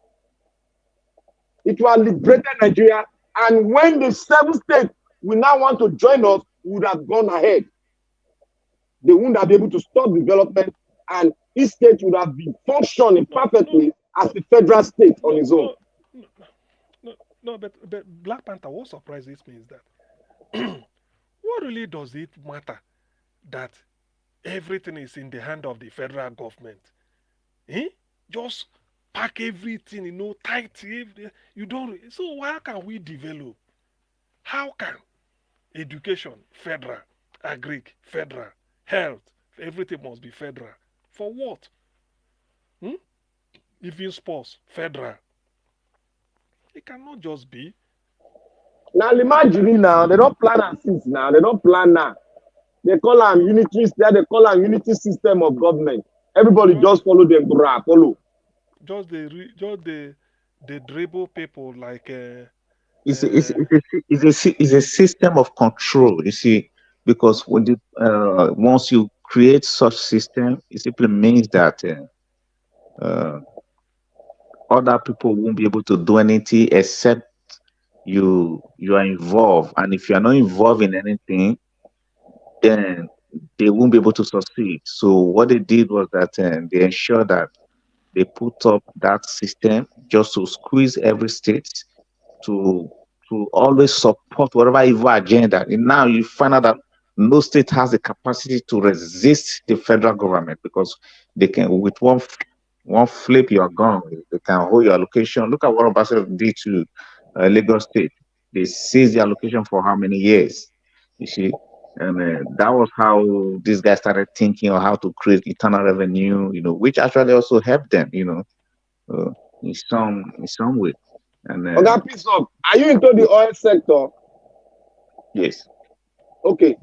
It would have liberated Nigeria, and when the 7 states will now want to join us, we would have gone ahead. They wouldn't have been able to stop development, and each state would have been functioning perfectly as a federal state on its own. No, but Black Panther, what surprises me is that what really does it matter that everything is in the hand of the federal government? Just pack everything, tight. You don't. So why can we develop? How can education federal, agric federal, health, everything must be federal? For what? Even sports federal. It cannot just be. Now imagine now, they don't plan as since now. They don't plan now. They call them unity. They call them unity system of government. Everybody just follow them. Follow. Just the dribble people like. It's a system of control. You see, because when once you create such system, it simply means that other people won't be able to do anything except you are involved. And if you are not involved in anything, then they won't be able to succeed. So what they did was that they ensured that they put up that system just to squeeze every state to always support whatever evil agenda. And now you find out that no state has the capacity to resist the federal government, because they can, with one flip, you are gone. They can hold your location. Look at what Ambassador did to Lagos State. They seized the allocation for how many years? You see, and that was how these guys started thinking on how to create internal revenue, which actually also helped them, in some way. And Okay, peace up. Are you into the oil sector? yes. Okay.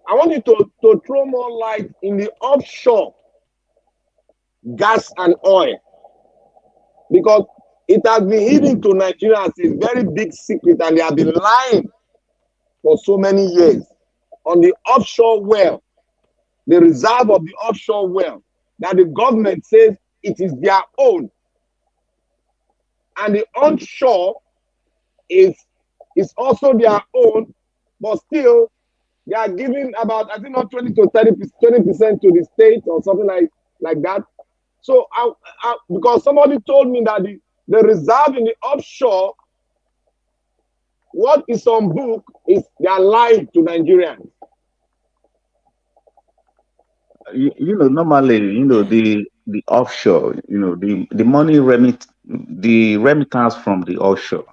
I want you to throw more light in the offshore gas and oil, because it has been hidden to Nigerians. It's a very big secret, and they have been lying for so many years on the offshore well, the reserve of the offshore well, that the government says it is their own. And the onshore is also their own, but still they are giving about, I think, not 20 to 20% to the state or something like that. So because somebody told me that the reserve in the offshore, what is on book is they are lying to Nigerians. Normally, the offshore, the money the remittance from the offshore,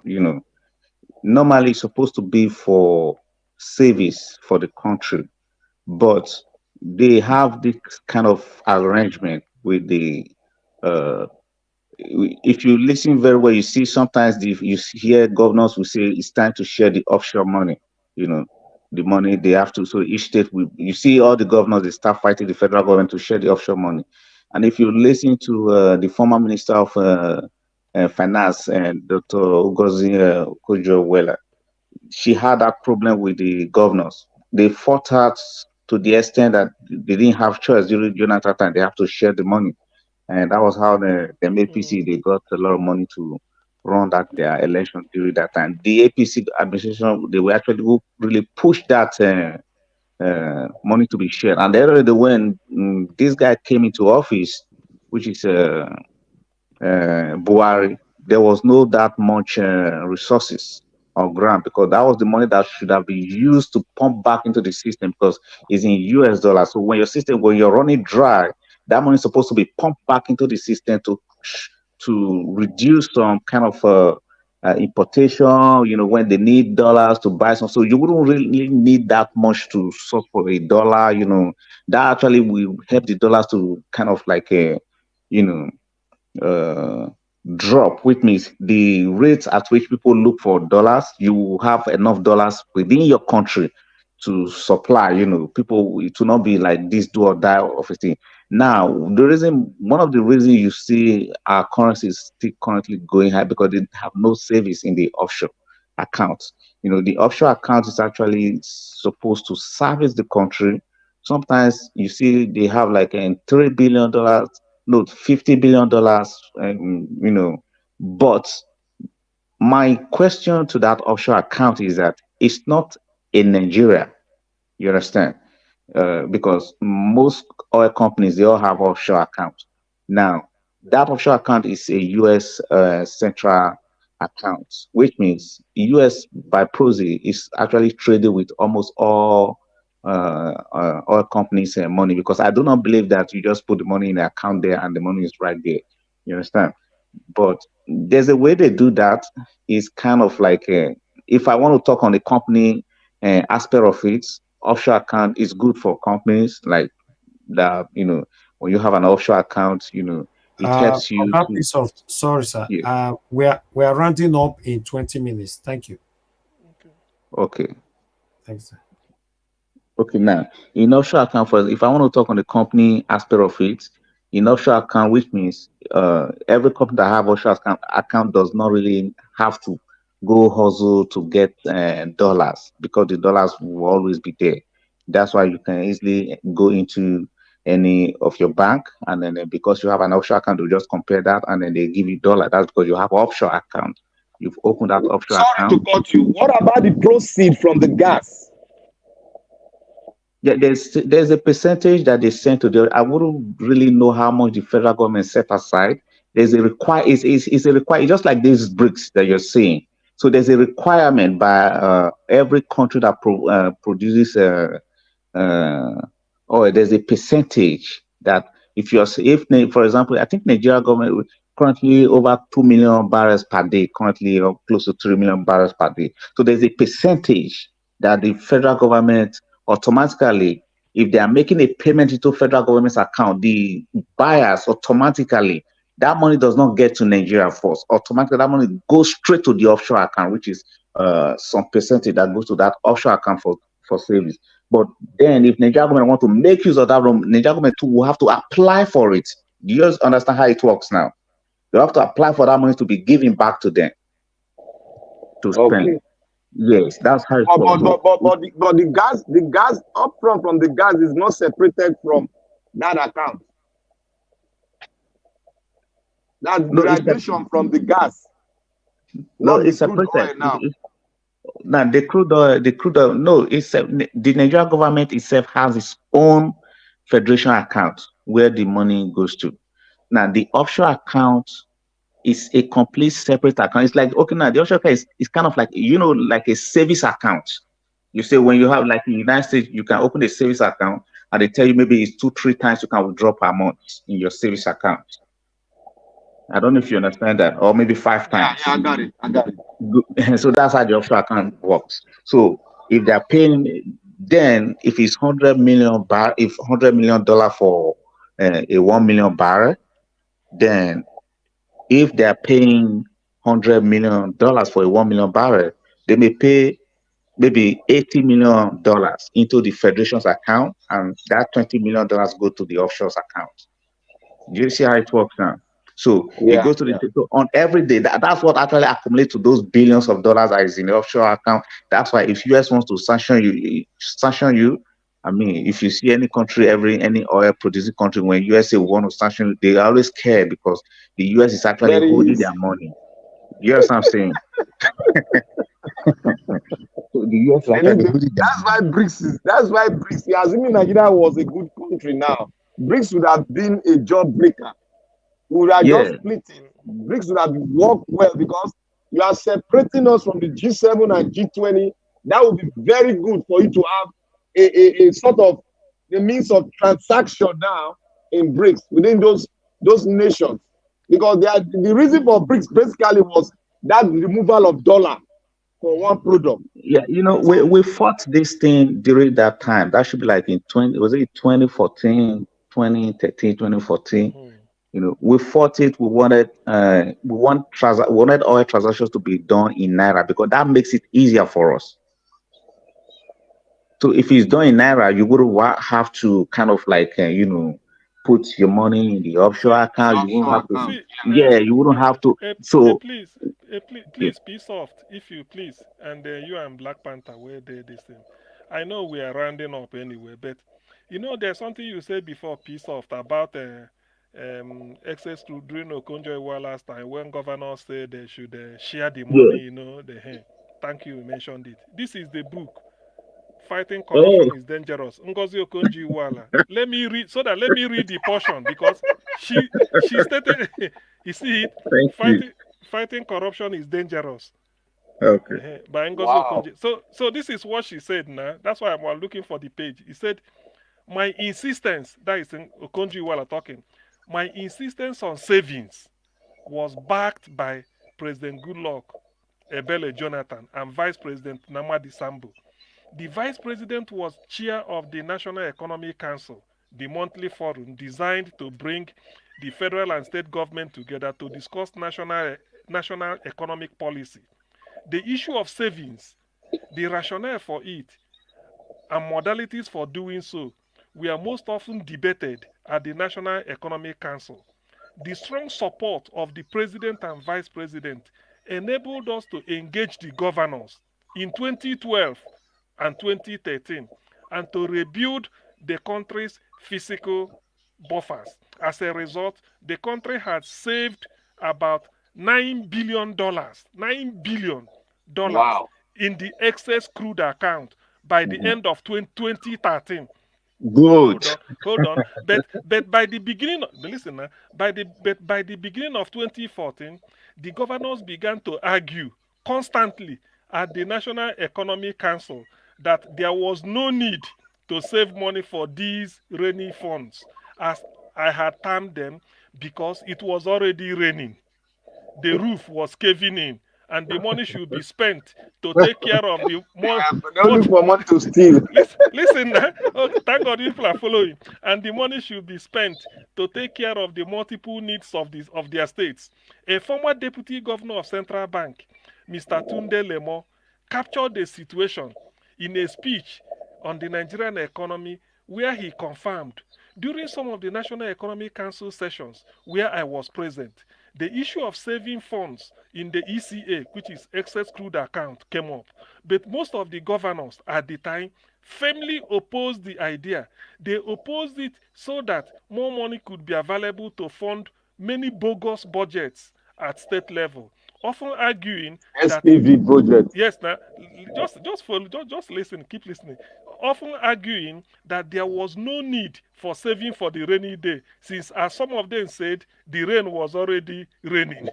normally it's supposed to be for service for the country, but they have this kind of arrangement with the if you listen very well, you see sometimes you hear governors will say it's time to share the offshore money, the money they have to. So each state will, you see all the governors, they start fighting the federal government to share the offshore money. And if you listen to the former minister of finance, Dr. Ugozi Kojo-Wela, she had that problem with the governors. They fought out to the extent that they didn't have choice during Jonathan time. They have to share the money. And that was how the APC, they got a lot of money to run their election during that time. The APC administration, they were actually who really pushed that money to be shared. And the when this guy came into office, which is Buhari, there was no that much resources on ground, because that was the money that should have been used to pump back into the system, because it's in US dollars. So when you're running dry, that money is supposed to be pumped back into the system to reduce some kind of importation, when they need dollars to buy some. So you wouldn't really need that much to source for a dollar, that actually will help the dollars to kind of like drop, which means the rates at which people look for dollars, you have enough dollars within your country to supply, people, it will not be like this do or die of a thing. Now, one of the reasons you see our currency is still currently going high, because they have no savings in the offshore accounts. The offshore account is actually supposed to service the country. Sometimes you see they have like $3 billion, no, $50 billion, but my question to that offshore account is that it's not in Nigeria. You understand? Because most oil companies, they all have offshore accounts. Now, that offshore account is a U.S. Central account, which means U.S. by proxy is actually traded with almost all oil companies' money, because I do not believe that you just put the money in the account there and the money is right there. You understand? But there's a way they do that. Is kind of like if I want to talk on the company aspect of it, offshore account is good for companies like that. When you have an offshore account, it helps you to. Sorry, sir. Yeah. We are rounding up in 20 minutes. Thank you. Okay. Thanks, sir. Okay, now in offshore account, if I want to talk on the company aspect of it, in offshore account, which means every company that have offshore account does not really have to go hustle to get dollars, because the dollars will always be there. That's why you can easily go into any of your bank, and then because you have an offshore account, you just compare that, and then they give you dollar. That's because you have offshore account. You've opened that offshore account. Sorry to cut you. What about the proceed from the gas? Yeah, there's a percentage that they send to the. I wouldn't really know how much the federal government set aside. There's a it's a require, just like these bricks that you're seeing. So there's a requirement by every country that produces oil. There's a percentage that if for example, I think Nigeria government, currently over 2 million barrels per day, currently close to 3 million barrels per day. So there's a percentage that the federal government automatically, if they are making a payment into federal government's account, the buyers automatically, that money does not get to Nigeria first. Automatically, that money goes straight to the offshore account, which is some percentage that goes to that offshore account for savings. But then, if Nigeria government want to make use of that room, Nigeria government too will have to apply for it. Do you just understand how it works now? You have to apply for that money to be given back to them to spend. Okay. Yes, that's how it works. But the gas upfront from the gas is not separated from that account. That's graduation from the gas. No, Not it's the crude separated. oil now. Now the crude oil, no, it's the Nigerian government itself has its own federation account where the money goes to. Now the offshore account is a complete separate account. It's like, okay, now the offshore account is kind of like, like a service account. You say when you have, like in the United States, you can open a service account and they tell you maybe it's 2-3 times you can withdraw per month in your service account. I don't know if you understand that, or maybe 5 times. Yeah, I got it. Good. So that's how the offshore account works. So if they're paying, then if it's $100 million for a 1 million barrel, then if they're paying $100 million for a 1 million barrel, they may pay maybe $80 million into the federation's account, and that $20 million go to the offshore's account. Do you see how it works now? So it goes to the so on every day. That's what actually accumulates to those billions of dollars that is in the offshore account. That's why if US wants to sanction you, I mean, if you see any country, any oil producing country, when USA want to sanction you, they always care because the US is actually holding their money. You know what I'm saying? So the US is actually holding That's why BRICS, assuming Nigeria was a good country now, BRICS would have been a job breaker. We would have just split it. BRICS would have worked well because you are separating us from the G7 and G20. That would be very good for you to have a sort of the means of transaction now in BRICS within those nations. Because the reason for BRICS basically was that removal of dollar for one product. Yeah, we fought this thing during that time. That should be like in 2014, 2013, 2014. We fought it. We wanted oil transactions to be done in Naira because that makes it easier for us. So if it's done in Naira, you wouldn't have to kind of like, put your money in the offshore account. You wouldn't have to. You wouldn't have to. So please, be soft, if you please. And you and Black Panther, where they this thing. I know we are rounding up anyway, but there's something you said before, peace soft, about excess to during Okonjo-Iweala last time when governors said they should share the money. Thank you, you mentioned it. This is the book. Fighting corruption is dangerous. Ngozi Okonjo-Iweala. Let me read the portion because she stated. You see it. Fighting corruption is dangerous. Okay. By Ngozi Okonjo. So this is what she said now. That's why I'm looking for the page. He said, "My insistence," that is Okonjo-Iweala talking. "My insistence on savings was backed by President Goodluck Ebele Jonathan and Vice President Namadi Sambo. The Vice President was chair of the National Economic Council, the monthly forum designed to bring the federal and state government together to discuss national economic policy. The issue of savings, the rationale for it, and modalities for doing so were most often debated at the National Economic Council. The strong support of the President and Vice President enabled us to engage the governors in 2012 and 2013 and to rebuild the country's fiscal buffers. As a result, the country had saved about $9 billion in the excess crude account by the end of 2013. Good. Hold on. But by the beginning, by the beginning of 2014, the governors began to argue constantly at the National Economic Council that there was no need to save money for these rainy funds, as I had timed them because it was already raining. The roof was caving in, and the money should be spent to take care of the more. Don't look for money to steal. Listen now. Oh, thank God you people are following. And the money should be spent to take care of the multiple needs of their states. A former deputy governor of Central Bank, Mr. Tunde Lemo, captured the situation in a speech on the Nigerian economy where he confirmed during some of the National Economic Council sessions where I was present, the issue of saving funds in the ECA, which is excess crude account, came up. But most of the governors at the time firmly opposed the idea. They opposed it so that more money could be available to fund many bogus budgets at state level, often arguing that SPV project. yes, now just listen, keep listening. Often arguing that there was no need for saving for the rainy day, since as some of them said, the rain was already raining.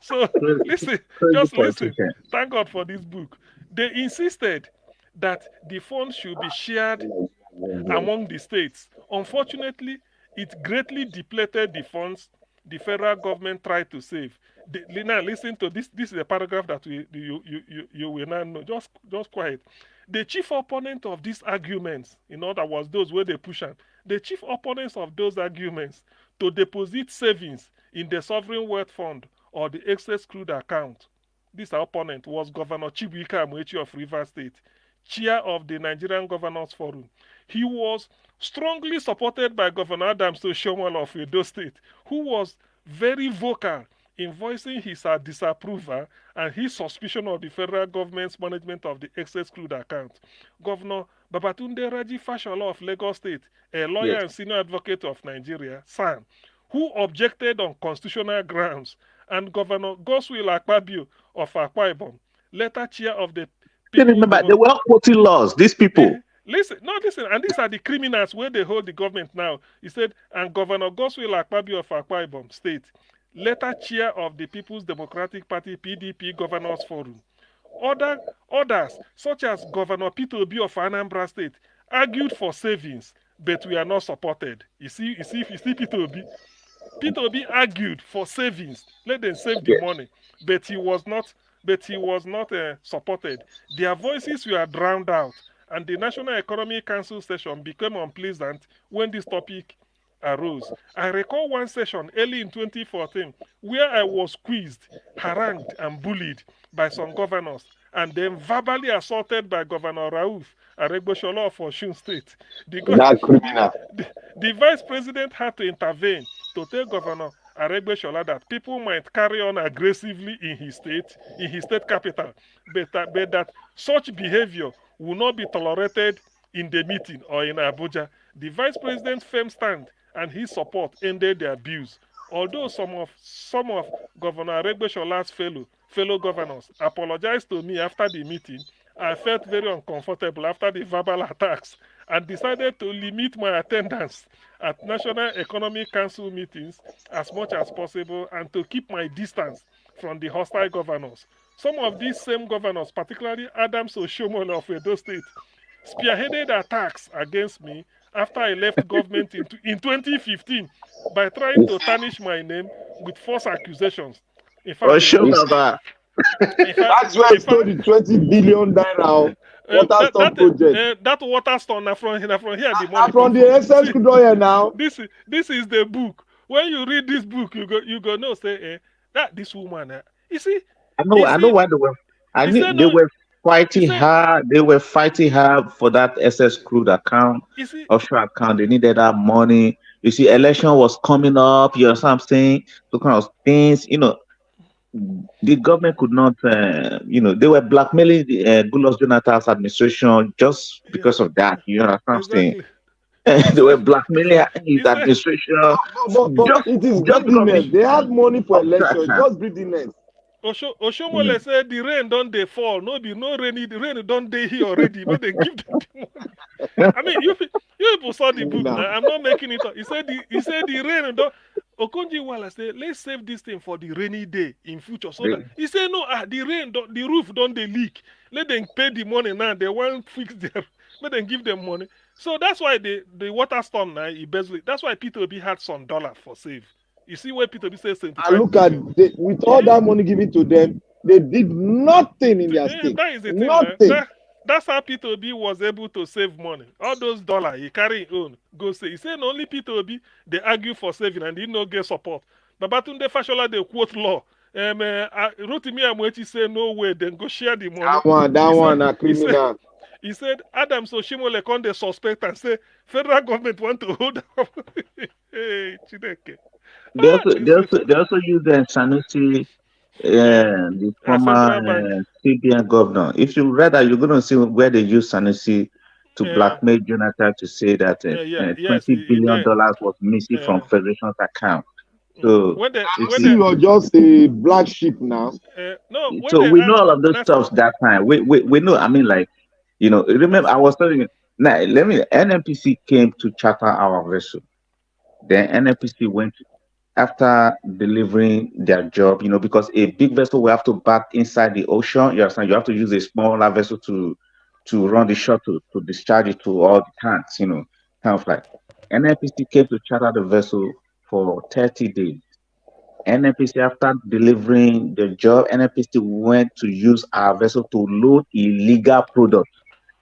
So listen, just listen. Thank God for this book. They insisted that the funds should be shared among the states. Unfortunately, it greatly depleted the funds the federal government tried to save. Now listen to this. This is a paragraph that you will now know. Just quiet. The chief opponent of these arguments, in other words, those where they push on, the chief opponents of those arguments to deposit savings in the sovereign wealth fund or the excess crude account. This opponent was Governor Chibuike Amechi of Rivers State, chair of the Nigerian Governors Forum. He was strongly supported by Governor Adams Oshiomhole of Edo State, who was very vocal in voicing his disapproval and his suspicion of the federal government's management of the excess crude account. Governor Babatunde Raji Fashola of Lagos State, a lawyer and senior advocate of Nigeria, SAN, who objected on constitutional grounds, and Governor Godswill Akpabio of Akwa Ibom, later chair of the People remember, they were quoting laws, these people. Listen, and these are the criminals where they hold the government now. He said, and Governor Godswill Akpabio of Akwa Ibom State, later chair of the People's Democratic Party PDP Governors Forum. Others, such as Governor Peter Obi of Anambra State, argued for savings, but we are not supported. You see Peter Obi. Peter Obi argued for savings. Let them save the money, but he was not supported. Their voices were drowned out, and the National Economic Council session became unpleasant when this topic arose. I recall one session early in 2014 where I was quizzed, harangued, and bullied by some governors, and then verbally assaulted by Governor Rauf Aregbesola of Osun State. The vice president had to intervene to tell Governor Aregbesola that people might carry on aggressively in his state capital, but that such behavior will not be tolerated in the meeting or in Abuja. The vice president's firm stand and his support ended the abuse. Although some of Governor Aregbesola's fellow governors apologized to me after the meeting, I felt very uncomfortable after the verbal attacks and decided to limit my attendance at National Economic Council meetings as much as possible and to keep my distance from the hostile governors. Some of these same governors, particularly Adams Oshiomhole of Edo State, spearheaded attacks against me after I left government in 2015 by trying to tarnish my name with false accusations. In fact, that's where it stole the 20 billion naira Waterstone project. That Waterstone from here the money. From the excess crude oil now. This is the book. When you read this book, you go no say that this woman. You see. I know why they were. They were fighting hard. They were fighting hard for that excess crude account, offshore account. They needed that money. You see, election was coming up. You know what I'm saying? Those kind of things. You know, the government could not. They were blackmailing the Goodluck Jonathan's administration just because of that. You know what I'm saying? They were blackmailing his administration. But it is greediness. They had money for election. Just greediness. Oshiomhole said the rain don't they fall. No rainy. The rain don't they here already. But they give them the money. I mean, you people saw the book. Now. I'm not making it up. He said the rain don't. Okonji Iweala said, let's save this thing for the rainy day in future. So that he said no, the roof don't they leak. Let them pay the money now. They won't fix their. Let them give them money. So that's why the water storm now, basically, that's why P2B had some dollar for save. You see where P2B says 75 And look at with all that money given to them, they did nothing in their state. That is the thing, Nothing. man. That's how P2B was able to save money. All those dollars he carry own go say. He said only P2B they argue for saving and he no get support. But Babatunde Fashola they quote law. Rotimi Amwechi say no way, then go share the money. That one a criminal. He said Adam Soshimole con the suspect and say federal government want to hold up. Hey, Chineke. They also use the Sanusi, the former CBN governor. If you read that, you're going to see where they use Sanusi to blackmail Jonathan to say that $20 billion was missing from Federation's account. So you're just a black sheep now. So we know all of those stuff that time. We know. I mean, like, you know, remember I was telling you. Now, NNPC came to charter our vessel. Then NNPC went after delivering their job, you know, because a big vessel will have to back inside the ocean. You understand? You have to use a smaller vessel to run the shuttle, to discharge it to all the tanks, you know, kind of like. NNPC came to charter the vessel for 30 days. NNPC, after delivering the job, NNPC went to use our vessel to load illegal products.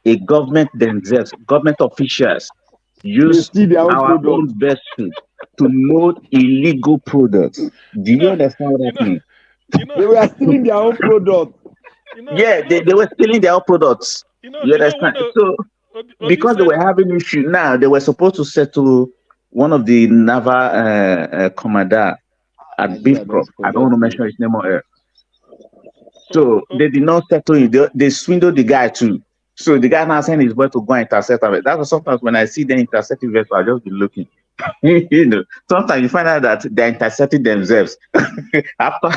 A government themselves, government officials, use our own vessel to load illegal products. Do you understand what that means? They were stealing their own product. They were stealing their own products. You understand? So because they were having issue now, they were supposed to settle one of the naval commander at Beefcroft. I don't want to mention his name on air. So they did not settle it. They swindled the guy too. So the guy now sent his boy to go and intercept it. That's sometimes when I see them intercepting vessel, I just be looking. You know, sometimes you find out that they're intercepting themselves. After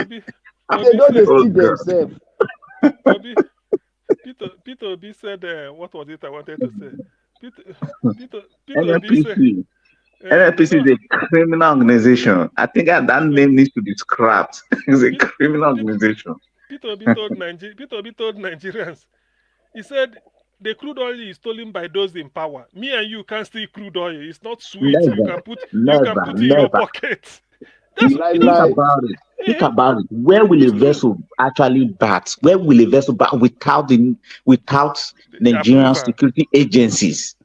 they don't see themselves. Peter Obi said, what was it I wanted to say? Peter Obi said, NNPC is a criminal organization. I think that name needs to be scrapped. It's a criminal organization. Peter Obi told Nigerians, he said, the crude oil is stolen by those in power. Me and you can't steal crude oil. It's not sweet. Never, you can put in your pocket. Think about it. Think about it. Where will a vessel actually bat? Where will a vessel bat without Nigerian security agencies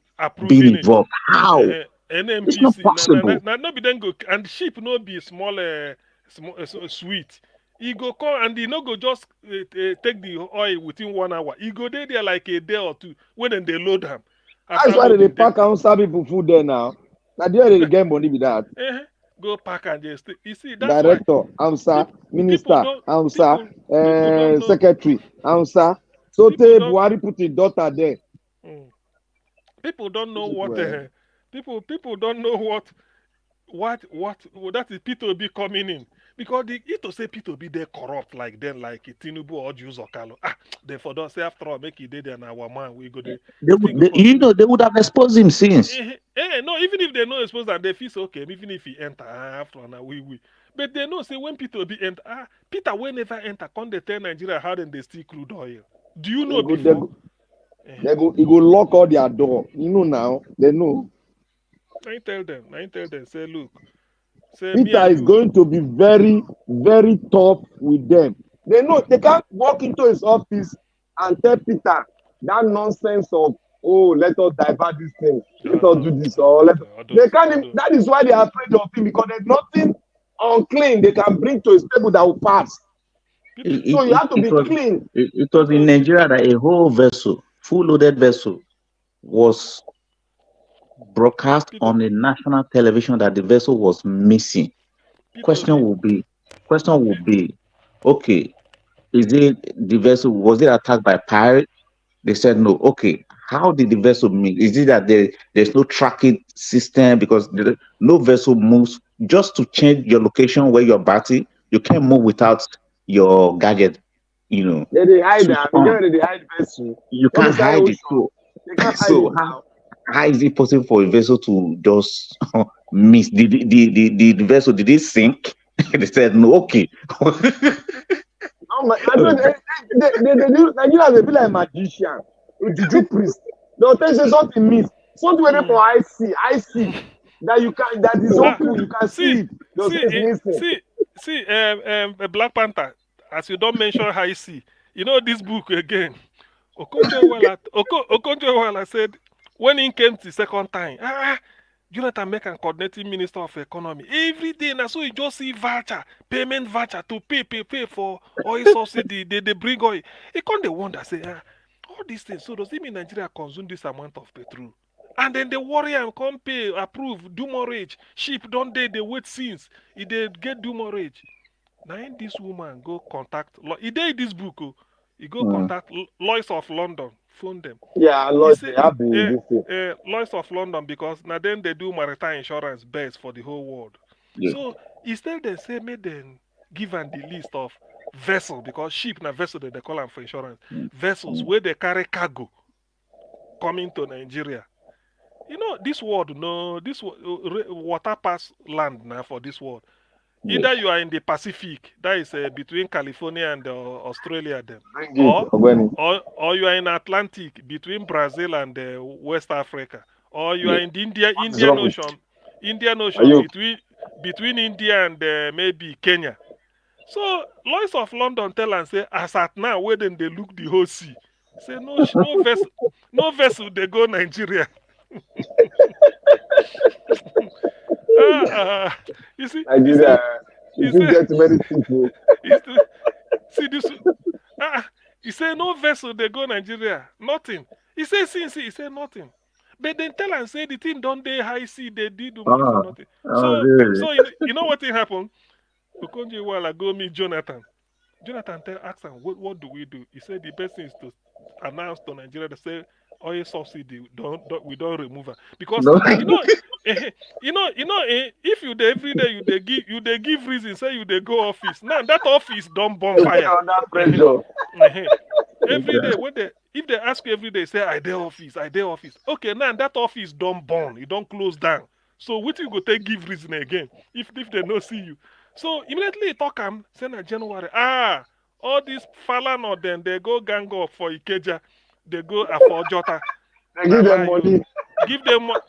being involved? How? NMPC, it's not possible. Not be then go and ship no be small, sweet. He go call and he no go just take the oil within 1 hour. He go there like a day or two when then they load them. That's why they pack outside people food there now. Now they get money with that. Go pack and just you see that's director, answer, minister, answer, secretary, answer. So Buhari put his daughter there. People don't know what people don't know what that is P2B coming in. Because it to say P2B they corrupt like them, like Tinubu or Jews or Kalo. They for don't say after all make it dead and our man we go there. They would have exposed him since. No, even if they know exposed and they feel okay, even if he enter after all we. But they know say when P2B enter, Peter will never enter. Can they tell Nigeria how then they steal crude oil? Do you know before? He go lock all their door. You know now, they know. I tell them, say look. Peter is going to be very, very tough with them. They know they can't walk into his office and tell Peter that nonsense of let us divert this thing, let us do this or they can't. That is why they are afraid of him because there's nothing unclean they can bring to his table that will pass. So you have to be clean. It was in Nigeria that a whole vessel, full loaded vessel, was broadcast on the national television that the vessel was missing. Question will be, okay, is it the vessel, was it attacked by pirates? They said no. Okay, how did the vessel move? Is it that there's no tracking system because no vessel moves just to change your location where you're batting? You can't move without your gadget, you know. They hide that. They hide vessel. You can't hide it. So how is it possible for a vessel to just miss? The vessel, did it sink? They said no. Okay. Nigerians they be like magician, a juju priest. They'll tell you something miss. Something waiting for IC that you can that is open, you can see it. They'll say it's missing. Black Panther, as you don't mention high C, you know this book again. Okonjo-Iweala said when he came the second time, Jonathan make a coordinating minister of economy. Every day now, so you just see voucher, payment voucher to pay for oil subsidy. They bring oil. He can't the wonder say all these things. So does it mean Nigeria consume this amount of petrol? And then the warrior and come pay, approve, do more age. Sheep don't they wait since. If they get do more age. Now in this woman go contact, he did this book, he go contact Lloyds of London, phone them. Yeah, Lloyds, they have been Lloyds of London, because now then they do maritime insurance best for the whole world. Yeah. So instead they say make them give them the list of vessel, because ship na vessel they call them for insurance. Vessels where they carry cargo coming to Nigeria. You know, this world, no, this water pass land now for this world. Either you are in the Pacific, that is between California and Australia, then, or you are in Atlantic between Brazil and West Africa, or you are in the Indian Ocean between India and maybe Kenya. So Lloyds of London tell and say, as at now, where then they look the whole sea, say no vessel they go Nigeria. You see, Nigeria, you get many people. See this. He say no vessel they go Nigeria. Nothing. He say since he say nothing. But then tell and say the thing don't they high sea they did do money for nothing. So you know what thing happened? Okonjo-Iweala go meet Jonathan. Jonathan ask him, what do we do? He said the best thing is to announce to Nigeria to say oil subsidy we don't remove it, because if you every day you give reason, say you go office, now that office don't burn fire. Every day if they ask you every day, say I dey office. Okay, now that office don't burn, it don't close down. So what you go take give reason again if they no see you? So immediately talk say na January. All these Falan or then they go gang up for Ikeja, they go for Jota. They give them money. Give them money.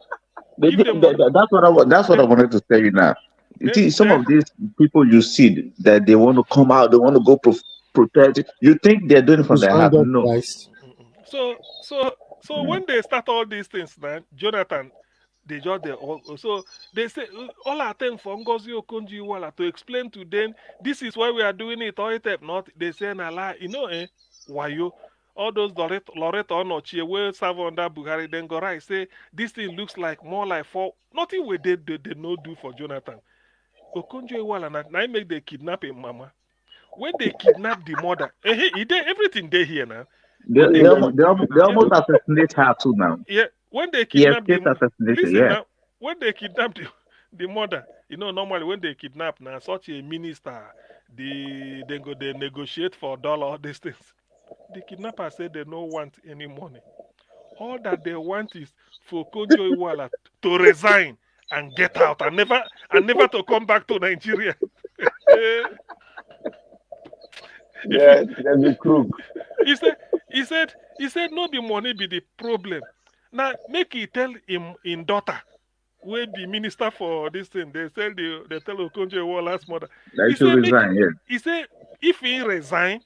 That's what I wanted to tell you now. You see, some of these people you see that they want to come out, they want to go protect. You think they're doing it from their heart? No. So when they start all these things, man, Jonathan, they just so they say all I think for Ngozi Okonjo-Iweala to explain to them this is why we are doing it. Or it not they say na lie. You know, why you? All those Loretta Onochie will serve under Buhari, then go right say this thing looks like more like for nothing we did they no do for Jonathan. Okonjo-Iweala now make they kidnap him mama. When they kidnap the mother, everything they here now. They almost assassinate her too now. Yeah, when they kidnap when they kidnap the mother, you know, normally when they kidnap now such a minister, they negotiate for dollar, all these things. The kidnapper said they don't want any money. All that they want is for Okonjo-Iweala to resign and get out and never to come back to Nigeria. Yeah, that's the crook. He said no be money be the problem. Now make he tell him in daughter will be minister for this thing. They tell Okonjo-Iweala's mother. He said if he resign,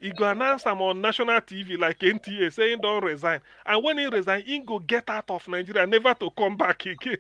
he go announce him on national TV like NTA saying don't resign. And when he resign, he go get out of Nigeria, never to come back again.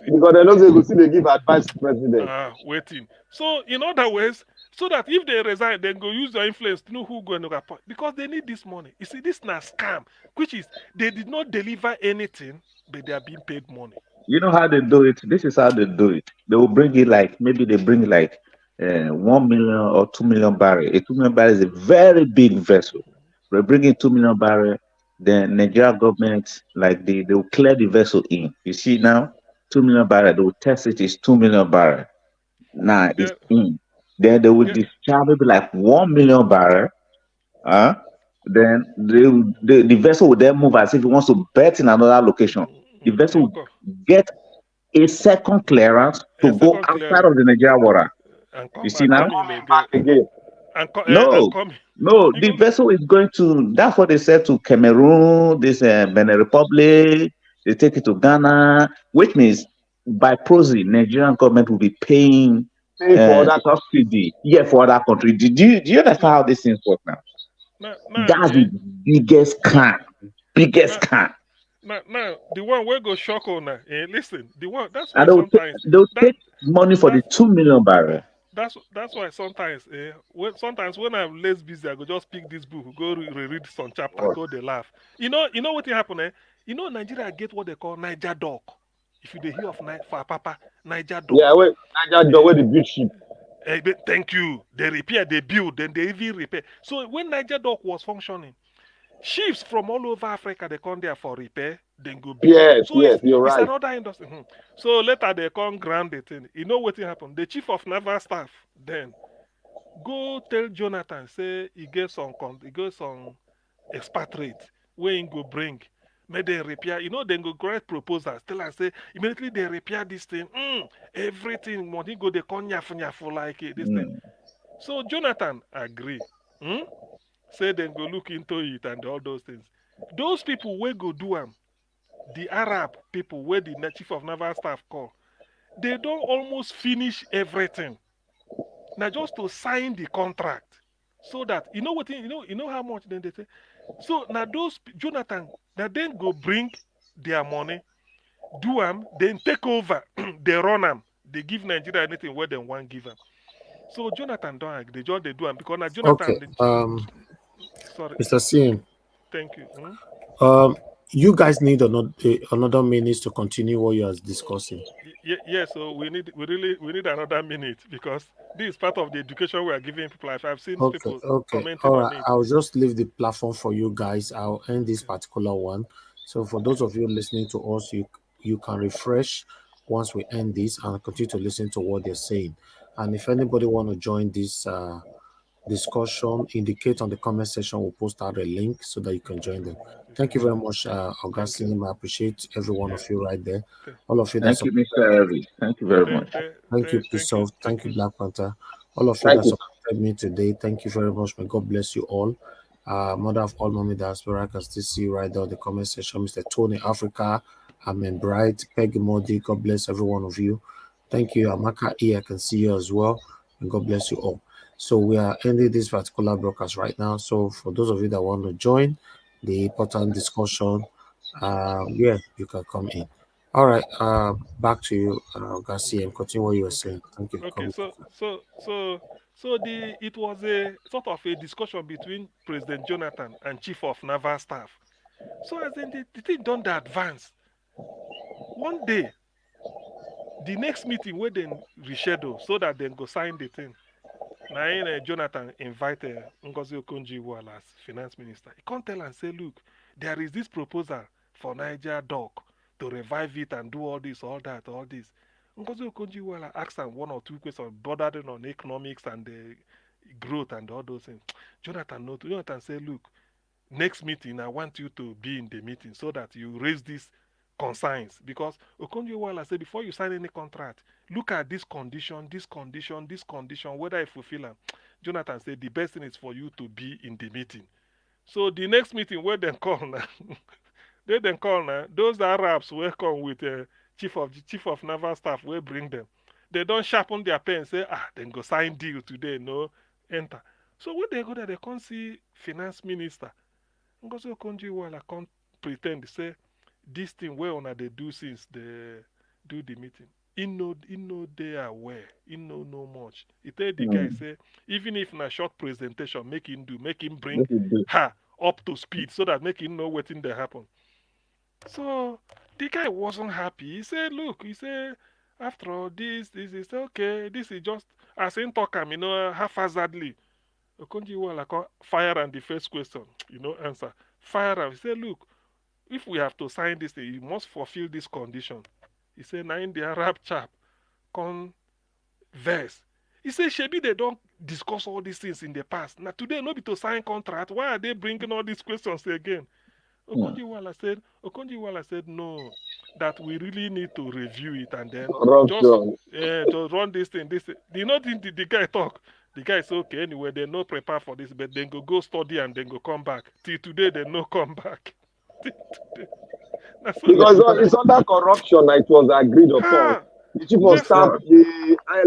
Because they know they go see they give advice to president. Waiting. So in other ways, so that if they resign, they go use their influence to know who going to appoint. Because they need this money. You see, this is not scam, which is they did not deliver anything, but they are being paid money. You know how they do it? This is how they do it. They will bring it like, maybe they bring like 1 million or 2 million barrel. A 2 million barrel is a very big vessel. They bring in 2 million barrel, then Nigeria government, like they will clear the vessel in. You see now, 2 million barrel, they will test it, it's 2 million barrel. Now it's in. Then they will discharge maybe like 1 million barrel. Then the vessel will then move as if it wants to bet in another location. The vessel will get a second clearance to go outside of the Nigeria water. You see now? Again. No, You the go, vessel is going to. That's what they said to Cameroon, this Benin Republic. They take it to Ghana, which means by proxy, Nigerian government will be paying Pay for that. subsidy. Yeah, for other country. Do you understand yeah. how these things work now? Now, That's the biggest scam. Biggest now, scam. now, the one we go shock on now. Listen, the one. That's why And sometimes they'll that take money for the that's 2 million barrel. that's why sometimes sometimes when I'm less busy, I go just pick this book, go read some chapter, What? go they laugh. You know what happen? You know Nigeria get what they call Niger dog. If you dey hear of for Papa Niger dog, Yeah, wait, Niger the eh, way the big ship. thank you. They repair, they build, then they even repair. So when Niger dog was functioning, ships from all over Africa they come there for repair, then go build. Yes, So yes, you're it's right. another industry. So later they come ground the thing. You know what happened? The chief of naval staff then go tell Jonathan say he get some expatriate where he go bring. Make them repair. You know, then go great proposals. Tell us say immediately they repair this thing. Everything money go they come nyafu like this thing. Mm. So Jonathan agree. Say then go look into it and all those things. Those people will go do them. The Arab people where the chief of naval staff call, they don't almost finish everything. Now just to sign the contract, so that you know how much then they say. So now those Jonathan that then go bring their money, do them, then take over, they run them, they give Nigeria anything where they want give them. So Jonathan don't agree. They just they do them because now Okay. Jonathan. Sorry. Mr. CM. Thank you. You guys need another minute to continue what you are discussing. Yeah, so we need another minute because this is part of the education we are giving people. I've seen people Okay. commenting All on right. it. I'll just leave the platform for you guys. I'll end this particular one. So for those of you listening to us, you can refresh once we end this and continue to listen to what they're saying. And if anybody want to join this discussion, indicate on the comment section. We'll post out a link so that you can join them. Thank you very much, Augustine. I appreciate every one of you right there. All of you that Thank you, supported Mr. Harry. Thank you very much. Thank you, Peace of. Thank you, Black Panther. All of you Thank that you. supported me today. Thank you very much. May God bless you all. Mother of all mommy diaspora, I can still see you right there in the comment section. Mr. Tony Africa, Amen Bright, Peggy Modi. God bless every one of you. Thank you, Amaka E. I can see you as well. And God bless you all. So we are ending this particular broadcast right now. So for those of you that want to join the important discussion, you can come in. All right, back to you, Garcia, and continue what you were saying. Thank you. Okay, it was a sort of a discussion between President Jonathan and Chief of Naval Staff. So as in the thing done the advance. One day, the next meeting where they reschedule so that they go sign the thing. Now Jonathan invited Ngozi Okonjo-Iweala as finance minister. He can't tell and say, look, there is this proposal for Niger dock to revive it and do all this, all that, all this. Ngozi Okonjo-Iweala asked him one or two questions bordering on economics and the growth and all those things. Jonathan said, look, next meeting, I want you to be in the meeting so that you raise these concerns. Because Okonjo-Iweala said, before you sign any contract, look at this condition, whether I fulfill them. Jonathan said, the best thing is for you to be in the meeting. So the next meeting, where they call now, those Arabs will come with chief of naval staff, will bring them. They don't sharpen their pen, say, then go sign deal today, no, enter. So when they go there, they can't see finance minister. Ngozi Okonjo-Iweala can't pretend, say, this thing where on they do since they do the meeting. He know they are aware. He know much. He tell the guy, say, even if in a short presentation, make him bring her up to speed so that make him know what thing they happen. So the guy wasn't happy. He said, look, after all this is okay, this is just as in talk him, haphazardly. Okonjo-Iweala fire and the first question, answer. Fire him. He said, look, if we have to sign this thing, you must fulfill this condition. He said, now in the Arab chap, verse. He said, Shebi, they don't discuss all these things in the past. Now today, no be to sign contract. Why are they bringing all these questions again? Okonjo-Iweala said, no, that we really need to review it and then just run this thing. You know the guy talk. The guy say, okay, anyway, they no prepare for this, but then go study and then go come back. Till today, they no come back. Till today. That's what Because they it's under corruption that it was agreed upon. The chief of staff, the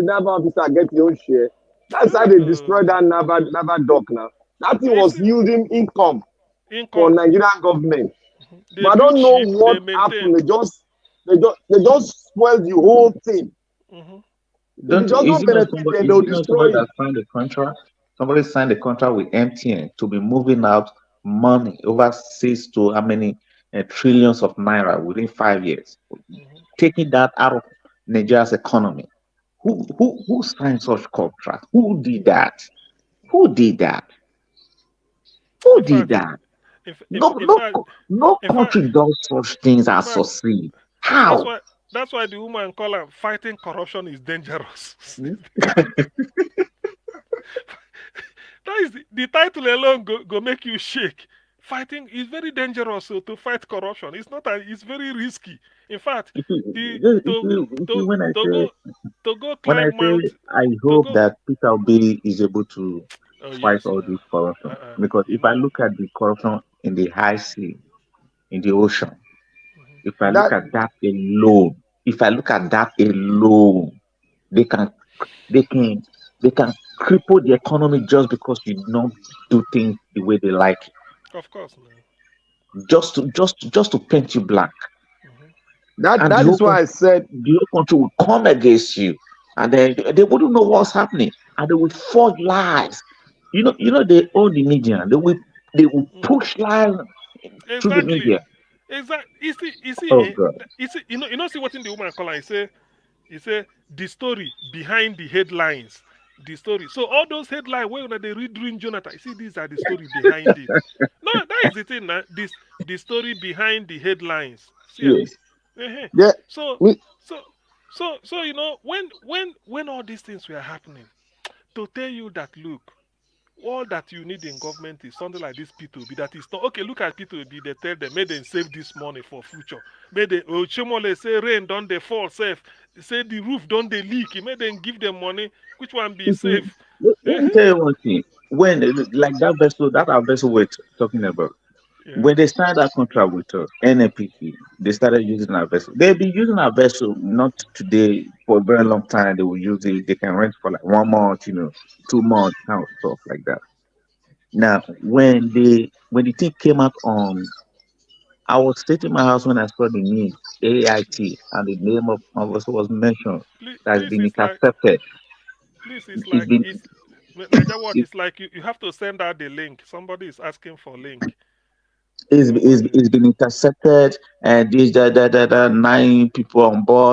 naval officer get your own share. That's how they destroyed that naval dock now. That thing was yielding income for Nigerian government. But I don't know what happened. They just spoiled the whole thing. Don't is it not somebody that signed the contract? Somebody signed the contract with MTN to be moving out money overseas to how many trillions of naira within 5 years, taking that out of Nigeria's economy. Who signed such contract? Who did that? Who did that? Who did that? No country does such things and succeed. How? That's why the woman call her fighting corruption is dangerous. That is the title alone go make you shake. Fighting is very dangerous to fight corruption. It's not. It's very risky. In fact, when I say I hope that Peter Obi is able to fight all this corruption, because if I look at the corruption in the high sea, in the ocean, if I look at that alone, they can cripple the economy just because you don't do things the way they like it. Of course, man. Just to paint you black. That is why I said the whole country will come against you, and then they wouldn't know what's happening, and they will forge lies. You know they own the media. They will push lies through the media. Exactly. You see, oh God. You know, see what in the woman call. He say the story behind the headlines. The story. So all those headlines where they read during Jonathan, you see, these are the story behind it. No, that is the thing. The story behind the headlines. See, yes. Yeah. So you know, when all these things were happening, to tell you that look, all that you need in government is something like this P2B. That is not okay. Look at P2B. They tell them, may they save this money for future. May they Chimole say rain don't they fall safe. Say the roof don't they leak. May they give them money. Which one be safe? Let me tell you one thing. When like that vessel we're talking about, when they signed that contract with NNPC, they started using our vessel. They've been using our vessel not today for a very long time. They will use it. They can rent for like 1 month, 2 months, kind of stuff like that. Now, when the thing came out on, I was sitting in my house when I saw the news, AIT, and the name of my vessel was mentioned. That's been intercepted. Please, it's Nigeria Watch. It's like you have to send out the link. Somebody is asking for link. It's been intercepted, and these 9 people on board.